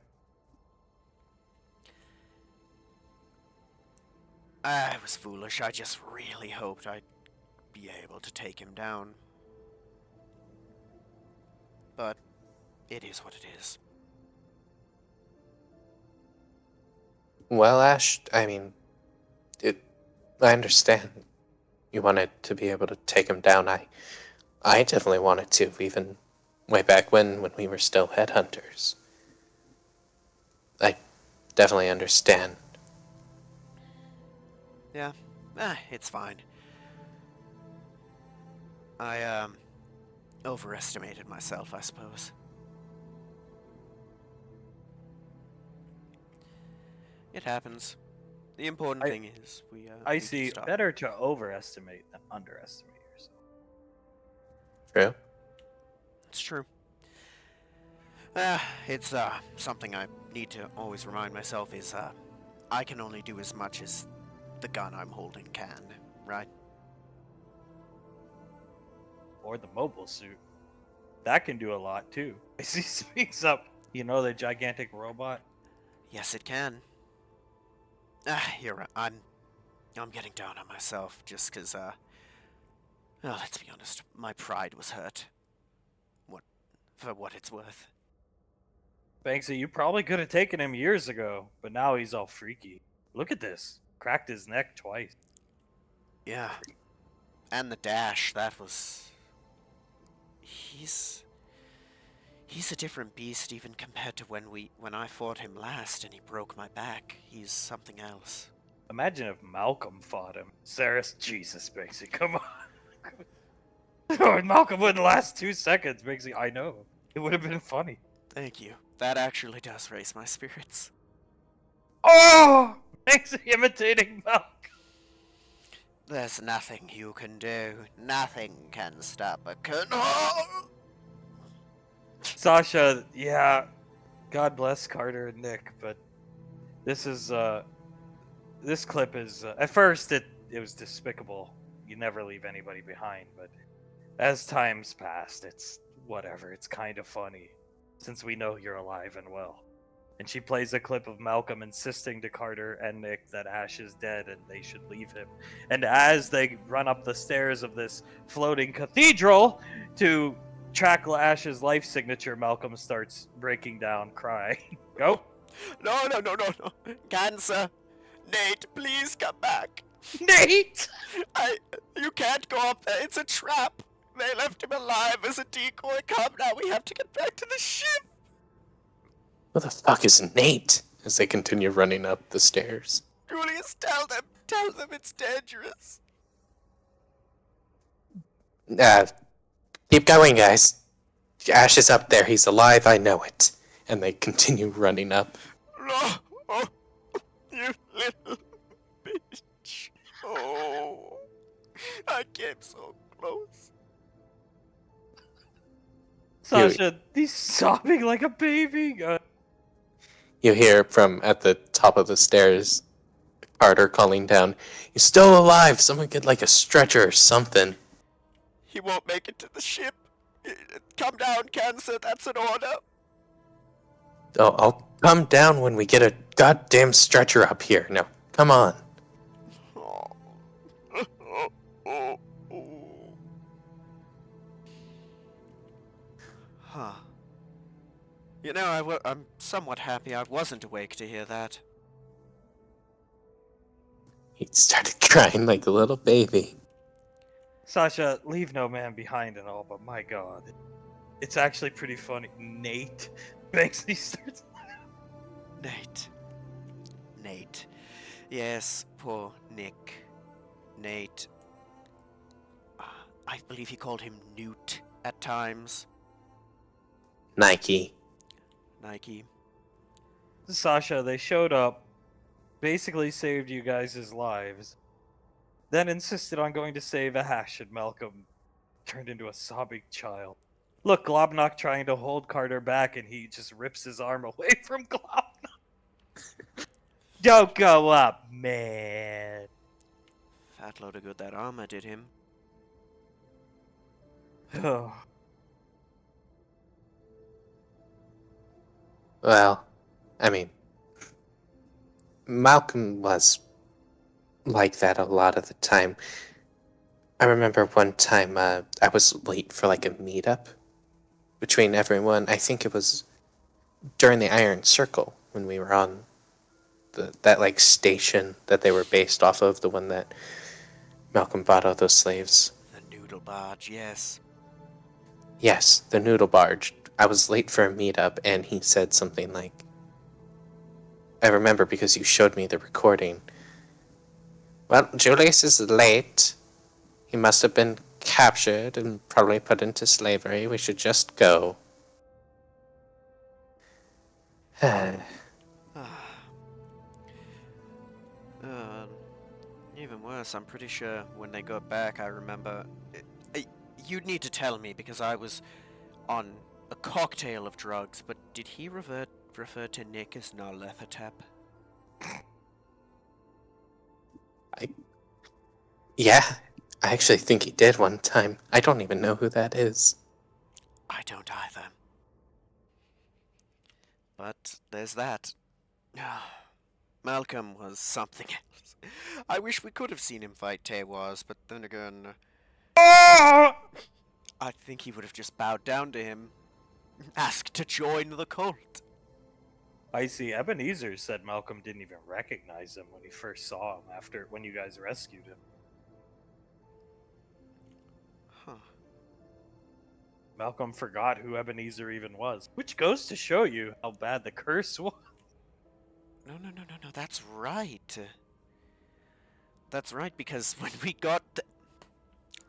A: I was foolish. I just really hoped I'd be able to take him down. But it is what it is.
C: Well, Ash, I mean, I understand. You wanted to be able to take him down. I definitely wanted to, even way back when we were still headhunters. I definitely understand.
A: Yeah, it's fine. I, overestimated myself, I suppose. It happens. The important thing is we can
B: Icy,
A: stop.
B: better to overestimate than underestimate yourself.
C: True?
A: It's true. It's something I need to always remind myself is I can only do as much as the gun I'm holding can, right?
B: Or the mobile suit. That can do a lot too. Icy speaks up. You know the gigantic robot?
A: Yes, it can. You're right. I'm getting down on myself just 'cause well, let's be honest, my pride was hurt. For what it's worth.
B: Banksy, you probably could have taken him years ago, but now he's all freaky. Look at this. Cracked his neck twice.
A: Yeah. And the dash, that was... He's a different beast even compared to when I fought him last and he broke my back. He's something else.
B: Imagine if Malcolm fought him. Saris, Jesus, Banksy, come on. Malcolm wouldn't last 2 seconds, Banksy. I know. It would have been funny.
A: Thank you. That actually does raise my spirits.
B: Oh! Banksy imitating Malcolm.
A: There's nothing you can do. Nothing can stop a
B: Sasha, yeah. God bless Carter and Nick, but this is this clip is at first it was despicable. You never leave anybody behind, but as time's passed, it's whatever. It's kind of funny. since we know you're alive and well. And she plays a clip of Malcolm insisting to Carter and Nick that Ash is dead and they should leave him. And as they run up the stairs of this floating cathedral to track Ash's life signature, Malcolm starts breaking down, crying. Go.
A: No. Cancer. Nate, please come back.
B: Nate!
A: You can't go up there. It's a trap. They left him alive as a decoy. Come now, we have to get back to the ship.
C: Who the fuck is Nate? As they continue running up the stairs.
A: Julius, tell them it's dangerous.
C: Keep going, guys. Ash is up there. He's alive. I know it. And they continue running up.
A: No, oh, you little bitch. Oh, I came so close.
B: Sasha, he's sobbing like a baby.
C: You hear from at the top of the stairs, Carter calling down, "He's still alive! Someone get like a stretcher or something."
A: He won't make it to the ship. Come down, Cancer. That's an order.
C: Oh, I'll come down when we get a goddamn stretcher up here. Now, come on.
A: Oh. Huh. You know, I'm somewhat happy I wasn't awake to hear that.
C: He started crying like a little baby.
B: Sasha, leave no man behind and all, but my god. It's actually pretty funny. Nate Banksy starts.
A: Nate. Yes, poor Nick. Nate. I believe he called him Newt at times.
C: Nike.
B: Sasha, they showed up, basically saved you guys' lives, then insisted on going to save Ash, and Malcolm turned into a sobbing child. Look, Globnock trying to hold Carter back, and he just rips his arm away from Globnock. Don't go up, man.
A: Fat load of good that armor did him.
C: Well, I mean, Malcolm was like that a lot of the time. I remember one time I was late for like a meetup between everyone. I think it was during the Iron Circle when we were on that like station that they were based off of, the one that Malcolm bought all those slaves.
A: The noodle barge, yes.
C: Yes, the noodle barge. I was late for a meetup, and he said something like, I remember because you showed me the recording. Well, Julius is late. He must have been captured and probably put into slavery. We should just go.
A: Even worse, I'm pretty sure when they got back, I remember... You'd need to tell me, because I was on a cocktail of drugs, but did he refer to Nick as Narlethatep?
C: Yeah, I actually think he did one time. I don't even know who that is.
A: I don't either. But there's that. Malcolm was something else. I wish we could have seen him fight Tewaz, but then again... I think he would have just bowed down to him. Asked to join the cult.
B: I see. Ebenezer said Malcolm didn't even recognize him when he first saw him when you guys rescued him.
A: Huh.
B: Malcolm forgot who Ebenezer even was, which goes to show you how bad the curse was.
A: No, that's right. That's right, because when we got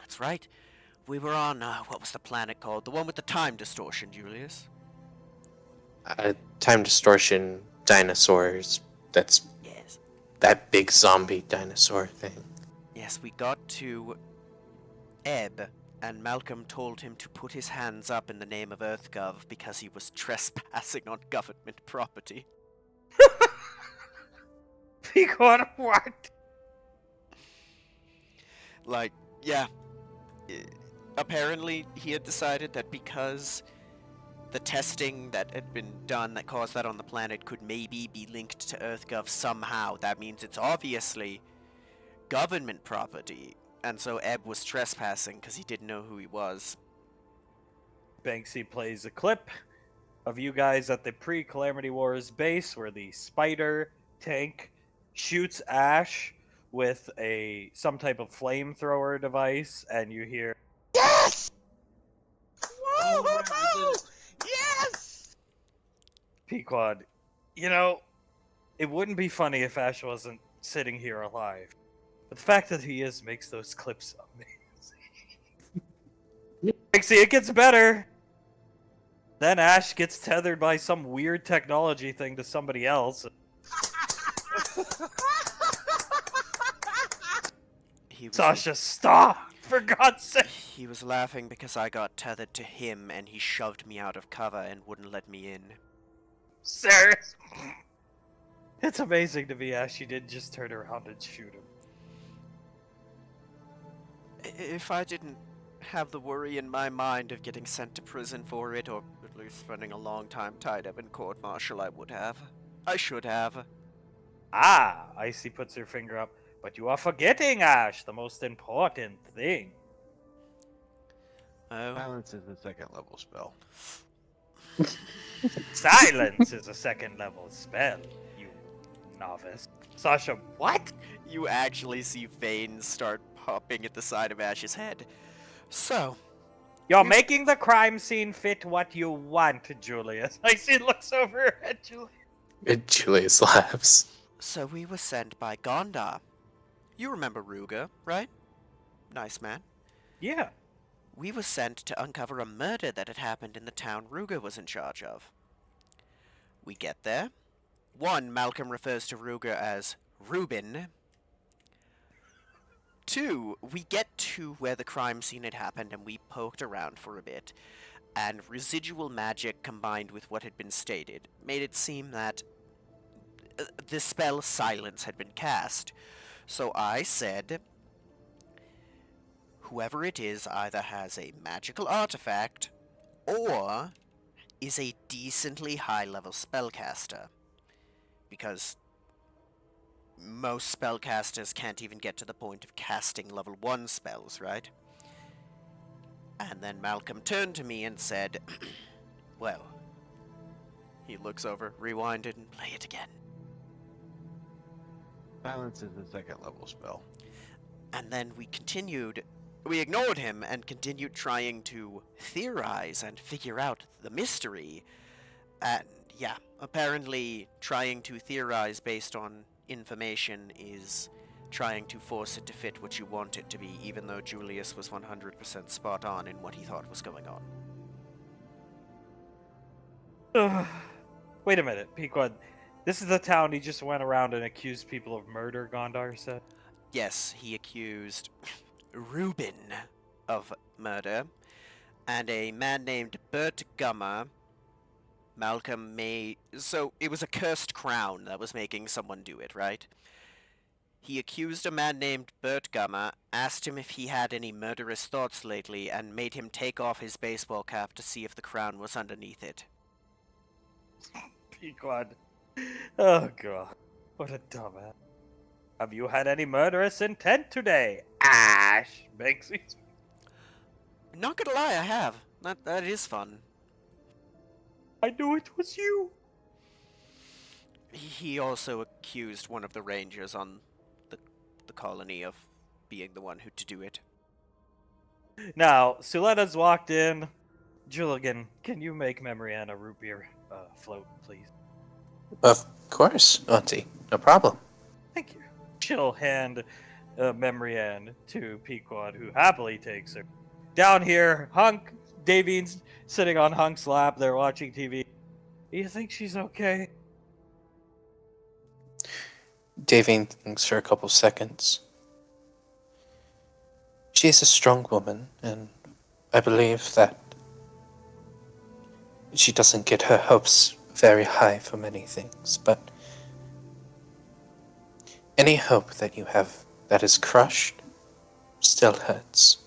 A: That's right. We were on, what was the planet called? The one with the time distortion, Julius.
C: Time distortion dinosaurs. That's
A: Yes.
C: that big zombie dinosaur thing.
A: Yes, we got to Ebb, and Malcolm told him to put his hands up in the name of EarthGov because he was trespassing on government property.
B: Because what?
A: Like, yeah. Apparently, he had decided that because the testing that had been done that caused that on the planet could maybe be linked to EarthGov somehow. That means it's obviously government property. And so Ebb was trespassing because he didn't know who he was.
B: Banksy plays a clip of you guys at the pre-Calamity Wars base where the spider tank shoots Ash with some type of flamethrower device, and you hear
D: Yes! Woo! Yes!
B: Pequod, you know, it wouldn't be funny if Ash wasn't sitting here alive. But the fact that he is makes those clips amazing. Banksy, it gets better! Then Ash gets tethered by some weird technology thing to somebody else.
A: He was,
B: Sasha, stop! For God's sake!
A: he was laughing because I got tethered to him and he shoved me out of cover and wouldn't let me in.
B: Sir! It's amazing to me Ash, you didn't just turn around and shoot him.
A: If I didn't have the worry in my mind of getting sent to prison for it, or at least spending a long time tied up in court-martial, I would have. I should have.
B: Ah, Icy puts her finger up. But you are forgetting, Ash, the most important thing.
A: Oh,
D: Silence is a second level spell.
B: Silence is a second level spell, you novice. Sasha, what?
A: you actually see veins start popping at the side of Ash's head. So,
B: You're making the crime scene fit what you want, Julius. Icy looks over at Julius.
C: Julius laughs.
A: so we were sent by Gondar. You remember Ruga, right? Nice man.
B: Yeah.
A: We were sent to uncover a murder that had happened in the town Ruga was in charge of. We get there. One, Malcolm refers to Ruga as Reuben. Two, we get to where the crime scene had happened and we poked around for a bit, and residual magic combined with what had been stated made it seem that the spell Silence had been cast. So I said, whoever it is either has a magical artifact or is a decently high-level spellcaster. Because most spellcasters can't even get to the point of casting level 1 spells, right? And then Malcolm turned to me and said, well, he looks over, rewind it, and play it again.
D: Silence is a second level spell.
A: And then we ignored him and continued trying to theorize and figure out the mystery. And yeah, apparently trying to theorize based on information is trying to force it to fit what you want it to be, even though Julius was 100% spot on in what he thought was going on.
B: Wait a minute, Pequod. This is the town he just went around and accused people of murder, Gondar said?
A: Yes, he accused Reuben of murder, and a man named Bert Gummer. Malcolm made... So, it was a cursed crown that was making someone do it, right? He accused a man named Bert Gummer, asked him if he had any murderous thoughts lately, and made him take off his baseball cap to see if the crown was underneath it.
B: Pequod. Oh, God. What a dumbass. Have you had any murderous intent today, Ash? Banksy?
A: Not gonna lie, I have. That is fun.
B: I knew it was you.
A: He also accused one of the rangers on the colony of being the one who to do it.
B: Now, Suletta's walked in. Julian, can you make Memory Ann a root beer float, please?
C: Of course, Auntie. No problem.
B: Thank you. She'll hand Memory Ann to Pequod, who happily takes her. Down here, Hunk, Davine's sitting on Hunk's lap. They're watching TV. Do you think she's okay?
C: Davine thinks for a couple seconds. She is a strong woman, and I believe that she doesn't get her hopes very high for many things, but any hope that you have that is crushed still hurts.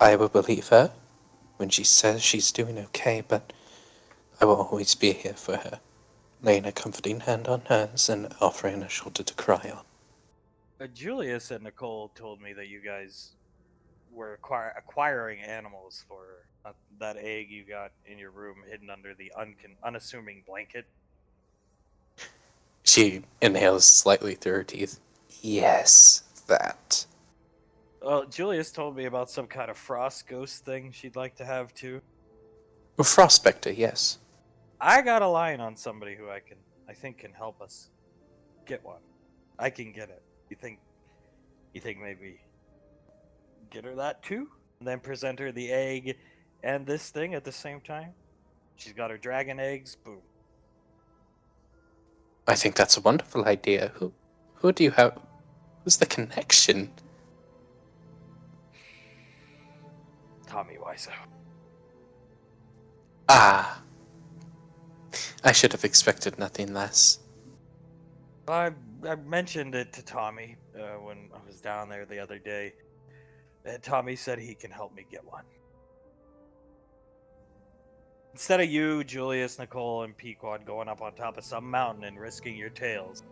C: I will believe her when she says she's doing okay, but I will always be here for her, laying a comforting hand on hers and offering a shoulder to cry on.
B: Julius and Nicole told me that you guys were acquiring animals for that egg you got in your room hidden under the unassuming blanket.
C: She inhales slightly through her teeth. Yes, that.
B: Well, Julius told me about some kind of frost ghost thing she'd like to have too.
C: A Frostspectre, yes.
B: I got a line on somebody who I think can help us get one. I can get it. You think maybe get her that too? And then present her the egg and this thing at the same time? She's got her dragon eggs, boom.
C: I think that's a wonderful idea. Who do you have? Who's the connection?
B: Tommy Wiseau.
C: Ah, I should have expected nothing less.
B: I mentioned it to Tommy when I was down there the other day. And Tommy said he can help me get one. Instead of you, Julius, Nicole, and Pequod going up on top of some mountain and risking your tails,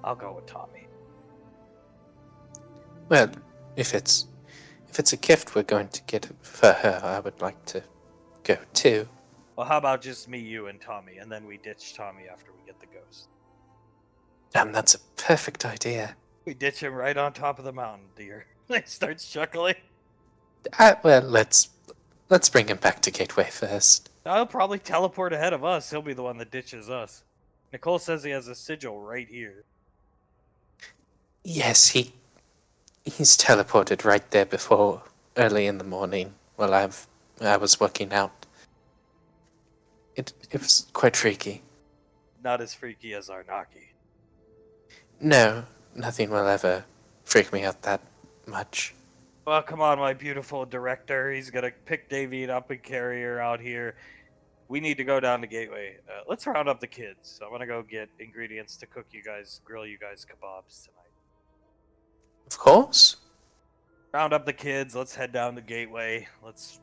B: I'll go with Tommy.
C: Well, if it's a gift we're going to get for her, I would like to go too.
B: Well, how about just me, you, and Tommy, and then we ditch Tommy after we get the ghost?
C: Damn, that's a perfect idea.
B: We ditch him right on top of the mountain, dear. He starts chuckling.
C: Well, let's bring him back to Gateway first.
B: He'll probably teleport ahead of us. He'll be the one that ditches us. Nicole says he has a sigil right here.
C: Yes, he's teleported right there before early in the morning while I was working out. It was quite freaky.
B: Not as freaky as Arnaki.
C: No, nothing will ever freak me out that much.
B: Well, come on, my beautiful director. He's gonna pick Davine up and carry her out here. We need to go down to Gateway. Let's round up the kids. I'm gonna go get ingredients to grill you guys kebabs tonight.
C: Of course.
B: Round up the kids. Let's head down to Gateway. Let's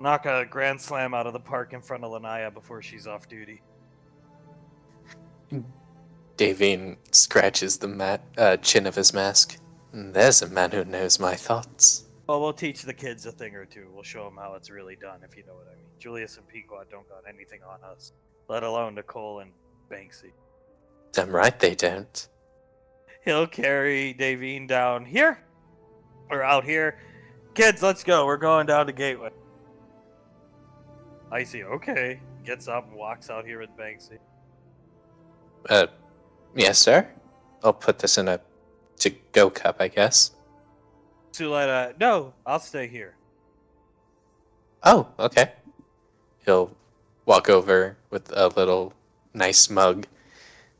B: knock a grand slam out of the park in front of Lanaya before she's off duty.
C: Davine scratches the chin of his mask. There's a man who knows my thoughts.
B: Well, we'll teach the kids a thing or two. We'll show them how it's really done, if you know what I mean. Julius and Pequod don't got anything on us, let alone Nicole and Banksy.
C: Damn right they don't.
B: He'll carry Davine down here, or out here. Kids, let's go. We're going down to Gateway. Icy, okay. Gets up and walks out here with Banksy.
C: Yes, sir? I'll put this in a to-go cup, I guess.
B: Suleta, no, I'll stay here.
C: Oh, okay. He'll walk over with a little nice mug,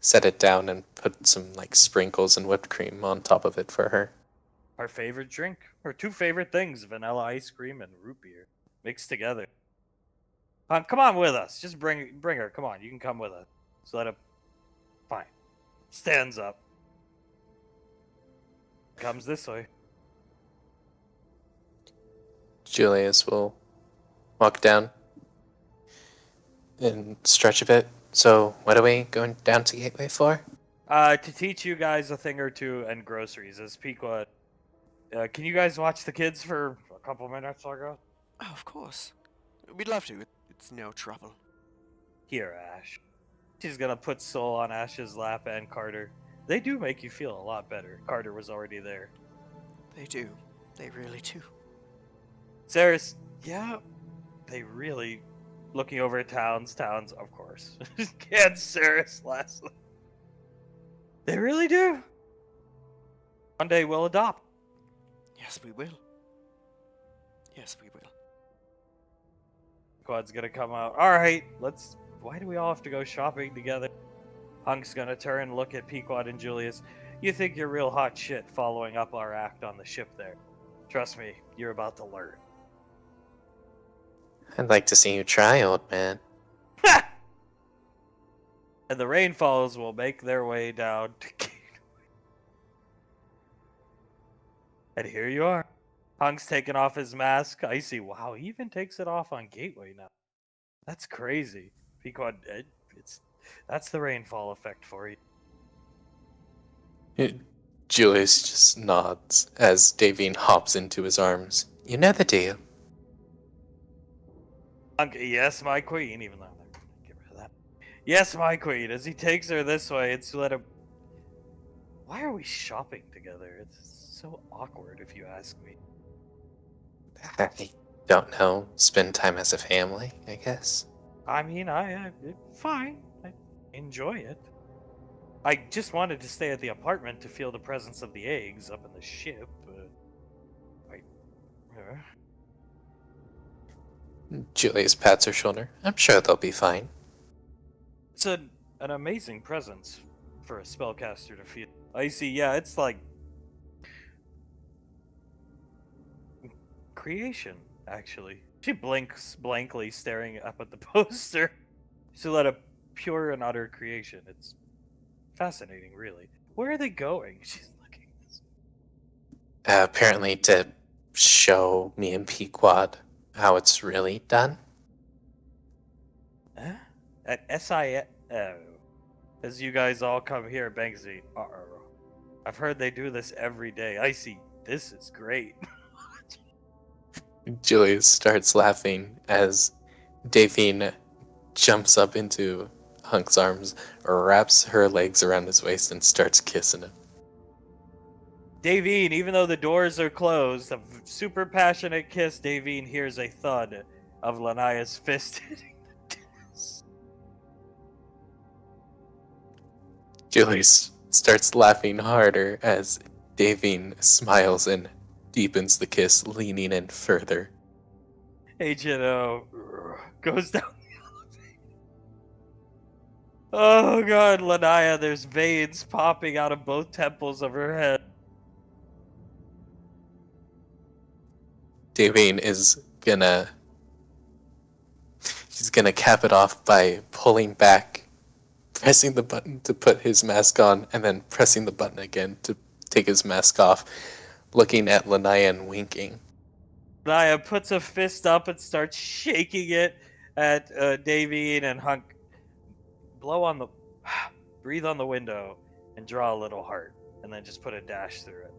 C: set it down, and put some, sprinkles and whipped cream on top of it for her.
B: Our favorite drink. Our two favorite things, vanilla ice cream and root beer. Mixed together. Come on with us. Just bring her. Come on, you can come with us. Suleta, fine. Stands up. Comes this way.
C: Julius will walk down and stretch a bit. So, what are we going down to Gateway for?
B: To teach you guys a thing or two and groceries. As Pequod, can you guys watch the kids for a couple minutes, Largo?
A: Oh, of course. We'd love to. It's no trouble.
B: Here, Ash. She's gonna put Soul on Ash's lap and Carter. They do make you feel a lot better. Carter was already there.
A: They do. They really do.
B: Saris, yeah, they really. Looking over at Towns, of course. Can't Saris lastly. They really do. One day we'll adopt.
A: Yes, we will. Yes, we will.
B: Quad's gonna come out. Alright, let's. Why do we all have to go shopping together? Hunk's gonna turn, look at Pequod and Julius. You think you're real hot shit following up our act on the ship there. Trust me, you're about to learn.
C: I'd like to see you try, old man.
B: And the Rainfalls will make their way down to Gateway. And here you are. Hunk's taking off his mask. Icy, wow, he even takes it off on Gateway now. That's crazy. Pequod, that's the rainfall effect for you.
C: Julius just nods as Davine hops into his arms. You know the deal.
B: Hunk, yes, my queen, even though I'm not gonna get rid of that. Yes, my queen, as he takes her this way, it's let him. Why are we shopping together? It's so awkward, if you ask me.
C: I don't know. Spend time as a family, I guess.
B: I mean, fine. I enjoy it. I just wanted to stay at the apartment to feel the presence of the eggs up in the ship. Uh,
C: Julius pats her shoulder. I'm sure they'll be fine.
B: It's an amazing presence for a spellcaster to feel. Icy, yeah, it's like creation, actually. She blinks blankly, staring up at the poster. She let a pure and utter creation. It's fascinating, really. Where are they going? She's looking.
C: Apparently to show me and Pequod how it's really done.
B: Huh? At SIS. As you guys all come here, Banksy. I've heard they do this every day. Icy, this is great.
C: Julius starts laughing as Davine jumps up into Hunk's arms, wraps her legs around his waist, and starts kissing him.
B: Davine, even though the doors are closed, a super passionate kiss, Davine hears a thud of Lanaya's fist hitting the desk.
C: Julius starts laughing harder as Davine smiles and deepens the kiss, leaning in further.
B: Agent O goes down the elevator. Oh god, Lanaya, there's veins popping out of both temples of her head.
C: Davine is gonna... She's gonna cap it off by pulling back, pressing the button to put his mask on, and then pressing the button again to take his mask off, looking at Lanaya and winking.
B: Lanaya puts a fist up and starts shaking it at Davine and Hunk. Blow on the... breathe on the window and draw a little heart, and then just put a dash through it.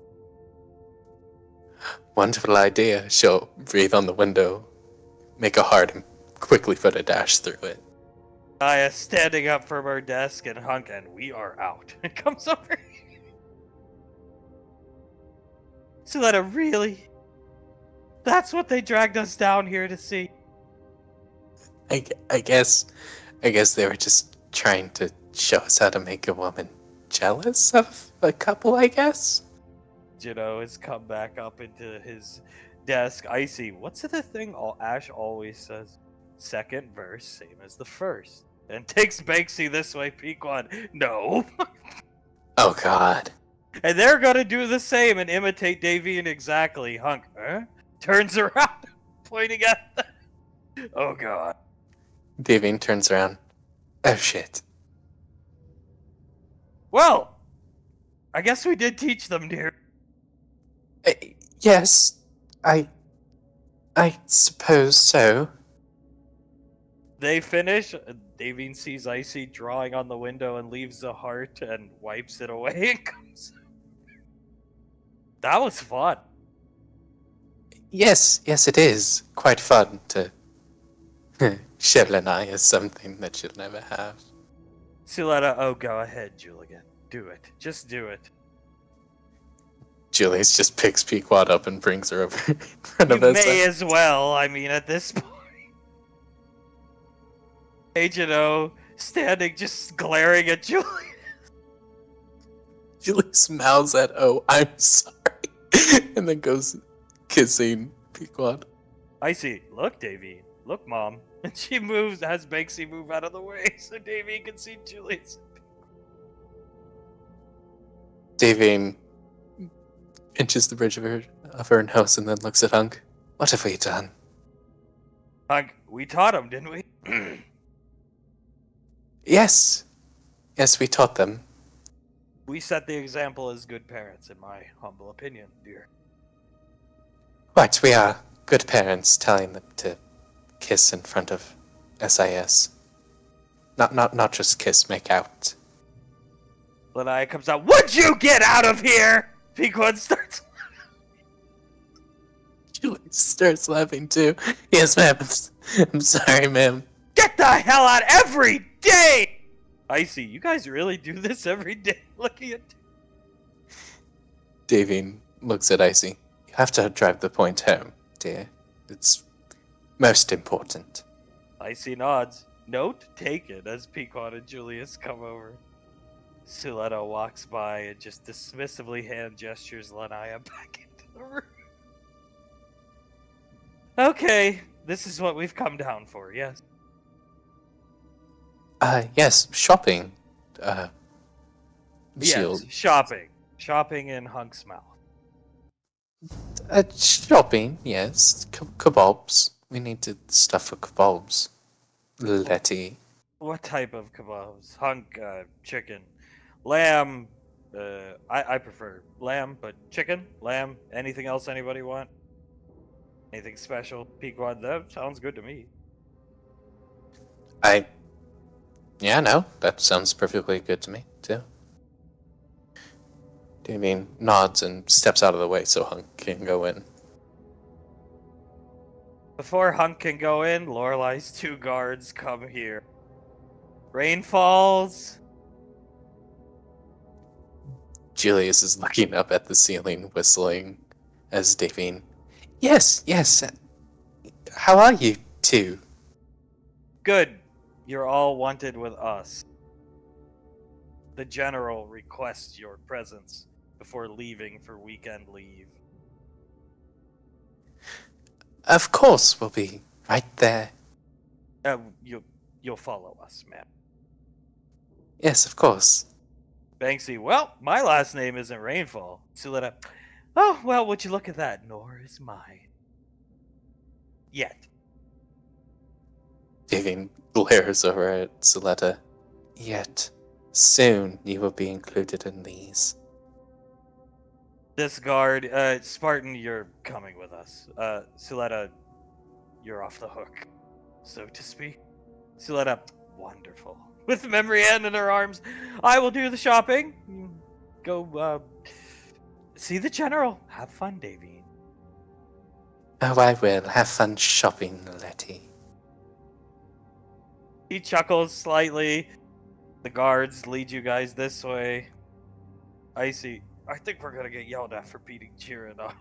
C: Wonderful idea. She'll breathe on the window, make a heart, and quickly put a dash through it.
B: Aya standing up from her desk and Hunk, and we are out. It comes over. Suletta, really? That's what they dragged us down here to see.
C: I guess they were just trying to show us how to make a woman jealous of a couple, I guess.
B: Jino has come back up into his desk. Icy, what's the thing Ash always says? Second verse, same as the first. And takes Banksy this way, Pequod. No.
C: Oh god.
B: And they're gonna do the same and imitate Davian exactly. Hunk, huh? Turns around, pointing at them. Oh god.
C: Davine turns around. Oh shit.
B: Well, I guess we did teach them, dear.
C: Yes, I suppose so.
B: They finish. Davine sees Icy drawing on the window and leaves a heart and wipes it away and comes. That was fun.
C: Yes, it is. Quite fun to show Lanaya something that she'll never have.
B: Suletta, oh, go ahead, Julian. Do it. Just do it.
C: Julius just picks Pequod up and brings her over in front
B: You
C: of us.
B: may as well. I mean, at this point. Agent O standing just glaring at Julian.
C: Julius mouths at, "Oh, I'm sorry," and then goes kissing Pequod.
B: Icy, look, Davine. Look, Mom. And she moves, has Banksy move out of the way so Davine can see Julius.
C: Davine pinches the bridge of her nose and then looks at Hunk. What have we done?
B: Hunk, we taught him, didn't we?
C: Yes, we taught them.
B: We set the example as good parents, in my humble opinion, dear.
C: Right, we are good parents telling them to kiss in front of SIS. Not just kiss, make out.
B: Lanaya comes out. Would you get out of here? Pequod starts.
C: Julie starts laughing too. Yes, ma'am. I'm sorry, ma'am.
B: Get the hell out every day! Icy, you guys really do this every day? Looking at.
C: Davine looks at Icy. You have to drive the point home, dear. It's most important.
B: Icy nods. Note taken as Pequod and Julius come over. Suletta walks by and just dismissively hand gestures Lanaya back into the room. Okay, this is what we've come down for, yes.
C: Yes, shopping.
B: Yes, shopping. Shopping in Hunk's mouth.
C: Shopping, yes. Kebabs. We need stuff for kebabs. Letty.
B: What type of kebabs? Hunk, chicken. Lamb, I prefer lamb, but chicken, lamb, anything else anybody want? Anything special? Pequod, that sounds good to me.
C: Yeah, no, that sounds perfectly good to me, too. Davine nods and steps out of the way so Hunk can go in.
B: Before Hunk can go in, Lorelai's 2 guards come here. Rain falls.
C: Julius is looking up at the ceiling, whistling, as Davine. Yes. How are you two?
B: Good. You're all wanted with us. The general requests your presence before leaving for weekend leave.
C: Of course, we'll be right there.
B: You'll follow us, ma'am.
C: Yes, of course.
B: Banksy, well, my last name isn't Rainfall. Suletta, oh, well, would you look at that? Nor is mine. Yet.
C: Davine glares over at Suletta. Yet, soon you will be included in these.
B: This guard, Spartan, you're coming with us. Suletta, you're off the hook, so to speak. Suletta, wonderful. With Memory Hand in her arms, I will do the shopping. Go, see the general. Have fun, Davine.
C: Oh, I will. Have fun shopping, Letty.
B: He chuckles slightly. The guards lead you guys this way. Icy, I think we're gonna get yelled at for beating Jiren up.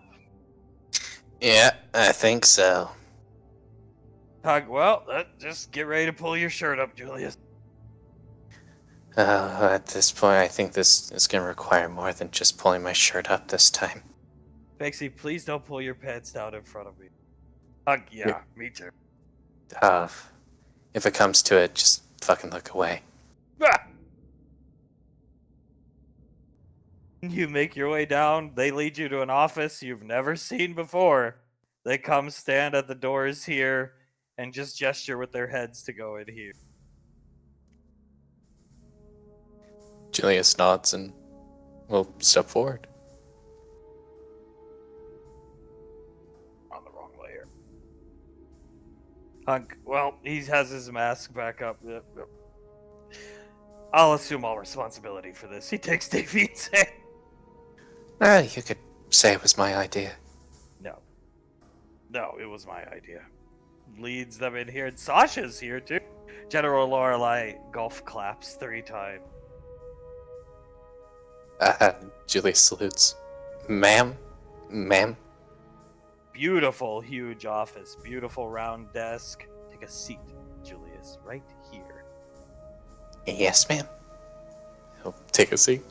C: Yeah, I think so.
B: Hug, well, just get ready to pull your shirt up, Julius.
C: At this point, I think this is going to require more than just pulling my shirt up this time.
B: Bexy, please don't pull your pants down in front of me. Hug, yeah, me too.
C: If it comes to it, just fucking look away.
B: Ah! You make your way down. They lead you to an office you've never seen before. They come stand at the doors here and just gesture with their heads to go in here.
C: Julius nods and will step forward.
B: On the wrong layer. Hunk, well, he has his mask back up. I'll assume all responsibility for this. He takes Davine's hand.
C: You could say it was my idea.
B: No, it was my idea. Leads them in here, and Sasha's here too. General Lorelai golf claps 3 times.
C: Julius salutes. Ma'am?
B: Beautiful, huge office. Beautiful round desk. Take a seat, Julius, right here.
C: Yes, ma'am. He'll take a seat.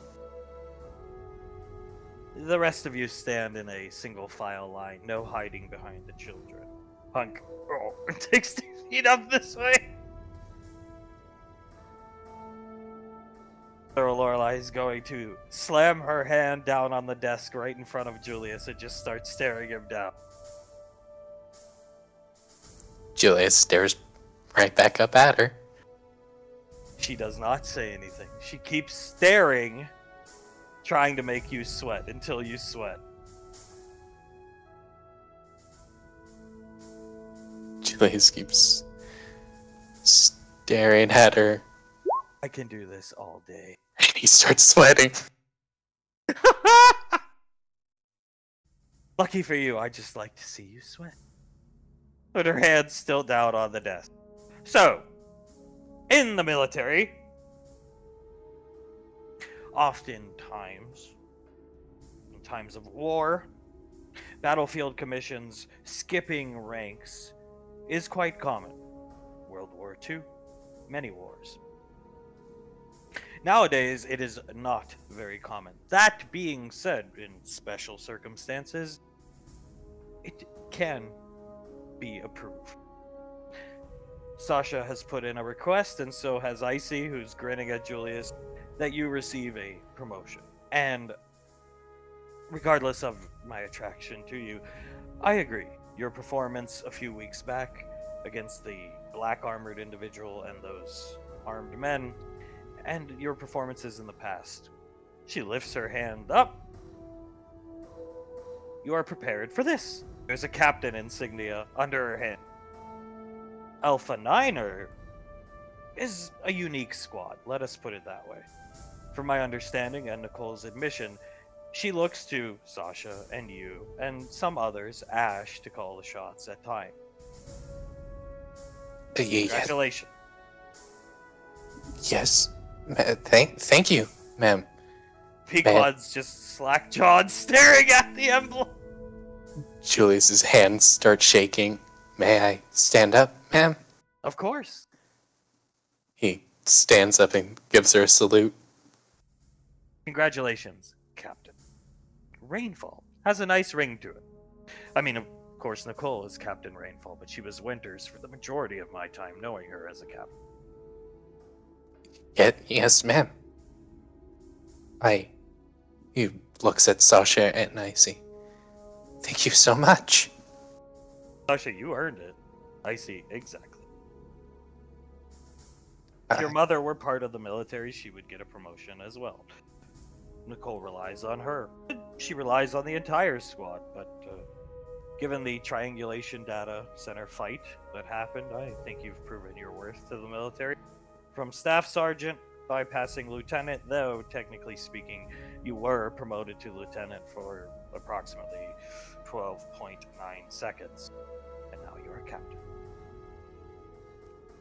B: The rest of you stand in a single file line, no hiding behind the children. Hunk takes 2 feet up this way. Lorelai is going to slam her hand down on the desk right in front of Julius and just start staring him down.
C: Julius stares right back up at her.
B: She does not say anything. She keeps staring, trying to make you sweat until you sweat.
C: Julius keeps staring at her,
B: I can do this all day.
C: and he starts sweating.
B: Lucky for you, I just like to see you sweat. With her hands still down on the desk. So, in the military, oftentimes, in times of war, battlefield commissions skipping ranks is quite common. World War II, many wars. Nowadays, it is not very common. That being said, in special circumstances, it can be approved. Sasha has put in a request, and so has Icy, who's grinning at Julius, that you receive a promotion. And regardless of my attraction to you, I agree. Your performance a few weeks back against the black armored individual and those armed men, and your performances in the past. She lifts her hand up. You are prepared for this. There's a captain insignia under her hand. Alpha Niner is a unique squad, let us put it that way. From my understanding and Nicole's admission, she looks to Sasha and you and some others, Ash, to call the shots at time. Congratulations.
C: Yes. Thank you, ma'am.
B: Pequod's just slack-jawed, staring at the emblem.
C: Julius's hands start shaking. May I stand up, ma'am?
B: Of course.
C: He stands up and gives her a salute.
B: Congratulations, Captain. Rainfall has a nice ring to it. I mean, of course, Nicole is Captain Rainfall, but she was Winters for the majority of my time knowing her as a captain.
C: Yes, ma'am. He looks at Sasha and Icy. Thank you so much.
B: Sasha, you earned it. I see, exactly. If your mother were part of the military, she would get a promotion as well. Nicole relies on her. She relies on the entire squad, but given the triangulation data center fight that happened, I think you've proven your worth to the military. From staff sergeant, bypassing lieutenant, though technically speaking, you were promoted to lieutenant for approximately 12.9 seconds, and now you're a captain.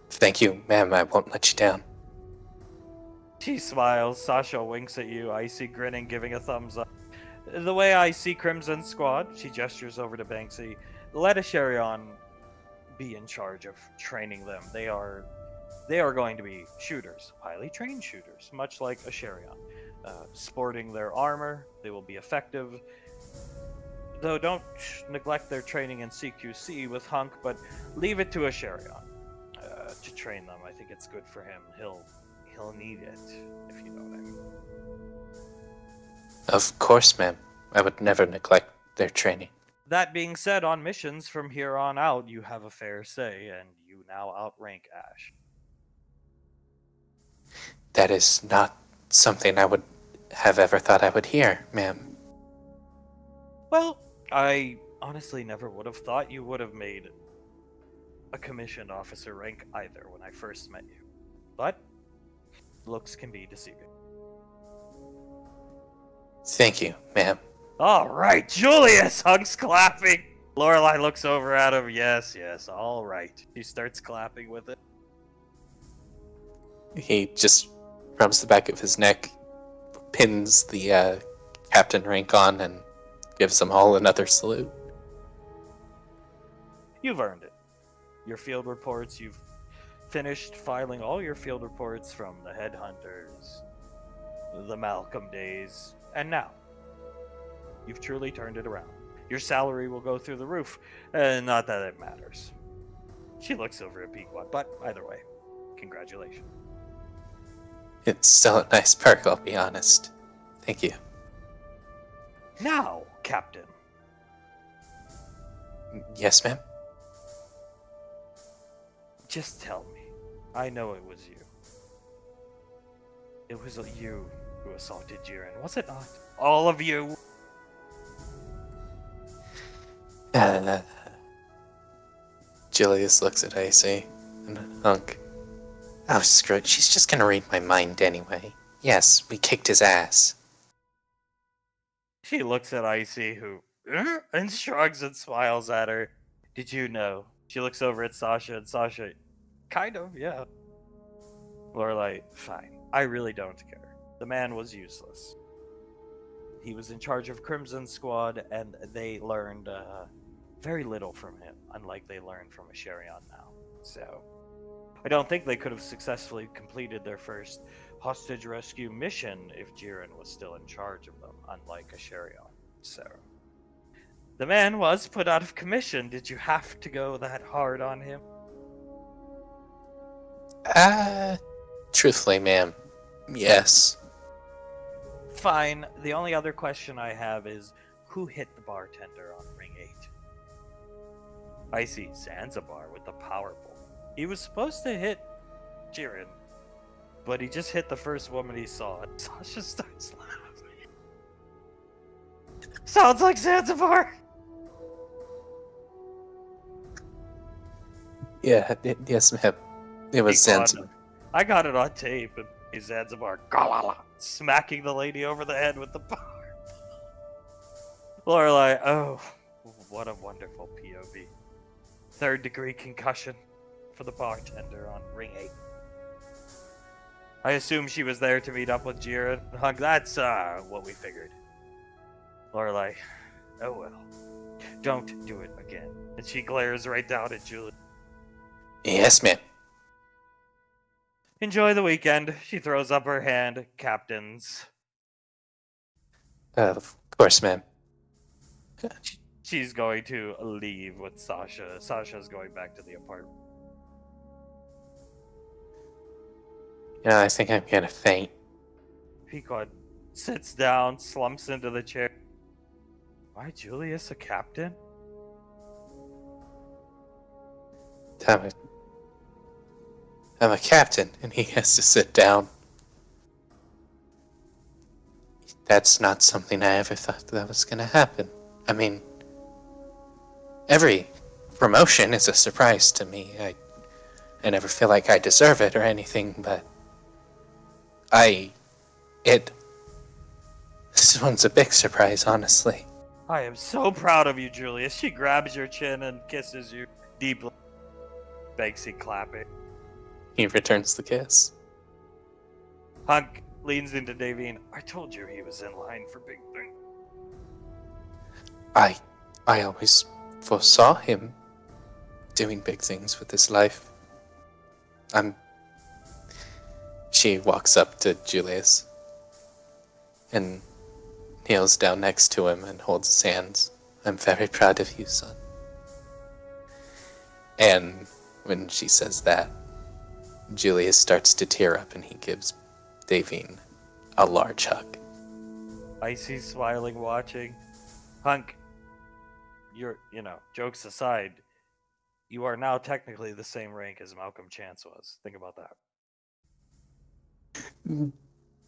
C: Thank you, ma'am. I won't let you down.
B: She smiles. Sasha winks at you. Icy grinning, giving a thumbs up. The way I see Crimson Squad, she gestures over to Banksy. Let Asherion be in charge of training them. They are going to be shooters, highly trained shooters, much like Asherion. Sporting their armor, they will be effective. Though don't neglect their training in CQC with Hunk, but leave it to Asherion to train them. I think it's good for him. He'll need it, if you know what I mean.
C: Of course, ma'am. I would never neglect their training.
B: That being said, on missions from here on out, you have a fair say, and you now outrank Ash.
C: That is not something I would have ever thought I would hear, ma'am.
B: Well, I honestly never would have thought you would have made a commissioned officer rank either when I first met you. But looks can be deceiving.
C: Thank you, ma'am.
B: All right, Julius! Hunk's clapping. Lorelai looks over at him. Yes, all right. She starts clapping with it.
C: He just rubs the back of his neck, pins the captain rank on, and gives them all another salute.
B: You've earned it. Your field reports, you've finished filing all your field reports from the Headhunters, the Malcolm days, and now you've truly turned it around. Your salary will go through the roof, not that it matters. She looks over at Pequod, but either way, congratulations.
C: It's still a nice perk, I'll be honest. Thank you.
B: Now, Captain.
C: Yes, ma'am?
B: Just tell me. I know it was you. It was you who assaulted Jiren, was it not? All of you?
C: Julius looks at Icy and Hunk. Oh, screw it. She's just gonna read my mind anyway. Yes, we kicked his ass.
B: She looks at Icy, who and shrugs and smiles at her. Did you know? She looks over at Sasha, and Sasha, kind of, yeah. Lorelai, fine. I really don't care. The man was useless. He was in charge of Crimson Squad, and they learned very little from him, unlike they learned from Asherion now. So, I don't think they could have successfully completed their first hostage rescue mission if Jiren was still in charge of them, unlike Asherion. So, the man was put out of commission. Did you have to go that hard on him?
C: Truthfully, ma'am, yes.
B: Fine. The only other question I have is, who hit the bartender on Ring 8? I see Zanzibar with the power bolt. He was supposed to hit Jiren, but he just hit the first woman he saw. And Sasha starts laughing. Sounds like Zanzibar!
C: Yeah, yes, ma'am. It was Zanzibar.
B: I got it on tape, and Zanzibar smacking the lady over the head with the power. Lorelai, oh, what a wonderful POV. 3rd degree concussion for the bartender on Ring 8. I assume she was there to meet up with Jiren. Hunk, that's what we figured. Lorelai, oh well. Don't do it again. And she glares right down at Julie.
C: Yes, ma'am.
B: Enjoy the weekend. She throws up her hand. Captains.
C: Of course, ma'am.
B: She's going to leave with Sasha. Sasha's going back to the apartment.
C: Yeah, I think I'm gonna faint.
B: Pequod sits down, slumps into the chair. Why Julius a captain?
C: I'm a captain, and he has to sit down. That's not something I ever thought that was gonna happen. I mean, every promotion is a surprise to me. I never feel like I deserve it or anything, but this one's a big surprise, honestly.
B: I am so proud of you, Julius. She grabs your chin and kisses you deeply. Banksy clapping.
C: He returns the kiss.
B: Hunk leans into Davine. I told you he was in line for big things.
C: I always foresaw him doing big things with his life. She walks up to Julius and kneels down next to him and holds his hands. I'm very proud of you, son. And when she says that, Julius starts to tear up and he gives Davine a large hug.
B: Icy's smiling, watching. Hunk, jokes aside, you are now technically the same rank as Malcolm Chance was. Think about that.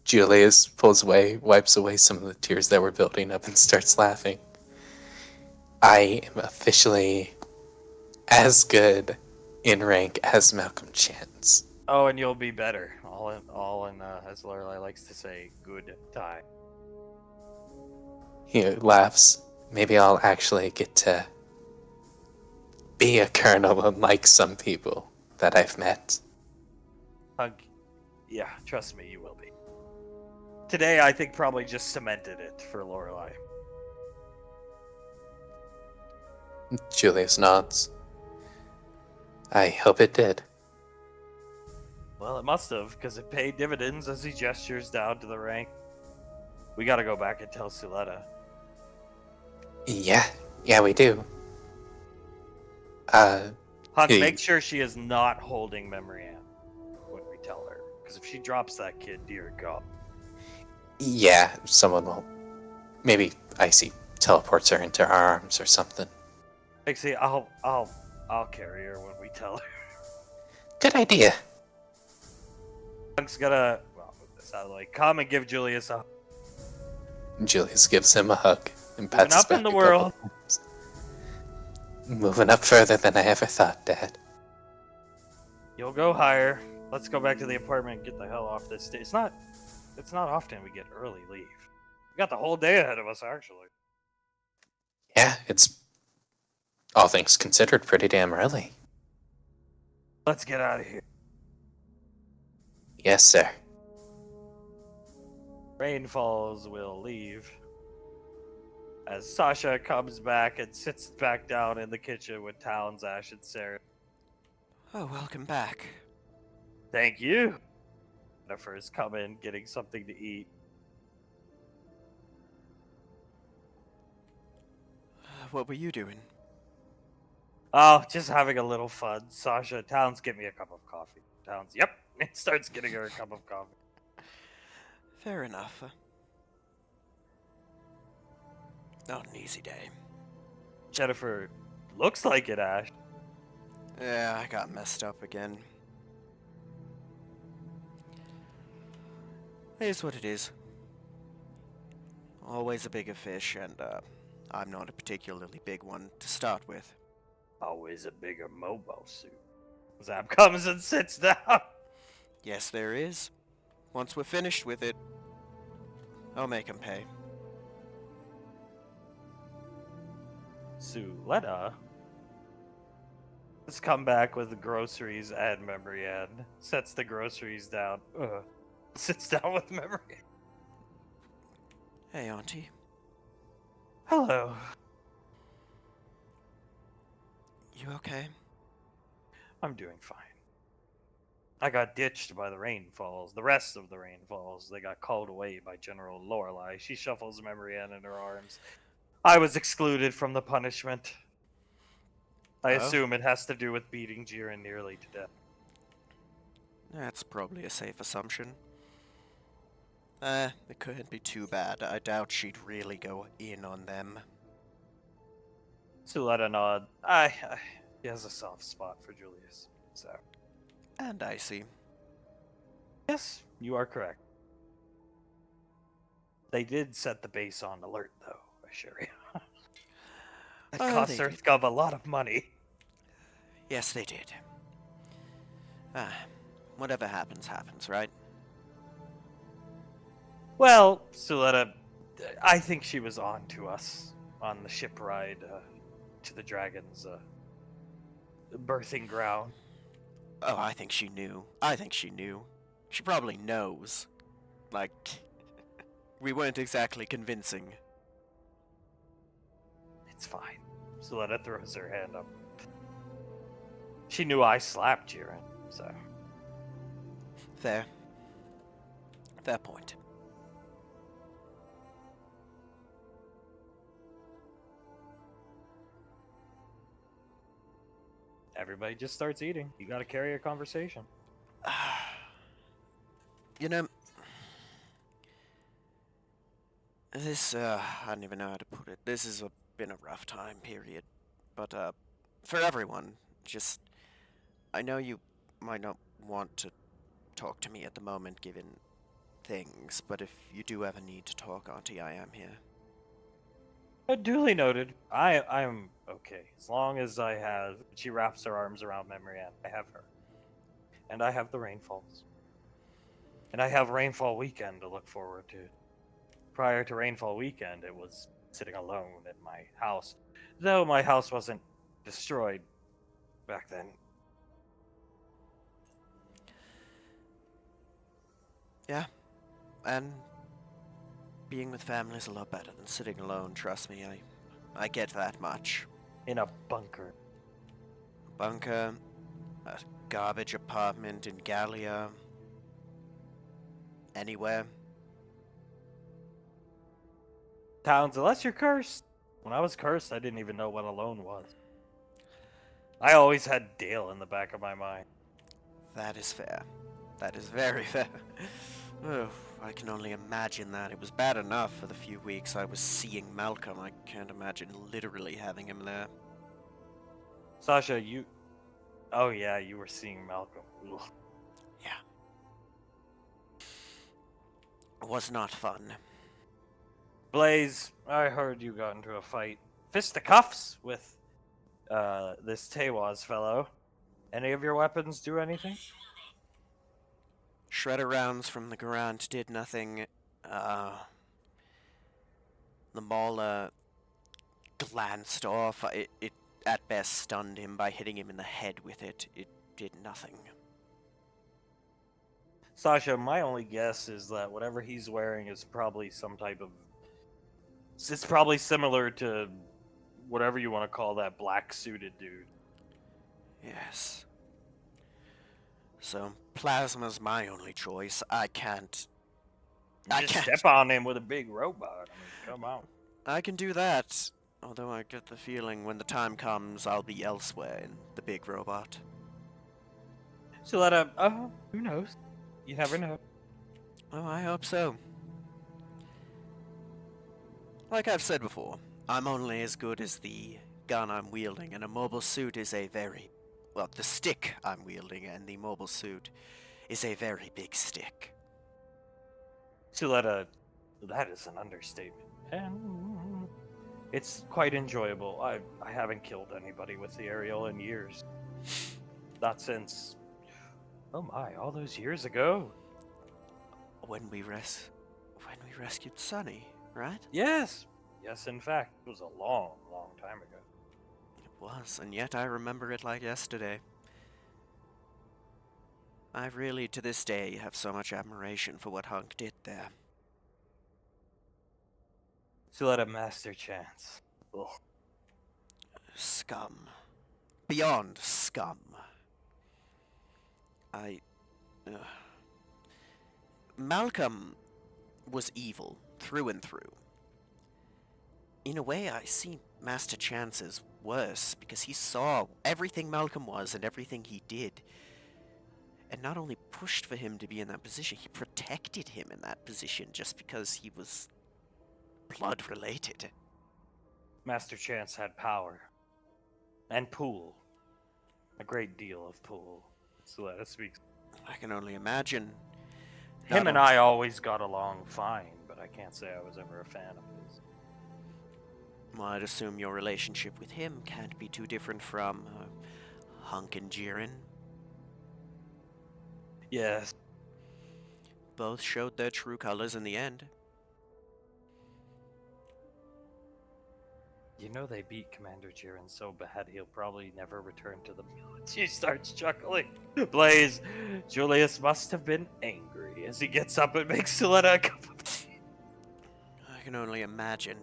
C: Julius pulls away, wipes away some of the tears that were building up, and starts laughing. I am officially as good in rank as Malcolm Chance.
B: Oh, and you'll be better. All in as Lorelai likes to say, good time.
C: He laughs. Maybe I'll actually get to be a colonel unlike some people that I've met.
B: Hunk, yeah, trust me, you will be. Today, I think probably just cemented it for Lorelai.
C: Julius nods. I hope it did.
B: Well, it must have, because it paid dividends as he gestures down to the rank. We gotta go back and tell Suletta.
C: Yeah, we do.
B: Hunt,
C: Hey.
B: make sure she is not holding Memory Ann when we tell her. Because if she drops that kid, dear God.
C: Yeah, someone will. Maybe Icy teleports her into our arms or something.
B: Actually, I'll carry her when we tell her.
C: Good idea.
B: Hunk's gonna, move this out of the way. Come and give Julius a.
C: Julius gives him a hug and pats
B: Moving
C: his
B: up in
C: back
B: the
C: a couple
B: world.
C: times. Moving up further than I ever thought, Dad.
B: You'll go higher. Let's go back to the apartment and get the hell off this day. It's not often we get early leave. We got the whole day ahead of us, actually.
C: Yeah, it's, all things considered, pretty damn early.
B: Let's get out of here.
C: Yes, sir.
B: Rainfalls will leave. As Sasha comes back and sits back down in the kitchen with Towns, Ash, and Sarah.
A: Oh, welcome back.
B: Thank you. Jennifer's coming, getting something to eat.
A: What were you doing?
B: Oh, just having a little fun. Sasha, Towns, get me a cup of coffee. Towns, yep. It starts getting her a cup of coffee.
A: Fair enough. Not an easy day.
B: Jennifer, looks like it, Ash.
A: Yeah, I got messed up again. Here's what it is. Always a bigger fish, and I'm not a particularly big one to start with.
B: Always a bigger mobile suit. Zap comes and sits down.
A: Yes, there is. Once we're finished with it, I'll make 'em pay.
B: Suletta has come back with the groceries and Memory Ann. Sets the groceries down. Sits down with Memory.
A: Hey, Auntie.
B: Hello.
A: You okay?
B: I'm doing fine. I got ditched by the Rainfalls. The rest of the Rainfalls. They got called away by General Lorelei. She shuffles Memory Ann in her arms. I was excluded from the punishment. I
A: Oh?
B: assume it has to do with beating Jiren nearly to death.
A: That's probably a safe assumption. It couldn't be too bad. I doubt she'd really go in on them.
B: Suletta nod. He has a soft spot for Julius. So,
A: And Icy.
B: yes, you are correct. They did set the base on alert, though, I assure you. That
A: Oh,
B: cost
A: they
B: Earth
A: did.
B: Gov a lot of money.
A: Yes, they did. Whatever happens, happens, right?
B: Well, Suletta, I think she was on to us on the ship ride to the dragon's birthing ground.
A: Oh, I think she knew. I think she knew. She probably knows. Like, we weren't exactly convincing.
B: It's fine. Suletta throws her hand up. She knew I slapped Jiren, so.
A: Fair. Fair point.
B: Everybody just starts eating. You gotta carry a conversation.
A: You know, this, I don't even know how to put it. This has been a rough time period. But, for everyone, just, I know you might not want to talk to me at the moment given things, but if you do ever need to talk, Auntie, I am here.
B: Duly noted. I'm okay. As long as I have... She wraps her arms around Memory Ann. I have her. And I have the Rainfalls. And I have Rainfall Weekend to look forward to. Prior to Rainfall Weekend, it was sitting alone in my house. Though my house wasn't destroyed back then.
A: Yeah, and being with family is a lot better than sitting alone, trust me, I get that much.
B: In a bunker.
A: Bunker, a garbage apartment in Gallia, anywhere.
B: Towns, unless you're cursed. When I was cursed, I didn't even know what alone was. I always had Dale in the back of my mind.
A: That is fair. That is very fair. Oh, I can only imagine that. It was bad enough for the few weeks I was seeing Malcolm. I can't imagine literally having him there.
B: Sasha, you... Oh yeah, you were seeing Malcolm. Ugh.
A: Yeah. It was not fun.
B: Blaze, I heard you got into a fight. Fisticuffs with this Tewaz fellow. Any of your weapons do anything?
A: Shredder rounds from the Garant did nothing. The Mala glanced off. It at best stunned him by hitting him in the head with it. It did nothing.
B: Sasha, my only guess is that whatever he's wearing is probably some type of. It's probably similar to whatever you want to call that black suited dude.
A: Yes. So, plasma's my only choice. I can't. I
B: Just
A: can't.
B: step on him with a big robot. I mean, come on.
A: I can do that. Although I get the feeling when the time comes, I'll be elsewhere in the big robot.
B: So let him. Oh, who knows? You never know.
A: Oh, I hope so. Like I've said before, I'm only as good as the gun I'm wielding, and a mobile suit is a very... Well, the stick I'm wielding and the mobile suit is a very big stick.
B: Suletta, that is an understatement. And it's quite enjoyable. I haven't killed anybody with the aerial in years. Not since... Oh my, all those years ago.
A: When we rescued Sunny, right?
B: Yes. Yes, in fact. It was a long, long time ago.
A: It was, and yet I remember it like yesterday. I really, to this day, have so much admiration for what Hunk did there.
B: Suletta, Master Chance. Ugh.
A: Scum. Beyond scum. Malcolm was evil, through and through. In a way, I see Master Chance as worse, because he saw everything Malcolm was and everything he did, and not only pushed for him to be in that position, he protected him in that position just because he was blood-related.
B: Master Chance had power. And pool. A great deal of pool. Suletta speaks.
A: I can only imagine.
B: Him
A: Not
B: and I always got along fine, but I can't say I was ever a fan of his.
A: Well, I'd assume your relationship with him can't be too different from Hunk and Jiren.
B: Yes.
A: Both showed their true colors in the end.
B: You know they beat Commander Jiren so bad he'll probably never return to the village. He starts chuckling. Blaze, Julius must have been angry as he gets up and makes Suletta a cup of tea.
A: I can only imagine.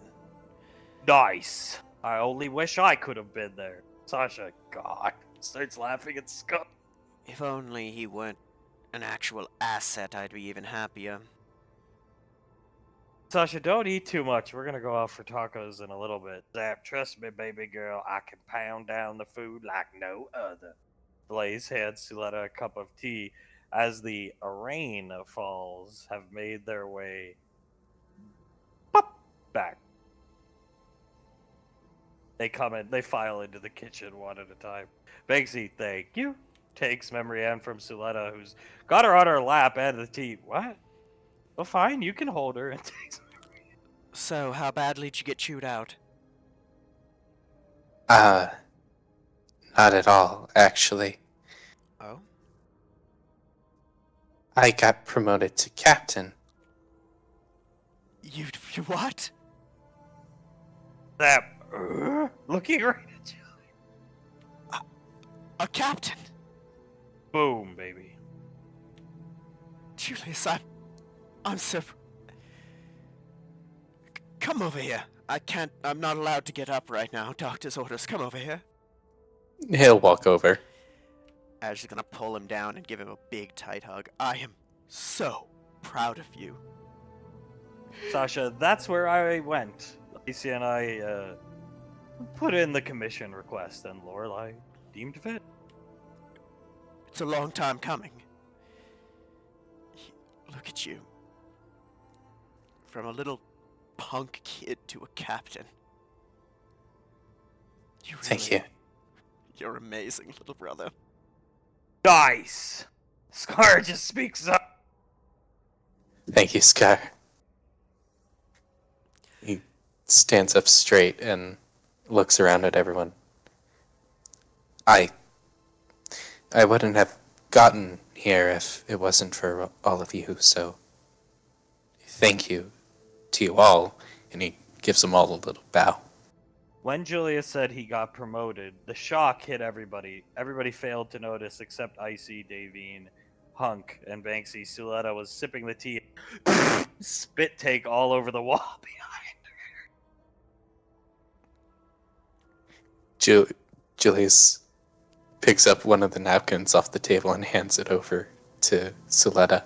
B: Nice. I only wish I could have been there. Sasha, God, starts laughing at Scott.
A: If only he weren't an actual asset, I'd be even happier.
B: Sasha, don't eat too much. We're gonna go out for tacos in a little bit. Zap, trust me, baby girl, I can pound down the food like no other. Blaze hands Suletta a cup of tea as the Rainfalls have made their way back. They come in, they file into the kitchen one at a time. Banksy, thank you. Takes Memory Ann from Suletta, who's got her on her lap and the tea. What? Well, fine, you can hold her and takes.
A: So, how badly did you get chewed out?
C: Not at all, actually.
A: Oh?
C: I got promoted to captain.
A: You what?
B: That looking right at you.
A: A captain?
B: Boom, baby.
A: Julius, I'm so... Come over here. I'm not allowed to get up right now. Doctor's orders. Come over here.
C: He'll walk over.
A: Ash is gonna pull him down and give him a big, tight hug. I am so proud of you.
B: Sasha, that's where I went. Lacey and I put in the commission request, and Lorelai deemed fit.
A: It's a long time coming. Look at you. From a little punk kid to a captain.
C: Thank you.
A: You're amazing, little brother.
B: Nice! Scar just speaks up.
C: Thank you, Scar. He stands up straight and looks around at everyone. I wouldn't have gotten here if it wasn't for all of you, so thank you to you all. And he gives them all a little bow.
B: When Julius said he got promoted, the shock hit everybody. Everybody failed to notice except Icy, Davine, Hunk, and Banksy. Suletta was sipping the tea. Spit take all over the wall behind.
C: Julius picks up one of the napkins off the table and hands it over to Suletta.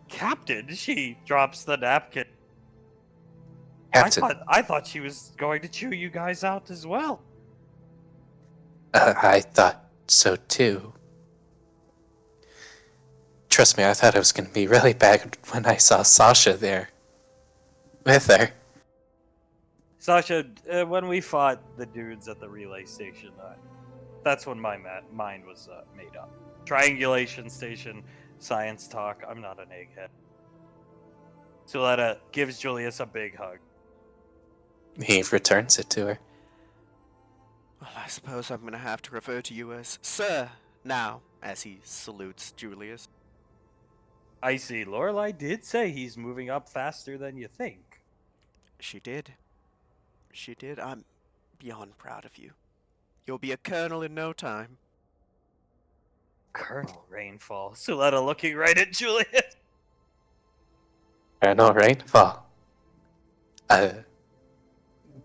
B: Captain, she drops the napkin.
C: Captain,
B: I thought she was going to chew you guys out as well.
C: I thought so too. Trust me, I thought it was going to be really bad when I saw Sasha there with her.
B: Sasha, when we fought the dudes at the relay station, that's when my mind was made up. Triangulation station, science talk. I'm not an egghead. Suletta gives Julius a big hug.
C: He returns it to her.
A: Well, I suppose I'm gonna have to refer to you as Sir now, as he salutes Julius.
B: I see. Lorelai did say he's moving up faster than you think.
A: She did. She did. I'm beyond proud of you. You'll be a colonel in no time.
B: Colonel Rainfall. Suletta looking right at Julius.
C: Colonel Rainfall.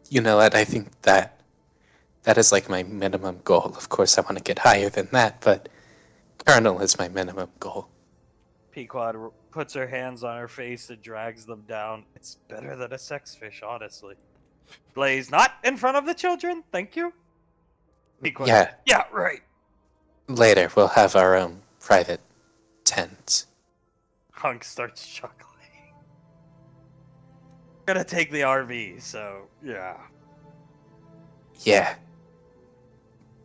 C: You know what? I think that is like my minimum goal. Of course, I want to get higher than that, but Colonel is my minimum goal.
B: Pequod puts her hands on her face and drags them down. It's better than a sex fish, honestly. Blaze, not in front of the children, thank you. Pequod, yeah, right.
C: Later, we'll have our own private tent.
B: Hunk starts chuckling. We're gonna take the RV, so yeah.
C: Yeah.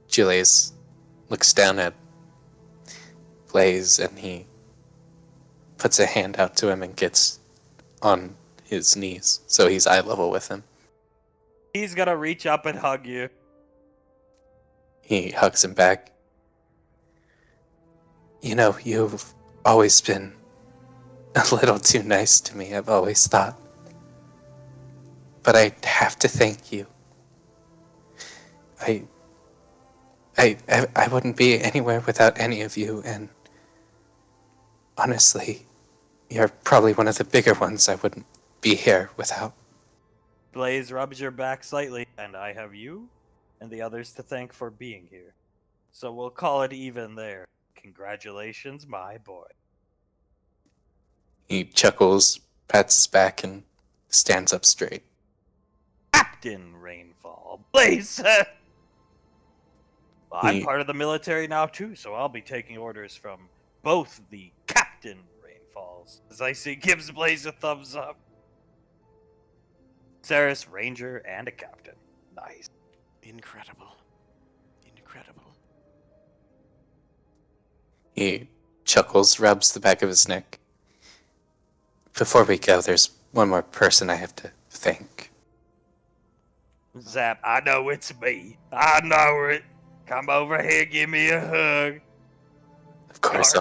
C: Julius looks down at Blaze and he puts a hand out to him and gets on his knees, so he's eye level with him.
B: He's gonna reach up and hug you.
C: He hugs him back. You know, you've always been a little too nice to me, I've always thought. But I have to thank you. I wouldn't be anywhere without any of you, and honestly, you're probably one of the bigger ones I wouldn't be here without.
B: Blaze rubs your back slightly, and I have you and the others to thank for being here. So we'll call it even there. Congratulations, my boy.
C: He chuckles, pats his back, and stands up straight.
B: Captain Rainfall. Blaze! Well, I'm part of the military now, too, so I'll be taking orders from both the Captain Rainfalls. As I see, gives Blaze a thumbs up. Saris, Ranger, and a Captain. Nice.
A: Incredible. Incredible.
C: He chuckles, rubs the back of his neck. Before we go, there's one more person I have to thank.
B: Zap, I know it's me. I know it. Come over here, give me a hug.
C: Of course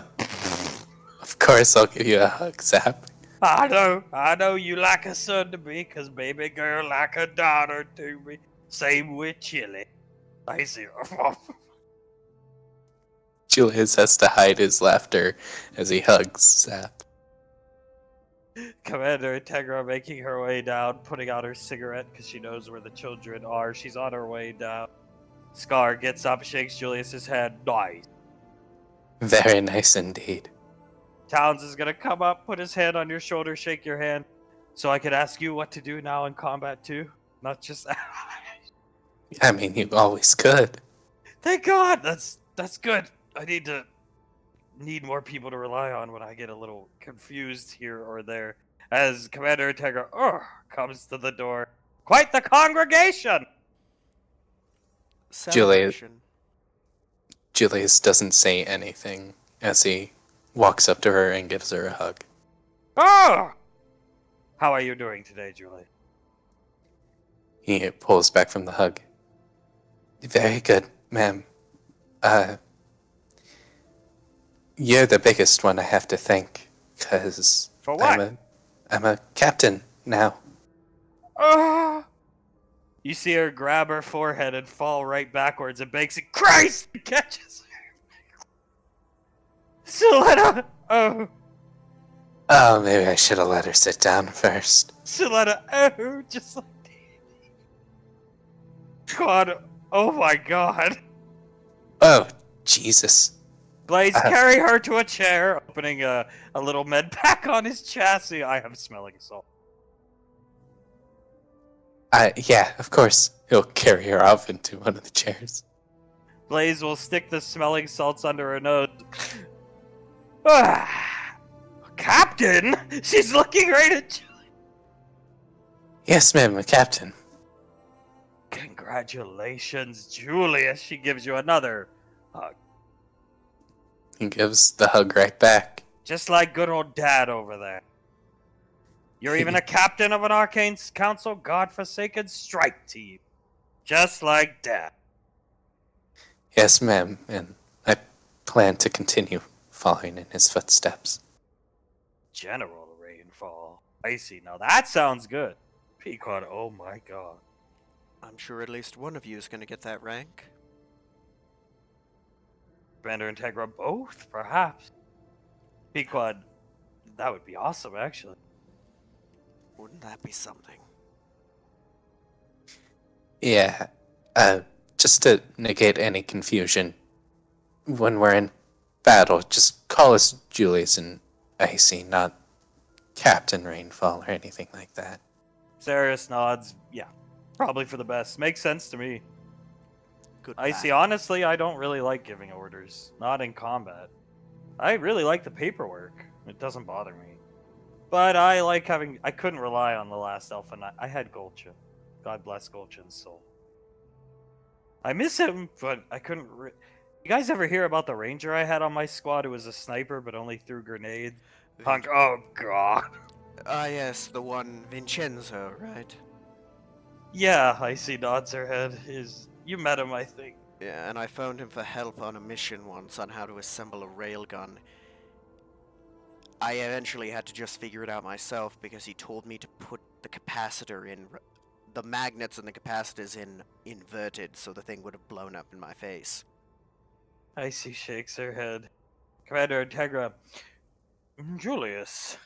C: I'll give you a hug, Zap.
B: I know you like a son to me, 'cause baby girl like a daughter to me. Same with Chili. I see.
C: Julius has to hide his laughter as he hugs Zap.
B: Commander Integra making her way down, putting out her cigarette because she knows where the children are. She's on her way down. Scar gets up, shakes Julius's hand. Nice.
C: Very nice indeed.
B: Towns is gonna come up, put his hand on your shoulder, shake your hand, so I could ask you what to do now in combat too, not just.
C: I mean, you always could.
B: Thank God. That's good. I need more people to rely on when I get a little confused here or there. As Commander Integra comes to the door. Quite the congregation!
A: Celebration.
C: Julius doesn't say anything as he walks up to her and gives her a hug.
B: Oh! How are you doing today, Julie?
C: He pulls back from the hug. Very good, ma'am. Uh, you're the biggest one I have to thank, because
B: For what?
C: I'm a captain now.
B: Ah! You see her grab her forehead and fall right backwards, and Banksy, Christ, catches her. Suletta! Oh,
C: Oh, maybe I should have let her sit down first.
B: Suletta! Oh, just like God! Oh my God!
C: Oh, Jesus.
B: Blaze,
C: Uh,
B: carry her to a chair, opening a little med pack on his chassis. I have smelling salt.
C: yeah, of course. He'll carry her off into one of the chairs.
B: Blaze will stick the smelling salts under her nose. Ah, Captain? She's looking right at you.
C: Yes, ma'am, a captain.
B: Congratulations, Julius. She gives you another hug.
C: He gives the hug right back.
B: Just like good old dad over there. You're even a captain of an arcane council godforsaken strike team. Just like dad.
C: Yes, ma'am, and I plan to continue following in his footsteps.
B: General Rainfall. I see. Now that sounds good. Pequod, oh my god.
A: I'm sure at least one of you is going to get that rank.
B: Commander Integra, both, perhaps. Pequod, that would be awesome, actually.
A: Wouldn't that be something?
C: Yeah, just to negate any confusion, when we're in battle, just call us Julius and Icy, not Captain Rainfall or anything like that.
B: Sarius nods. Yeah, probably for the best. Makes sense to me.
A: Good.
B: I see. Honestly, I don't really like giving orders. Not in combat. I really like the paperwork. It doesn't bother me. But I like having... I couldn't rely on the last elf, and I had Golcha. God bless Golchan's soul. I miss him, but I couldn't... You guys ever hear about the ranger I had on my squad who was a sniper but only threw grenades? Punk. Oh, God.
A: Ah, yes, the one Vincenzo, right?
B: Yeah, I see nods her head. You met him, I think.
A: Yeah, and I phoned him for help on a mission once on how to assemble a railgun. I eventually had to just figure it out myself because he told me to put the capacitor in, the magnets and the capacitors in inverted, so the thing would have blown up in my face.
B: I see shakes her head. Commander Integra. Julius.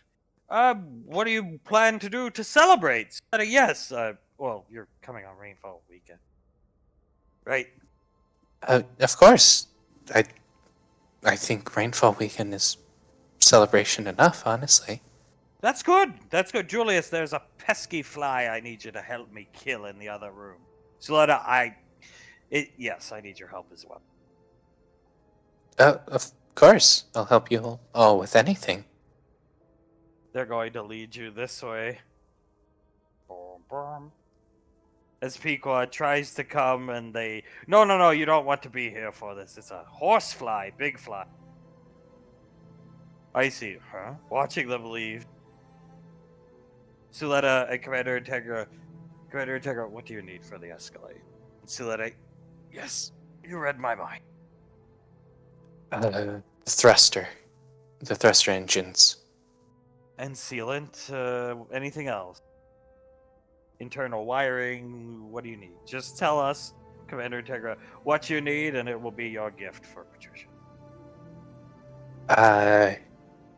B: What do you plan to do to celebrate? Yes, well, you're coming on Rainfall weekend. Right?
C: Of course, I think Rainfall Weekend is celebration enough, honestly.
B: That's good. That's good. Julius, there's a pesky fly I need you to help me kill in the other room. Soletta, yes, I need your help as well.
C: Of course, I'll help you all with anything.
B: They're going to lead you this way. Boom, boom. As Pequod tries to come and they... No, you don't want to be here for this. It's a horsefly, big fly. I see, huh? Watching them leave. Suletta and Commander Integra, what do you need for the Escalade? Suletta, yes, you read my mind.
C: The thruster engines.
B: And sealant, anything else? Internal wiring, what do you need? Just tell us, Commander Integra, what you need, and it will be your gift for Patricia.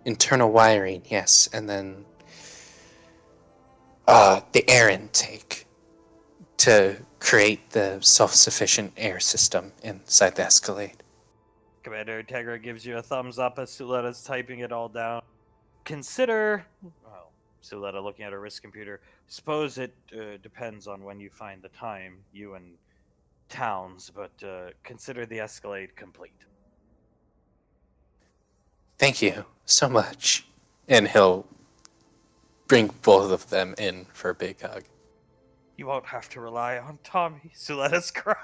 C: Internal wiring, yes, and then the air intake to create the self-sufficient air system inside the Escalade.
B: Commander Integra gives you a thumbs up as Suletta's typing it all down. Consider, well, Suletta looking at her wrist computer, suppose it depends on when you find the time, you and Towns, but consider the Escalade complete.
C: Thank you so much. And he'll bring both of them in for a big hug.
B: You won't have to rely on Tommy. Suletta's crying.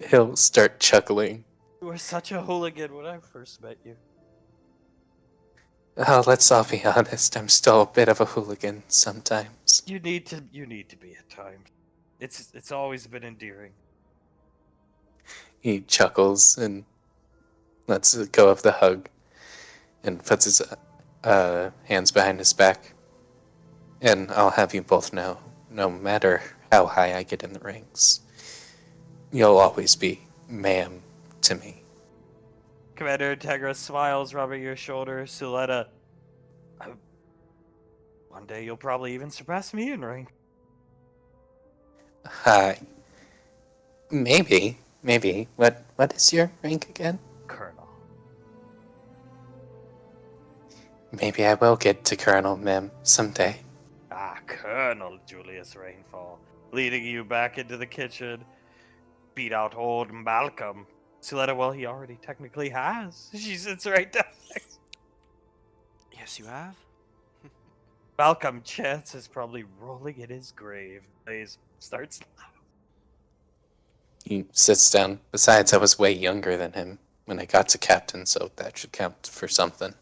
C: He'll start chuckling.
B: You were such a hooligan when I first met you.
C: Oh, let's all be honest. I'm still a bit of a hooligan sometimes.
B: You need to be at times. It's always been endearing.
C: He chuckles and lets go of the hug and puts his hands behind his back. And I'll have you both know, no matter how high I get in the ranks, you'll always be ma'am to me.
B: Commander Integra smiles, rubbing your shoulder. Suletta, one day you'll probably even surpass me in rank.
C: Hi. Maybe. What is your rank again?
B: Colonel.
C: Maybe I will get to Colonel, ma'am, someday.
B: Ah, Colonel Julius Rainfall. Leading you back into the kitchen. Beat out old Malcolm. Suletta, well, he already technically has. She sits right down next.
A: Yes, you have?
B: Malcolm Chance is probably rolling in his grave. Blaze starts.
C: He sits down. Besides, I was way younger than him when I got to captain, so that should count for something.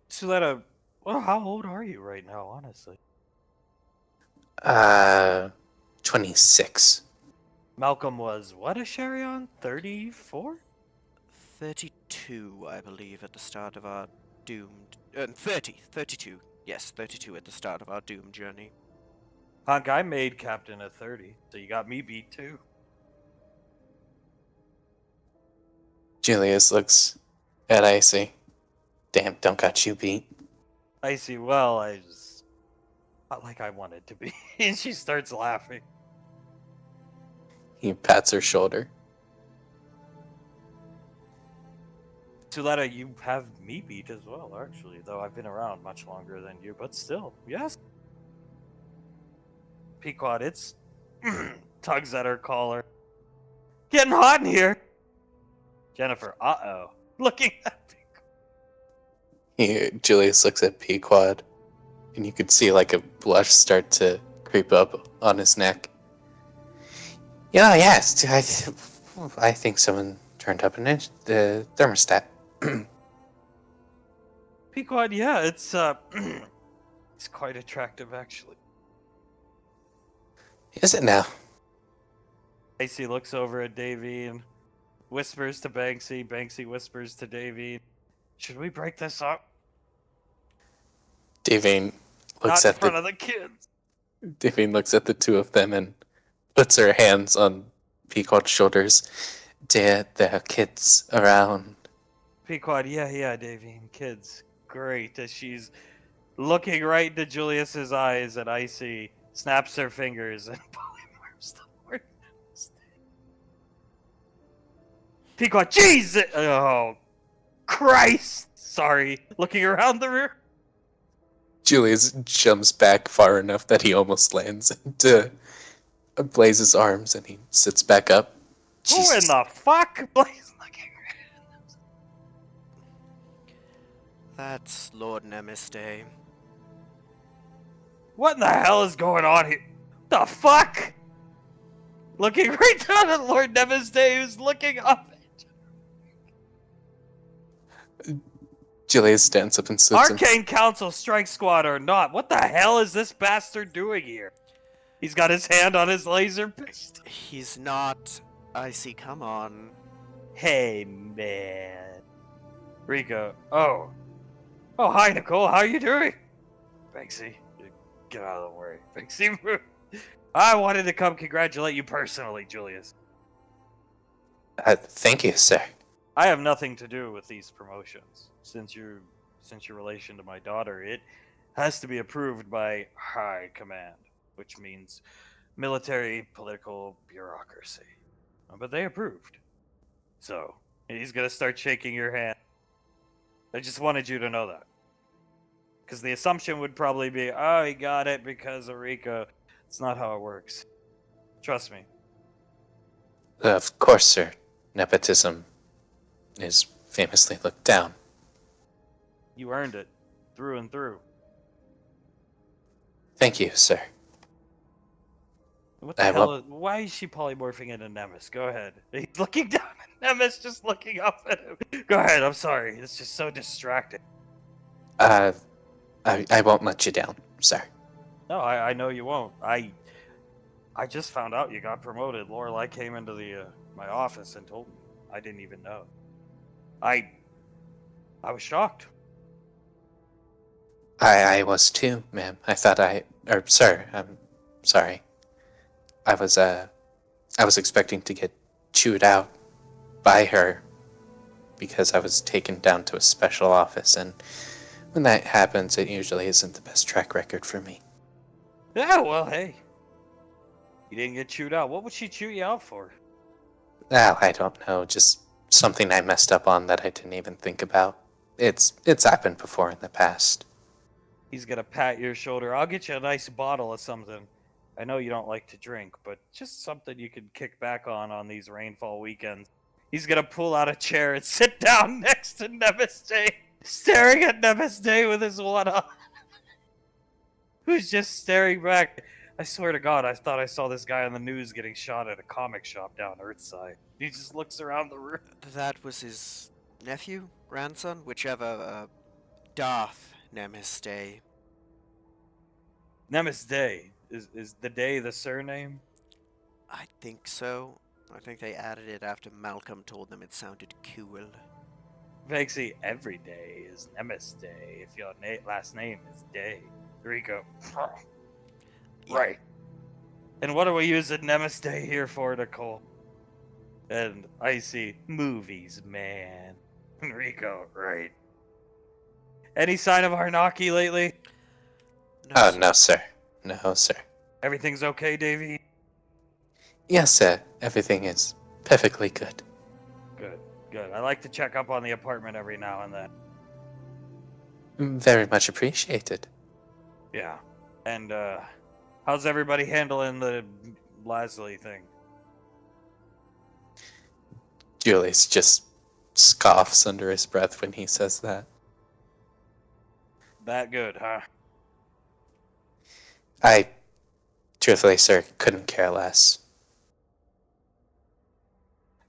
B: Suletta, well, how old are you right now, honestly?
C: 26.
B: Malcolm was what a Sharion? 34?
A: 32, I believe, at the start of our doomed... 32. Yes, 32 at the start of our doomed journey.
B: Hunk, I made captain at 30, so you got me beat too.
C: Julius looks at Icy. Damn, don't got you beat.
B: I see, well, I just... Not like I wanted to be. And she starts laughing.
C: He pats her shoulder.
B: Suletta, you have me beat as well, actually, though I've been around much longer than you, but still, yes. Pequod, it's tugs at her collar. Getting hot in here. Jennifer, uh-oh. Looking at
C: Julius looks at Pequod, and you could see like a blush start to creep up on his neck. Yeah, yes, I think someone turned up the thermostat.
B: Pequod, yeah, it's it's quite attractive actually.
C: Is it now?
B: Icy looks over at Davine, whispers to Banksy, Banksy whispers to Davine. Should we break this up?
C: Davine
B: Not
C: looks
B: in
C: at
B: front of the kids.
C: Davine looks at the two of them and puts her hands on Pequod's shoulders. There are kids around.
B: Pequod, yeah, Davine, kids. Great. As she's looking right into Julius's eyes, and Icy snaps her fingers and polymorphs the word. Pequod, Jesus! Oh, Christ! Sorry. Looking around the room.
C: Julius jumps back far enough that he almost lands into Blaze's arms, and he sits back up.
B: Who in
C: Jesus.
B: the fuck? Blaze looking around.
A: That's Lord Nemes Day.
B: What in the hell is going on here? The fuck? Looking right down at Lord Nemes Day, who's looking up.
C: Julius stands up and sits him.
B: Arcane Council Strike Squad or not, what the hell is this bastard doing here? He's got his hand on his laser pistol.
A: He's not... Icy, come on.
B: Hey, man. Rico. Oh, hi, Nicole. How you doing? Banksy. Get out of the way. Banksy. I wanted to come congratulate you personally, Julius.
C: Thank you, sir.
B: I have nothing to do with these promotions. Since your relation to my daughter, it has to be approved by High Command, which means military political bureaucracy. But they approved. So, he's gonna start shaking your hand. I just wanted you to know that. Because the assumption would probably be, oh, he got it because of Rico. It's not how it works. Trust me.
C: Of course, sir. Nepotism is famously looked down.
B: You earned it. Through and through.
C: Thank you, sir.
B: What the hell? Why is she polymorphing into Nemes? Go ahead. He's looking down at Nemes, just looking up at him. Go ahead, I'm sorry. It's just so distracting.
C: I won't let you down, sir.
B: No, I know you won't. I just found out you got promoted. Lorelai came into the my office and told me. I didn't even know. I was shocked.
C: I was too, ma'am. Sir, I'm sorry. I was expecting to get chewed out by her because I was taken down to a special office, and when that happens, it usually isn't the best track record for me.
B: Yeah, well, hey. You didn't get chewed out. What would she chew you out for?
C: Well, I don't know, just something I messed up on that I didn't even think about. It's happened before in the past.
B: He's gonna pat your shoulder. I'll get you a nice bottle of something. I know you don't like to drink, but just something you can kick back on these rainfall weekends. He's gonna pull out a chair and sit down next to Namaste, staring at Namaste with his one eye, who's just staring back. I swear to God, I thought I saw this guy on the news getting shot at a comic shop down Earthside. He just looks around the room.
A: That was his nephew, grandson, whichever, Darth Namaste.
B: Namaste. Is the day the surname?
A: I think so. I think they added it after Malcolm told them it sounded cool.
B: Banksy, every day is Namaste if your last name is Day. Rico.
A: Yeah.
B: Right. And what are we using Namaste here for, Nicole? And I see movies, man. Rico, right. Any sign of Harnaki lately?
A: No,
C: Oh,
A: sir.
C: no, sir. No, sir.
B: Everything's okay, Davey?
C: Yes, sir. Everything is perfectly good.
B: Good, good. I like to check up on the apartment every now and then.
C: Very much appreciated.
B: Yeah. And, how's everybody handling the Lasley thing?
C: Julius just scoffs under his breath when he says that.
B: That good, huh?
C: I, truthfully, sir, couldn't care less.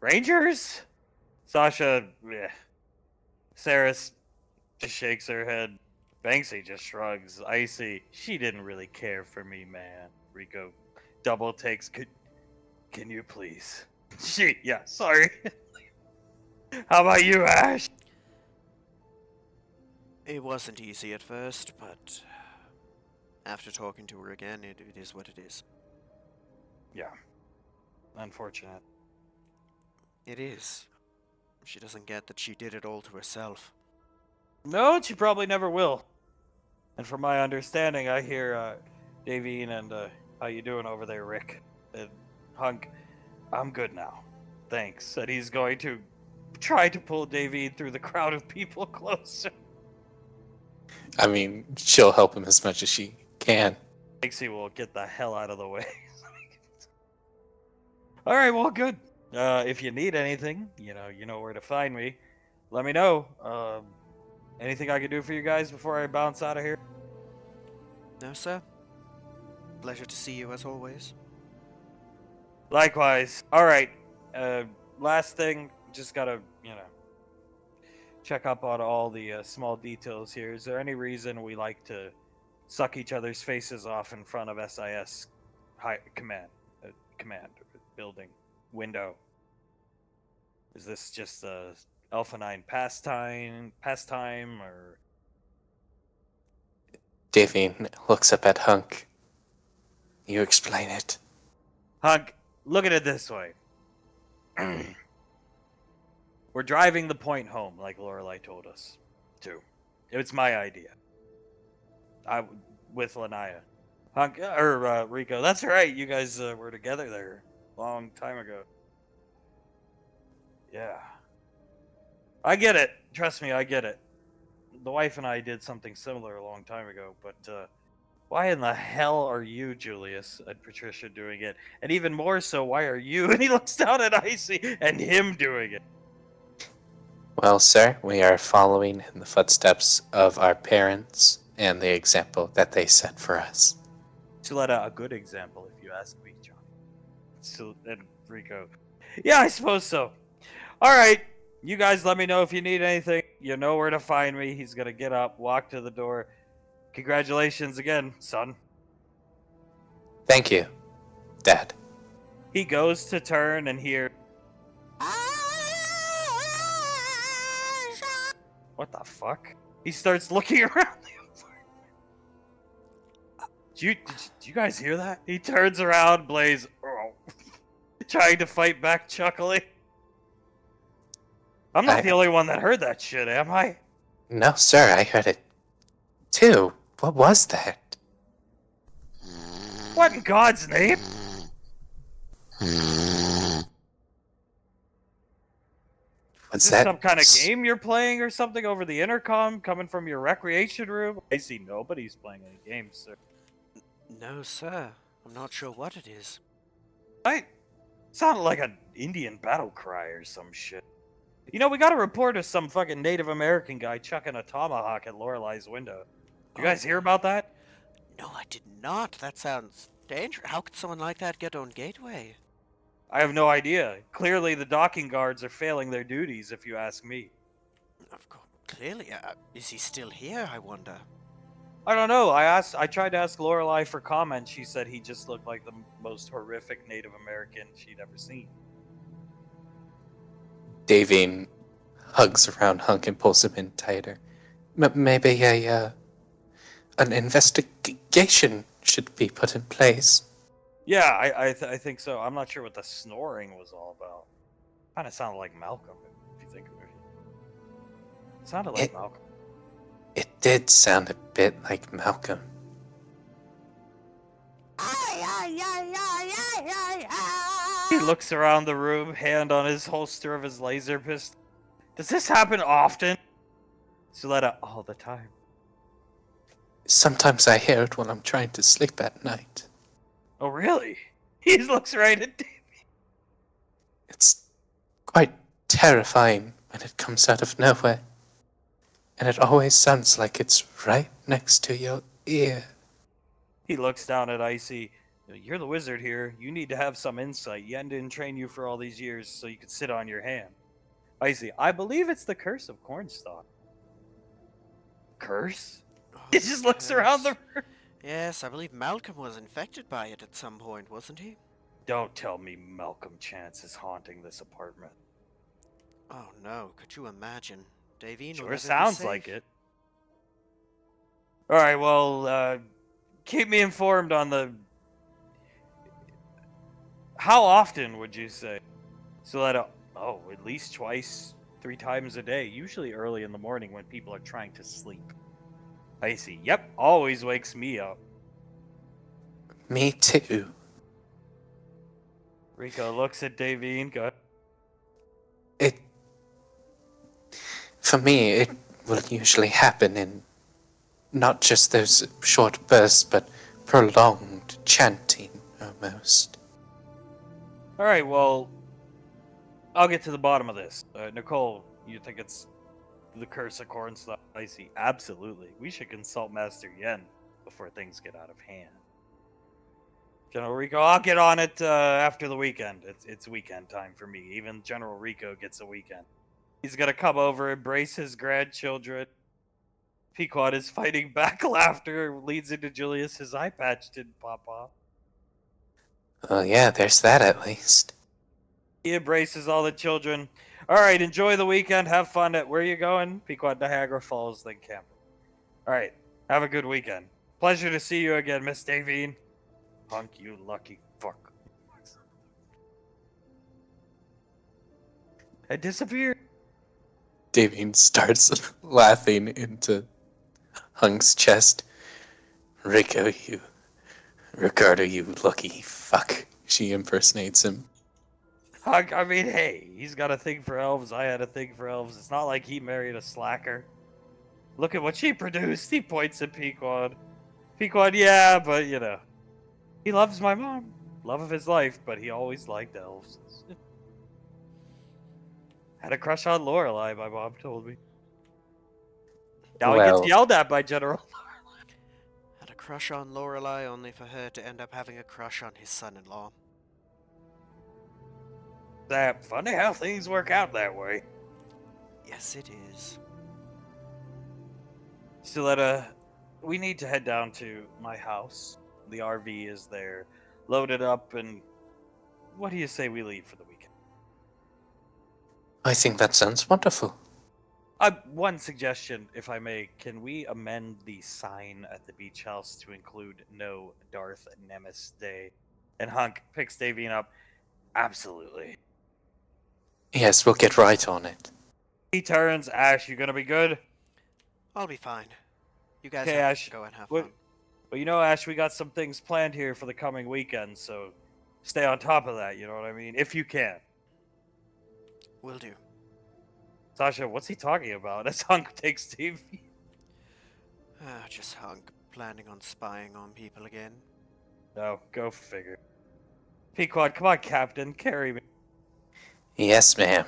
B: Rangers? Sasha, yeah. Saris just shakes her head. Banksy just shrugs. Icy, she didn't really care for me, man. Rico double takes. Can you please? Yeah, sorry. How about you, Ash?
A: It wasn't easy at first, but after talking to her again, it is what it is.
B: Yeah. Unfortunate.
A: It is. She doesn't get that she did it all to herself.
B: No, she probably never will. And from my understanding, I hear, Davine and, how you doing over there, Rick? And Hunk, I'm good now. Thanks. And he's going to try to pull Davine through the crowd of people closer.
C: I mean, she'll help him as much as she can.
B: Banksy will get the hell out of the way. All right, well, good. If you need anything, you know where to find me. Let me know. Anything I can do for you guys before I bounce out of here?
A: No, sir. Pleasure to see you as always.
B: Likewise. All right. Last thing, just gotta, check up on all the small details here. Is there any reason we like to suck each other's faces off in front of SIS command building window? Is this just a Elfinine pastime, or?
C: Davine looks up at Hunk. You explain it.
B: Hunk, look at it this way. We're driving the point home, like Lorelai told us to. It's my idea. With Lanaya. Hunk, or Rico. That's right. You guys were together there a long time ago. Yeah. I get it. Trust me, I get it. The wife and I did something similar a long time ago, but why in the hell are you, Julius, and Patricia doing it? And even more so, why are you? And he looks down at Icy and him doing it.
C: Well, sir, we are following in the footsteps of our parents and the example that they set for us.
B: To let a good example, if you ask me, John. So, and Rico. Yeah, I suppose so. All right. You guys let me know if you need anything. You know where to find me. He's going to get up, walk to the door. Congratulations again, son.
C: Thank you, Dad.
B: He goes to turn and hear, What the fuck? He starts looking around the apartment. Did you guys hear that? He turns around, Blaze, trying to fight back, chuckling. I'm not the only one that heard that shit, am I?
C: No, sir, I heard it too. What was that?
B: What in God's name?
C: Was
B: Is this
C: that
B: some kind of game you're playing or something over the intercom coming from your recreation room? I see nobody's playing any games, sir.
A: No, sir. I'm not sure what it is.
B: I sounded like an Indian battle cry or some shit. You know, we got a report of some fucking Native American guy chucking a tomahawk at Lorelai's window. You guys hear about that?
A: No, I did not. That sounds dangerous. How could someone like that get on Gateway?
B: I have no idea. Clearly, the docking guards are failing their duties, if you ask me.
A: Of course, clearly. Is he still here, I wonder?
B: I don't know. I tried to ask Lorelai for comment. She said he just looked like the most horrific Native American she'd ever seen.
C: Davine hugs around Hunk and pulls him in tighter. Maybe an investigation should be put in place.
B: Yeah, I think so. I'm not sure what the snoring was all about. Kind of sounded like Malcolm, if you think of it. It sounded like Malcolm.
C: It did sound a bit like Malcolm.
B: He looks around the room, hand on his holster of his laser pistol. Does this happen often? Suletta, all the time.
C: Sometimes I hear it when I'm trying to sleep at night.
B: Oh, really? He looks right at Davey.
C: It's quite terrifying when it comes out of nowhere. And it always sounds like it's right next to your ear.
B: He looks down at Icy. You're the wizard here. You need to have some insight. Yen didn't train you for all these years so you could sit on your hand. Icy, I believe it's the curse of Cornstalk. Curse?
A: Oh,
B: He just looks around the room.
A: Yes, I believe Malcolm was infected by it at some point, wasn't he?
B: Don't tell me Malcolm Chance is haunting this apartment.
A: Oh no, could you imagine? Davine
B: Sure sounds like it. Alright, well, keep me informed on the... How often would you say? Suletta, at least twice, 3 times a day. Usually early in the morning when people are trying to sleep. I see. Yep, always wakes me up.
C: Me too.
B: Rico looks at Davine. Go.
C: For me, it will usually happen in not just those short bursts, but prolonged chanting almost.
B: Alright, well, I'll get to the bottom of this. Nicole, you think it's the curse of Cornstalk? I see. Absolutely. We should consult Master Yen before things get out of hand. General Rico, I'll get on it after the weekend. It's weekend time for me. Even General Rico gets a weekend. He's gonna come over, embrace his grandchildren. Pequod is fighting back laughter, leads into Julius. His eye patch didn't pop off.
C: Well, yeah, there's that at least.
B: He embraces all the children. Alright, enjoy the weekend. Have fun at where you going? Pequod, Niagara Falls, then camping. Alright, have a good weekend. Pleasure to see you again, Miss Davine. Hunk, you lucky fuck. I disappeared.
C: Davine starts laughing into Hunk's chest. Ricardo, you lucky fuck. She impersonates him.
B: Hunk, I mean, hey, he's got a thing for elves. I had a thing for elves. It's not like he married a slacker. Look at what she produced. He points at Pequod. Pequod, yeah, but you know. He loves my mom. Love of his life, but he always liked elves. Had a crush on Lorelai, my mom told me. Now he
C: Well,
B: gets yelled at by General.
A: Had a crush on Lorelai only for her to end up having a crush on his son-in-law.
B: That funny how things work out that way.
A: Yes, it is.
B: Stiletta, we need to head down to my house. The RV is there, loaded up, and what do you say we leave for the weekend?
C: I think that sounds wonderful.
B: One suggestion, if I may, can we amend the sign at the beach house to include no Darth Nemesis Day? And Hunk picks Davian up. Absolutely.
C: Yes, we'll get right on it.
B: He turns. Ash, you gonna be good?
A: I'll be fine. You guys
B: Okay, Ash.
A: go and have
B: What?
A: fun.
B: Well, you know, Ash, we got some things planned here for the coming weekend, so stay on top of that. You know what I mean? If you can.
A: Will do.
B: Sasha, what's he talking about? As Hunk takes Davy.
A: Just Hunk planning on spying on people again.
B: No, go figure. Pequod, come on, Captain, carry me.
C: Yes, ma'am.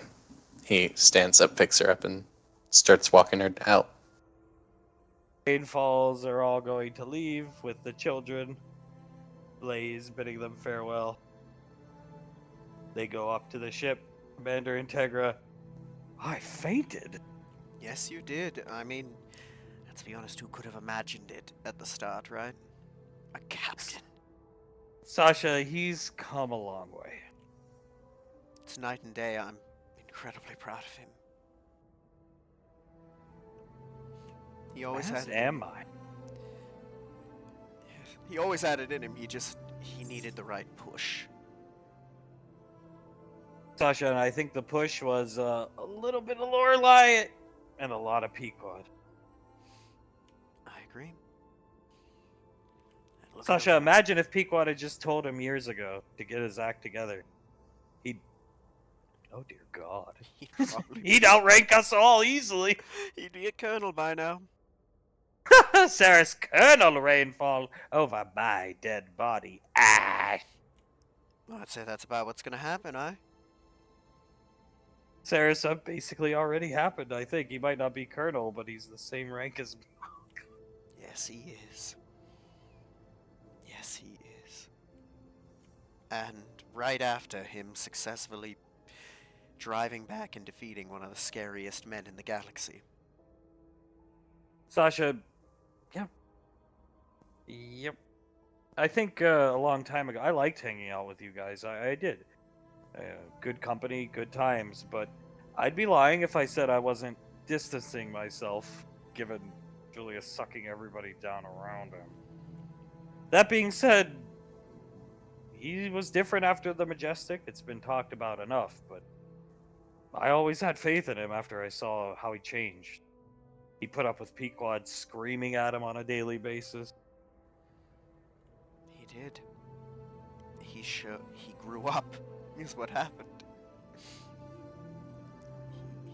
C: He stands up, picks her up, and starts walking her out.
B: Rainfalls are all going to leave with the children. Blaze bidding them farewell. They go up to the ship. Commander Integra. I fainted.
A: Yes, you did. I mean, let's be honest, who could have imagined it at the start, right? A captain.
B: Sasha, he's come a long way.
A: It's night and day. I'm incredibly proud of him. He always
B: As
A: had it.
B: am I.
A: He always had it in him. He needed the right push.
B: Sasha, and I think the push was a little bit of Lorelei and a lot of Pequod.
A: I agree. Look at
B: Sasha,
A: him.
B: imagine if Pequod had just told him years ago to get his act together. He'd... Oh, dear God. He'd outrank us all easily.
A: He'd be a colonel by now.
B: Sarah's Colonel Rainfall over my dead body. Ash.
A: Well, I'd say that's about what's gonna happen,
B: Sarah's basically already happened, I think. He might not be Colonel, but he's the same rank as...
A: Yes, he is. Yes, he is. And right after him successfully driving back and defeating one of the scariest men in the galaxy.
B: Sasha... Yep. I think a long time ago, I liked hanging out with you guys. I did. Good company, good times, but I'd be lying if I said I wasn't distancing myself, given Julius sucking everybody down around him. That being said, he was different after the Majestic. It's been talked about enough, but I always had faith in him after I saw how he changed. He put up with Pequod screaming at him on a daily basis.
A: He did. He grew up, is what happened.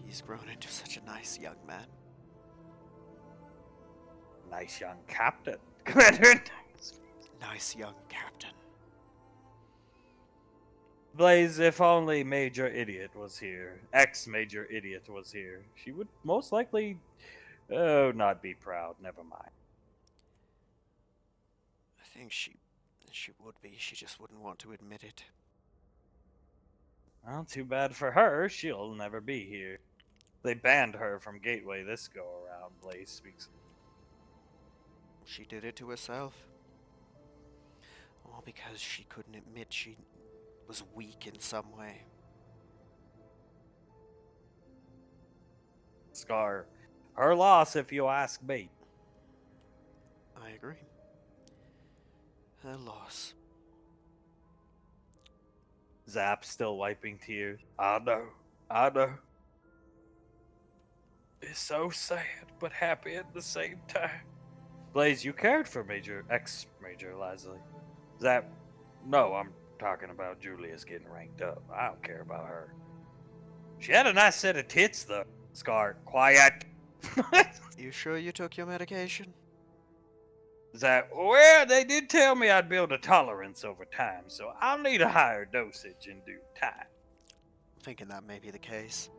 A: He's grown into such a nice young man.
B: Nice young captain, Commander.
A: Nice young captain.
B: Blaze, if only Major Idiot was here, ex-Major Idiot was here, she would most likely, not be proud. Never mind.
A: I think she would be. She just wouldn't want to admit it.
B: Well, too bad for her. She'll never be here. They banned her from Gateway this go-around, Blaze speaks.
A: She did it to herself. All because she couldn't admit she was weak in some way.
B: Scar. Her loss, if you ask me.
A: I agree. Her loss.
B: Zap still wiping tears. I know. It's so sad, but happy at the same time. Blaze, you cared for ex-Major Leslie. Zap, no, I'm talking about Julius getting ranked up. I don't care about her. She had a nice set of tits, though. Scar, quiet.
A: You sure you took your medication?
B: Zap, well, they did tell me I'd build a tolerance over time, so I'll need a higher dosage in due time.
A: Thinking that may be the case.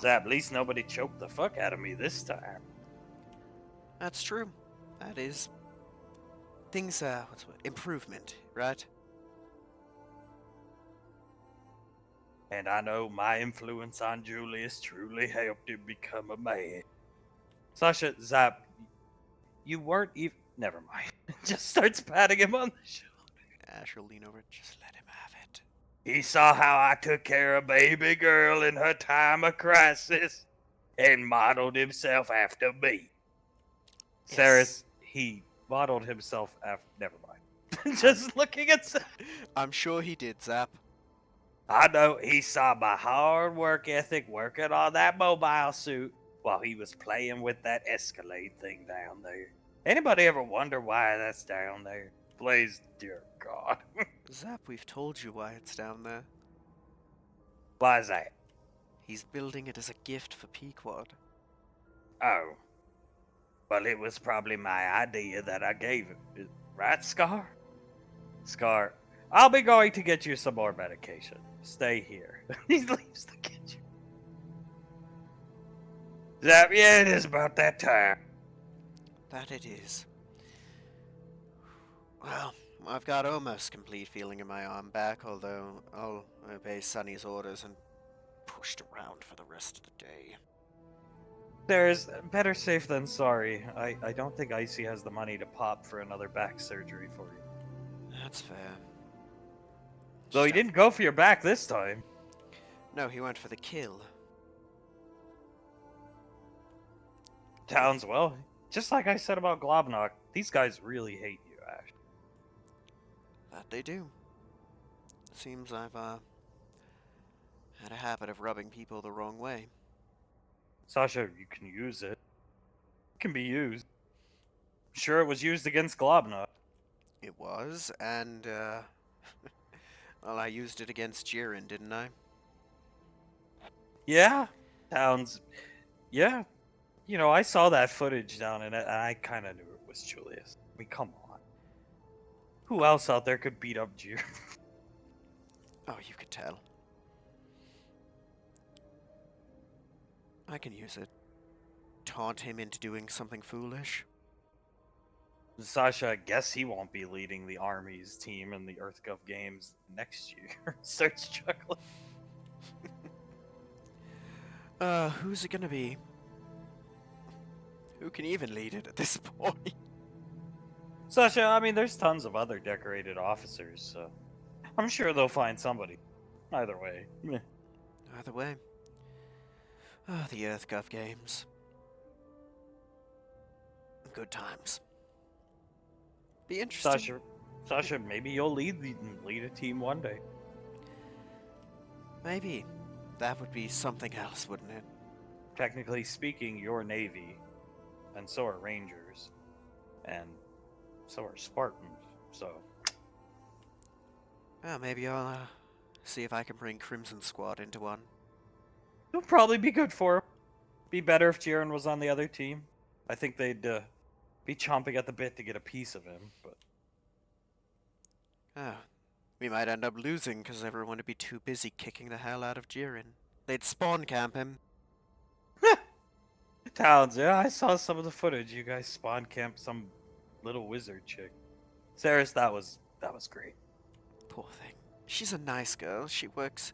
B: Zap, at least nobody choked the fuck out of me this time.
A: That's true. That is things. Improvement, right?
B: And I know my influence on Julius truly helped him become a man. Sasha, Zap, you weren't even... Never mind. Just starts patting him on the shoulder.
A: Ash will lean over. Just let him have it.
B: He saw how I took care of baby girl in her time of crisis and modeled himself after me.
A: Yes.
B: Saris, he modeled himself after. Never mind. Just looking at.
A: I'm sure he did, Zap.
B: I know he saw my hard work ethic working on that mobile suit while he was playing with that Escalade thing down there. Anybody ever wonder why that's down there? Please, dear God.
A: Zap, we've told you why it's down there.
B: Why is that?
A: He's building it as a gift for Pequod.
B: Oh. Well, it was probably my idea that I gave him. Right, Scar? Scar, I'll be going to get you some more medication. Stay here. He leaves the kitchen. Zap, yeah, it is about that time.
A: That it is. Well, I've got almost complete feeling in my arm back, although I'll obey Sonny's orders and pushed around for the rest of the day.
B: There's better safe than sorry. I don't think Icy has the money to pop for another back surgery for you.
A: That's fair.
B: Though he didn't go for your back this time.
A: No, he went for the kill.
B: Towns, well, just like I said about Globnock, these guys really hate you, Ash.
A: That they do. Seems I've, had a habit of rubbing people the wrong way.
B: Sasha, you can use it. It can be used. Sure, it was used against Globnock.
A: It was, and, well, I used it against Jiren, didn't I?
B: Yeah, Towns. Yeah, you know, I saw that footage down in it, and I kind of knew it was Julius. I mean, come on. Who else out there could beat up Jiren?
A: Oh, you could tell. I can use it. Taunt him into doing something foolish.
B: Sasha, I guess he won't be leading the Army's team in the EarthGov games next year. Starts chuckling.
A: Who's it gonna be? Who can even lead it at this point?
B: Sasha, I mean, there's tons of other decorated officers, so I'm sure they'll find somebody. Either way. Meh.
A: Either way. Ah, the EarthGov games. Good times. Be interesting.
B: Sasha, maybe you'll lead a team one day.
A: Maybe. That would be something else, wouldn't it?
B: Technically speaking, you're Navy, and so are Rangers, and so are Spartans, so...
A: Well, maybe I'll, see if I can bring Crimson Squad into one.
B: It'll probably be good for him. Be better if Jiren was on the other team. I think they'd be chomping at the bit to get a piece of him, but...
A: Ah, we might end up losing because everyone would be too busy kicking the hell out of Jiren. They'd spawn camp him.
B: Towns, yeah, I saw some of the footage. You guys spawn camped some little wizard chick. Saris, that was great.
A: Poor thing. She's a nice girl. She works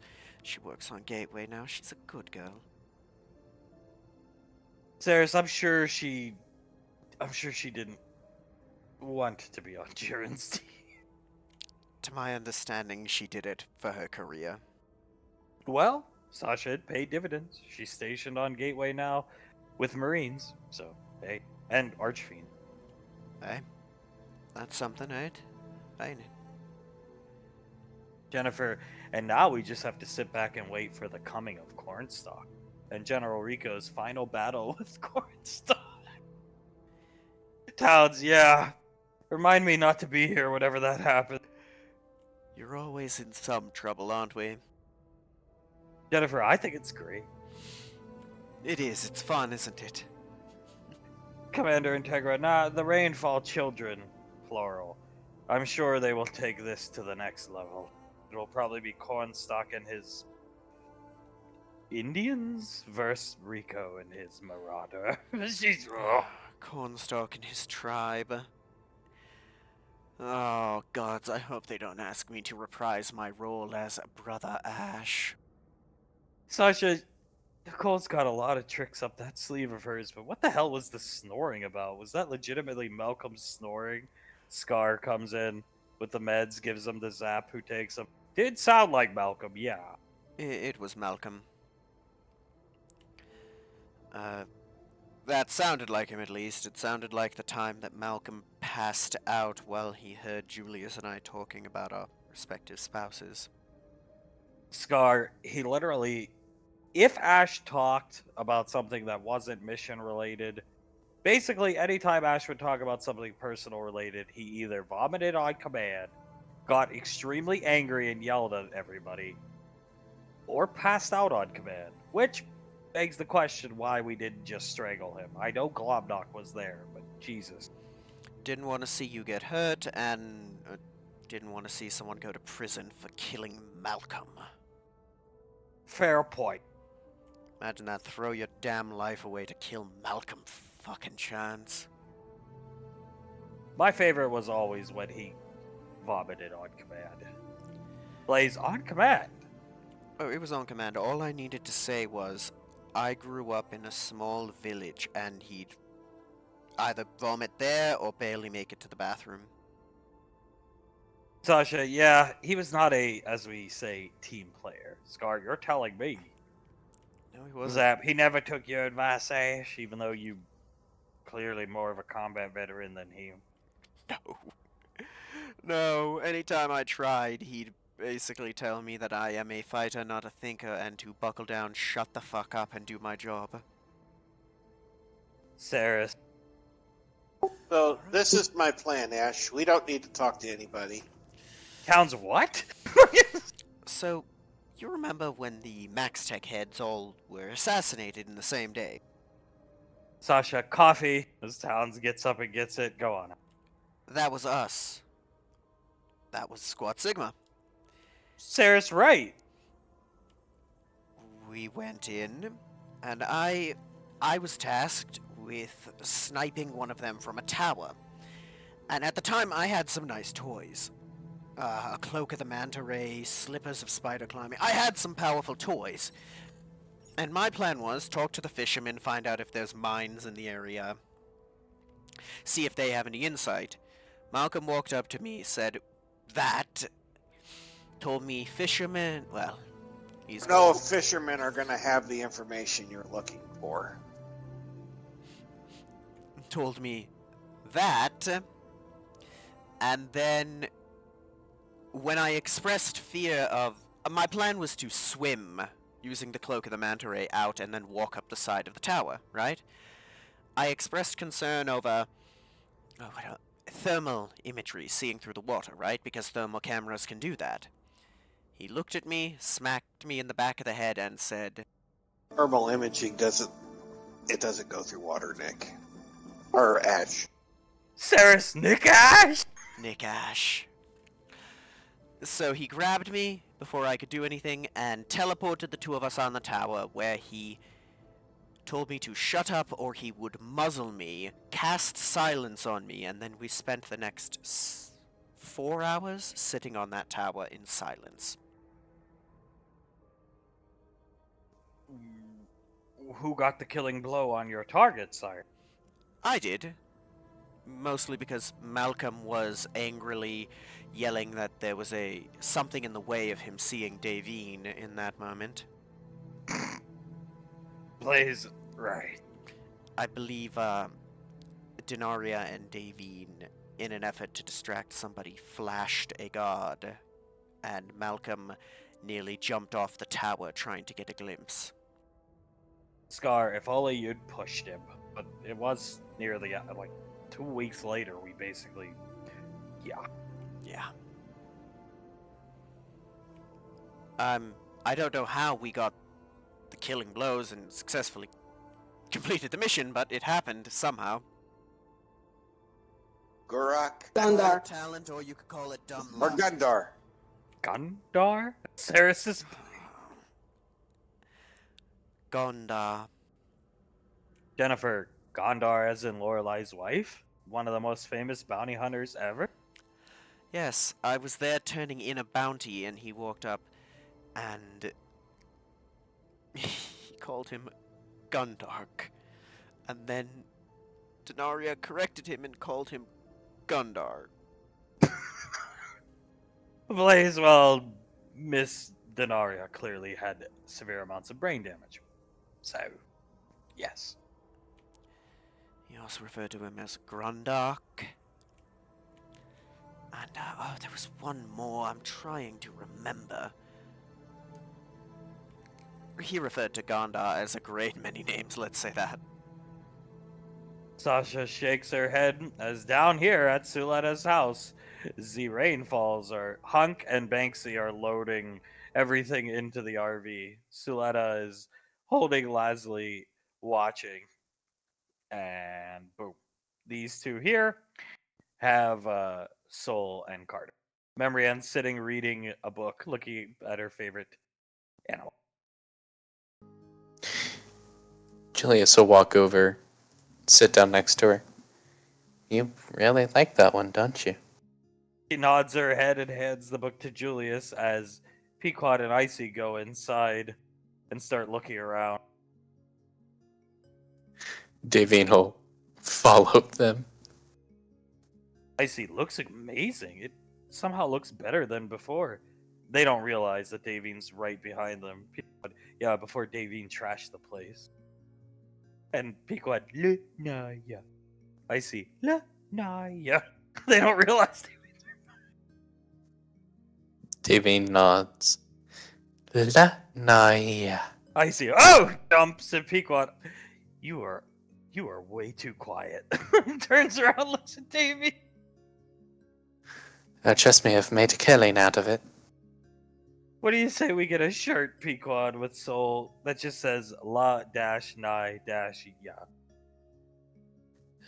A: on Gateway now. She's a good girl.
B: Saris, I'm sure she didn't want to be on Jiren's team.
A: To my understanding, she did it for her career.
B: Well, Sasha had paid dividends. She's stationed on Gateway now with Marines, so hey, and Archfiend.
A: Eh? That's something, ain't it?
B: Jennifer, and now we just have to sit back and wait for the coming of Cornstalk and General Rico's final battle with Cornstalk. Towns, yeah. Remind me not to be here whenever that happens.
A: You're always in some trouble, aren't we?
B: Jennifer, I think it's great.
A: It is. It's fun, isn't it?
B: Commander Integra, nah, the Rainfall children, plural. I'm sure they will take this to the next level. It'll probably be Cornstalk and his Indians versus Rico and his Marauder. She's
A: Cornstalk and his tribe. Oh, gods, I hope they don't ask me to reprise my role as Brother Ash.
B: Sasha, Nicole's got a lot of tricks up that sleeve of hers, but what the hell was the snoring about? Was that legitimately Malcolm snoring? Scar comes in with the meds, gives him the zap, who takes him. Did sound like Malcolm, yeah.
A: It was Malcolm. That sounded like him, at least. It sounded like the time that Malcolm passed out while he heard Julius and I talking about our respective spouses.
B: Scar, he literally, if Ash talked about something that wasn't mission related, basically anytime Ash would talk about something personal related, he either vomited on command, got extremely angry and yelled at everybody, or passed out on command. Which begs the question why we didn't just strangle him. I know Globnock was there, but Jesus.
A: Didn't want to see you get hurt, and didn't want to see someone go to prison for killing Malcolm.
B: Fair point.
A: Imagine that, throw your damn life away to kill Malcolm fucking Chance.
B: My favorite was always when he vomited on command. Blaze on command.
A: Oh, it was on command. All I needed to say was, I grew up in a small village, and he'd either vomit there or barely make it to the bathroom.
B: Sasha, yeah, he was not a, as we say, team player. Scar, you're telling me.
A: No, he wasn't.
B: Zap, he never took your advice, Ash, even though you clearly more of a combat veteran than him.
A: No. No, anytime I tried, he'd basically tell me that I am a fighter, not a thinker, and to buckle down, shut the fuck up, and do my job.
B: Saris.
E: So this is my plan, Ash. We don't need to talk to anybody.
B: Towns what?
A: So, you remember when the Max Tech heads all were assassinated in the same day?
B: Sasha, coffee. As Towns gets up and gets it, go on.
A: That was us. That was Squad Sigma.
B: Saris, right.
A: We went in, and I was tasked with sniping one of them from a tower. And at the time, I had some nice toys. A cloak of the manta ray, slippers of spider climbing. I had some powerful toys. And my plan was talk to the fishermen, find out if there's mines in the area, see if they have any insight. Malcolm walked up to me, said that, told me fishermen, well, he's
E: No fishermen are going to have the information you're looking for.
A: told me that, and then when I expressed fear of, my plan was to swim using the cloak of the manta ray out and then walk up the side of the tower, right? I expressed concern over thermal imagery, seeing through the water, right? Because thermal cameras can do that. He looked at me, smacked me in the back of the head, and said,
E: Thermal imaging doesn't go through water, Nick. Or Ash.
B: Saris, Nick Ash!
A: Nick Ash. So he grabbed me before I could do anything and teleported the two of us on the tower, where he told me to shut up or he would muzzle me, cast silence on me, and then we spent the next 4 hours sitting on that tower in silence.
B: Who got the killing blow on your target, sire?
A: I did. Mostly because Malcolm was angrily yelling that there was something in the way of him seeing Davine in that moment.
B: Blaze, right.
A: I believe Denaria and Davine, in an effort to distract somebody, flashed a guard, and Malcolm nearly jumped off the tower trying to get a glimpse.
B: Scar, if only you'd pushed him. But it was nearly, 2 weeks later, we basically... Yeah.
A: Yeah. I don't know how we got the killing blows and successfully completed the mission, but it happened somehow.
E: Gurak.
F: Gundar.
A: Talent, or you could call it dumb
E: Or
A: luck.
E: Gundar.
B: Gundar? Saris's...
A: Gondar.
B: Jennifer, Gondar as in Lorelai's wife? One of the most famous bounty hunters ever?
A: Yes, I was there turning in a bounty, and he walked up, and he called him Gundark. And then Denaria corrected him and called him Gundar.
B: Blaze, well, Miss Denaria clearly had severe amounts of brain damage. So, yes.
A: He also referred to him as Grundark. And, oh, there was one more I'm trying to remember. He referred to Gondar as a great many names, let's say that.
B: Sasha shakes her head as down here at Suletta's house, the Rainfalls are Hunk and Banksy are loading everything into the RV. Suletta is holding Leslie, watching, and boom. These two here have Soul and Carter. Memory Ann sitting reading a book, looking at her favorite animal.
C: Julius will walk over, sit down next to her. You really like that one, don't you?
B: She nods her head and hands the book to Julius as Pequod and Icy go inside and start looking around.
C: Davine will follow them.
B: Icy looks amazing. It somehow looks better than before. They don't realize that Davine's right behind them. Pequod, yeah, before Davine trashed the place. And Pequod, la, nah, yeah. Icy, la, nah, yeah. They don't realize.
C: Davine nods. La Naya.
B: Icy, oh, dumps and Pequod. You are way too quiet. Turns around, looks at Davine.
C: Trust me, I've made a killing out of it.
B: What do you say we get a shirt, Pequod, with Soul that just says La dash Nai dash Ya?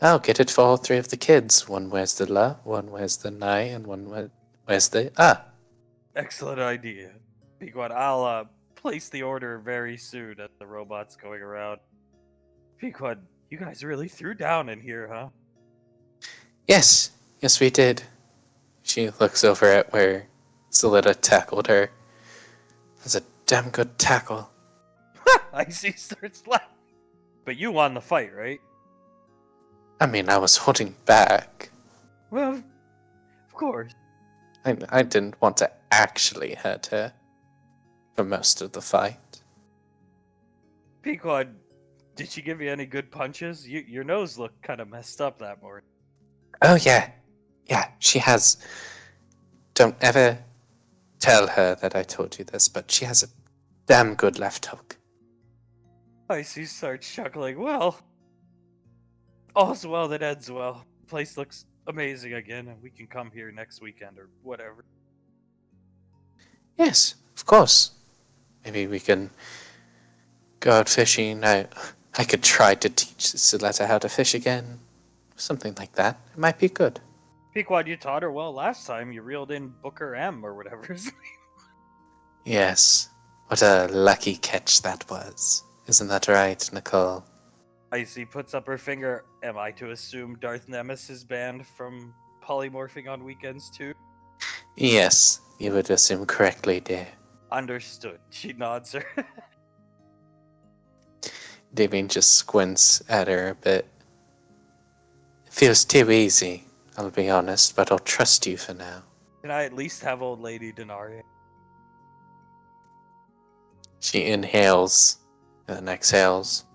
C: I'll get it for all three of the kids. One wears the la, one wears the nai, and one wears the ah.
B: Excellent idea. Pequod, I'll place the order very soon as the robot's going around. Pequod, you guys really threw down in here, huh?
C: Yes, yes, we did. She looks over at where Solita tackled her. That's a damn good tackle.
B: Icy starts laughing. But you won the fight, right?
C: I mean, I was holding back.
B: Well, of course.
C: I didn't want to actually hurt her for most of the fight.
B: Pequod, did she give you any good punches? Your nose looked kind of messed up that morning.
C: Oh, yeah. Yeah, she has. Don't ever tell her that I told you this, but she has a damn good left hook.
B: Icy starts chuckling. Well, all's well that ends well. The place looks amazing again, and we can come here next weekend or whatever.
C: Yes, of course. Maybe we can go out fishing. I could try to teach Siletta how to fish again. Something like that. It might be good.
B: Pequod, you taught her well last time. You reeled in Booker M or whatever his name.
C: Yes. What a lucky catch that was. Isn't that right, Nicole?
B: Icy puts up her finger. Am I to assume Darth Nemesis is banned from polymorphing on weekends too?
C: Yes, you would assume correctly, dear.
B: Understood. She nods her.
C: Davine just squints at her a bit. It feels too easy, I'll be honest, but I'll trust you for now.
B: Can I at least have old lady Denaria?
C: She inhales and then exhales.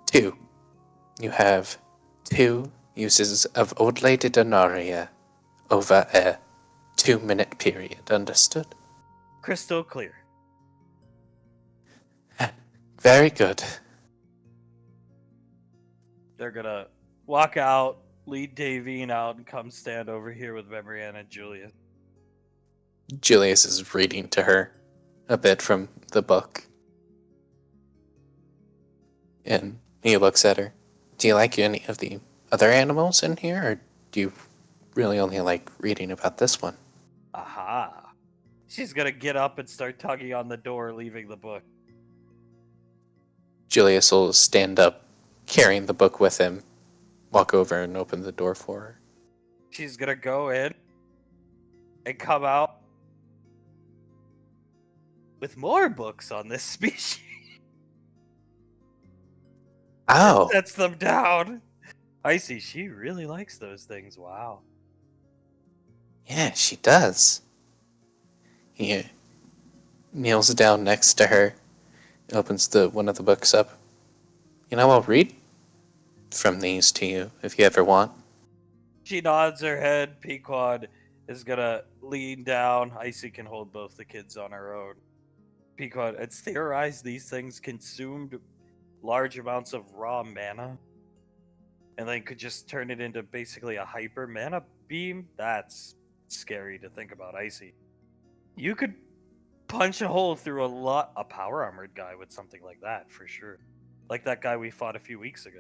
C: 2. You have 2 uses of Old Lady Denaria over a 2-minute period. Understood?
B: Crystal clear.
C: Very good.
B: They're gonna walk out, lead Davine out, and come stand over here with Memorian and Julius.
C: Julius is reading to her a bit from the book. And he looks at her. Do you like any of the other animals in here, or do you really only like reading about this one?
B: Aha. She's gonna get up and start tugging on the door, leaving the book.
C: Julius will stand up, carrying the book with him, walk over and open the door for her.
B: She's gonna go in and come out with more books on this species.
C: Oh,
B: Sets them down. Icy, she really likes those things. Wow.
C: Yeah, she does. He kneels down next to her, opens one of the books up. I'll read from these to you if you ever want.
B: She nods her head. Pequod is gonna lean down. Icy can hold both the kids on her own. Pequod, it's theorized these things consumed large amounts of raw mana and then could just turn it into basically a hyper mana beam. That's scary to think about, Icy. You could punch a hole through a power armored guy with something like that for sure. Like that guy we fought a few weeks ago.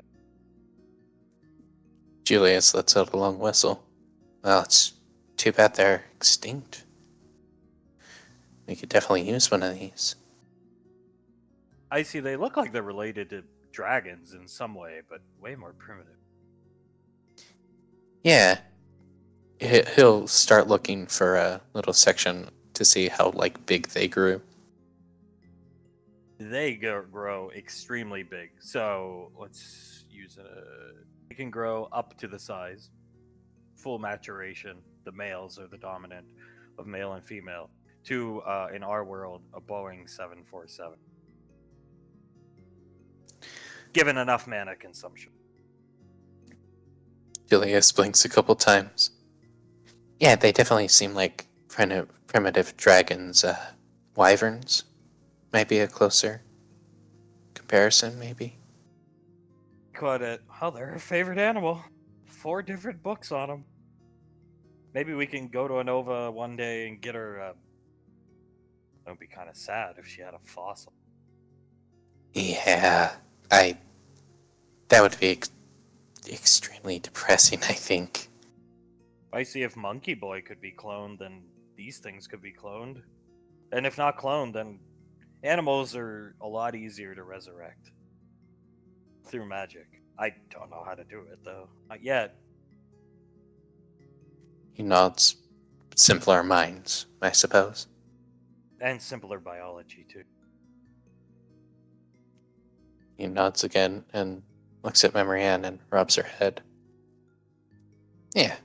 C: Julius lets out a long whistle. Well, it's too bad they're extinct. We could definitely use one of these.
B: Icy, they look like they're related to dragons in some way, but way more primitive.
C: Yeah. He'll start looking for a little section to see how, big they grew.
B: They grow extremely big. So let's use they can grow up to the size, full maturation. The males are the dominant of male and female. To in our world, a Boeing 747. Given enough mana consumption.
C: Julius blinks a couple times. Yeah, they definitely seem like primitive dragons. Wyverns might be a closer comparison, maybe.
B: Quite it. Oh, they're her favorite animal. 4 different books on them. Maybe we can go to Anova one day and get her. It would be kind of sad if she had a fossil.
C: Yeah, that would be extremely depressing, I think.
B: I see if Monkey Boy could be cloned, then these things could be cloned. And if not cloned, then animals are a lot easier to resurrect through magic. I don't know how to do it though. Not yet.
C: He nods. Simpler minds, I suppose.
B: And simpler biology too.
C: He nods again and looks at Memory Ann and rubs her head. Yeah.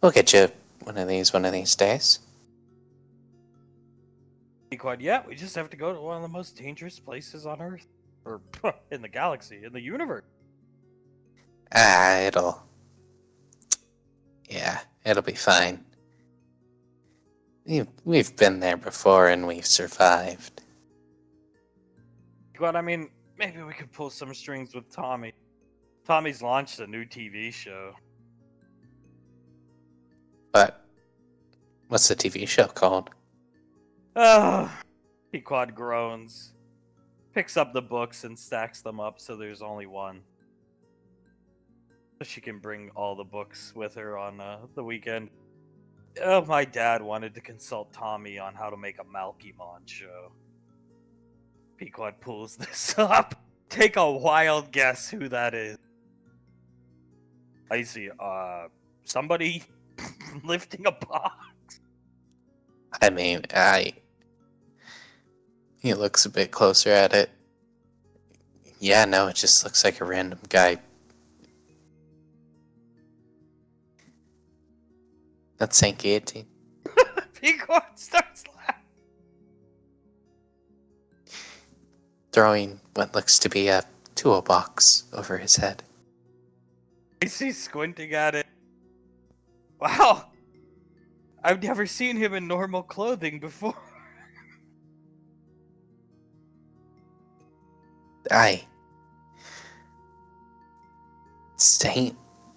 C: We'll get you one of these days.
B: Be quite, yeah, we just have to go to one of the most dangerous places on Earth. Or in the galaxy, in the universe.
C: It'll be fine. We've been there before and we've survived.
B: But I mean, maybe we could pull some strings with Tommy. Tommy's launched a new TV show.
C: But what's the TV show called?
B: Oh, Pequod groans, picks up the books and stacks them up so there's only one. So she can bring all the books with her on the weekend. Oh, my dad wanted to consult Tommy on how to make a Malkimon show. Pequod pulls this up. Take a wild guess who that is. I see, somebody lifting a box.
C: I mean, he looks a bit closer at it. Yeah, no, it just looks like a random guy. That's Saint Guillotine.
B: Pequod starts laughing.
C: Throwing what looks to be a toolbox over his head.
B: I see squinting at it. Wow! I've never seen him in normal clothing before.
C: Saint...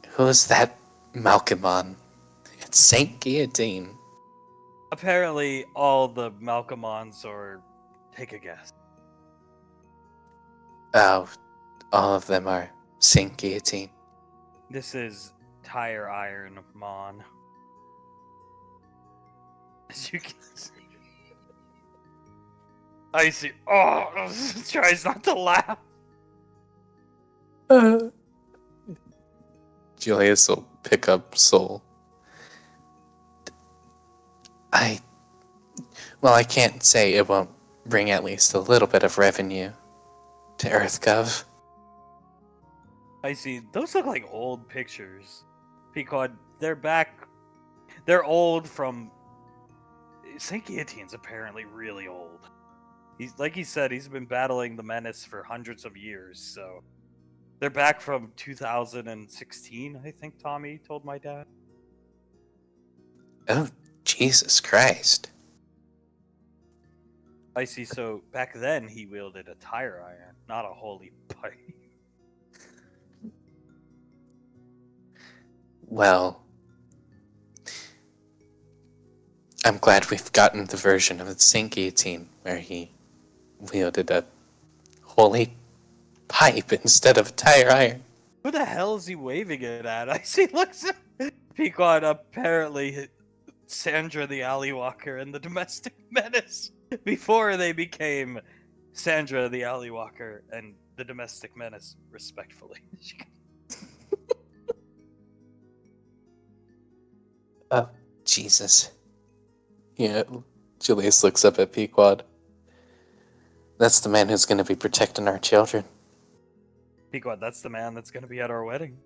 C: Who's that Malcolmon? It's Saint Guillotine.
B: Apparently, all the Malcolmons are. Take a guess.
C: Oh, all of them are Saint Guillotine.
B: This is Tire Iron Mon. As you can see. I see. Oh, tries not to laugh.
C: Julius will pick up Soul. I can't say it won't bring at least a little bit of revenue to EarthGov.
B: I see. Those look like old pictures. Pequod, they're back. They're old from. Saint Guillotine's apparently really old. He's like he said, he's been battling the menace for hundreds of years. So they're back from 2016, I think. Tommy told my dad.
C: Oh, Jesus Christ.
B: I see. So back then he wielded a tire iron, not a holy pipe.
C: Well, I'm glad we've gotten the version of the Saint Guillotine where he wielded a holy pipe instead of a tire iron.
B: Who the hell is he waving it at? I see. Looks Pequod apparently Sandra the Alley Walker and the Domestic Menace before they became Sandra the Alley Walker and the Domestic Menace, respectfully.
C: Oh, Jesus. Yeah, Julius looks up at Pequod. That's the man who's going to be protecting our children.
B: Pequod, that's the man that's going to be at our wedding.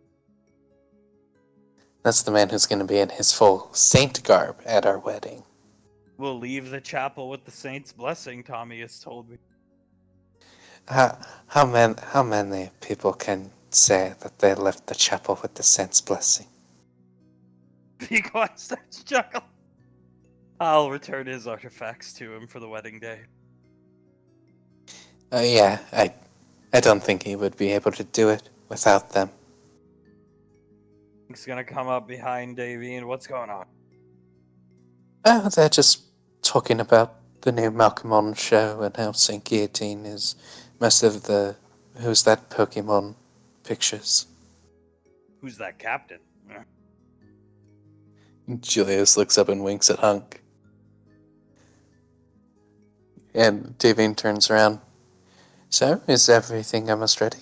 C: That's the man who's going to be in his full saint garb at our wedding.
B: We'll leave the chapel with the saint's blessing, Tommy has told me.
C: How many people can say that they left the chapel with the saint's blessing?
B: Pequod starts chuckling. I'll return his artifacts to him for the wedding day.
C: Yeah, I don't think he would be able to do it without them.
B: He's gonna come up behind Davine. What's going on?
C: Oh, they're just talking about the new Malcolm On show and how St. Guillotine is most of the Who's That Pokemon pictures.
B: Who's that captain?
C: Julius looks up and winks at Hunk. And Davine turns around. So, is everything almost ready?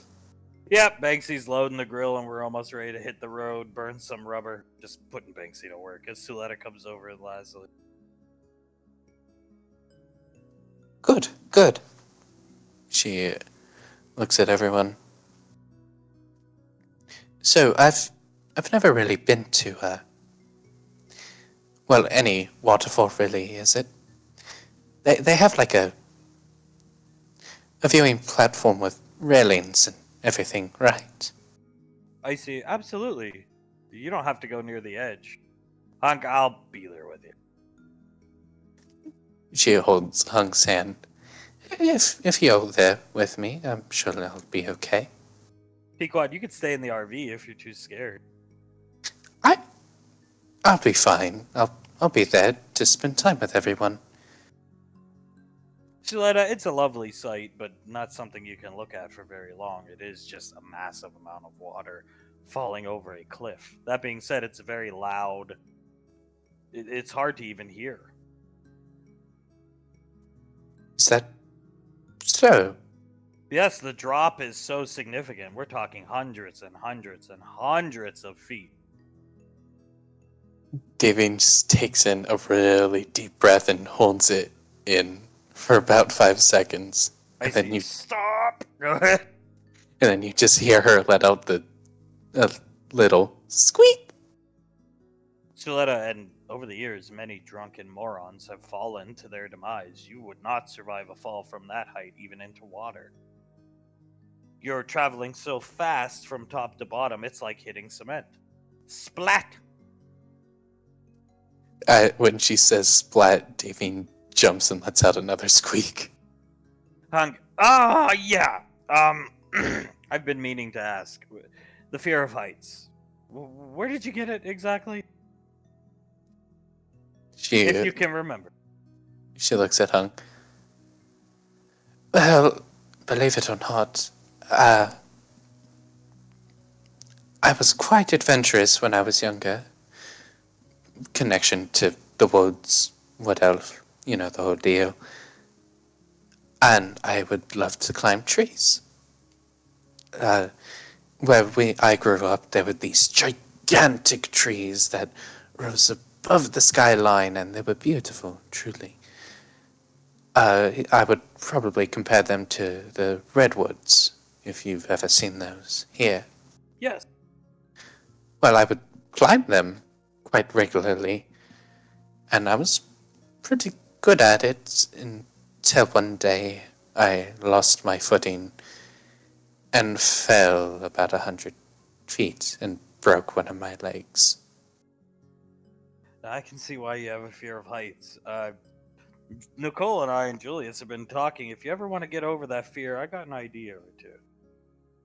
B: Yep, Banksy's loading the grill and we're almost ready to hit the road, burn some rubber. Just putting Banksy to work as Suletta comes over and Leslie.
C: Good. She looks at everyone. So, I've never really been to, any waterfall really, is it? They have like a viewing platform with railings and everything, right?
B: I see, absolutely. You don't have to go near the edge. Hunk, I'll be there with you.
C: She holds Hunk's hand. If you're there with me, I'm sure I'll be okay.
B: Pequod, you could stay in the RV if you're too scared.
C: I'll be fine. I'll be there to spend time with everyone.
B: Suletta, it's a lovely sight, but not something you can look at for very long. It is just a massive amount of water falling over a cliff. That being said, it's very loud. It's hard to even hear.
C: Is that so?
B: Yes, the drop is so significant. We're talking hundreds and hundreds and hundreds of feet.
C: Davine just takes in a really deep breath and holds it in for about 5 seconds.
B: I
C: And then
B: see.
C: you
B: Stop! Go ahead.
C: and then you just hear her let out a little squeak.
B: Suletta, and over the years, many drunken morons have fallen to their demise. You would not survive a fall from that height, even into water. You're traveling so fast from top to bottom, it's like hitting cement. Splat!
C: When she says splat, Davine jumps and lets out another squeak.
B: Hunk. Yeah. I've been meaning to ask. The fear of heights. Where did you get it exactly? If you can remember.
C: She looks at Hunk. Well, believe it or not, I was quite adventurous when I was younger. Connection to the woods, what else, the whole deal. And I would love to climb trees. Where I grew up, there were these gigantic trees that rose above the skyline, and they were beautiful, truly. I would probably compare them to the redwoods, if you've ever seen those here.
B: Yes.
C: Well, I would climb them quite regularly. and I was pretty good at it until one day I lost my footing and fell about 100 feet and broke one of my legs.
B: I can see why you have a fear of heights. Nicole and I and Julius have been talking. If you ever want to get over that fear, I got an idea or two.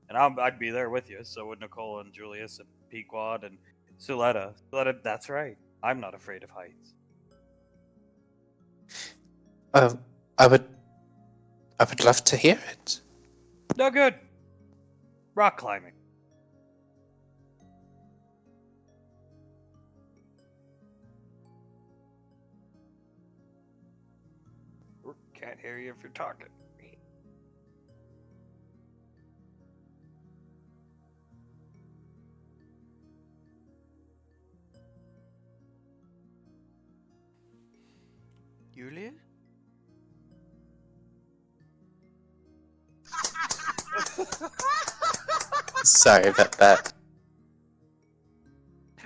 B: And I'd be there with you. So would Nicole and Julius and Pequod and Suletta. Suletta, that's right. I'm not afraid of heights.
C: I would love to hear it.
B: No good. Rock climbing. Can't hear you if you're talking.
A: Julia?
C: Sorry about that.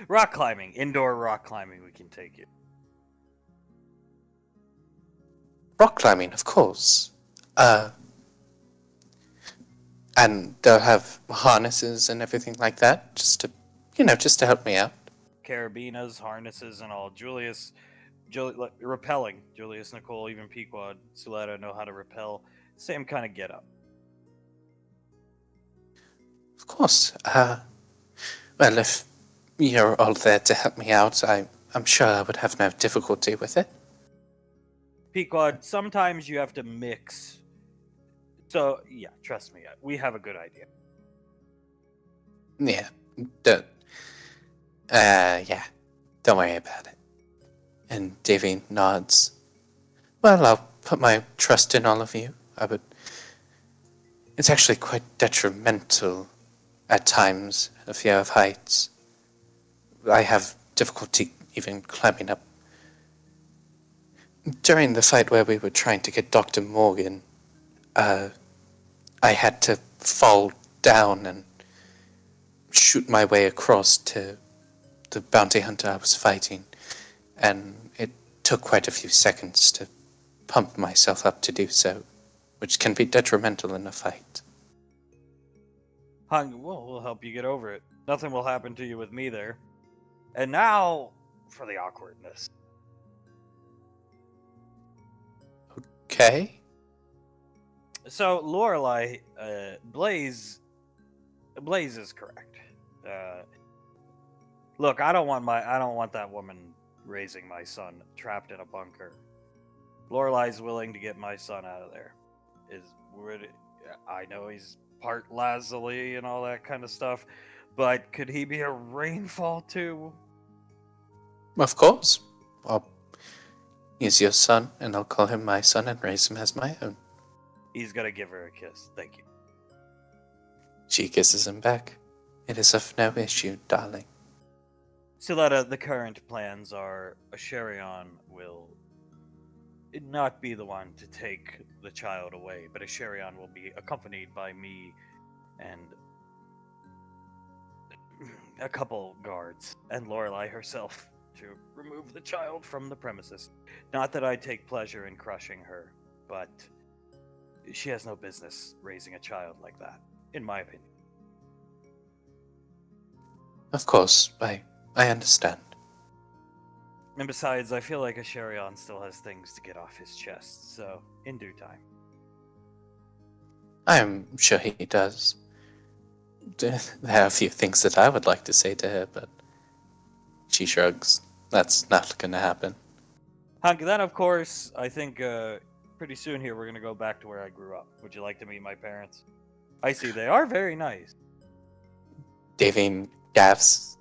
B: Rock climbing. Indoor rock climbing, we can take you.
C: Rock climbing, of course. And they'll have harnesses and everything like that, just to help me out.
B: Carabinas, harnesses, and all. Rappelling. Julius, Nicole, even Pequod, Suletta know how to rappel. Same kind of get up.
C: Of course. Well, if you're all there to help me out, I'm sure I would have no difficulty with it.
B: Pequod, sometimes you have to mix. So, yeah, trust me, we have a good idea.
C: Yeah. Yeah. Don't worry about it. And Davy nods. Well, I'll put my trust in all of you. It's actually quite detrimental at times, a fear of heights. I have difficulty even climbing up. During the fight where we were trying to get Dr. Morgan, I had to fall down and shoot my way across to the bounty hunter I was fighting, and it took quite a few seconds to pump myself up to do so, which can be detrimental in a fight.
B: Hung, we'll help you get over it. Nothing will happen to you with me there. And now for the awkwardness.
C: Okay?
B: So Lorelei, Blaze is correct. Look, I don't want that woman raising my son trapped in a bunker. Lorelei's willing to get my son out of there. I know he's part Lazuli and all that kind of stuff, but could he be a Rainfall too?
C: Of course. He's your son, and I'll call him my son and raise him as my own.
B: He's gonna give her a kiss. Thank you.
C: She kisses him back. It is of no issue, darling.
B: Suletta, the current plans are Asherion will not be the one to take the child away, but Asherion will be accompanied by me and a couple guards and Lorelei herself to remove the child from the premises. Not that I take pleasure in crushing her, but she has no business raising a child like that, in my opinion.
C: Of course, I understand.
B: And besides, I feel like Asherion still has things to get off his chest, so in due time.
C: I'm sure he does. There are a few things that I would like to say to her, but she shrugs. That's not going to happen.
B: Hunk, then of course, I think pretty soon here we're going to go back to where I grew up. Would you like to meet my parents? I see they are very nice.
C: Davine gaffs,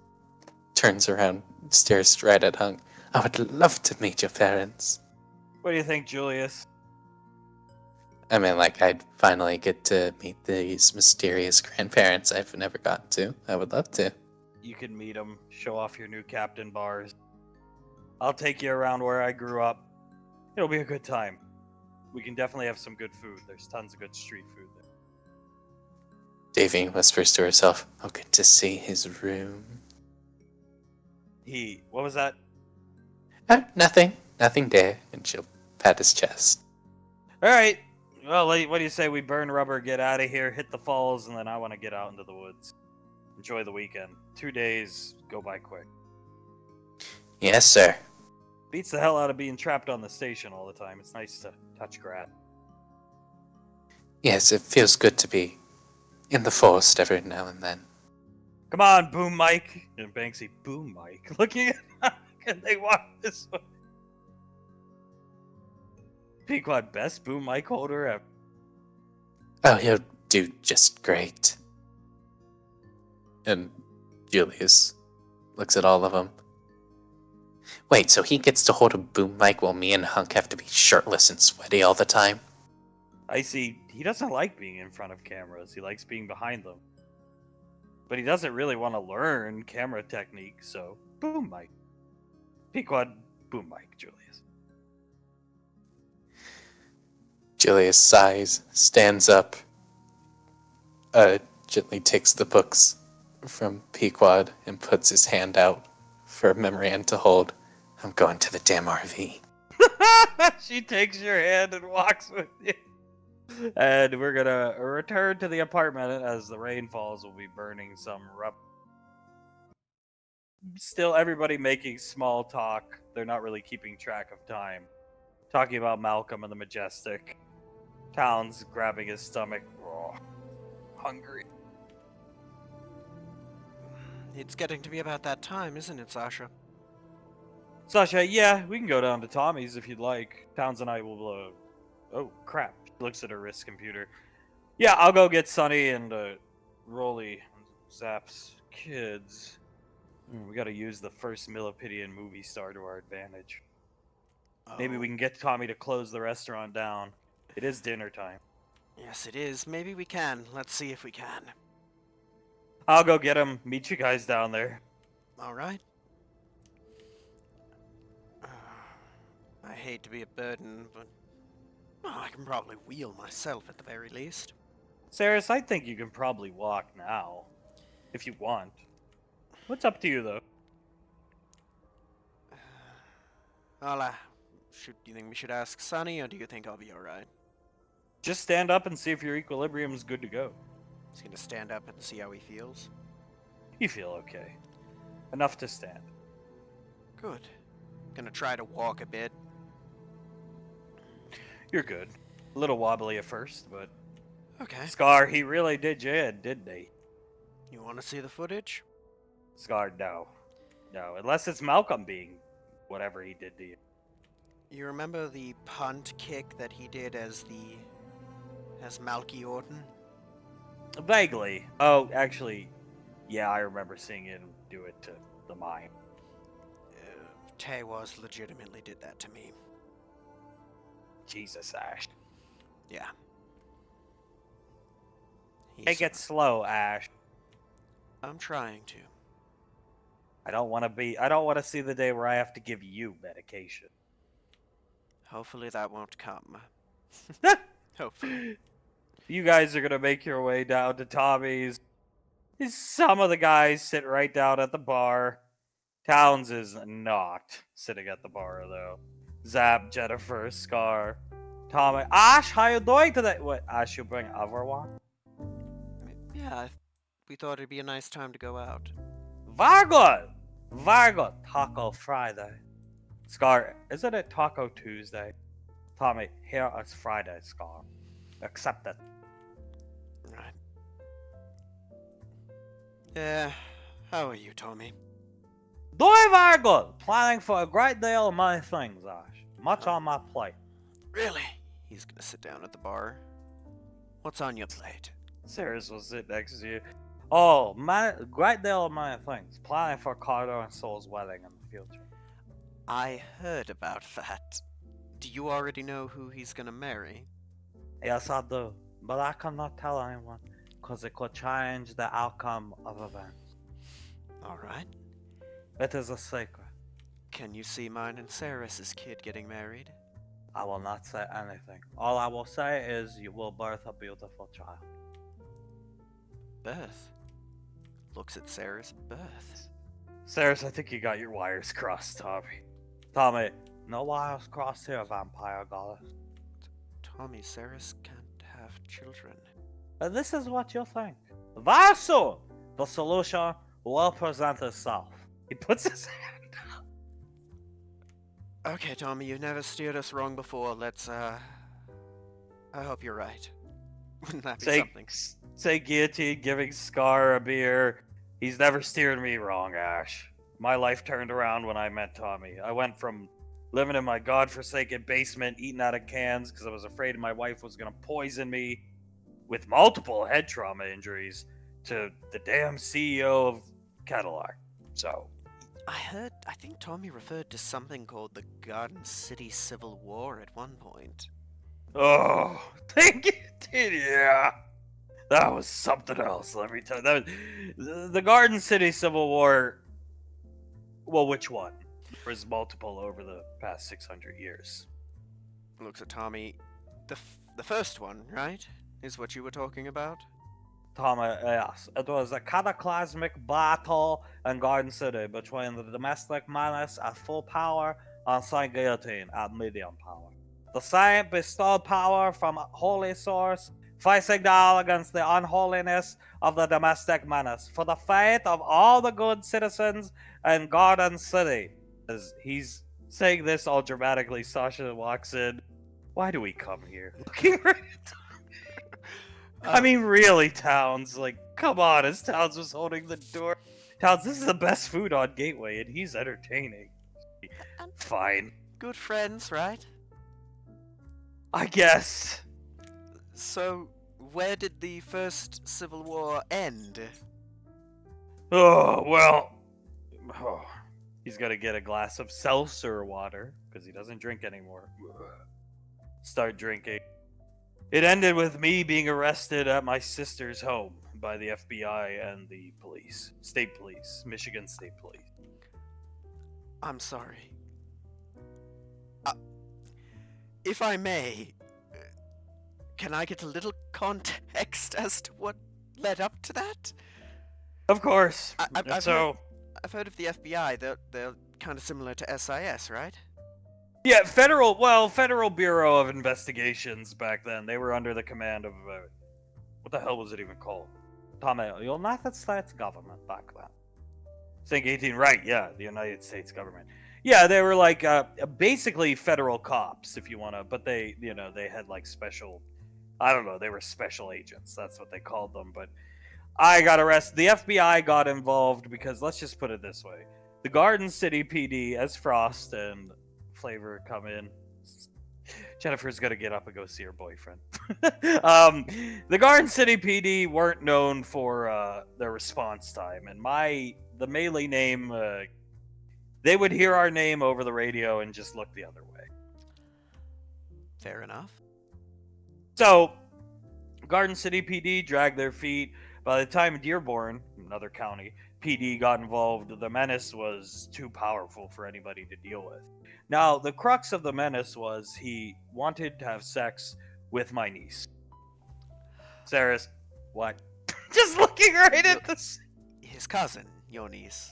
C: turns around, stares right at Hunk. I would love to meet your parents.
B: What do you think, Julius?
C: I mean, like, I'd finally get to meet these mysterious grandparents I've never gotten to. I would love to.
B: You can meet them, show off your new captain bars. I'll take you around where I grew up. It'll be a good time. We can definitely have some good food. There's tons of good street food there.
C: Davine whispers to herself, oh, good to see his room.
B: What was that?
C: Nothing. Nothing there. And she'll pat his chest.
B: All right. Well, what do you say we burn rubber, get out of here, hit the falls, and then I want to get out into the woods. Enjoy the weekend. 2 days go by quick.
C: Yes, sir.
B: Beats the hell out of being trapped on the station all the time. It's nice to touch grass.
C: Yes, it feels good to be in the forest every now and then.
B: Come on, Boom Mike. And Banksy, Boom Mike. Looking at can they walk this way? Pequod, best Boom Mike holder ever.
C: Oh, he'll do just great. And Julius looks at all of them. Wait, so he gets to hold a boom mic while me and Hunk have to be shirtless and sweaty all the time?
B: I see. He doesn't like being in front of cameras. He likes being behind them. But he doesn't really want to learn camera technique, so Boom Mike. Pequod, Boom Mike, Julius.
C: Julius sighs, stands up, gently takes the books from Pequod and puts his hand out for Memorian to hold. I'm going to the damn RV.
B: She takes your hand and walks with you. And we're gonna return to the apartment as the rain falls. We'll be burning some rubber. Still, everybody making small talk. They're not really keeping track of time. Talking about Malcolm and the Majestic. Towns grabbing his stomach. Oh, hungry.
A: It's getting to be about that time, isn't it, Sasha?
B: Sasha, yeah, we can go down to Tommy's if you'd like. Towns and I will, oh, crap. She looks at her wrist computer. Yeah, I'll go get Sonny and, Rolly and Zap's kids. We gotta use the first Millipidian movie star to our advantage. Maybe we can get Tommy to close the restaurant down. It is dinner time.
A: Yes, it is. Maybe we can. Let's see if we can.
B: I'll go get him. Meet you guys down there.
A: All right. I hate to be a burden, but I can probably wheel myself at the very least.
B: Saris, I think you can probably walk now. If you want. What's up to you, though?
A: Well, do you think we should ask Sonny, or do you think I'll be alright?
B: Just stand up and see if your equilibrium's good to go.
A: He's gonna stand up and see how he feels.
B: You feel okay. Enough to stand.
A: Good. Gonna try to walk a bit.
B: You're good. A little wobbly at first, but...
A: Okay.
B: Scar, he really did you in, didn't he?
A: You wanna see the footage?
B: Scar, no. No, unless it's Malcolm being whatever he did to you.
A: You remember the punt kick that he did as Malky Orton?
B: Vaguely. Oh, actually, yeah, I remember seeing him do it to the mime.
A: Tewaz legitimately did that to me.
B: Jesus, Ash.
A: Yeah.
B: Take it slow, Ash.
A: I'm trying to.
B: I don't want to see the day where I have to give you medication.
A: Hopefully that won't come. Hopefully.
B: You guys are going to make your way down to Tommy's. Some of the guys sit right down at the bar. Towns is not sitting at the bar, though. Zap, Jennifer, Scar, Tommy. Ash, how you doing today? What, Ash, you bring everyone?
A: Yeah, we thought it'd be a nice time to go out.
B: Very good. Very good. Taco Friday. Scar, isn't it Taco Tuesday? Tommy, here is Friday, Scar. Accept it.
A: Right. Yeah, how are you, Tommy?
B: Doing very good. Planning for a great deal of many things, Ash. Much on my plate.
A: Really? He's gonna sit down at the bar. What's on your plate?
B: Sirius will sit next to you. Oh, great deal of many things. Planning for Carter and Soul's wedding in the future.
A: I heard about that. Do you already know who he's gonna marry?
B: Yes, I do. But I cannot tell anyone, because it could change the outcome of events.
A: Alright.
B: It is a secret.
A: Can you see mine and Saris's kid getting married?
B: I will not say anything. All I will say is you will birth a beautiful child.
A: Birth? Looks at Sarah's birth.
B: Saris, I think you got your wires crossed, Tommy. Tommy, no wires crossed here, vampire goddess.
A: Tommy, Ceres can't have children.
B: And this is what you think. Very soon, the solution will present itself. He puts his hand up.
A: Okay, Tommy, you've never steered us wrong before. Let's, I hope you're right. Wouldn't that be something?
B: Say guillotine giving Scar a beer. He's never steered me wrong, Ash. My life turned around when I met Tommy. I went from living in my godforsaken basement, eating out of cans because I was afraid my wife was going to poison me with multiple head trauma injuries, to the damn CEO of Cadillac. So,
A: I think Tommy referred to something called the Garden City Civil War at one point.
B: oh, thank you, dude. Yeah. That was something else, let me tell you. That was, the Garden City Civil War. Well, which one? There was multiple over the past 600 years.
A: Looks at Tommy. The first one, right? Is what you were talking about?
B: Tommy, yes. It was a cataclysmic battle in Garden City between the domestic menace at full power and Saint Guillotine at medium power. The saint bestowed power from a holy source, facing down against the unholiness of the domestic menace for the fate of all the good citizens in Garden City. As he's saying this all dramatically, Sasha walks in. Why do we come here? Looking right at I mean, really, Towns. Like, come on, as Towns was holding the door. Towns, this is the best food on Gateway, and he's entertaining. Fine.
A: Good friends, right?
B: I guess.
A: So, where did the first Civil War end?
B: Oh, well. Oh, he's got to get a glass of seltzer water, because he doesn't drink anymore. Start drinking. It ended with me being arrested at my sister's home by the FBI and the police. State police. Michigan State Police.
A: I'm sorry. If I may, can I get a little context as to what led up to that?
B: Of course.
A: I've
B: So,
A: I've heard of the FBI. They're kind of similar to SIS, right?
B: yeah, Federal Bureau of Investigations back then. They were under the command of, what the hell was it even called? Tommy, United States government back then. Think 18, right, yeah, the United States government. Yeah, they were like, basically federal cops, if you want to, but they, they had like special, I don't know, they were special agents. That's what they called them, but I got arrested. The FBI got involved because, let's just put it this way. The Garden City PD, as Frost and Flavor come in. Jennifer's gonna get up and go see her boyfriend. The Garden City PD weren't known for their response time, and the melee name, they would hear our name over the radio and just look the other way.
A: Fair enough.
B: So, Garden City PD dragged their feet. By the time Dearborn, another county, PD got involved, the menace was too powerful for anybody to deal with. Now, the crux of the menace was he wanted to have sex with my niece. Sarah's, what? Just looking right at this.
A: His cousin, your niece.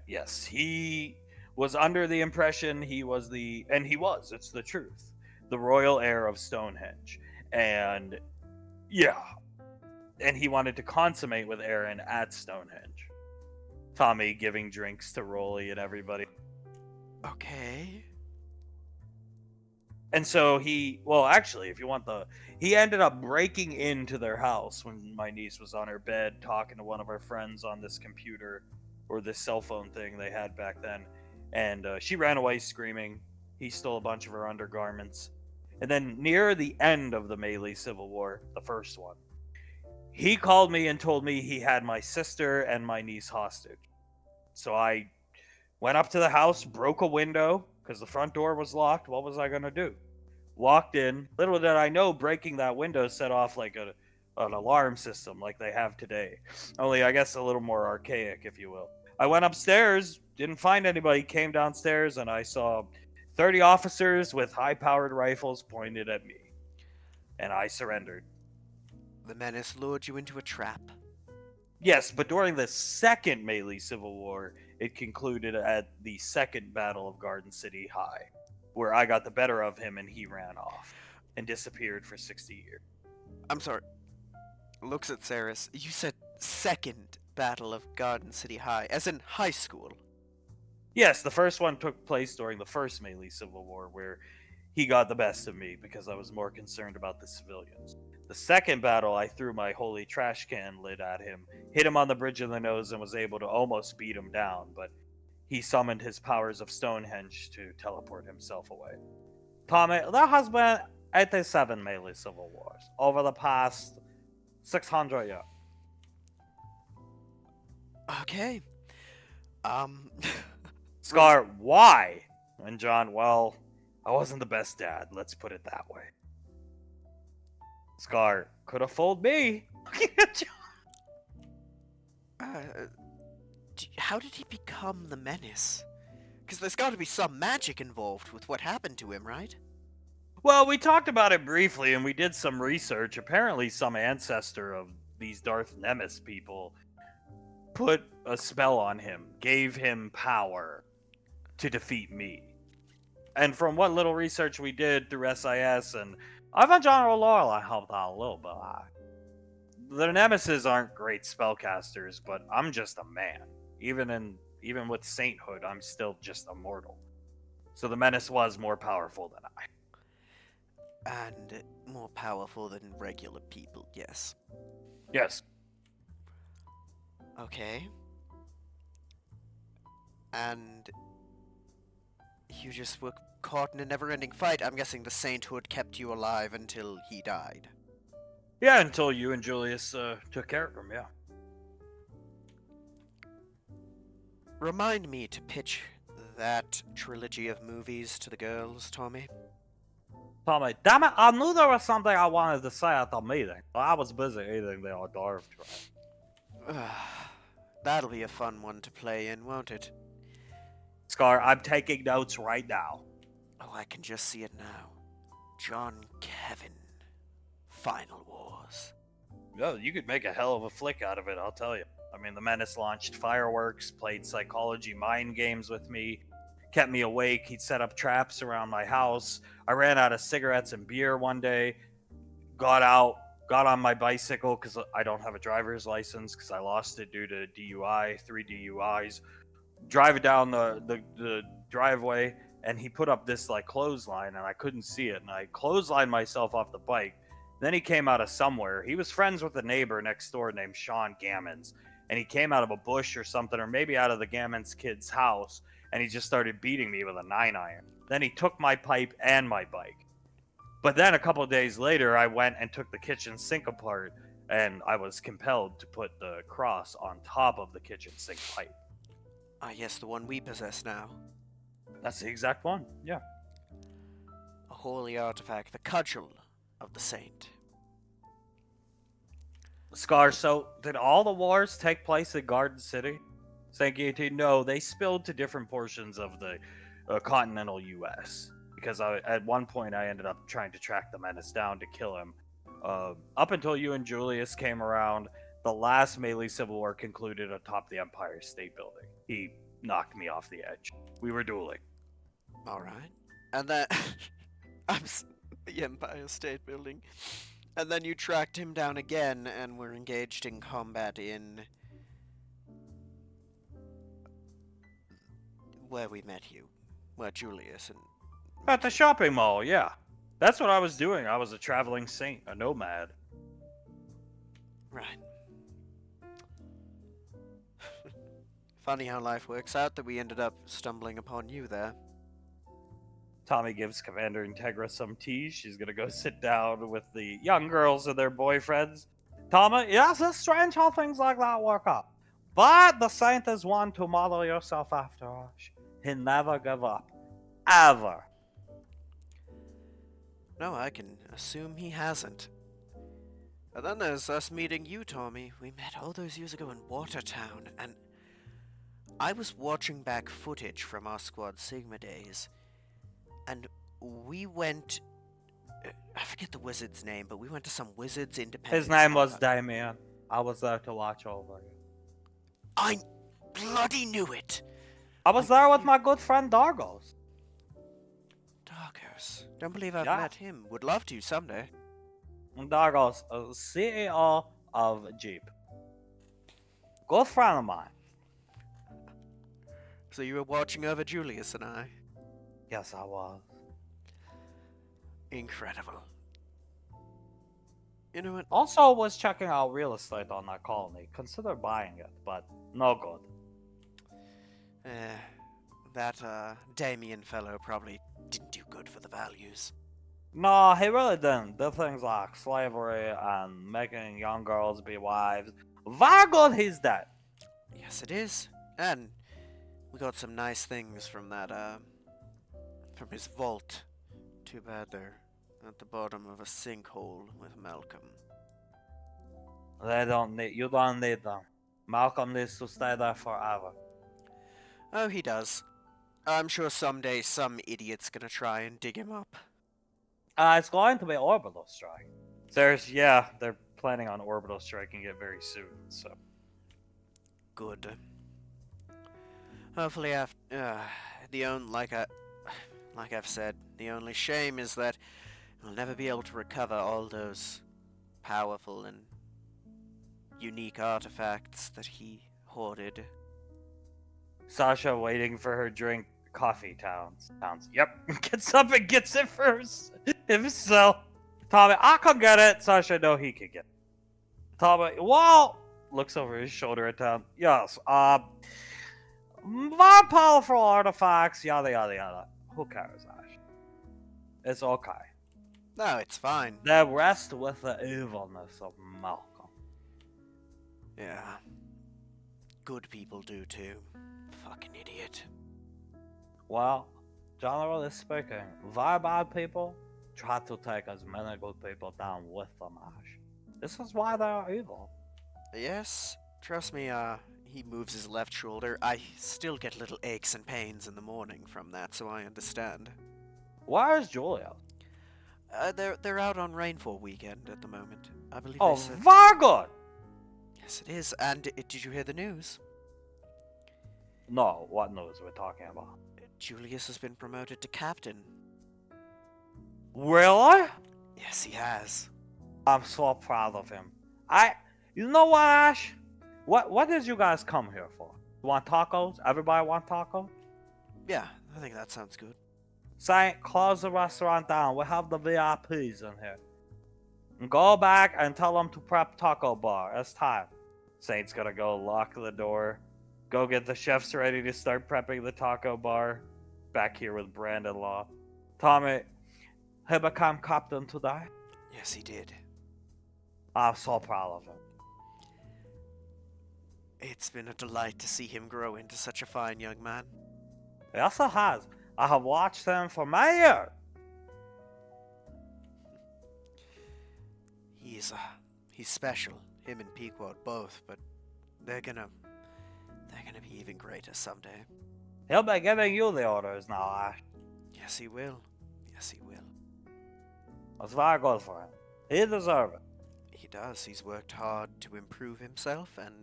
B: Yes, he was under the impression it's the truth, the royal heir of Stonehenge. And, yeah. And he wanted to consummate with Aaron at Stonehenge. Tommy giving drinks to Rolly and everybody.
A: Okay.
B: And so he ended up breaking into their house when my niece was on her bed talking to one of our friends on this computer or this cell phone thing they had back then. And she ran away screaming. He stole a bunch of her undergarments. And then near the end of the Melee Civil War, the first one, he called me and told me he had my sister and my niece hostage. So I went up to the house, broke a window, because the front door was locked. What was I going to do? Walked in. Little did I know, breaking that window set off like an alarm system like they have today. Only, I guess, a little more archaic, if you will. I went upstairs, didn't find anybody, came downstairs, and I saw 30 officers with high-powered rifles pointed at me. And I surrendered.
A: The menace lured you into a trap.
B: Yes, but during the second Melee Civil War, it concluded at the second Battle of Garden City High, where I got the better of him and he ran off and disappeared for 60 years.
A: I'm sorry. Looks at Saris. You said second Battle of Garden City High, as in high school.
B: Yes, the first one took place during the first Melee Civil War, where he got the best of me because I was more concerned about the civilians. The second battle, I threw my holy trash can lid at him, hit him on the bridge of the nose, and was able to almost beat him down, but he summoned his powers of Stonehenge to teleport himself away. Tommy, there has been 87 Melee Civil Wars over the past 600 years.
A: Okay.
B: Scar, why? And John, well, I wasn't the best dad, let's put it that way. Scar, could have fooled me.
A: How did he become the menace? Because there's got to be some magic involved with what happened to him, right?
B: Well, we talked about it briefly and we did some research. Apparently, some ancestor of these Darth Nemesis people put a spell on him, gave him power to defeat me. And from what little research we did through SIS, and I've General Laurel, I helped out a little bit. The Nemesis aren't great spellcasters, but I'm just a man. Even with sainthood, I'm still just a mortal. So the menace was more powerful than I.
A: And more powerful than regular people, yes.
B: Yes.
A: Okay. And you just were caught in a never-ending fight. I'm guessing the sainthood kept you alive until he died.
B: Yeah, until you and Julius took care of him, yeah.
A: Remind me to pitch that trilogy of movies to the girls, Tommy.
B: Tommy, damn it, I knew there was something I wanted to say at the meeting, but I was busy eating the hors d'oeuvre tray.
A: That'll be a fun one to play in, won't it?
B: Scar, I'm taking notes right now.
A: Oh, I can just see it now. John Kevin. Final Wars.
B: No, you could make a hell of a flick out of it, I'll tell you. I mean, the Menace launched fireworks, played psychology mind games with me, kept me awake. He'd set up traps around my house. I ran out of cigarettes and beer one day, got out, got on my bicycle because I don't have a driver's license because I lost it due to DUI, 3 DUIs. Driving down the driveway, and he put up this like clothesline, and I couldn't see it, and I clotheslined myself off the bike. Then he came out of somewhere. He was friends with a neighbor next door named Sean Gammons, and he came out of a bush or something, or maybe out of the Gammons kid's house, and he just started beating me with a 9-iron. Then he took my pipe and my bike. But then a couple of days later, I went and took the kitchen sink apart, and I was compelled to put the cross on top of the kitchen sink pipe.
A: Ah, yes, the one we possess now.
B: That's the exact one, yeah.
A: A holy artifact, the cudgel of the saint.
B: Scar, so did all the wars take place in Garden City? St. Guillotine? No, they spilled to different portions of the continental U.S. Because at one point I ended up trying to track the Menace down to kill him. Up until you and Julius came around, the last Melee Civil War concluded atop the Empire State Building. He knocked me off the edge. We were dueling.
A: Alright. And then... the Empire State Building. And then you tracked him down again and were engaged in combat in... where we met you. Where Julius and...
B: At the shopping mall, yeah. That's what I was doing. I was a traveling saint, a nomad.
A: Right. Funny how life works out that we ended up stumbling upon you there.
B: Tommy gives Commander Integra some tea. She's gonna go sit down with the young girls and their boyfriends. Tommy, yes, it's strange how things like that work out. But the saint is one to model yourself after. He never give up. Ever.
A: No, I can assume he hasn't. And then there's us meeting you, Tommy. We met all those years ago in Watertown, and I was watching back footage from our Squad Sigma days, and we went... I forget the wizard's name, but we went to some wizard's independent...
B: His name was Damien. I was there to watch over you.
A: I bloody knew it!
B: I was there with my good friend Dargos.
A: Darkos. Don't believe I've
B: Yeah.
A: met him. Would love to someday.
B: Dargos, CEO of Jeep. Good friend of mine.
A: So you were watching over Julius and I.
B: Yes, I was.
A: Incredible. You know what?
B: Also was checking out real estate on that colony. Consider buying it, but no good.
A: That Damien fellow probably didn't do good for the values.
B: No, he really didn't. Did things like slavery and making young girls be wives. Very good he's dead.
A: Yes, it is. And we got some nice things from that, from his vault. Too bad they're at the bottom of a sinkhole with Malcolm.
B: You don't need them. Malcolm needs to stay there forever.
A: Oh, he does. I'm sure someday some idiot's gonna try and dig him up.
B: It's going to be orbital strike. They're planning on orbital striking it very soon, so.
A: Good. Hopefully, after like I've said, the only shame is that we'll never be able to recover all those powerful and unique artifacts that he hoarded.
B: Sasha waiting for her drink. Coffee Towns. Yep. Gets up and gets it first. Himself. Tommy, I can get it. Sasha, no, he can get it. Tommy, well, looks over his shoulder at Tom. Yes, very powerful artifacts, yada yada yada. Who cares, Ash? It's okay.
A: No, it's fine.
B: They rest with the evilness of Malcolm.
A: Yeah. Good people do too. Fucking idiot.
B: Well, generally speaking, very bad people try to take as many good people down with them, Ash. This is why they are evil.
A: Yes, trust me, he moves his left shoulder. I still get little aches and pains in the morning from that, so I understand.
B: Where is Julia?
A: They're out on Rainfall weekend at the moment. I believe
B: Oh,
A: they said.
B: very good!
A: Yes, it is. And did you hear the news?
B: No, what news we're talking about?
A: Julius has been promoted to captain.
B: Really?
A: Yes, he has.
B: I'm so proud of him. You know what, Ash? What did you guys come here for? You want tacos? Everybody want tacos?
A: Yeah, I think that sounds good.
B: Saint, close the restaurant down. We have the VIPs in here. And go back and tell them to prep taco bar. It's time. Saint's gonna go lock the door. Go get the chefs ready to start prepping the taco bar. Back here with Brandon Law. Tommy, he became captain today.
A: Yes, he did.
B: I'm so proud of him.
A: It's been a delight to see him grow into such a fine young man.
B: Yes, it has. I have watched him for many years.
A: He's special. Him and Pequod both, but they're gonna be even greater someday.
B: He'll be giving you the orders now, Ash.
A: Yes, he will. Yes, he will.
B: That's very good for him. He deserves it.
A: He does. He's worked hard to improve himself, and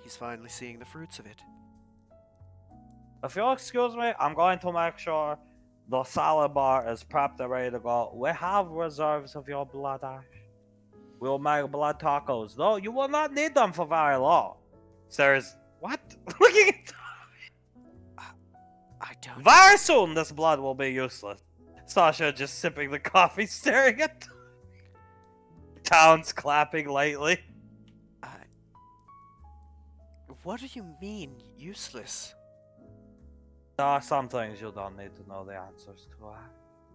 A: he's finally seeing the fruits of it.
B: If you'll excuse me, I'm going to make sure the salad bar is prepped and ready to go. We have reserves of your blood, Ash. We'll make blood tacos, though you will not need them for very long. Sirs, what? Looking at
A: I don't.
B: very soon, this blood will be useless. Sasha just sipping the coffee, staring at Towns clapping lightly.
A: What do you mean, useless?
B: There are some things you don't need to know the answers to.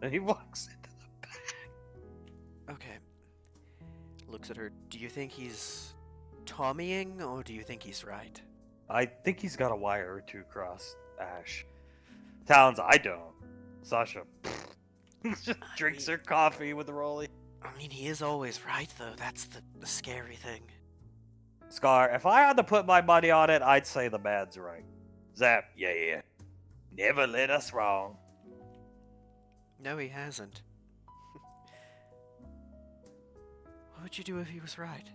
B: And he walks into the back.
A: Okay. Looks at her. Do you think he's Tommying, or do you think he's right?
B: I think he's got a wire or two crossed, Ash. Towns, I don't. Sasha just drinks her coffee with Rolly.
A: I mean, he is always right, though. That's the scary thing.
B: Scar, if I had to put my money on it, I'd say the man's right. Zap, yeah. Never led us wrong.
A: No, he hasn't. What would you do if he was right?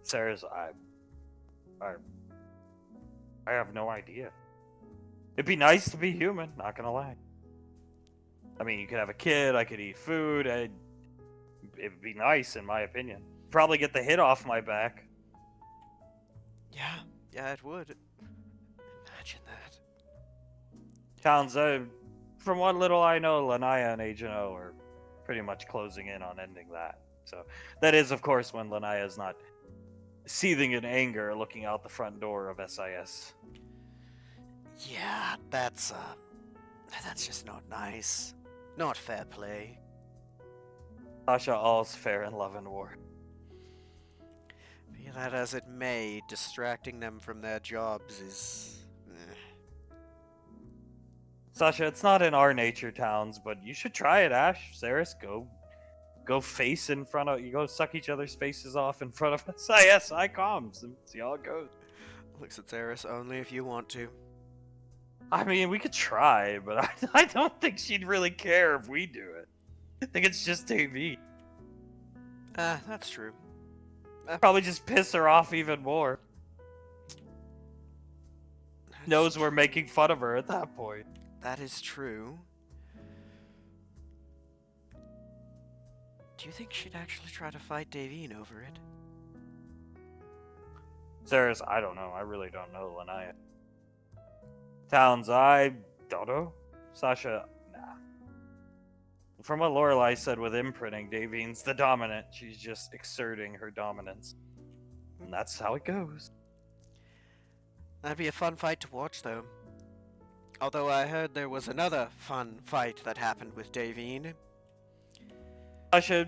B: Sirs, I have no idea. It'd be nice to be human, not gonna lie. I mean, you could have a kid, I could eat food, it'd be nice in my opinion. Probably get the hit off my back.
A: Yeah, it would. Imagine that.
B: Towns, from what little I know, Lanaya and Agent O are pretty much closing in on ending that. So that is, of course, when Lanaya is not seething in anger, looking out the front door of SIS.
A: Yeah, that's just not nice. Not fair play.
B: Sasha, all's fair in love and war.
A: Be that as it may, distracting them from their jobs is...
B: Sasha, it's not in our nature, Towns, but you should try it, Ash. Saris, go face in front of... You go suck each other's faces off in front of SIS ICOMs and see how it goes.
A: Looks at Zaris, only if you want to.
B: I mean, we could try, but I don't think she'd really care if we do it. I think it's just TV.
A: That's true.
B: Probably just piss her off even more. Knows we're making fun of her at that point.
A: That is true. Do you think she'd actually try to fight Davine over it?
B: Saris, I don't know. I really don't know, Lanaya. Towns, I don't know. Sasha, nah. From what Lorelai said with imprinting, Davine's the dominant. She's just exerting her dominance. And that's how it goes.
A: That'd be a fun fight to watch, though. Although I heard there was another fun fight that happened with Davine.
B: Sasha,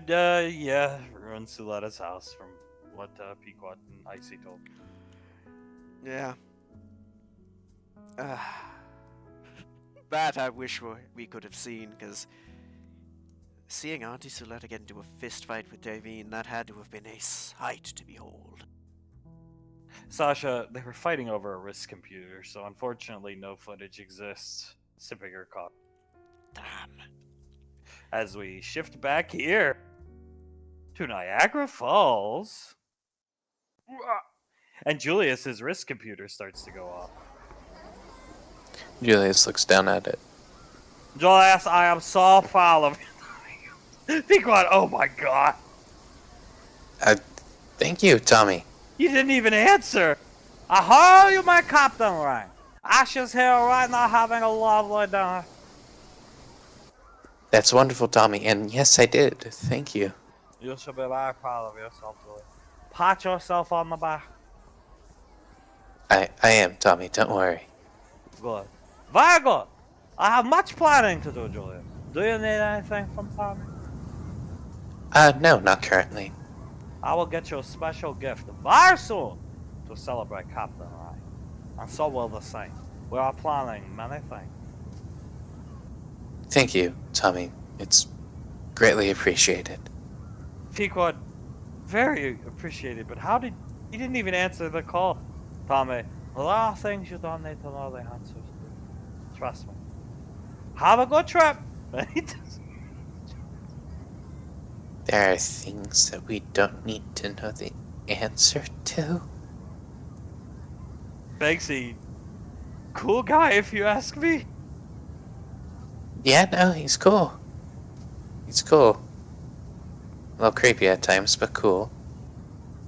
B: yeah, ruined Suletta's house from what Pequot and Icy told me.
A: Yeah. That I wish we could have seen, because seeing Auntie Suletta get into a fist fight with Davine, that had to have been a sight to behold.
B: Sasha, they were fighting over a wrist computer, so unfortunately no footage exists. Sipping her coffee.
A: Damn.
B: As we shift back here to Niagara Falls. And Julius's wrist computer starts to go off.
C: Julius looks down at it.
B: Julius, I am so proud of you. Pequot, oh my god.
C: Thank you, Tommy.
B: You didn't even answer. I heard you, my captain, right? Ashes here right now having a lovely dinner.
C: That's wonderful, Tommy. And yes, I did. Thank you.
B: You should be very proud of yourself, Julius. Pat yourself on the back.
C: I am, Tommy. Don't worry.
B: Good. Very good. I have much planning to do, Julius. Do you need anything from Tommy?
C: No, not currently.
B: I will get you a special gift very soon to celebrate Captain Ryan. And so will the same. We are planning many things.
C: Thank you, Tommy. It's greatly appreciated.
B: Pequod, very appreciated, but how did... He didn't even answer the call. Tommy, a lot of things you don't need to know the answers to. Trust me. Have a good trip!
C: There are things that we don't need to know the answer to.
B: Banksy, cool guy if you ask me.
C: Yeah, no, he's cool. He's cool. A little creepy at times, but cool.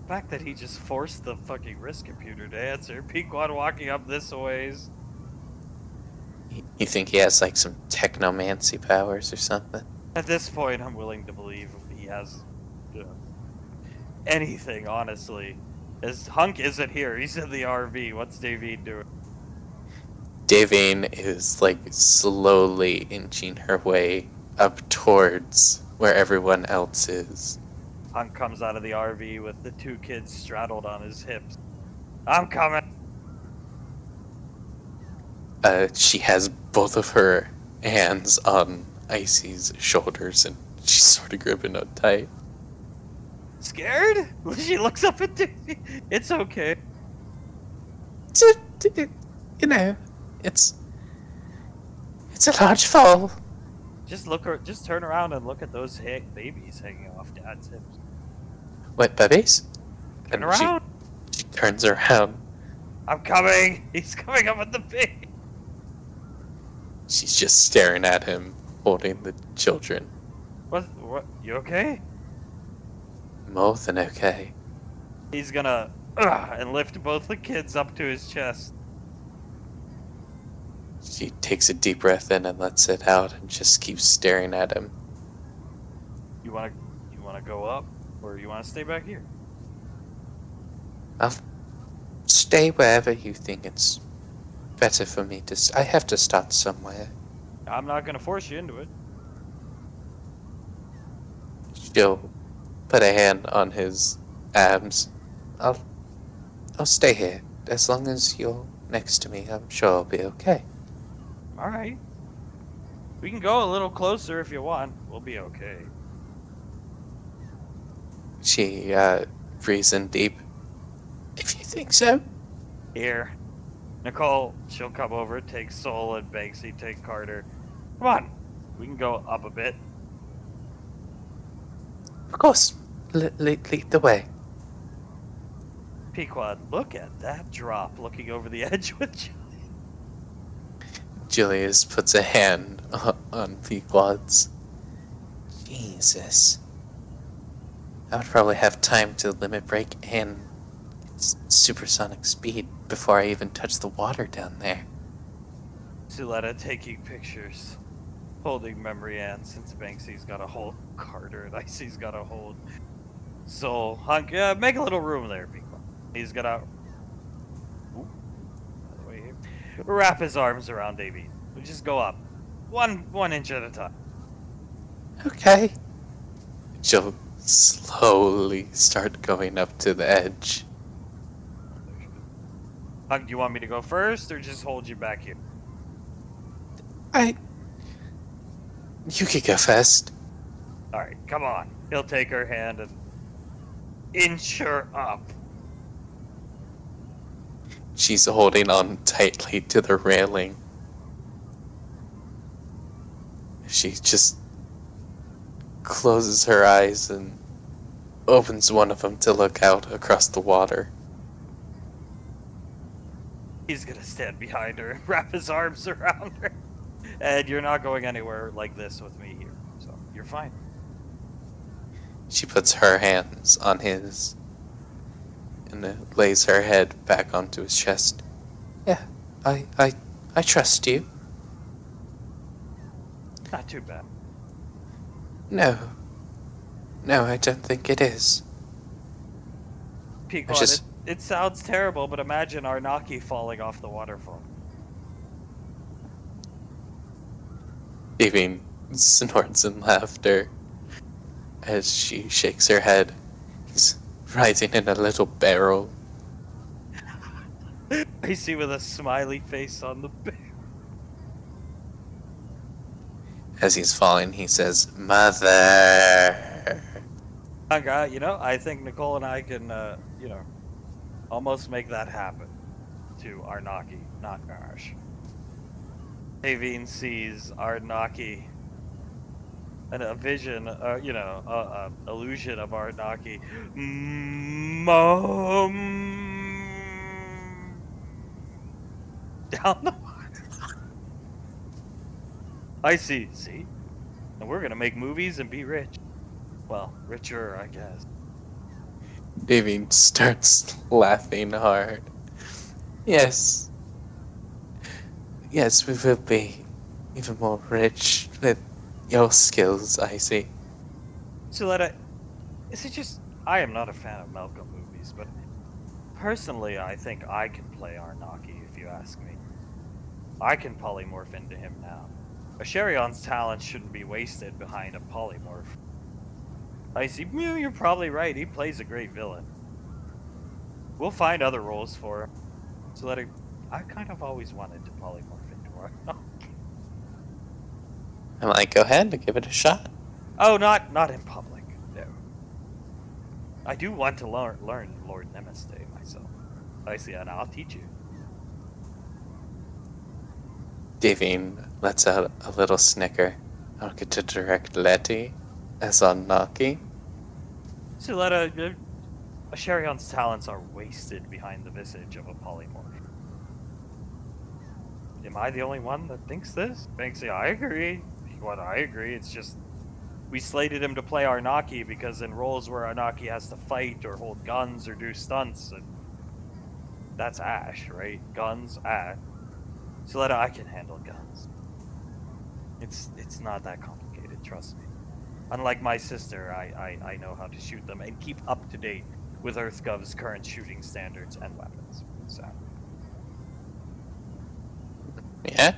B: The fact that he just forced the fucking wrist computer to answer. Pequod walking up this ways.
C: You think he has, like, some technomancy powers or something?
B: At this point, I'm willing to believe he has anything, honestly. As Hunk isn't here, he's in the RV. What's Davine doing?
C: Davine is, like, slowly inching her way up towards where everyone else is.
B: Hunk comes out of the RV with the two kids straddled on his hips. I'm coming!
C: She has both of her hands on Icy's shoulders, and she's sort of gripping up tight.
B: Scared? She looks up at Davine. It's okay.
C: You know, it's a large fall.
B: Just turn around and look at those babies hanging off Dad's hips.
C: What, babies?
B: Turn
C: And
B: around.
C: She turns around,
B: I'm coming! He's coming up with the pig!
C: She's just staring at him, holding the children.
B: What? You okay?
C: More than okay.
B: He's gonna, and lift both the kids up to his chest.
C: She takes a deep breath in and lets it out and just keeps staring at him.
B: You wanna go up? Or you wanna stay back here?
C: I'll stay wherever you think it's better for me to. I have to start somewhere.
B: I'm not gonna force you into it.
C: She'll put a hand on his abs. I'll stay here. As long as you're next to me, I'm sure I'll be okay.
B: Alright. We can go a little closer if you want. We'll be okay.
C: She breathes in deep. If you think so.
B: Here. Nicole, she'll come over, take Soul and Banksy, take Carter. Come on. We can go up a bit.
C: Of course. Lead the way.
B: Pequod, look at that drop looking over the edge with you.
C: Julius puts a hand on Pequod's. Jesus. I would probably have time to limit break and supersonic speed before I even touch the water down there.
B: Suletta taking pictures. Holding memory and since Banksy's got a hold Carter and Icy's got a hold Soul. Hunk, make a little room there, Pequod. He's gonna by the way here. Wrap his arms around Davy. We just go up. One inch at a time.
C: Okay. She'll slowly start going up to the edge.
B: Hunk, do you want me to go first or just hold you back here?
C: You could go first.
B: Alright, come on. He'll take her hand and inch her up.
C: She's holding on tightly to the railing. She just closes her eyes and opens one of them to look out across the water.
B: He's gonna stand behind her and wrap his arms around her. And you're not going anywhere like this with me here, so you're fine.
C: She puts her hands on his and lays her head back onto his chest. Yeah, I trust you.
B: Not too bad.
C: No, I don't think it is.
B: Pequod,
C: just-
B: it sounds terrible, but imagine Arnaki falling off the waterfall.
C: Evie snorts in laughter as she shakes her head. He's riding in a little barrel.
B: I see with a smiley face on the bear.
C: As he's falling, he says, "Mother."
B: I think Nicole and I can, almost make that happen to Arnaki, not Narash. Aveen sees Arnaki and a vision, illusion of Arnaki. Down the I see, and we're gonna make movies and be rich. Well, richer, I guess.
C: Evie starts laughing hard. Yes, we will be even more rich with your skills, I see.
B: Suletta, is it just I am not a fan of Malcolm movies, but personally, I think I can play Arnaki if you ask me. I can polymorph into him now. Asherion's talent shouldn't be wasted behind a polymorph. I see. You're probably right. He plays a great villain. We'll find other roles for him. Suletta, I kind of always wanted to polymorph into Arnaki.
C: I'm like, go ahead and give it a shot.
B: Oh, not in public. No. I do want to learn Lord Namaste myself. I see, and I'll teach you.
C: Devine lets out a little snicker. I'll get to direct Letty as on Naki.
B: Suletta, Asherion's talents are wasted behind the visage of a polymorph. Am I the only one that thinks this? Banksy, I agree. What I agree, it's just we slated him to play Arnaki because in roles where Arnaki has to fight or hold guns or do stunts, that's Ash, right? Guns, Ash. Soletta, I can handle guns. It's not that complicated, trust me. Unlike my sister, I know how to shoot them and keep up to date with EarthGov's current shooting standards and weapons. So
C: Yeah?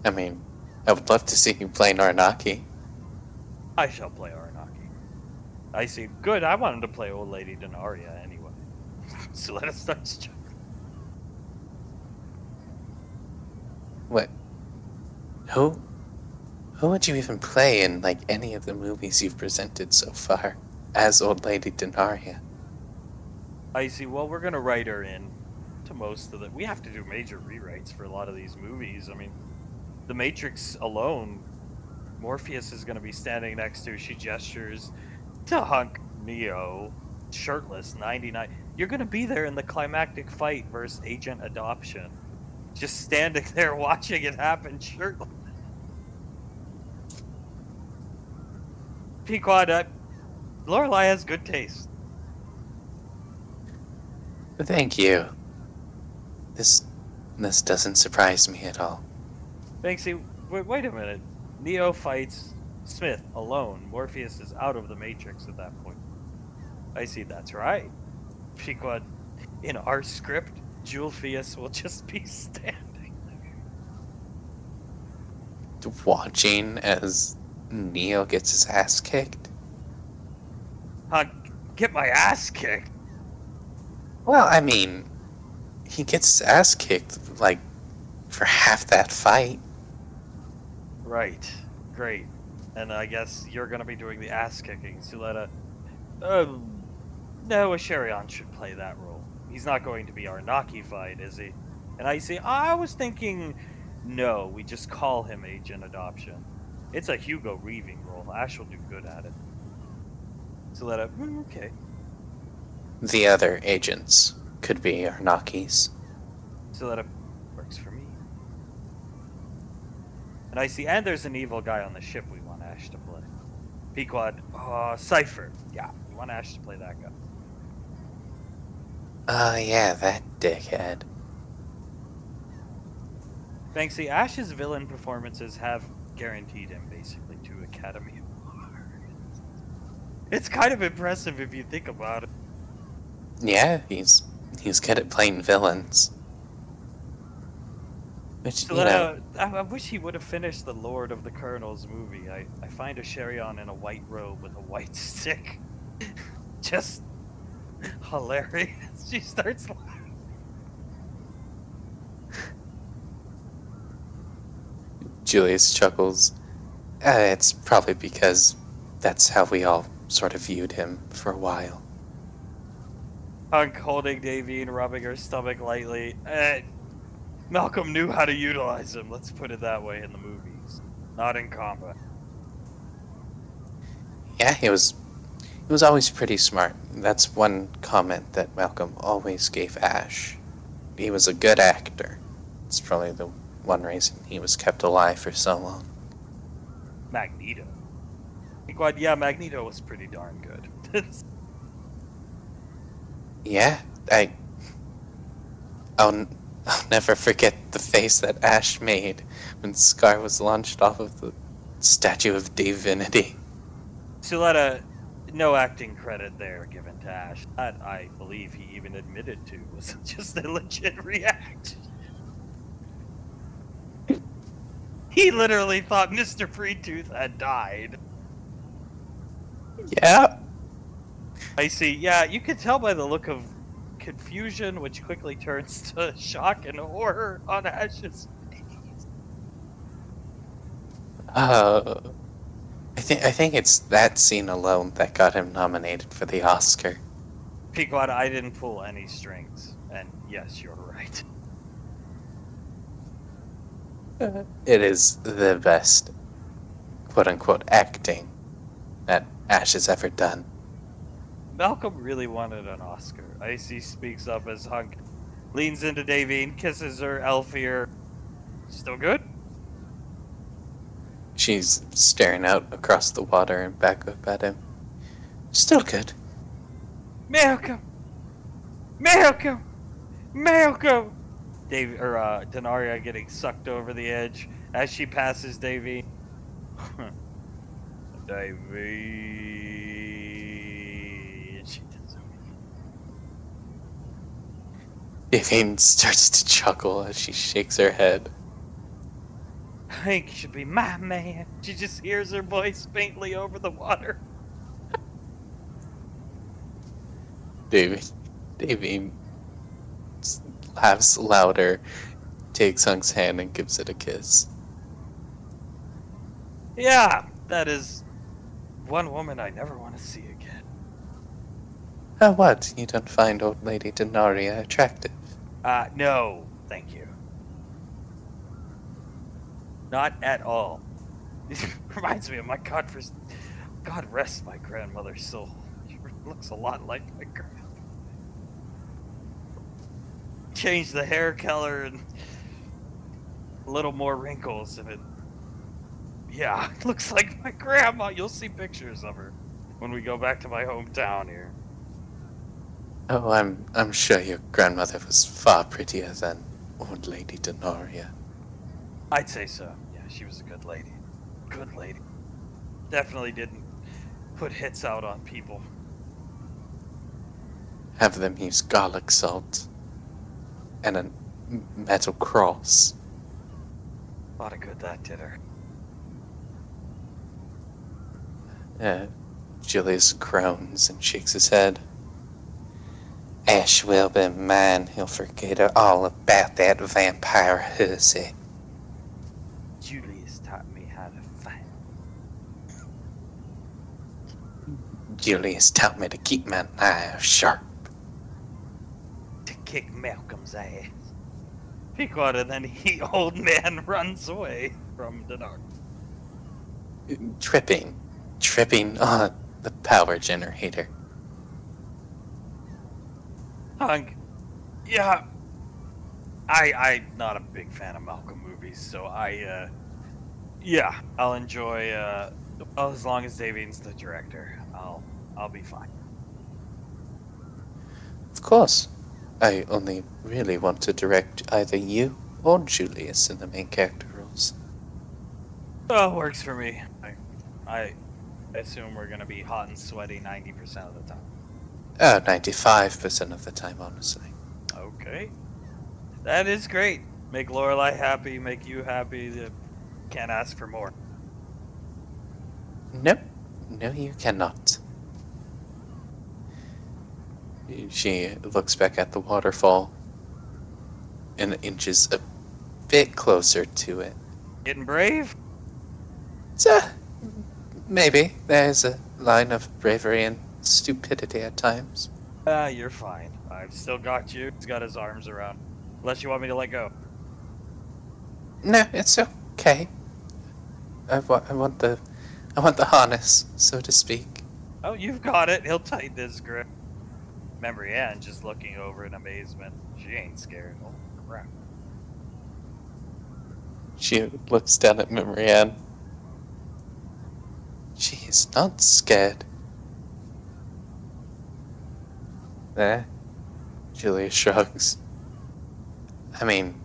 C: I mean, I would love to see you play Narnaki.
B: I shall play Arnaki. I see. Good. I wanted to play Old Lady Denaria anyway. So let us start.
C: What? Who? Who would you even play in, like, any of the movies you've presented so far as Old Lady Denaria?
B: I see. Well, we're gonna write her in to most of the. We have to do major rewrites for a lot of these movies. I mean, The Matrix alone, Morpheus is gonna be standing next to. She gestures to hunk Neo, shirtless, 99. You're gonna be there in the climactic fight versus Agent Adoption, just standing there watching it happen, shirtless. Pequod, Lorelai has good taste.
C: Thank you. This doesn't surprise me at all.
B: Banksy, wait a minute. Neo fights Smith alone. Morpheus is out of the Matrix at that point. I see, that's right. Pequod, in our script, Julpheus will just be standing there.
C: Watching as Neo gets his ass kicked?
B: Get my ass kicked.
C: Well, I mean, he gets his ass kicked, like, for half that fight.
B: Right. Great. And I guess you're gonna be doing the ass kicking, Suletta. No, Asherion should play that role. He's not going to be our Naki-fied, is he? And I see, I was thinking, no, we just call him Agent Adoption. It's a Hugo Reaving role. Ash will do good at it. Suletta, okay.
C: The other agents could be Arnakis.
B: Suletta, works for me. And I see, and there's an evil guy on the ship we want Ash to play. Pequod, Cypher. Yeah, we want Ash to play that guy.
C: Yeah, that dickhead.
B: Banksy, Ash's villain performances have guaranteed him basically 2 Academy Awards. It's kind of impressive if you think about it.
C: Yeah, he's good at playing villains. Which,
B: So, I wish he would have finished the Lord of the Colonels movie. I find Asherion in a white robe with a white stick. Just hilarious. She starts laughing.
C: Julius chuckles. It's probably because that's how we all sort of viewed him for a while.
B: Hunk holding Davine, rubbing her stomach lightly. Malcolm knew how to utilize him, let's put it that way, in the movies. Not in combat.
C: Yeah, he was always pretty smart. That's one comment that Malcolm always gave Ash. He was a good actor. It's probably the one reason he was kept alive for so long.
B: Magneto. Yeah, Magneto was pretty darn good.
C: Yeah, I'll never forget the face that Ash made when Scar was launched off of the Statue of Divinity.
B: Suletta, no acting credit there given to Ash. That, I believe he even admitted to, was just a legit reaction. He literally thought Mr. Freetooth had died.
C: Yeah.
B: I see. Yeah, you can tell by the look of confusion, which quickly turns to shock and horror on Ash's face.
C: I think it's that scene alone that got him nominated for the Oscar.
B: Pequod, I didn't pull any strings, and yes, you're right.
C: It is the best, quote-unquote, acting that Ash has ever done.
B: Malcolm really wanted an Oscar. Icy speaks up as Hunk leans into Davine, kisses her elf ear. Still good?
C: She's staring out across the water and back up at him. Still good.
B: Malcolm! Malcolm! Malcolm! Denaria getting sucked over the edge as she passes Davy. Davy. She does it.
C: Yvonne starts to chuckle as she shakes her head.
B: Hank should be my man. She just hears her voice faintly over the water.
C: Davy laughs louder, takes Hunk's hand and gives it a kiss.
B: Yeah, that is one woman I never want to see again.
C: What? You don't find old lady Denaria attractive?
B: No, thank you. Not at all. It reminds me of my God rest my grandmother's soul. She looks a lot like my grandmother. Change the hair color and a little more wrinkles and it looks like my grandma. You'll see pictures of her when we go back to my hometown here.
C: Oh, I'm sure your grandmother was far prettier than old lady Denaria.
B: I'd say so. Yeah, she was a good lady. Good lady. Definitely didn't put hits out on people.
C: Have them use garlic salt and a metal cross.
B: A lot of good that did her.
C: Julius groans and shakes his head. Ash will be mine. He'll forget all about that vampire hussy.
B: Julius taught me how to fight.
C: Julius taught me to keep my knife sharp.
B: To kick Malcolm's ass. Be quiet, and then the old man runs away from Denar.
C: Tripping on the power generator.
B: Hunk. Yeah. I'm not a big fan of Malcolm movies, so I'll enjoy well, as long as Davian's the director. I'll be fine.
C: Of course. I only really want to direct either you or Julius in the main character roles.
B: Oh, works for me. I assume we're gonna be hot and sweaty 90% of the time.
C: 95% of the time, honestly.
B: Okay. That is great. Make Lorelai happy, make you happy. Can't ask for more.
C: Nope. No, you cannot. She looks back at the waterfall and inches a bit closer to it.
B: Getting brave?
C: So, maybe there's a line of bravery and stupidity at times.
B: You're fine. I've still got you. He's got his arms around. Unless you want me to let go.
C: No, it's okay. I want the harness, so to speak.
B: Oh, you've got it. He'll tighten his grip. Remember, Ann just looking over in amazement. She ain't scared. Oh, crap.
C: She looks down at Marianne. She is not scared. Julia shrugs. I mean,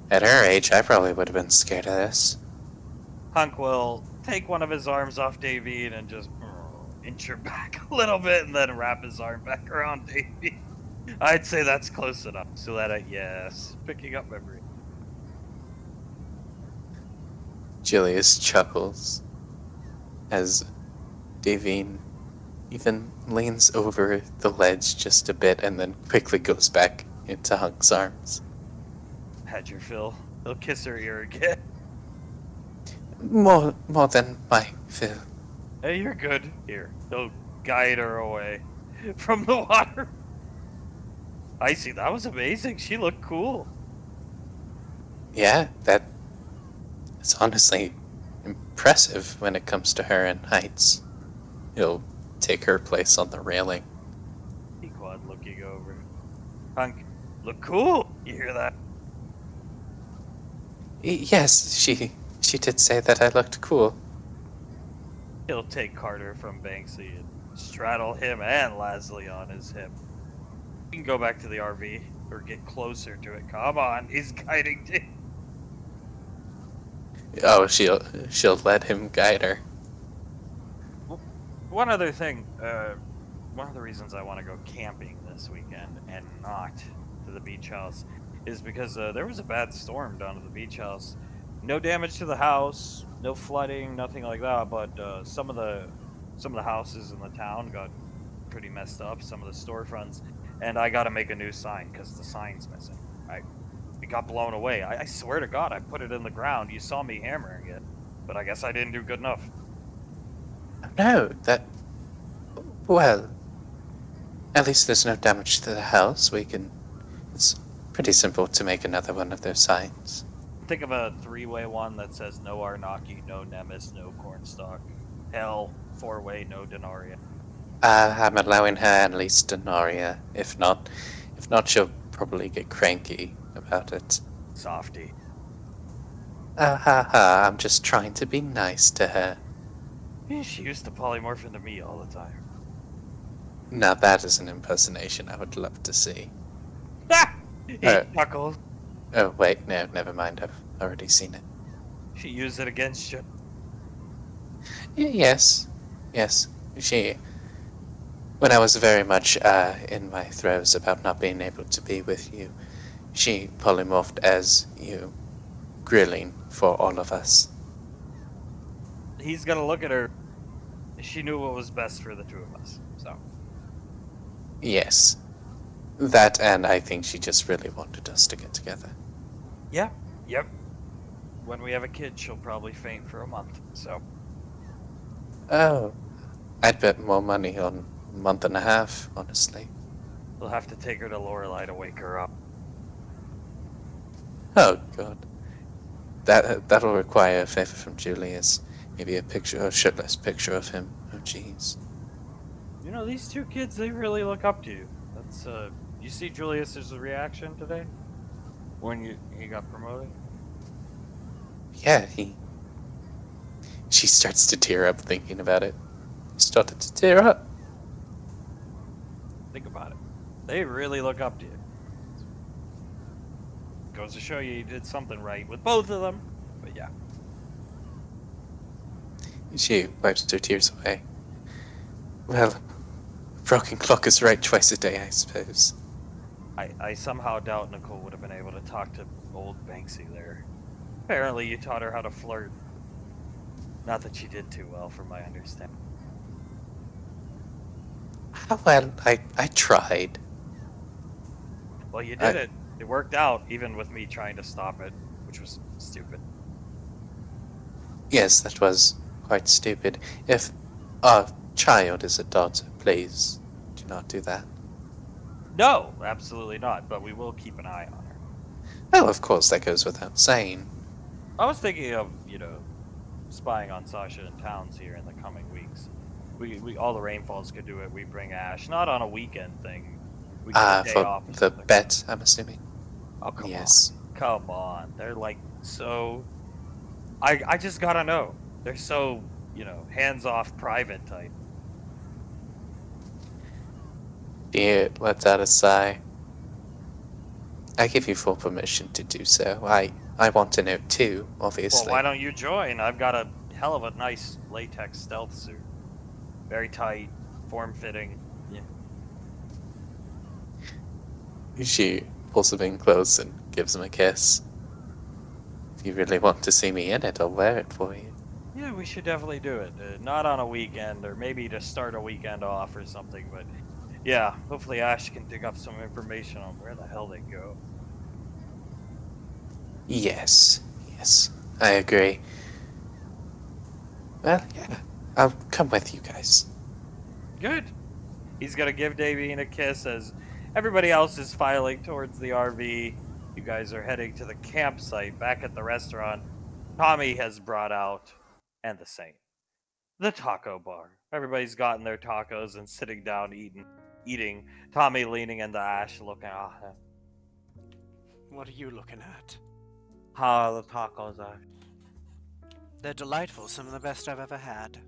C: at her age, I probably would have been scared of this.
B: Hunk will take one of his arms off Davy and just inch her back a little bit and then wrap his arm back around Davy. I'd say that's close enough. So that, yes, picking up memory.
C: Julius chuckles as Davine even leans over the ledge just a bit and then quickly goes back into Hunk's arms.
B: Had your fill. He'll kiss her ear again.
C: More than my fill.
B: Hey, you're good. Here, he'll guide her away from the water. I see. That was amazing. She looked cool.
C: Yeah, it's honestly impressive when it comes to her in heights. He'll take her place on the railing.
B: Pequod looking over. Hunk, look cool. You hear that?
C: Yes, she did say that I looked cool.
B: He'll take Carter from Banksy and straddle him and Leslie on his hip. You can go back to the RV or get closer to it. Come on, he's guiding you.
C: Oh, she'll let him guide her.
B: One other thing. One of the reasons I want to go camping this weekend and not to the beach house is because there was a bad storm down at the beach house. No damage to the house, no flooding, nothing like that. But some of the houses in the town got pretty messed up. Some of the storefronts, and I got to make a new sign because the sign's missing. It got blown away. I swear to God, I put it in the ground. You saw me hammering it, but I guess I didn't do good enough.
C: No, well, at least there's no damage to the house. It's pretty simple to make another one of those signs.
B: Think of a three-way one that says no Arnaki, no Nemes, no Cornstalk. Hell, four-way, no Denaria.
C: I'm allowing her at least Denaria. If not, she'll probably get cranky about it.
B: Softy.
C: Ha ha, I'm just trying to be nice to her.
B: She used to polymorph into me all the time.
C: Now that is an impersonation I would love to see.
B: Ha! He chuckles.
C: Oh, wait, no, never mind, I've already seen it.
B: She used it against you.
C: Yes, when I was very much in my throes about not being able to be with you, she polymorphed as you, grilling for all of us.
B: He's gonna look at her. She knew what was best for the two of us, so.
C: Yes, that, and I think she just really wanted us to get together.
B: Yeah, yep. When we have a kid, she'll probably faint for a month, so.
C: Oh, I'd bet more money on a month and a half, honestly.
B: We'll have to take her to Lorelei to wake her up.
C: Oh, God. That'll require a favor from Julius. Maybe a shirtless picture of him. Oh, jeez.
B: You know, these two kids, they really look up to you. You see Julius's reaction today? When he got promoted?
C: Yeah, She starts to tear up thinking about it. Started to tear up.
B: Think about it. They really look up to you. Goes to show you did something right with both of them. But yeah.
C: She wipes her tears away. Well, broken clock is right twice a day, I suppose.
B: I somehow doubt Nicole would have been able to talk to old Banksy there. Apparently you taught her how to flirt. Not that she did too well, from my understanding.
C: Well, I tried.
B: Well, you did it. It worked out, even with me trying to stop it, which was stupid.
C: Yes, that was quite stupid. If our child is a daughter, please do not do that.
B: No, absolutely not, but we will keep an eye on her.
C: Oh, of course, that goes without saying.
B: I was thinking of, spying on Sasha and Towns here in the coming weeks. We all the Rainfalls could do it. We bring Ash, not on a weekend thing. We get a day
C: For
B: off or
C: the
B: something.
C: bet, I'm assuming.
B: Oh, come
C: Yes.
B: on. Come on. They're like so. I just gotta know. They're so, hands off private type.
C: Dear, lets out a sigh. I give you full permission to do so. I want to know too, obviously.
B: Well, why don't you join? I've got a hell of a nice latex stealth suit. Very tight, form fitting. Yeah.
C: She pulls him in close and gives him a kiss. If you really want to see me in it, I'll wear it for you.
B: Yeah, we should definitely do it. Not on a weekend, or maybe to start a weekend off or something, but yeah, hopefully Ash can dig up some information on where the hell they go.
C: Yes, I agree. Well, yeah, I'll come with you guys.
B: Good. He's gonna give Davine a kiss as everybody else is filing towards the RV. You guys are heading to the campsite back at the restaurant. Tommy has brought out, and the Saint, the taco bar. Everybody's gotten their tacos and sitting down eating. Tommy leaning into Ash, looking.
A: What are you looking at?
B: How are the tacos, Ash?
A: They're delightful, some of the best I've ever had.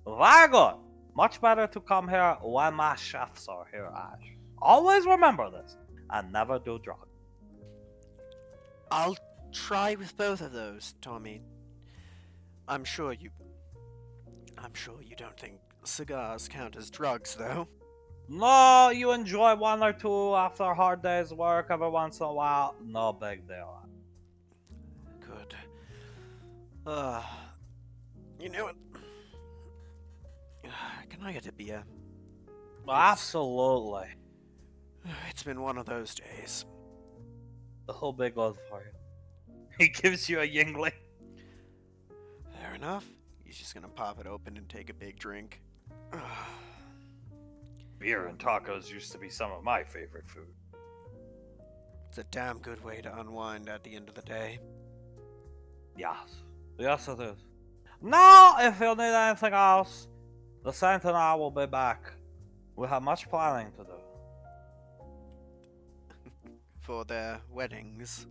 B: Very good. Much better to come here when my chefs are here, Ash. Always remember this, and never do drugs.
A: I'll try with both of those, Tommy. I'm sure you don't think cigars count as drugs, though.
B: No, you enjoy one or two after a hard day's work every once in a while. No big deal.
A: Good. You know what? Can I get a beer?
B: Absolutely.
A: It's been one of those days.
B: The whole big one for you. He gives you a Yingling.
A: Fair enough. He's just gonna pop it open and take a big drink.
B: Beer and tacos used to be some of my favorite food.
A: It's a damn good way to unwind at the end of the day.
B: Yes. Yes, it is. Now, if you need anything else, the Saint and I will be back. We have much planning to do.
A: For their weddings.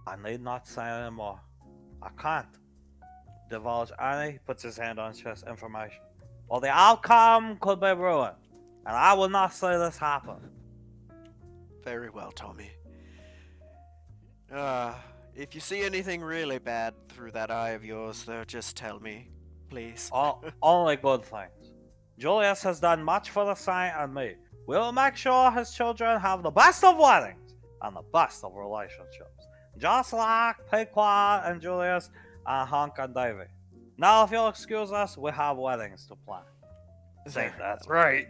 B: I need not say any more. I can't divulge any, puts his hand on his chest, information. Or the outcome could be ruined. And I will not say this happened.
A: Very well, Tommy. If you see anything really bad through that eye of yours, though, just tell me, please.
B: Only good things. Julius has done much for the Saint and me. We will make sure his children have the best of weddings and the best of relationships. Just like Pequod and Julius and Hunk and Davy. Now, if you'll excuse us, we have weddings to plan. Saint, that's right.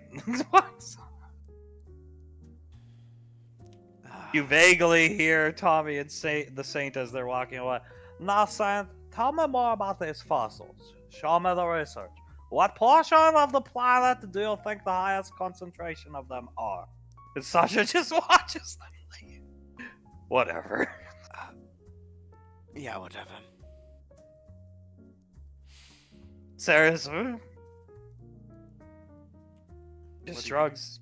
B: You vaguely hear Tommy and the Saint as they're walking away. Now, Saint, tell me more about these fossils. Show me the research. What portion of the planet do you think the highest concentration of them are? And Sasha just watches them leave. Whatever.
A: Yeah, whatever.
B: Sarah's just
A: What do
B: shrugs.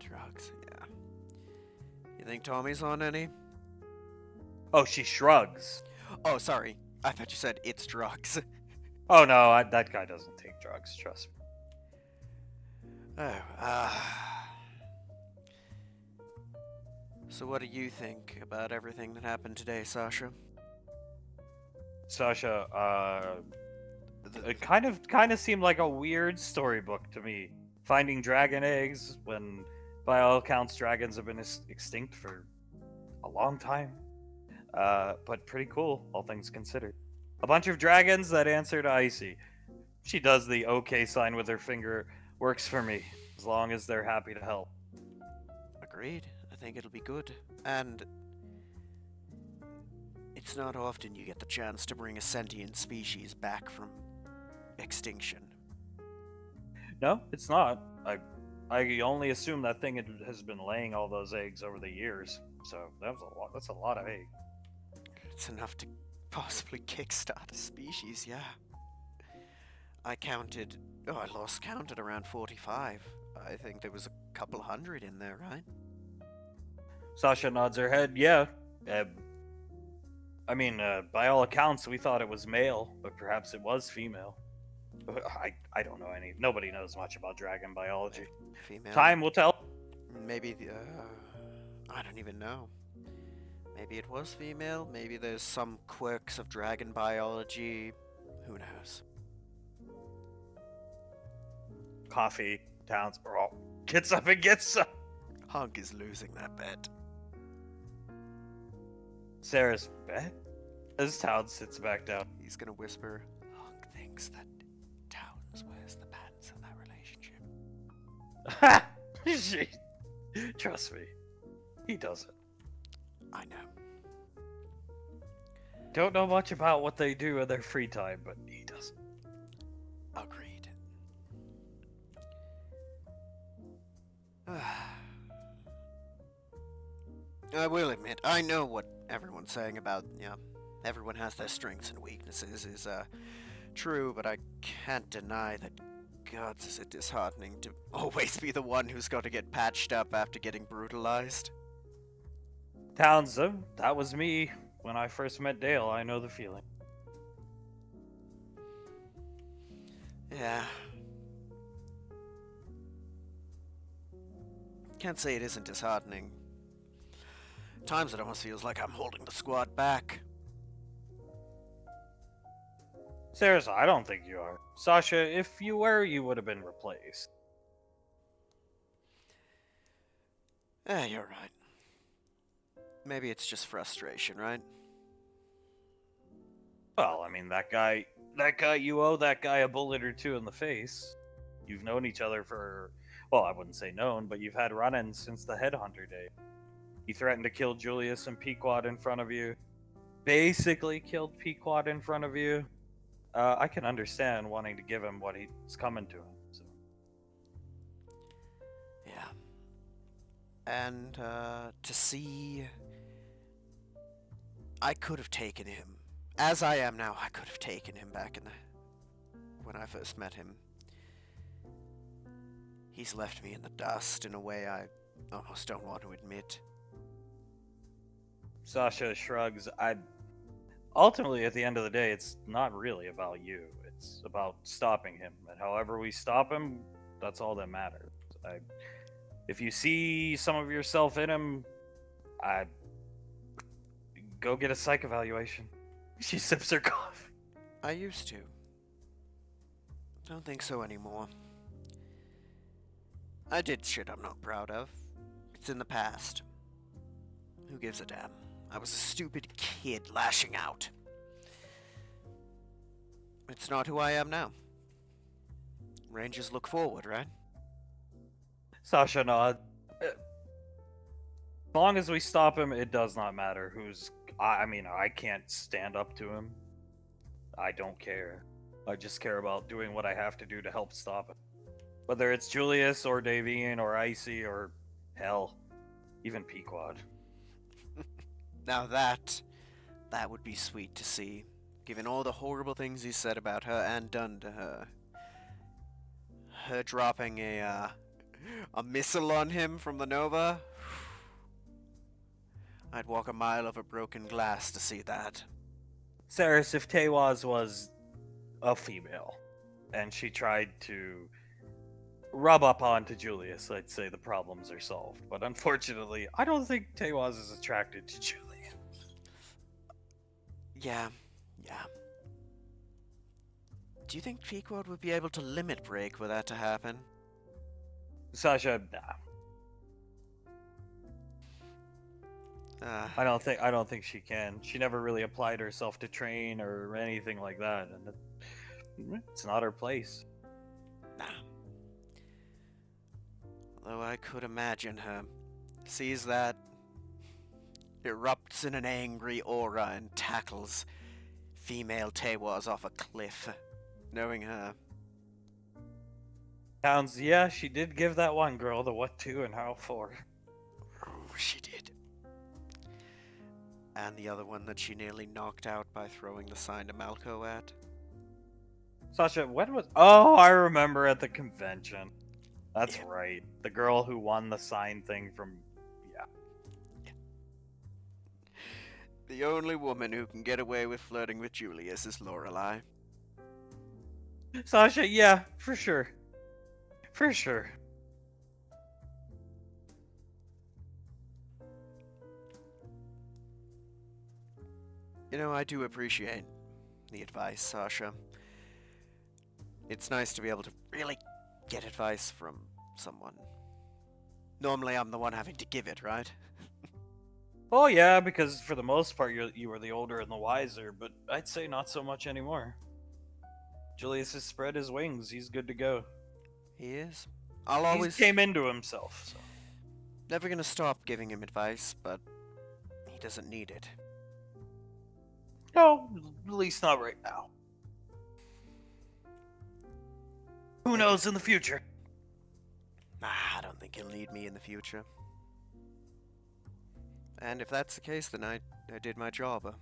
A: Drugs, yeah. You think Tommy's on any?
B: Oh, she shrugs.
A: Oh, sorry. I thought you said it's drugs.
B: Oh no, that guy doesn't take drugs, trust me.
A: Oh, So what do you think about everything that happened today, Sasha?
B: Sasha, it kind of seemed like a weird storybook to me. Finding dragon eggs when, by all accounts, dragons have been extinct for a long time. But pretty cool, all things considered. A bunch of dragons that answer to Icy. She does the OK sign with her finger. Works for me, as long as they're happy to help.
A: Agreed. I think it'll be good. And it's not often you get the chance to bring a sentient species back from extinction.
B: No, it's not. I only assume that thing has been laying all those eggs over the years. So that's a lot of eggs.
A: It's enough to possibly kickstart a species, yeah. I lost count at around 45. I think there was a couple hundred in there, right?
B: Sasha nods her head. Yeah. By all accounts, we thought it was male, but perhaps it was female. I don't know nobody knows much about dragon biology.
A: Female.
B: Time will tell.
A: Maybe I don't even know. Maybe it was female. Maybe there's some quirks of dragon biology. Who knows?
B: Coffee, Towns, gets up and gets some.
A: Hunk is losing that bet.
B: Sarah's bet? As Towns sits back down.
A: He's gonna whisper, Hunk thinks that Towns wears the pants in that relationship.
B: Trust me, he doesn't.
A: I know.
B: Don't know much about what they do in their free time, but he doesn't.
A: Agreed. I will admit, I know what everyone's saying about, everyone has their strengths and weaknesses is, true, but I can't deny that, gods, is it disheartening to always be the one who's got to get patched up after getting brutalized.
B: Townsend, that was me when I first met Dale. I know the feeling.
A: Yeah. Can't say it isn't disheartening. Times it almost feels like I'm holding the squad back.
B: Seriously, I don't think you are. Sasha, if you were, you would have been replaced.
A: You're right. Maybe it's just frustration, right?
B: Well, I mean, that guy, you owe that guy a bullet or two in the face. You've known each other for, well, I wouldn't say known, but you've had run-ins since the headhunter day. He threatened to kill Julius and Pequod in front of you. Basically killed Pequod in front of you. I can understand wanting to give him what he's coming to him. So.
A: Yeah. And, to see... I could have taken him. As I am now, I could have taken him back in the... when I first met him. He's left me in the dust in a way I almost don't want to admit.
B: Sasha shrugs. Ultimately, at the end of the day, it's not really about you. It's about stopping him. And however we stop him, that's all that matters. If you see some of yourself in him, go get a psych evaluation. She sips her coffee.
A: I used to. Don't think so anymore. I did shit I'm not proud of. It's in the past. Who gives a damn? I was a stupid kid lashing out. It's not who I am now. Rangers look forward, right?
B: Sasha nods. As long as we stop him, it does not matter who's. I mean, I can't stand up to him. I don't care. I just care about doing what I have to do to help stop it. Whether it's Julius or Davine or Icy or hell, even Pequod.
A: Now that would be sweet to see, given all the horrible things he said about her and done to her. Her dropping a missile on him from the Nova. I'd walk a mile over broken glass to see that.
B: Saris, if Tewaz was a female and she tried to rub up onto Julius, I'd say the problems are solved. But unfortunately, I don't think Tewaz is attracted to Julius.
A: Yeah. Do you think Pequod would be able to limit break were that to happen?
B: Sasha, nah. I don't think she can. She never really applied herself to train or anything like that, and it's not her place.
A: Nah. Although I could imagine her sees that, erupts in an angry aura and tackles female Tewaz off a cliff, knowing her.
B: Towns, yeah, she did give that one girl the what to and how for.
A: Oh, she did. And the other one that she nearly knocked out by throwing the sign to Malco at.
B: Sasha, when was... Oh, I remember at the convention. That's
A: Yeah.
B: right. The girl who won the sign thing from... Yeah.
A: The only woman who can get away with flirting with Julius is Lorelei.
B: Sasha, yeah, for sure. For sure.
A: You know, I do appreciate the advice, Sasha. It's nice to be able to really get advice from someone. Normally I'm the one having to give it, right?
B: Oh, yeah, because for the most part, you were the older and the wiser, but I'd say not so much anymore. Julius has spread his wings. He's good to go.
A: He is. I'll
B: He
A: always...
B: came into himself, so...
A: Never gonna stop giving him advice, but he doesn't need it.
B: No, at least not right now. Who knows in the future?
A: Nah, I don't think he'll need me in the future. And if that's the case, then I did my job.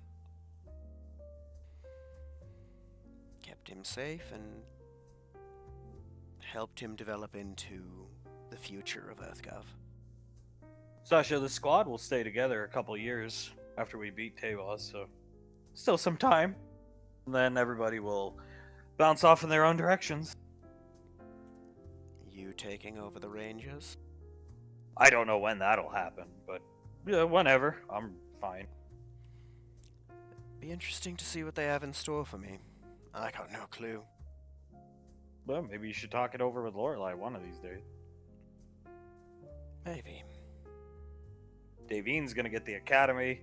A: Kept him safe and helped him develop into the future of EarthGov.
B: Sasha, the squad will stay together a couple years after we beat Tavos, so still some time. And then everybody will bounce off in their own directions.
A: You taking over the Rangers?
B: I don't know when that'll happen, but yeah, whenever. I'm fine.
A: Be interesting to see what they have in store for me. I got no clue.
B: Well, maybe you should talk it over with Lorelai one of these days.
A: Maybe.
B: Davine's gonna get the academy.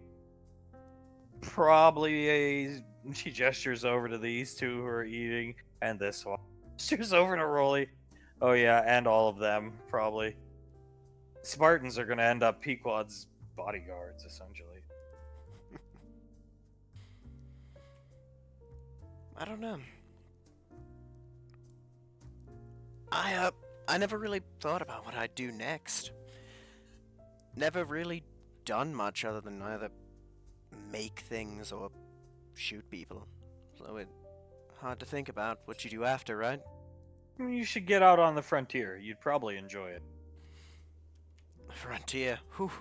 B: She gestures over to these two who are eating, and this one. Gestures over to Rolly. Oh yeah, and all of them, probably. Spartans are gonna end up Pequod's bodyguards, essentially.
A: I don't know. I never really thought about what I'd do next. Never really done much other than either make things or shoot people. So it's hard to think about what you do after, right?
B: You should get out on the frontier. You'd probably enjoy it.
A: Frontier. Whew.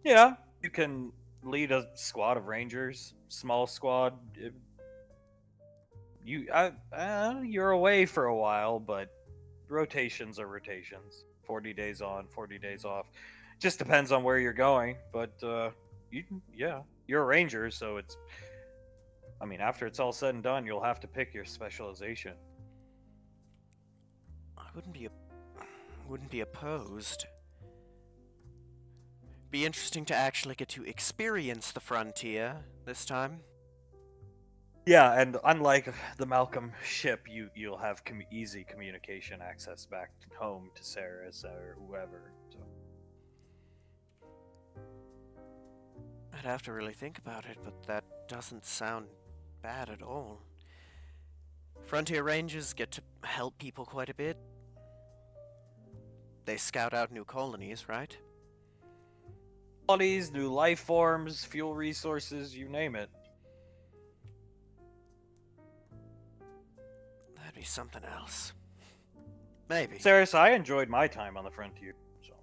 B: Yeah, you can lead a squad of rangers, small squad. You're away for a while, but rotations are rotations. 40 days on, 40 days off. Just depends on where you're going, but you're a ranger, so it's. I mean, after it's all said and done, you'll have to pick your specialization.
A: I wouldn't be opposed. Be interesting to actually get to experience the frontier this time.
B: Yeah, and unlike the Malcolm ship, you'll have easy communication access back home to Saris or whoever. So.
A: I'd have to really think about it, but that doesn't sound bad at all. Frontier Rangers get to help people quite a bit. They scout out new colonies, right?
B: Colonies, new life forms, fuel resources, you name it.
A: That'd be something else. Maybe.
B: Saris, I enjoyed my time on the frontier. So.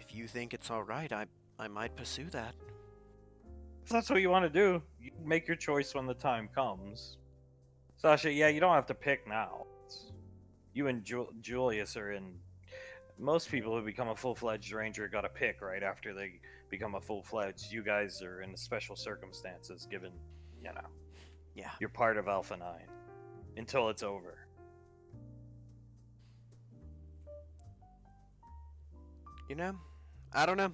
A: If you think it's alright, I might pursue that.
B: If that's what you want to do, you make your choice when the time comes. Sasha, yeah, you don't have to pick now. You and Julius are in. Most people who become a full-fledged ranger got to pick right after they become a full-fledged. You guys are in special circumstances, given,
A: Yeah.
B: you're part of Alpha 9 until it's over.
A: You know, I don't know.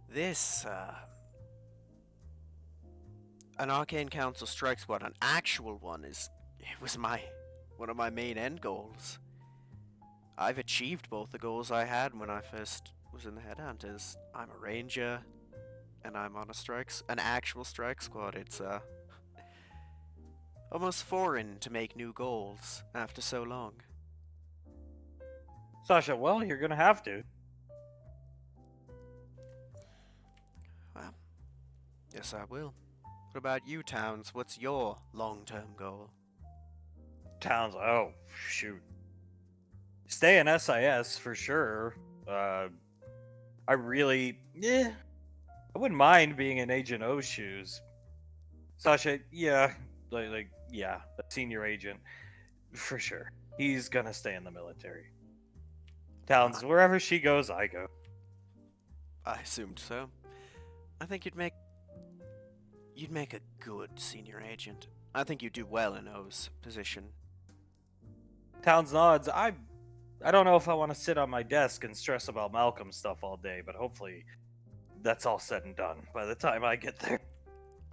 A: This, an Arcane Council strike squad, an actual one, it was one of my main end goals. I've achieved both the goals I had when I first was in the Headhunters. I'm a ranger, and I'm on an actual strike squad. It's, almost foreign to make new goals after so long.
B: Sasha, well, you're gonna have to.
A: Well, yes I will. What about you, Towns? What's your long-term goal?
B: Towns, oh, shoot. Stay in SIS for sure. I wouldn't mind being in Agent O's shoes. Sasha, yeah, yeah, a senior agent, for sure. He's gonna stay in the military. Towns, wherever she goes, I go.
A: I assumed so. I think you'd make a good senior agent. I think you'd do well in O's position.
B: Towns nods. I don't know if I want to sit on my desk and stress about Malcolm stuff all day, but hopefully that's all said and done by the time I get there.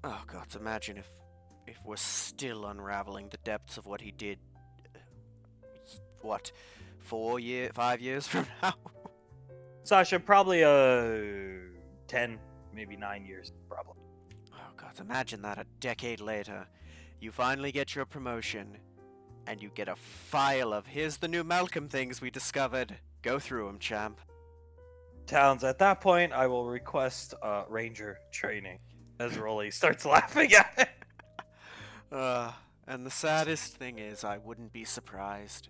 A: Oh God, imagine if we're still unraveling the depths of what he did. What, 5 years from now?
B: Sasha, probably 10, maybe 9 years, probably.
A: Oh God, imagine that a decade later, you finally get your promotion, and you get a file of here's the new Malcolm things we discovered. Go through them, champ.
B: Towns, at that point, I will request Ranger training. As Rolly starts laughing at it.
A: And the saddest thing is, I wouldn't be surprised.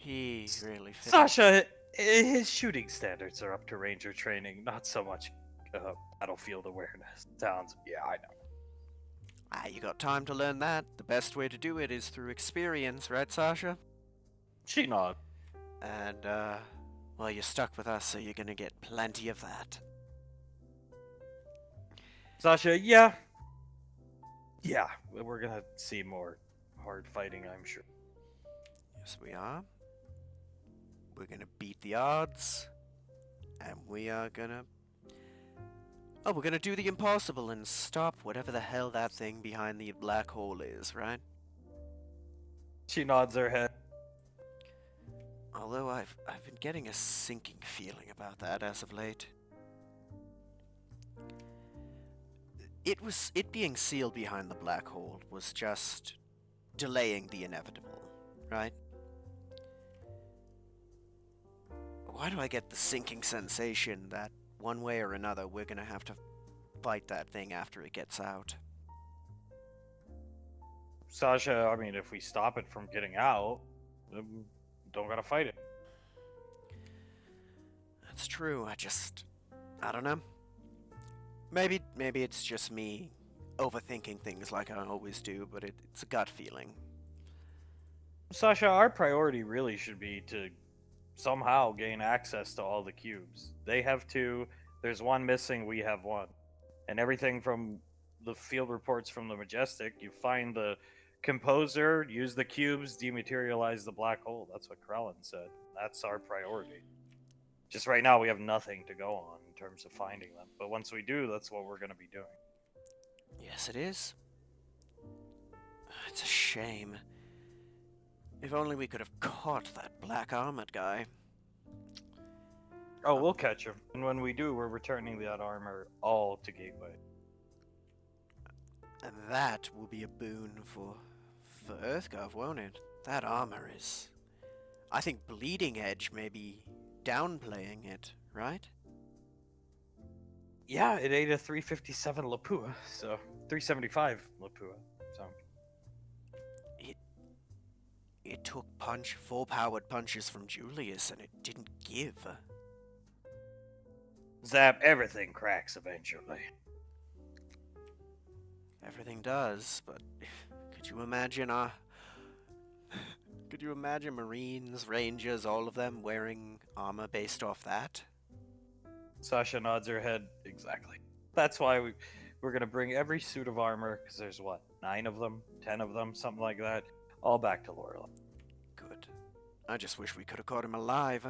A: He really fit.
B: Sasha, his shooting standards are up to ranger training, not so much battlefield awareness. Sounds, yeah, I know.
A: Ah, you got time to learn that. The best way to do it is through experience, right, Sasha?
B: She nods.
A: And, well, you're stuck with us, so you're gonna get plenty of that.
B: Sasha, yeah. Yeah, we're gonna see more hard fighting, I'm sure.
A: Yes, we are. We're gonna beat the odds. And we are gonna... Oh, we're gonna do the impossible and stop whatever the hell that thing behind the black hole is, right?
B: She nods her head.
A: Although I've been getting a sinking feeling about that as of late. It being sealed behind the black hole was just delaying the inevitable, right? Why do I get the sinking sensation that one way or another we're gonna have to fight that thing after it gets out?
B: Sasha, I mean, if we stop it from getting out, don't gotta fight it.
A: That's true. I don't know. Maybe it's just me overthinking things like I always do, but it's a gut feeling.
B: Sasha, our priority really should be to somehow gain access to all the cubes. They have two, there's one missing, we have one. And everything from the field reports from the Majestic, you find the composer, use the cubes, dematerialize the black hole. That's what Krellin said. That's our priority. Just right now, we have nothing to go on in terms of finding them. But once we do, that's what we're going to be doing.
A: Yes, it is. It's a shame. If only we could have caught that black armored guy.
B: Oh, we'll catch him. And when we do, we're returning that armor all to Gateway.
A: And that will be a boon for Earthgov, won't it? That armor is... I think Bleeding Edge may be downplaying it, right?
B: Yeah, it ate a 357 Lapua, so 375 Lapua. So
A: It took full powered punches from Julius and it didn't give.
B: Zap, everything cracks eventually.
A: Everything does, but could you imagine could you imagine Marines, Rangers, all of them wearing armor based off that?
B: Sasha nods her head. Exactly. That's why we're going to bring every suit of armor, because there's what, 9 of them? 10 of them? Something like that. All back to Lorelei.
A: Good. I just wish we could have caught him alive.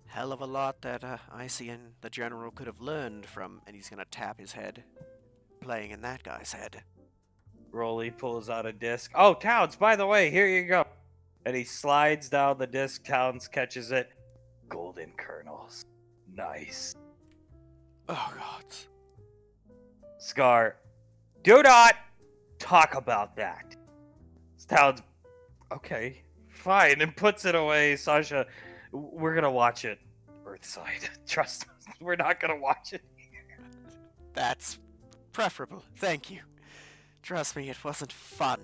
A: Hell of a lot that Icy and the General could have learned from, and he's gonna tap his head, playing in that guy's head.
B: Rolly pulls out a disc. Oh, Towns, by the way, here you go. And he slides down the disc. Towns catches it. Golden kernels. Nice.
A: Oh, God.
B: Scar, do not talk about that. Towns, okay, fine, and puts it away. Sasha, we're gonna watch it Earthside. Trust us, we're not gonna watch it.
A: That's preferable, thank you. Trust me, it wasn't fun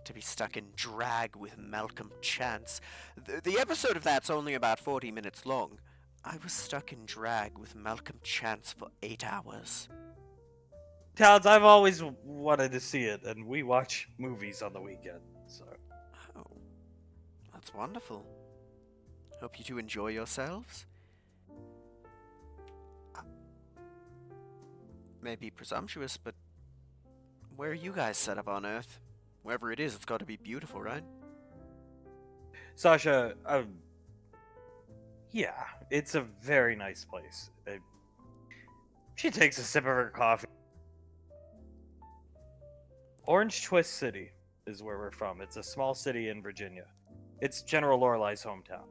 A: to be stuck in drag with Malcolm Chance. The episode of that's only about 40 minutes long. I was stuck in drag with Malcolm Chance for 8 hours.
B: Towns, I've always wanted to see it, and we watch movies on the weekend, so.
A: Oh, that's wonderful. Hope you two enjoy yourselves. Maybe presumptuous, but where are you guys set up on Earth? Wherever it is, it's got to be beautiful, right?
B: Sasha, yeah, it's a very nice place. She takes a sip of her coffee. Orange Twist City is where we're from. It's a small city in Virginia. It's General Lorelei's hometown.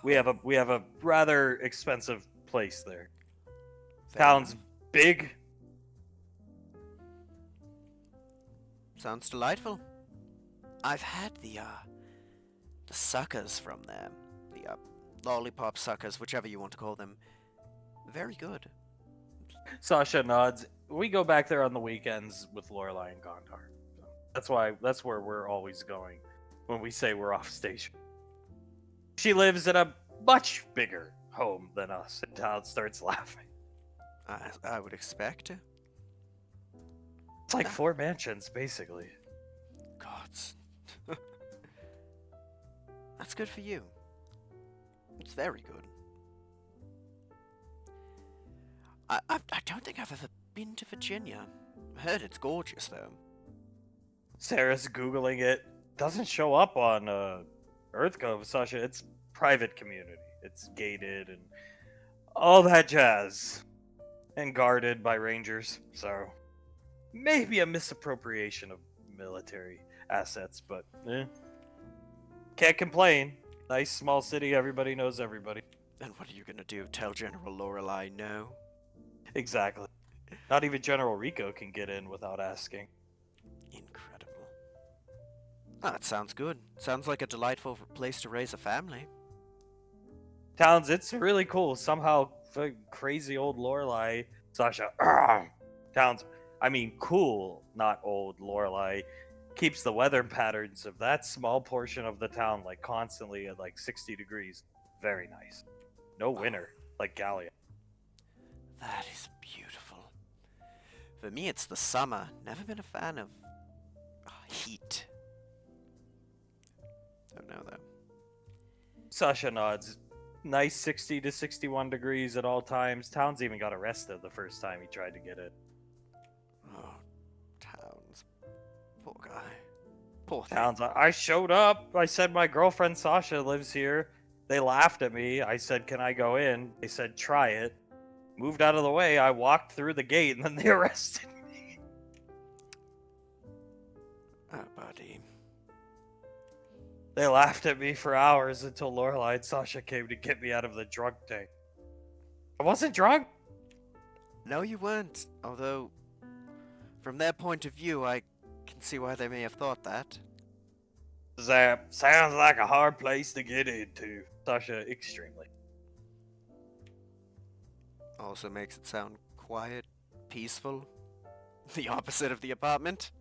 B: We have a rather expensive place there. Town's big.
A: Sounds delightful. I've had the suckers from there. The lollipop suckers, whichever you want to call them. Very good.
B: Sasha nods. We go back there on the weekends with Lorelei and Gondar. That's where we're always going when we say we're off station. She lives in a much bigger home than us. And Town starts laughing.
A: I would expect.
B: It's like 4 mansions, basically.
A: Gods. That's good for you. It's very good. I don't think I've ever been to Virginia. I heard it's gorgeous, though.
B: Sarah's Googling it. Doesn't show up on Earth Cove, Sasha. It's private community. It's gated and all that jazz. And guarded by rangers, so maybe a misappropriation of military assets, but can't complain. Nice small city, everybody knows everybody.
A: And what are you gonna do? Tell General Lorelei no?
B: Exactly. Not even General Rico can get in without asking.
A: Incredible. Oh, that sounds good. Sounds like a delightful place to raise a family.
B: Towns, it's really cool. Somehow, crazy old Lorelei, Sasha, Towns, I mean cool, not old Lorelei, keeps the weather patterns of that small portion of the town like constantly at like 60 degrees. Very nice. No winter, like Gallia.
A: That is beautiful. For me, it's the summer. Never been a fan of heat. Don't know though.
B: Sasha nods. Nice 60 to 61 degrees at all times. Towns even got arrested the first time he tried to get it.
A: Oh, Towns. Poor guy. Poor thing.
B: Towns, I showed up. I said my girlfriend Sasha lives here. They laughed at me. I said, can I go in? They said, try it. Moved out of the way. I walked through the gate and then they arrested me.
A: Oh, buddy.
B: They laughed at me for hours until Lorelei and Sasha came to get me out of the drunk tank. I wasn't drunk.
A: No, you weren't. Although, from their point of view, I can see why they may have thought that.
B: That sounds like a hard place to get into. Sasha, extremely.
A: Also makes it sound quiet, peaceful. The opposite of the apartment.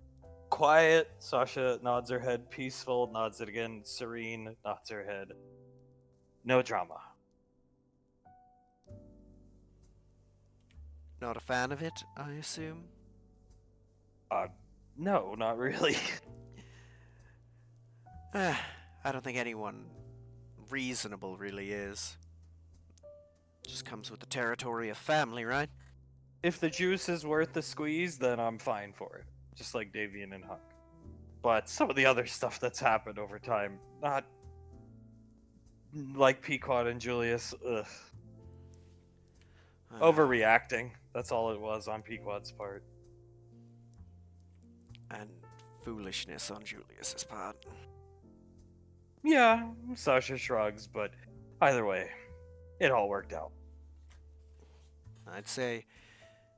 B: Quiet. Sasha nods her head. Peaceful. Nods it again. Serene. Nods her head. No drama.
A: Not a fan of it, I assume?
B: No, not really.
A: I don't think anyone reasonable really is. Just comes with the territory of family, right?
B: If the juice is worth the squeeze, then I'm fine for it. Just like Davian and Hunk. But some of the other stuff that's happened over time, not like Pequod and Julius, overreacting. That's all it was on Pequod's part.
A: And foolishness on Julius's part.
B: Yeah, Sasha shrugs, but either way, it all worked out.
A: I'd say,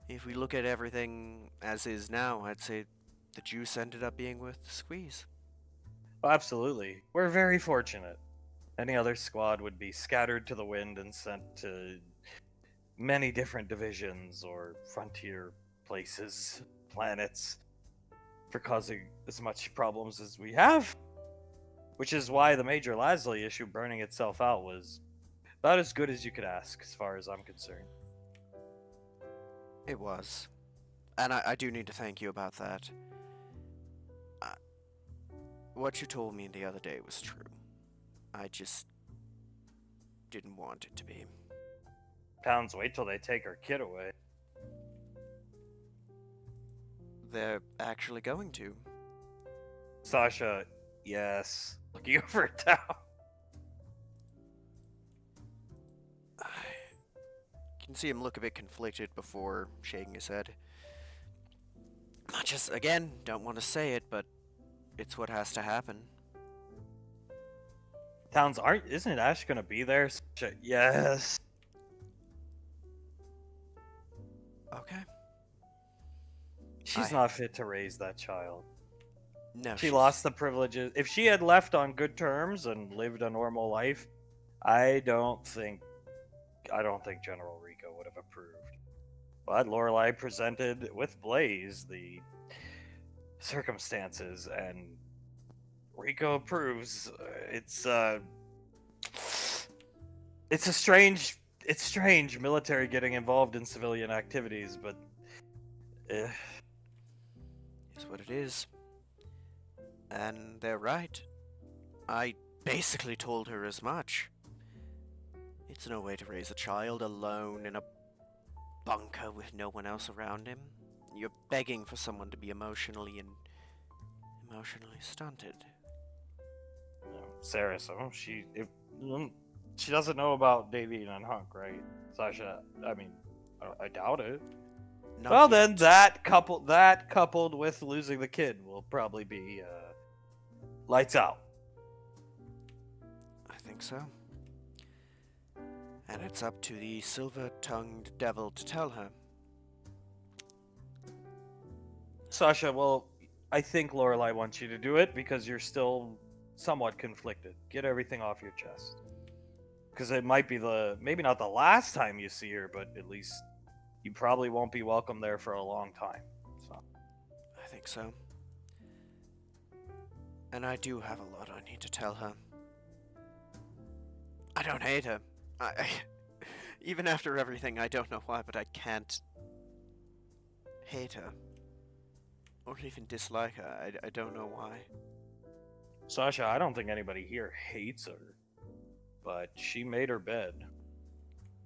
A: if we look at everything as is now, I'd say the juice ended up being worth the squeeze.
B: Absolutely. We're very fortunate. Any other squad would be scattered to the wind and sent to many different divisions or frontier places, planets, for causing as much problems as we have. Which is why the Major Lasley issue burning itself out was about as good as you could ask, as far as I'm concerned.
A: It was. And I do need to thank you about that. What you told me the other day was true. I just didn't want it to be.
B: Towns, wait till they take our kid away.
A: They're actually going to.
B: Sasha, yes. Looking over at town.
A: I can see him look a bit conflicted before shaking his head. I just, again, don't want to say it, but it's what has to happen.
B: Towns, isn't Ash gonna be there? Sasha, yes.
A: Okay.
B: She's not fit to raise that child.
A: No,
B: She lost the privileges. If she had left on good terms and lived a normal life, I don't think General Rico would have approved. But Lorelei presented with Blaze the circumstances, and Rico approves. It's It's strange military getting involved in civilian activities, but
A: Is what it is. And they're right. I basically told her as much. It's no way to raise a child alone in a bunker with no one else around him. You're begging for someone to be emotionally stunted.
B: Sarah, so she doesn't know about Davine and Hunk, right? Sasha, I mean, I doubt it.
A: Not
B: Well,
A: yet.
B: then that coupled with losing the kid will probably be lights out.
A: I think so. And it's up to the silver-tongued devil to tell her.
B: Sasha, well, I think Lorelai wants you to do it because you're still somewhat conflicted. Get everything off your chest. Because it might be maybe not the last time you see her, but at least you probably won't be welcome there for a long time. So.
A: I think so. And I do have a lot I need to tell her. I don't hate her. Even after everything, I don't know why, but I can't hate her. Or even dislike her. I don't know why.
B: Sasha, I don't think anybody here hates her, but she made her bed.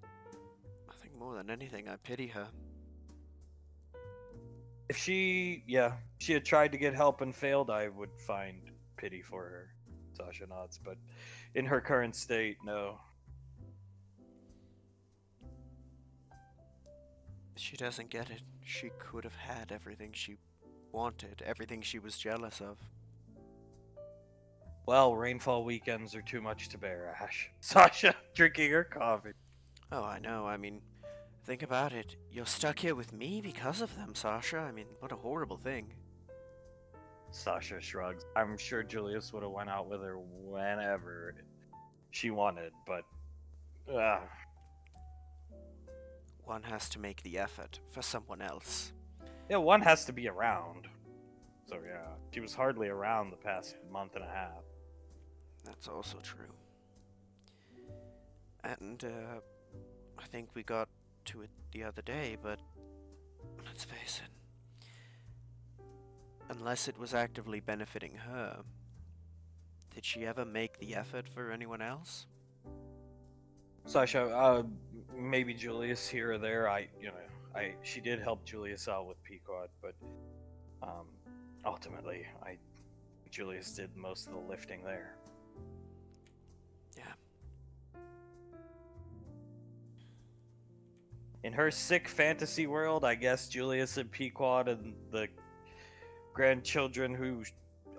A: I think more than anything, I pity her.
B: If she had tried to get help and failed, I would find pity for her. Sasha nods, but in her current state, no.
A: She doesn't get it. She could have had everything she wanted, everything she was jealous of.
B: Well, rainfall weekends are too much to bear, Ash. Sasha drinking her coffee.
A: Oh, I know. I mean, think about it. You're stuck here with me because of them, Sasha. I mean, what a horrible thing.
B: Sasha shrugs. I'm sure Julius would have went out with her whenever she wanted, but
A: One has to make the effort for someone else.
B: yeah, one has to be around. So yeah, she was hardly around the past month and a half.
A: That's also true. And, I think we got to it the other day, but let's face it. Unless it was actively benefiting her, did she ever make the effort for anyone else?
B: Sasha, maybe Julius here or there. She did help Julius out with Pequod, but ultimately, Julius did most of the lifting there.
A: Yeah.
B: In her sick fantasy world, I guess Julius and Pequod and the grandchildren who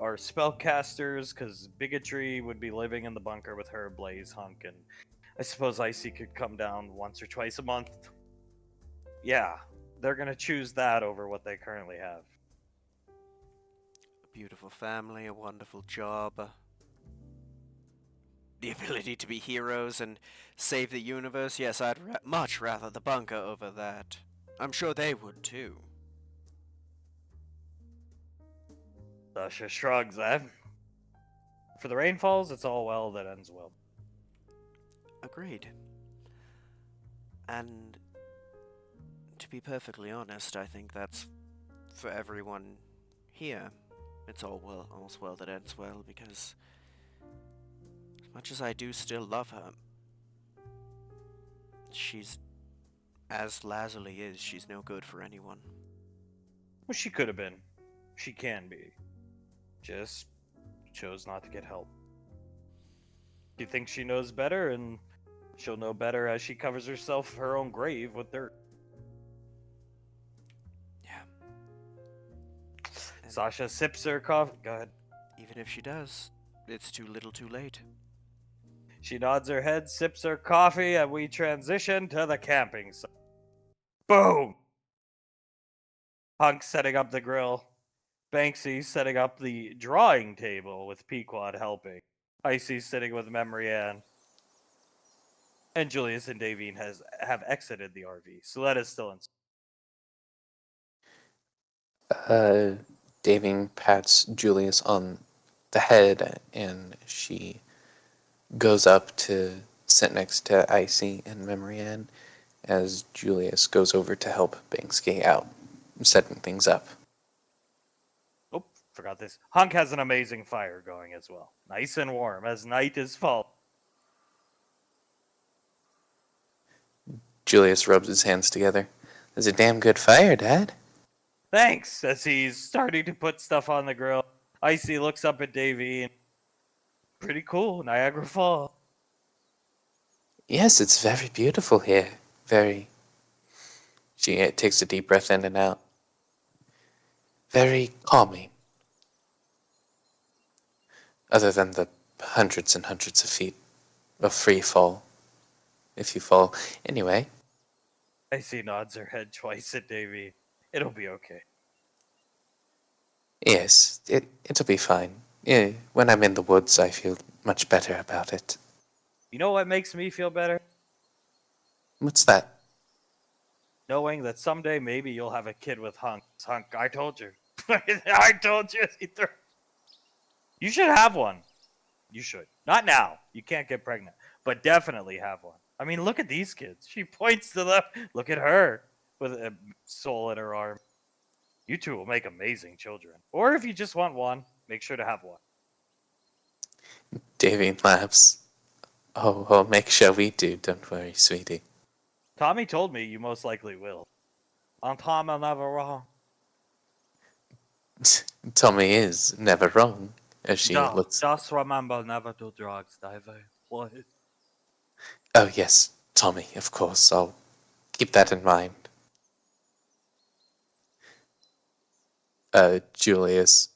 B: are spellcasters, because bigotry would be living in the bunker with her, Blaze, Hunk, and I suppose Icy could come down once or twice a month. Yeah, they're gonna choose that over what they currently have.
A: A beautiful family, a wonderful job, the ability to be heroes and save the universe. Yes, I'd much rather the bunker over that. I'm sure they would too.
B: Sasha shrugs. For the Rainfalls, it's all well that ends well.
A: Agreed. And to be perfectly honest, I think that's for everyone here. It's all's well that ends well, because as much as I do still love her, she's, as Lazuli is, she's no good for anyone.
B: Well, she could have been. She can be. Just chose not to get help. She thinks she knows better, and she'll know better as she covers herself her own grave with dirt.
A: Yeah. And
B: Sasha sips her coffee. Go ahead.
A: even if she does, it's too little too late.
B: She nods her head, sips her coffee, and we transition to the camping site. Boom! Hunk setting up the grill. Banksy setting up the drawing table with Pequod helping. Icy sitting with Memory Ann. And Julius and Davine have exited the RV. Solette is still inside.
C: Daving pats Julius on the head and she goes up to sit next to Icy and Memory Ann as Julius goes over to help Banksy out, setting things up.
B: Oh, forgot this. Hunk has an amazing fire going as well. Nice and warm as night is falling.
C: Julius rubs his hands together. There's a damn good fire, Dad.
B: Thanks, as he's starting to put stuff on the grill. Icy looks up at Davy and pretty cool, Niagara Falls.
C: Yes, it's very beautiful here. Very. She takes a deep breath in and out. Very calming. Other than the hundreds and hundreds of feet of free fall. If you fall. Anyway,
B: Icy nods her head twice at Davy. It'll be okay.
C: yes, it'll be fine. Yeah, when I'm in the woods, I feel much better about it.
B: You know what makes me feel better?
C: What's that?
B: Knowing that someday maybe you'll have a kid with Hunk. Hunk, I told you. I told you. You should have one. You should. Not now. You can't get pregnant. But definitely have one. I mean, look at these kids. She points to them. Look at her with a soul in her arm. You two will make amazing children. Or if you just want one, make sure to have one.
C: Davy laughs. Oh, I'll make sure we do. Don't worry, sweetie.
B: Tommy told me you most likely will. On Tom, I'm never wrong.
C: Tommy is never wrong. As she looks.
B: Just remember never do drugs, Davy. What?
C: Oh, yes, Tommy, of course. I'll keep that in mind. Julius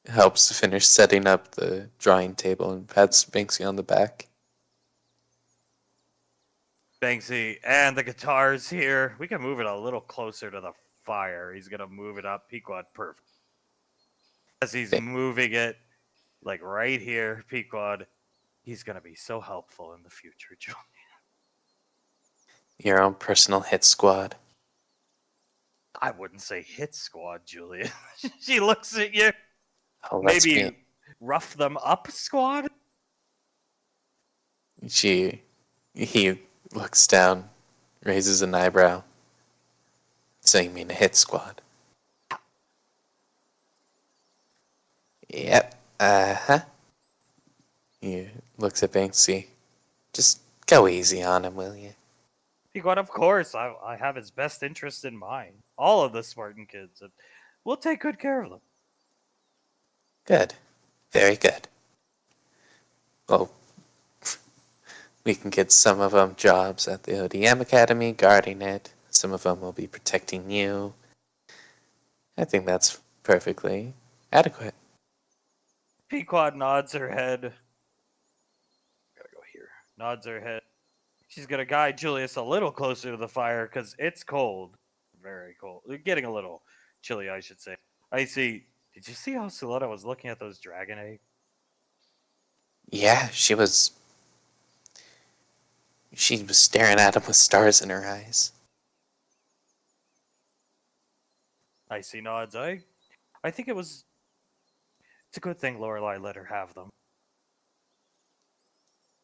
C: helps finish setting up the drawing table and pats Banksy on the back.
B: Banksy, and the guitar's here. We can move it a little closer to the fire. He's gonna move it up. Pequod, perfect. As he's moving it, like right here, Pequod, he's gonna be so helpful in the future, Julian.
C: Your own personal hit squad.
B: I wouldn't say hit squad, Julian. She looks at you.
C: Oh, let's
B: Maybe
C: be.
B: rough them up squad?
C: He looks down, raises an eyebrow. So you mean a hit squad? Yep. Uh-huh. He looks at Banksy. Just go easy on him, will you?
B: Pequod, of course. I have his best interest in mind. All of the Spartan kids. And we'll take good care of them.
C: Good. Very good. Well, we can get some of them jobs at the ODM Academy, guarding it. Some of them will be protecting you. I think that's perfectly adequate.
B: Pequod nods her head. Gotta go here. Nods her head. She's gonna guide Julius a little closer to the fire because it's cold. Very cold. Getting a little chilly, I should say. I see. Did you see how Suletta was looking at those dragon eggs?
C: Yeah, she was staring at him with stars in her eyes.
B: I see nods. I think it's a good thing Lorelai let her have them.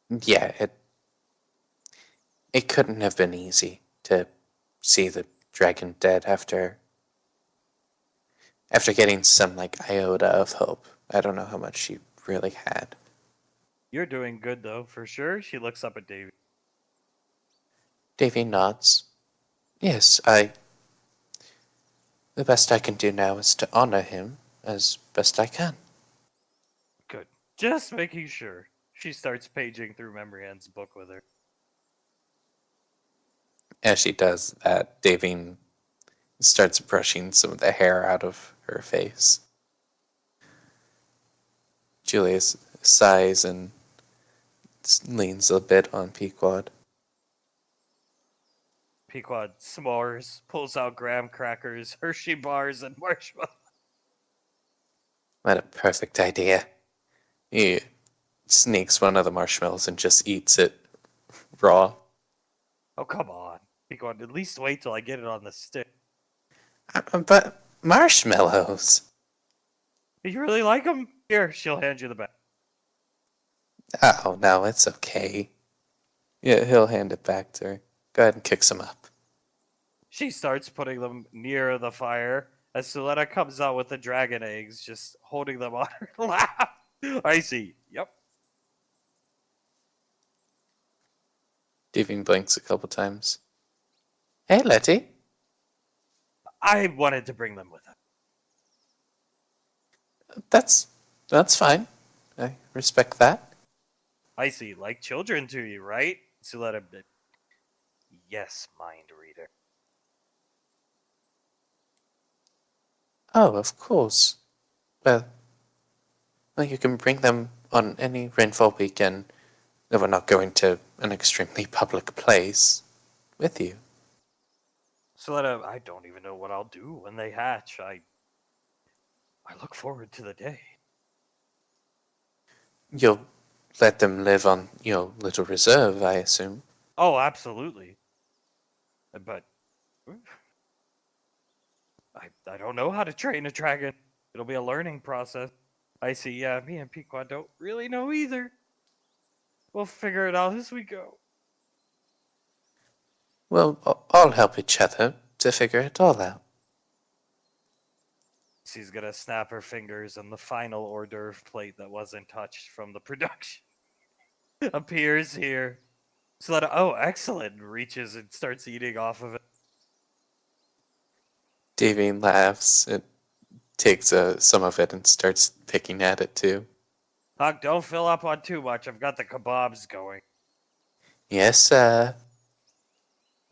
C: Yeah, it couldn't have been easy to see the dragon dead after getting some like iota of hope. I don't know how much she really had.
B: You're doing good though, for sure. She looks up at Davy.
C: Davy nods. Yes, the best I can do now is to honor him as best I can.
B: Good. Just making sure. She starts paging through Memory Ann's book with her.
C: As she does that, Davy starts brushing some of the hair out of her face. Julius sighs and leans a bit on Pequod.
B: Pequod s'mores, pulls out graham crackers, Hershey bars, and marshmallows.
C: What a perfect idea. He sneaks one of the marshmallows and just eats it raw.
B: Oh, come on. Pequod, at least wait till I get it on the stick.
C: But marshmallows.
B: You really like them? Here, she'll hand you the bag.
C: Oh, no, it's okay. Yeah, he'll hand it back to her. Go ahead and kick some up.
B: She starts putting them near the fire as Suletta comes out with the dragon eggs, just holding them on her lap. I see. Yep.
C: Devine blinks a couple times. Hey, Letty.
B: I wanted to bring them with us.
C: That's fine. I respect that.
B: I see. Like children to you, right? Suletta. Yes, mind reader.
C: Oh, of course. Well, you can bring them on any rainfall weekend if we're not going to an extremely public place with you.
B: Suletta, I don't even know what I'll do when they hatch. I look forward to the day.
C: You'll let them live on your little reserve, I assume.
B: Oh, absolutely. But I don't know how to train a dragon. It'll be a learning process. I see. Yeah, me and Pequod don't really know either. We'll figure it out as we go.
C: We'll all help each other to figure it all out.
B: She's gonna snap her fingers, and the final hors d'oeuvre plate that wasn't touched from the production appears here. Suletta, oh, excellent, reaches and starts eating off of it.
C: Devine laughs and takes some of it and starts picking at it too.
B: Huck, don't fill up on too much. I've got the kebabs going.
C: Yes,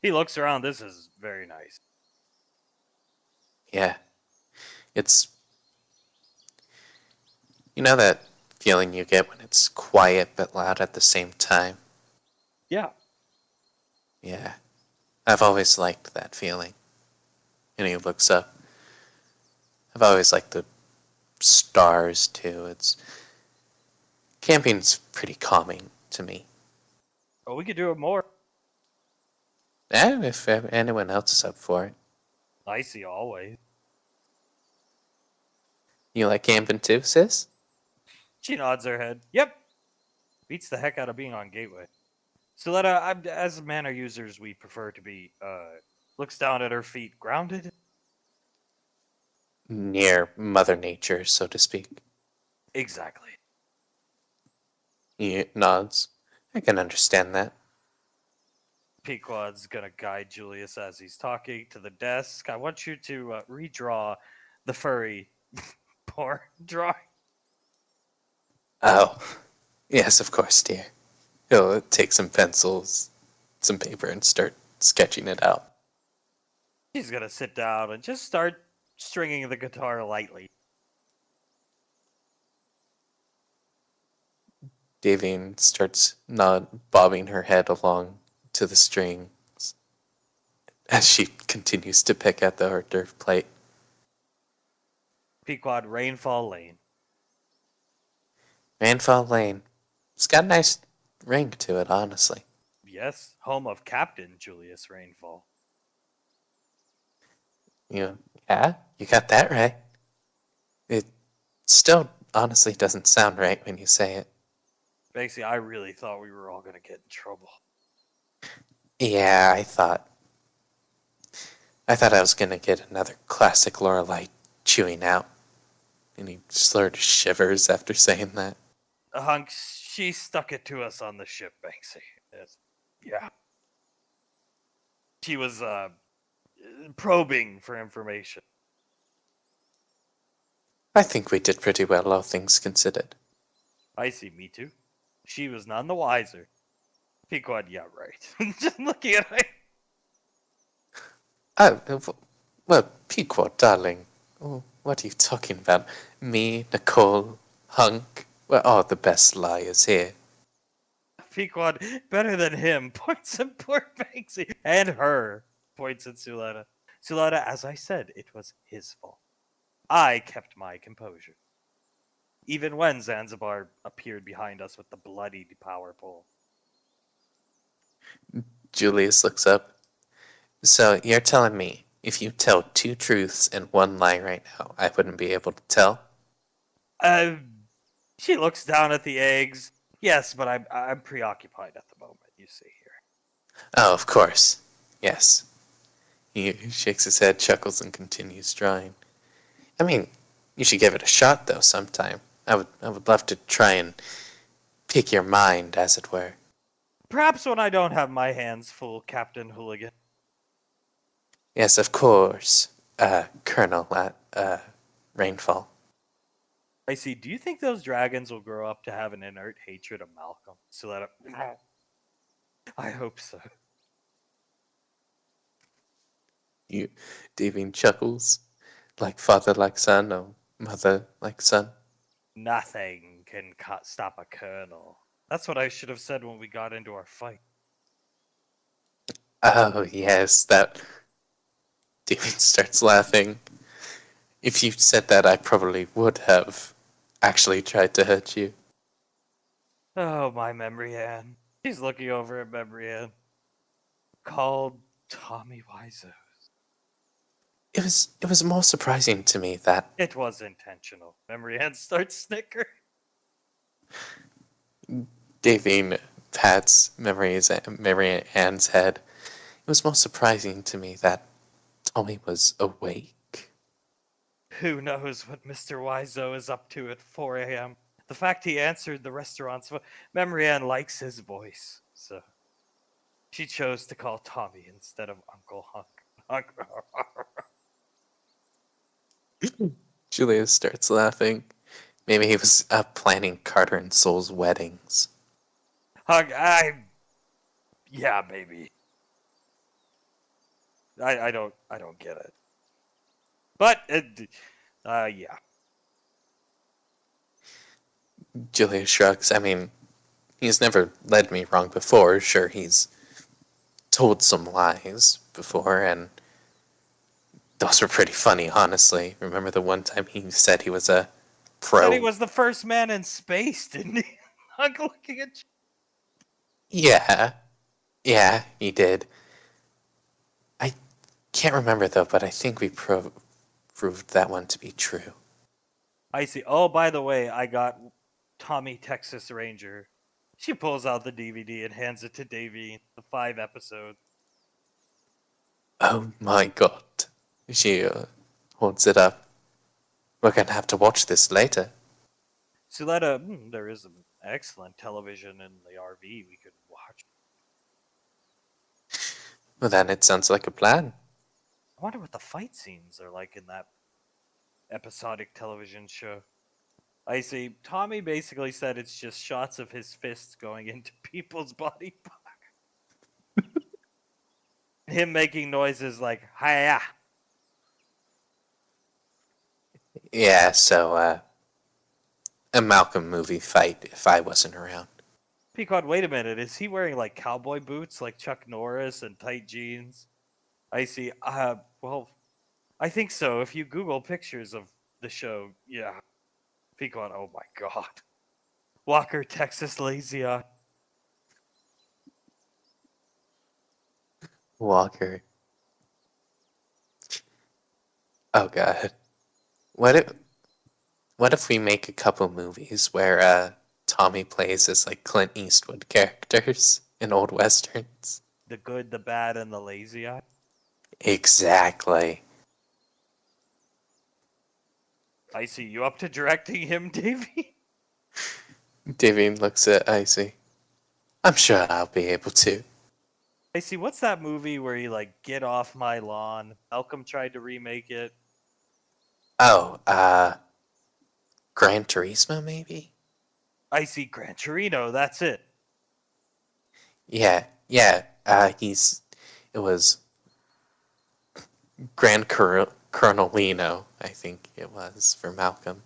B: He looks around. This is very nice.
C: yeah. It's, you know that feeling you get when it's quiet but loud at the same time?
B: Yeah.
C: Yeah. I've always liked that feeling. And he looks up. I've always liked the stars too. Camping's pretty calming to me.
B: Oh, we could do it more.
C: If anyone else is up for it.
B: I see always.
C: You like camping too, sis?
B: She nods her head. Yep. Beats the heck out of being on Gateway. Suletta, as mana users, we prefer to be, looks down at her feet, grounded.
C: Near Mother Nature, so to speak.
B: Exactly.
C: He nods. I can understand that.
B: Pequod's gonna guide Julius as he's talking to the desk. I want you to redraw the furry porn drawing.
C: Oh, yes, of course, dear. He'll take some pencils, some paper, and start sketching it out.
B: He's gonna sit down and just start stringing the guitar lightly.
C: Davine starts bobbing her head along to the strings as she continues to pick at the hors d'oeuvre plate.
B: Pequod, Rainfall Lane.
C: Rainfall Lane. It's got a nice ring to it, honestly.
B: Yes, home of Captain Julius Rainfall.
C: Yeah, you got that right. It still honestly doesn't sound right when you say it.
B: Basically, I really thought we were all gonna get in trouble.
C: Yeah, I was gonna get another classic Lorelei chewing out. And he sort of shivers after saying that.
B: Hunk, she stuck it to us on the ship, Banksy. Yeah. She was probing for information.
C: I think we did pretty well, all things considered.
B: I see, me too. She was none the wiser. Pequod, yeah, right. Just looking at it.
C: Well, Pequod, darling. Oh, what are you talking about? Me, Nicole, Hunk. We're all the best liars here.
B: Pequod, better than him, points at poor Banksy. And her, points at Suletta. Suletta, as I said, it was his fault. I kept my composure. Even when Zanzibar appeared behind us with the bloody power pole.
C: Julius looks up. So you're telling me if you tell two truths and one lie right now, I wouldn't be able to tell?
B: She looks down at the eggs. Yes, but I'm preoccupied at the moment. you see here.
C: Oh, of course. Yes. He shakes his head, chuckles, and continues drawing. I mean, you should give it a shot, though, sometime. I would love to try and pick your mind, as it were.
B: Perhaps when I don't have my hands full, Captain Hooligan.
C: Yes, of course, Colonel Rainfall.
B: I see. Do you think those dragons will grow up to have an inert hatred of Malcolm? So that I hope so.
C: You, Davine chuckles, like father like son, or mother like son.
B: Nothing can stop a colonel. That's what I should have said when we got into our fight.
C: Oh, yes, that. Davine starts laughing. If you said that, I probably would have actually tried to hurt you.
B: Oh, my Memory Ann. She's looking over at Memory Ann. Called Tommy Wiseau.
C: It was more surprising to me that
B: It was intentional. Memory Ann starts snickering.
C: Davine pats Mary Ann's head. It was more surprising to me that Tommy was awake.
B: Who knows what Mr. Wiseau is up to at 4 a.m.? The fact he answered the restaurant's phone. Memory Ann likes his voice, so she chose to call Tommy instead of Uncle Hunk.
C: Julia starts laughing. Maybe he was planning Carter and Soul's weddings.
B: Hunk, yeah, maybe. I don't get it. But yeah.
C: Julia shrugs. I mean, he's never led me wrong before. Sure, he's told some lies before, and those were pretty funny, honestly. Remember the one time he said he was a
B: Said he
C: pro?
B: was the first man in space, didn't he? Hunk looking at you.
C: Yeah, he did. I can't remember though, but I think we proved that one to be true.
B: I see. Oh, by the way, I got Tommy Texas Ranger. She pulls out the DVD and hands it to Davy. The 5 episodes.
C: Oh my god. She holds it up. We're gonna have to watch this later.
B: Suletta, there is an excellent television in the RV we could watch.
C: Well, then it sounds like a plan.
B: I wonder what the fight scenes are like in that episodic television show. I see. Tommy basically said it's just shots of his fists going into people's body parts. Him making noises like "hiya."
C: Yeah, so, a Malcolm movie fight if I wasn't around.
B: Peacock, wait a minute. Is he wearing like cowboy boots like Chuck Norris and tight jeans? I see. Well, I think so. If you Google pictures of the show, yeah. Peacock, oh my god. Walker, Texas Lazy Eye.
C: Walker. Oh god. What if what if we make a couple movies where Tommy plays as like Clint Eastwood characters in old westerns?
B: The good, the bad, and the lazy eye.
C: Exactly.
B: I see. You up to directing him, Davey?
C: Davine looks at Icy. I'm sure I'll be able to.
B: I see. What's that movie where he like get off my lawn? Malcolm tried to remake it.
C: Oh, Gran Turismo maybe?
B: I see. Gran Torino. That's it.
C: Yeah. It was Colonel Lino, I think it was, for Malcolm.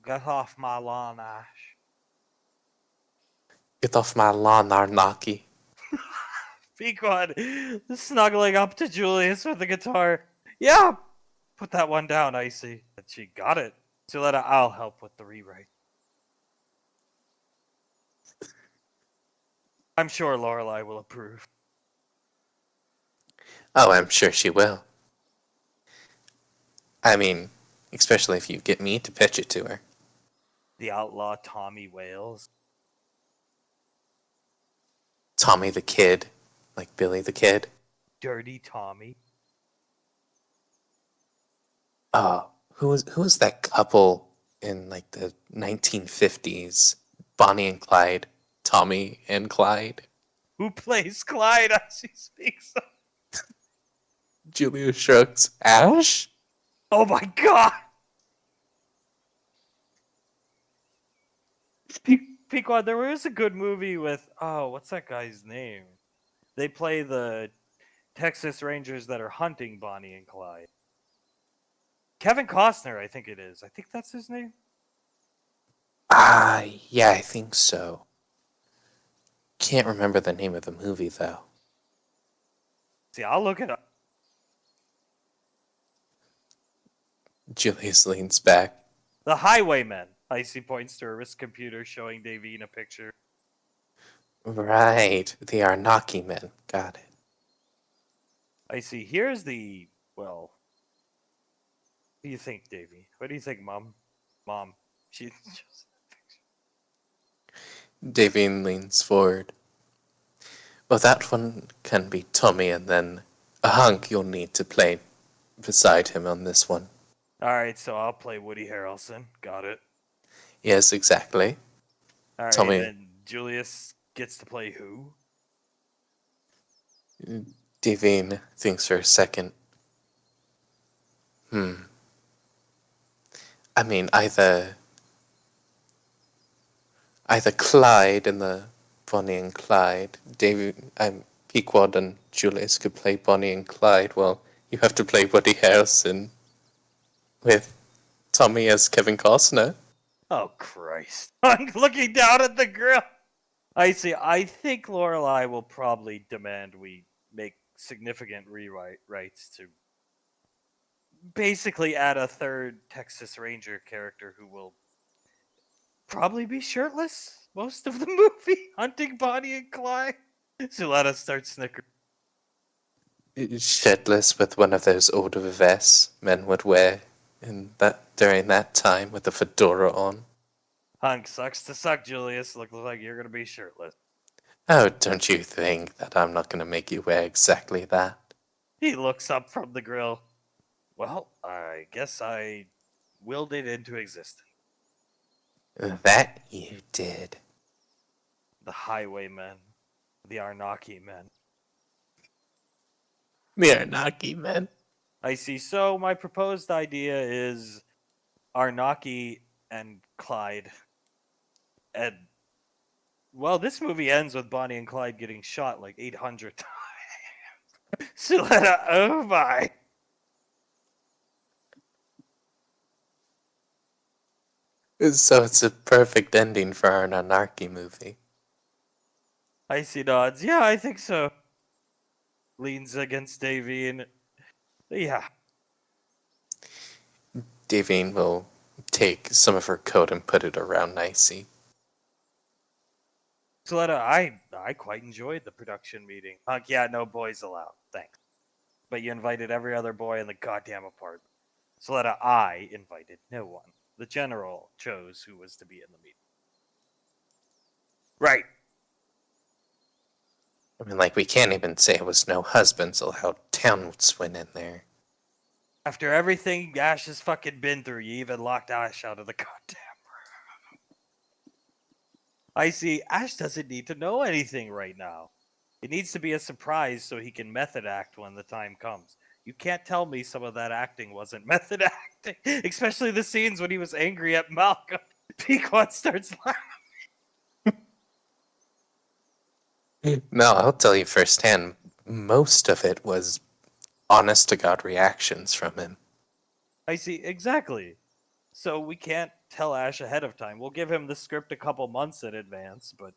B: Get off my lawn, Ash.
C: Get off my lawn, Arnaki.
B: Pequod snuggling up to Julius with the guitar. Yeah, put that one down, Icy. And she got it. Suletta, I'll help with the rewrite. I'm sure Lorelai will approve.
C: Oh, I'm sure she will. I mean, especially if you get me to pitch it to her.
B: The outlaw Tommy Wales.
C: Tommy the Kid, like Billy the Kid.
B: Dirty Tommy.
C: Who was that couple in like the 1950s? Bonnie and Clyde, Tommy and Clyde.
B: Who plays Clyde as she speaks?
C: Julia shrugs. Ash?
B: Oh my god! Pequod, there was a good movie with what's that guy's name? They play the Texas Rangers that are hunting Bonnie and Clyde. Kevin Costner, I think it is. I think that's his name.
C: Yeah, I think so. Can't remember the name of the movie though.
B: See, I'll look it up.
C: Julius leans back.
B: The Highwaymen. Icy points to a wrist computer showing Davine a picture.
C: Right, the Arnaki men. Got it.
B: I see. Here's the well. What do you think, Davy? What do you think, Mom? Mom, she just
C: Davine leans forward. Well, that one can be Tommy, and then a hunk you'll need to play beside him on this one.
B: All right, so I'll play Woody Harrelson. Got it.
C: Yes, exactly.
B: All right,
C: Tommy.
B: and Julius gets to play who?
C: Davine thinks for a second. I mean, either Clyde in the Bonnie and Clyde. Pequod and Julius could play Bonnie and Clyde. Well, you have to play Woody Harrelson with Tommy as Kevin Costner.
B: Oh Christ! I'm looking down at the grill. I see. I think Lorelai will probably demand we make significant rewrites to basically add a third Texas Ranger character who will probably be shirtless most of the movie, hunting Bonnie and Clyde. So let us start snickering.
C: Shirtless with one of those older vests men would wear during that time with a fedora on.
B: Hunk sucks to suck, Julius. Looks like you're gonna be shirtless.
C: Oh, don't you think that I'm not going to make you wear exactly that?
B: He looks up from the grill. Well, I guess I willed it into existence.
C: That you did.
B: The Highwaymen, the Arnaki men.
C: The Arnaki men.
B: I see. So my proposed idea is Arnaki and Clyde. And well, this movie ends with Bonnie and Clyde getting shot like 800 times. So oh my.
C: So it's a perfect ending for an anarchy movie.
B: I see nods. Yeah, I think so. Leans against Davy and yeah.
C: Davine will take some of her coat and put it around Nicey.
B: Soletta, I quite enjoyed the production meeting. Hunk, yeah, no boys allowed. Thanks. But you invited every other boy in the goddamn apartment. Soletta, I invited no one. The general chose who was to be in the meeting. Right.
C: I mean, like, we can't even say it was no husbands allowed. Towns went in there.
B: After everything Ash has fucking been through, you even locked Ash out of the goddamn room. I see. Ash doesn't need to know anything right now. It needs to be a surprise so he can method act when the time comes. You can't tell me some of that acting wasn't method acting, especially the scenes when he was angry at Malcolm. Pequot starts laughing.
C: No, I'll tell you firsthand, most of it was honest to God reactions from him.
B: I see, exactly. So we can't tell Ash ahead of time. We'll give him the script a couple months in advance, but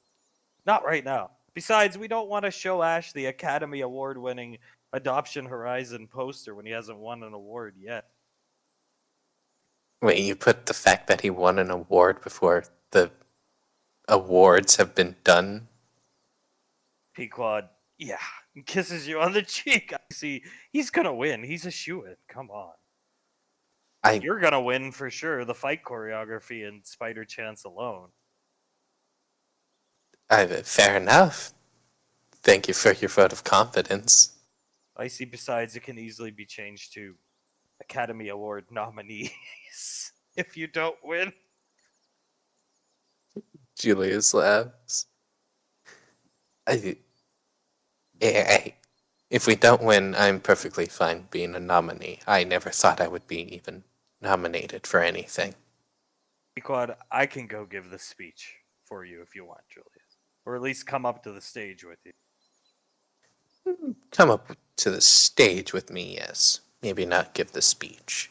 B: not right now. Besides, we don't want to show Ash the Academy Award winning Adoption Horizon poster when he hasn't won an award yet.
C: Wait, you put the fact that he won an award before the awards have been done?
B: Pequod, yeah, kisses you on the cheek. I see. He's gonna win. He's a shoo-in. Come on. You're gonna win for sure. The fight choreography and Spider Chance alone.
C: Fair enough. Thank you for your vote of confidence.
B: Icy, besides, it can easily be changed to Academy Award nominees if you don't win.
C: Julius laughs. Hey, if we don't win, I'm perfectly fine being a nominee. I never thought I would be even nominated for anything.
B: Quad, I can go give the speech for you if you want, Julius. Or at least come up to the stage with you.
C: Come up to the stage with me, yes. Maybe not give the speech.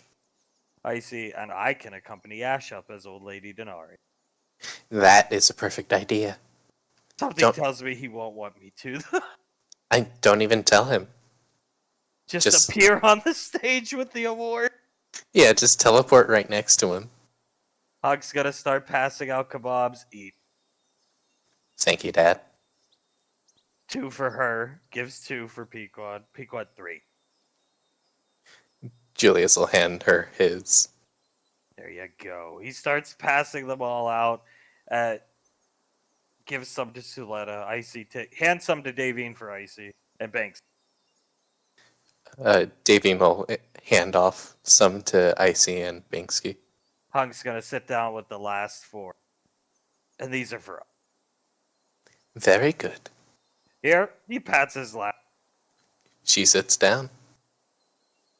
B: Icy, and I can accompany Ash up as old lady Denari.
C: That is a perfect idea.
B: Something
C: Don't-
B: tells me he won't want me to.
C: I don't even tell him.
B: Just
C: Just-
B: appear on the stage with the award.
C: Yeah, just teleport right next to him.
B: Huck's gonna start passing out kebabs. Eat.
C: Thank you, Dad.
B: 2 for her. Gives 2 for Pequod. Pequod 3.
C: Julius will hand her his.
B: There you go. He starts passing them all out. Gives some to Suletta. Icy. Hand some to Davine for Icy. And Banks.
C: Davine will hand off some to Icy and Banksy.
B: Hunk's gonna sit down with the last 4. And these are for us.
C: Very good.
B: Here, he pats his lap.
C: She sits down.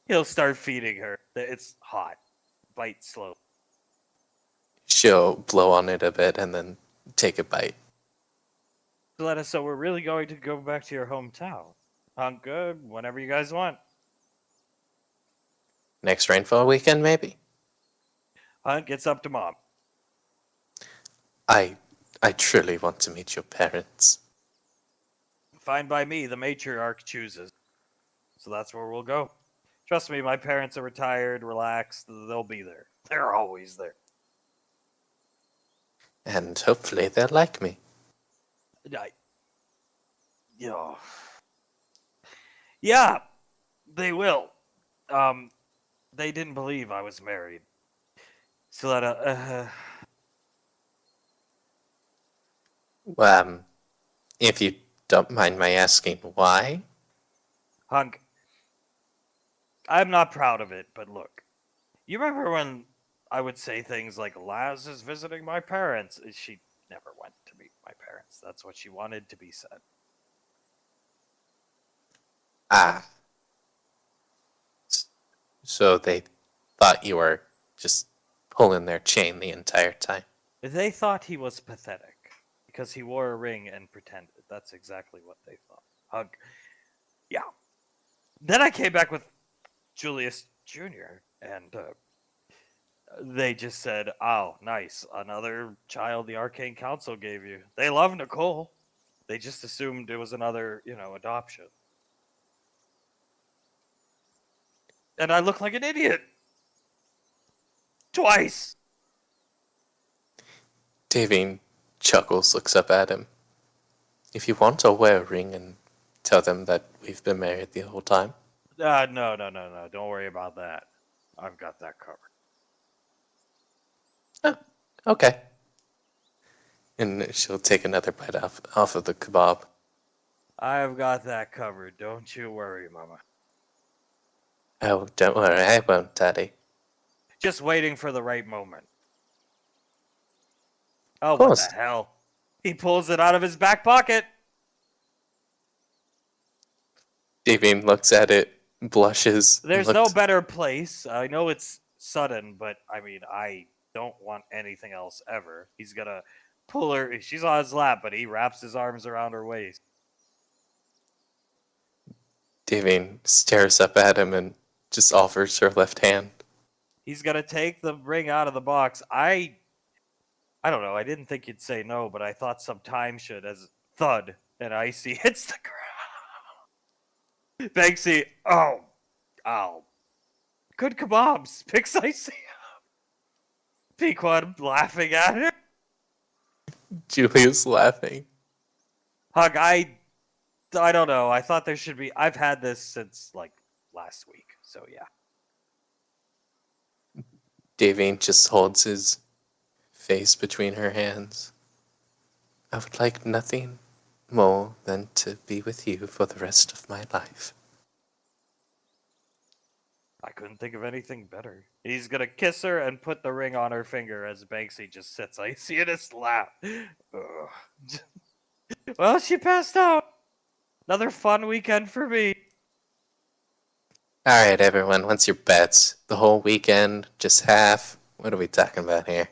B: He'll start feeding her. It's hot. Bite slow.
C: She'll blow on it a bit and then take a bite.
B: Suletta, so we're really going to go back to your hometown. Hunk, good. Whenever you guys want.
C: Next rainfall weekend, maybe?
B: Hunt gets up to mom.
C: I truly want to meet your parents.
B: Fine by me, the matriarch chooses. So that's where we'll go. Trust me, my parents are retired, relaxed, they'll be there. They're always there.
C: And hopefully they'll like me.
B: Yeah, they will. They didn't believe I was married. Suletta,
C: If you don't mind my asking why?
B: Hunk, I'm not proud of it, but look. You remember when I would say things like, Laz is visiting my parents? She never went to meet my parents. That's what she wanted to be said.
C: Ah. So they thought you were just pulling their chain the entire time.
B: They thought he was pathetic because he wore a ring and pretended. That's exactly what they thought. Hug. Yeah. Then I came back with Julius Jr. and they just said, "Oh, nice, another child the Arcane Council gave you." They love Nicole. They just assumed it was another, adoption. And I look like an idiot. Twice.
C: Davine chuckles, looks up at him. If you want, I'll wear a ring and tell them that we've been married the whole time.
B: No. Don't worry about that. I've got that covered.
C: Oh, okay. And she'll take another bite off of the kebab.
B: I've got that covered. Don't you worry, Mama.
C: Oh, don't worry, I won't, Daddy.
B: Just waiting for the right moment. Oh,
C: Of
B: what
C: course.
B: the hell? He pulls it out of his back pocket.
C: Davine looks at it, blushes. and
B: There's no
C: looks-
B: better place. I know it's sudden, but I don't want anything else ever. He's gonna pull her. She's on his lap, but he wraps his arms around her waist.
C: Davine stares up at him and just offers her left hand.
B: He's gonna take the ring out of the box. I don't know. I didn't think you'd say no, but I thought some time should. As thud and Icy hits the ground. Banksy, ow. Good kebabs. Picks Icy up. Pequod laughing at her.
C: Julia's laughing.
B: Hug, I don't know. I thought there should be. I've had this since like last week, so yeah.
C: Davine just holds his face between her hands. I would like nothing more than to be with you for the rest of my life.
B: I couldn't think of anything better. He's gonna kiss her and put the ring on her finger as Banksy just sits icy in his lap. Ugh. Well, she passed out. Another fun weekend for me.
C: Alright, everyone, what's your bets? The whole weekend? Just half? What are we talking about here?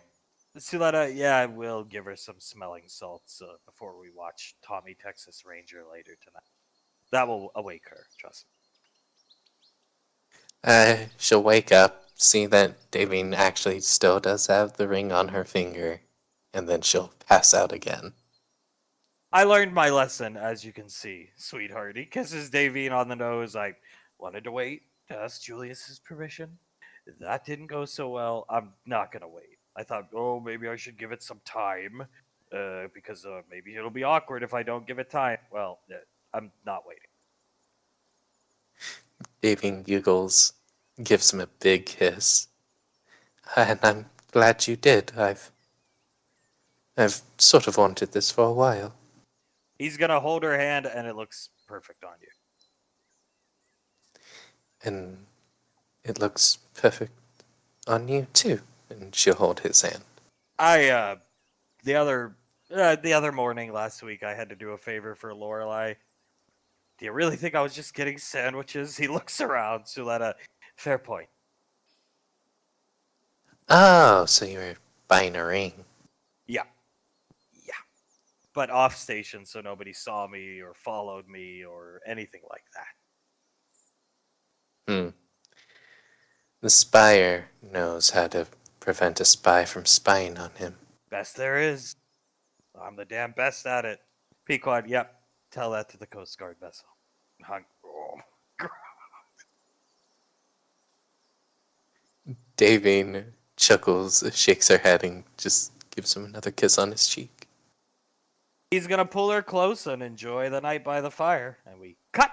B: Suletta, yeah, I will give her some smelling salts before we watch Tommy Texas Ranger later tonight. That will awake her, trust me.
C: She'll wake up, see that Davine actually still does have the ring on her finger, and then she'll pass out again.
B: I learned my lesson, as you can see, sweetheart. He kisses Davine on the nose. I wanted to wait to ask Julius's permission. That didn't go so well. I'm not gonna wait. I thought, oh, maybe I should give it some time, because maybe it'll be awkward if I don't give it time. Well, I'm not waiting.
C: Davine giggles, gives him a big kiss. And I'm glad you did. I've sort of wanted this for a while.
B: He's gonna hold her hand, and it looks perfect on you.
C: And it looks perfect on you too. And she'll hold his hand.
B: I the other morning last week, I had to do a favor for Lorelai. Do you really think I was just getting sandwiches? He looks around, Suletta. Fair point.
C: Oh, so you were buying a ring.
B: Yeah. Yeah. But off station, so nobody saw me or followed me or anything like that.
C: Hmm. The spire knows how to prevent a spy from spying on him.
B: Best there is. I'm the damn best at it. Pequod, yep. Tell that to the Coast Guard vessel. Oh.
C: Davine chuckles, shakes her head, and just gives him another kiss on his cheek.
B: He's gonna pull her close and enjoy the night by the fire. And we cut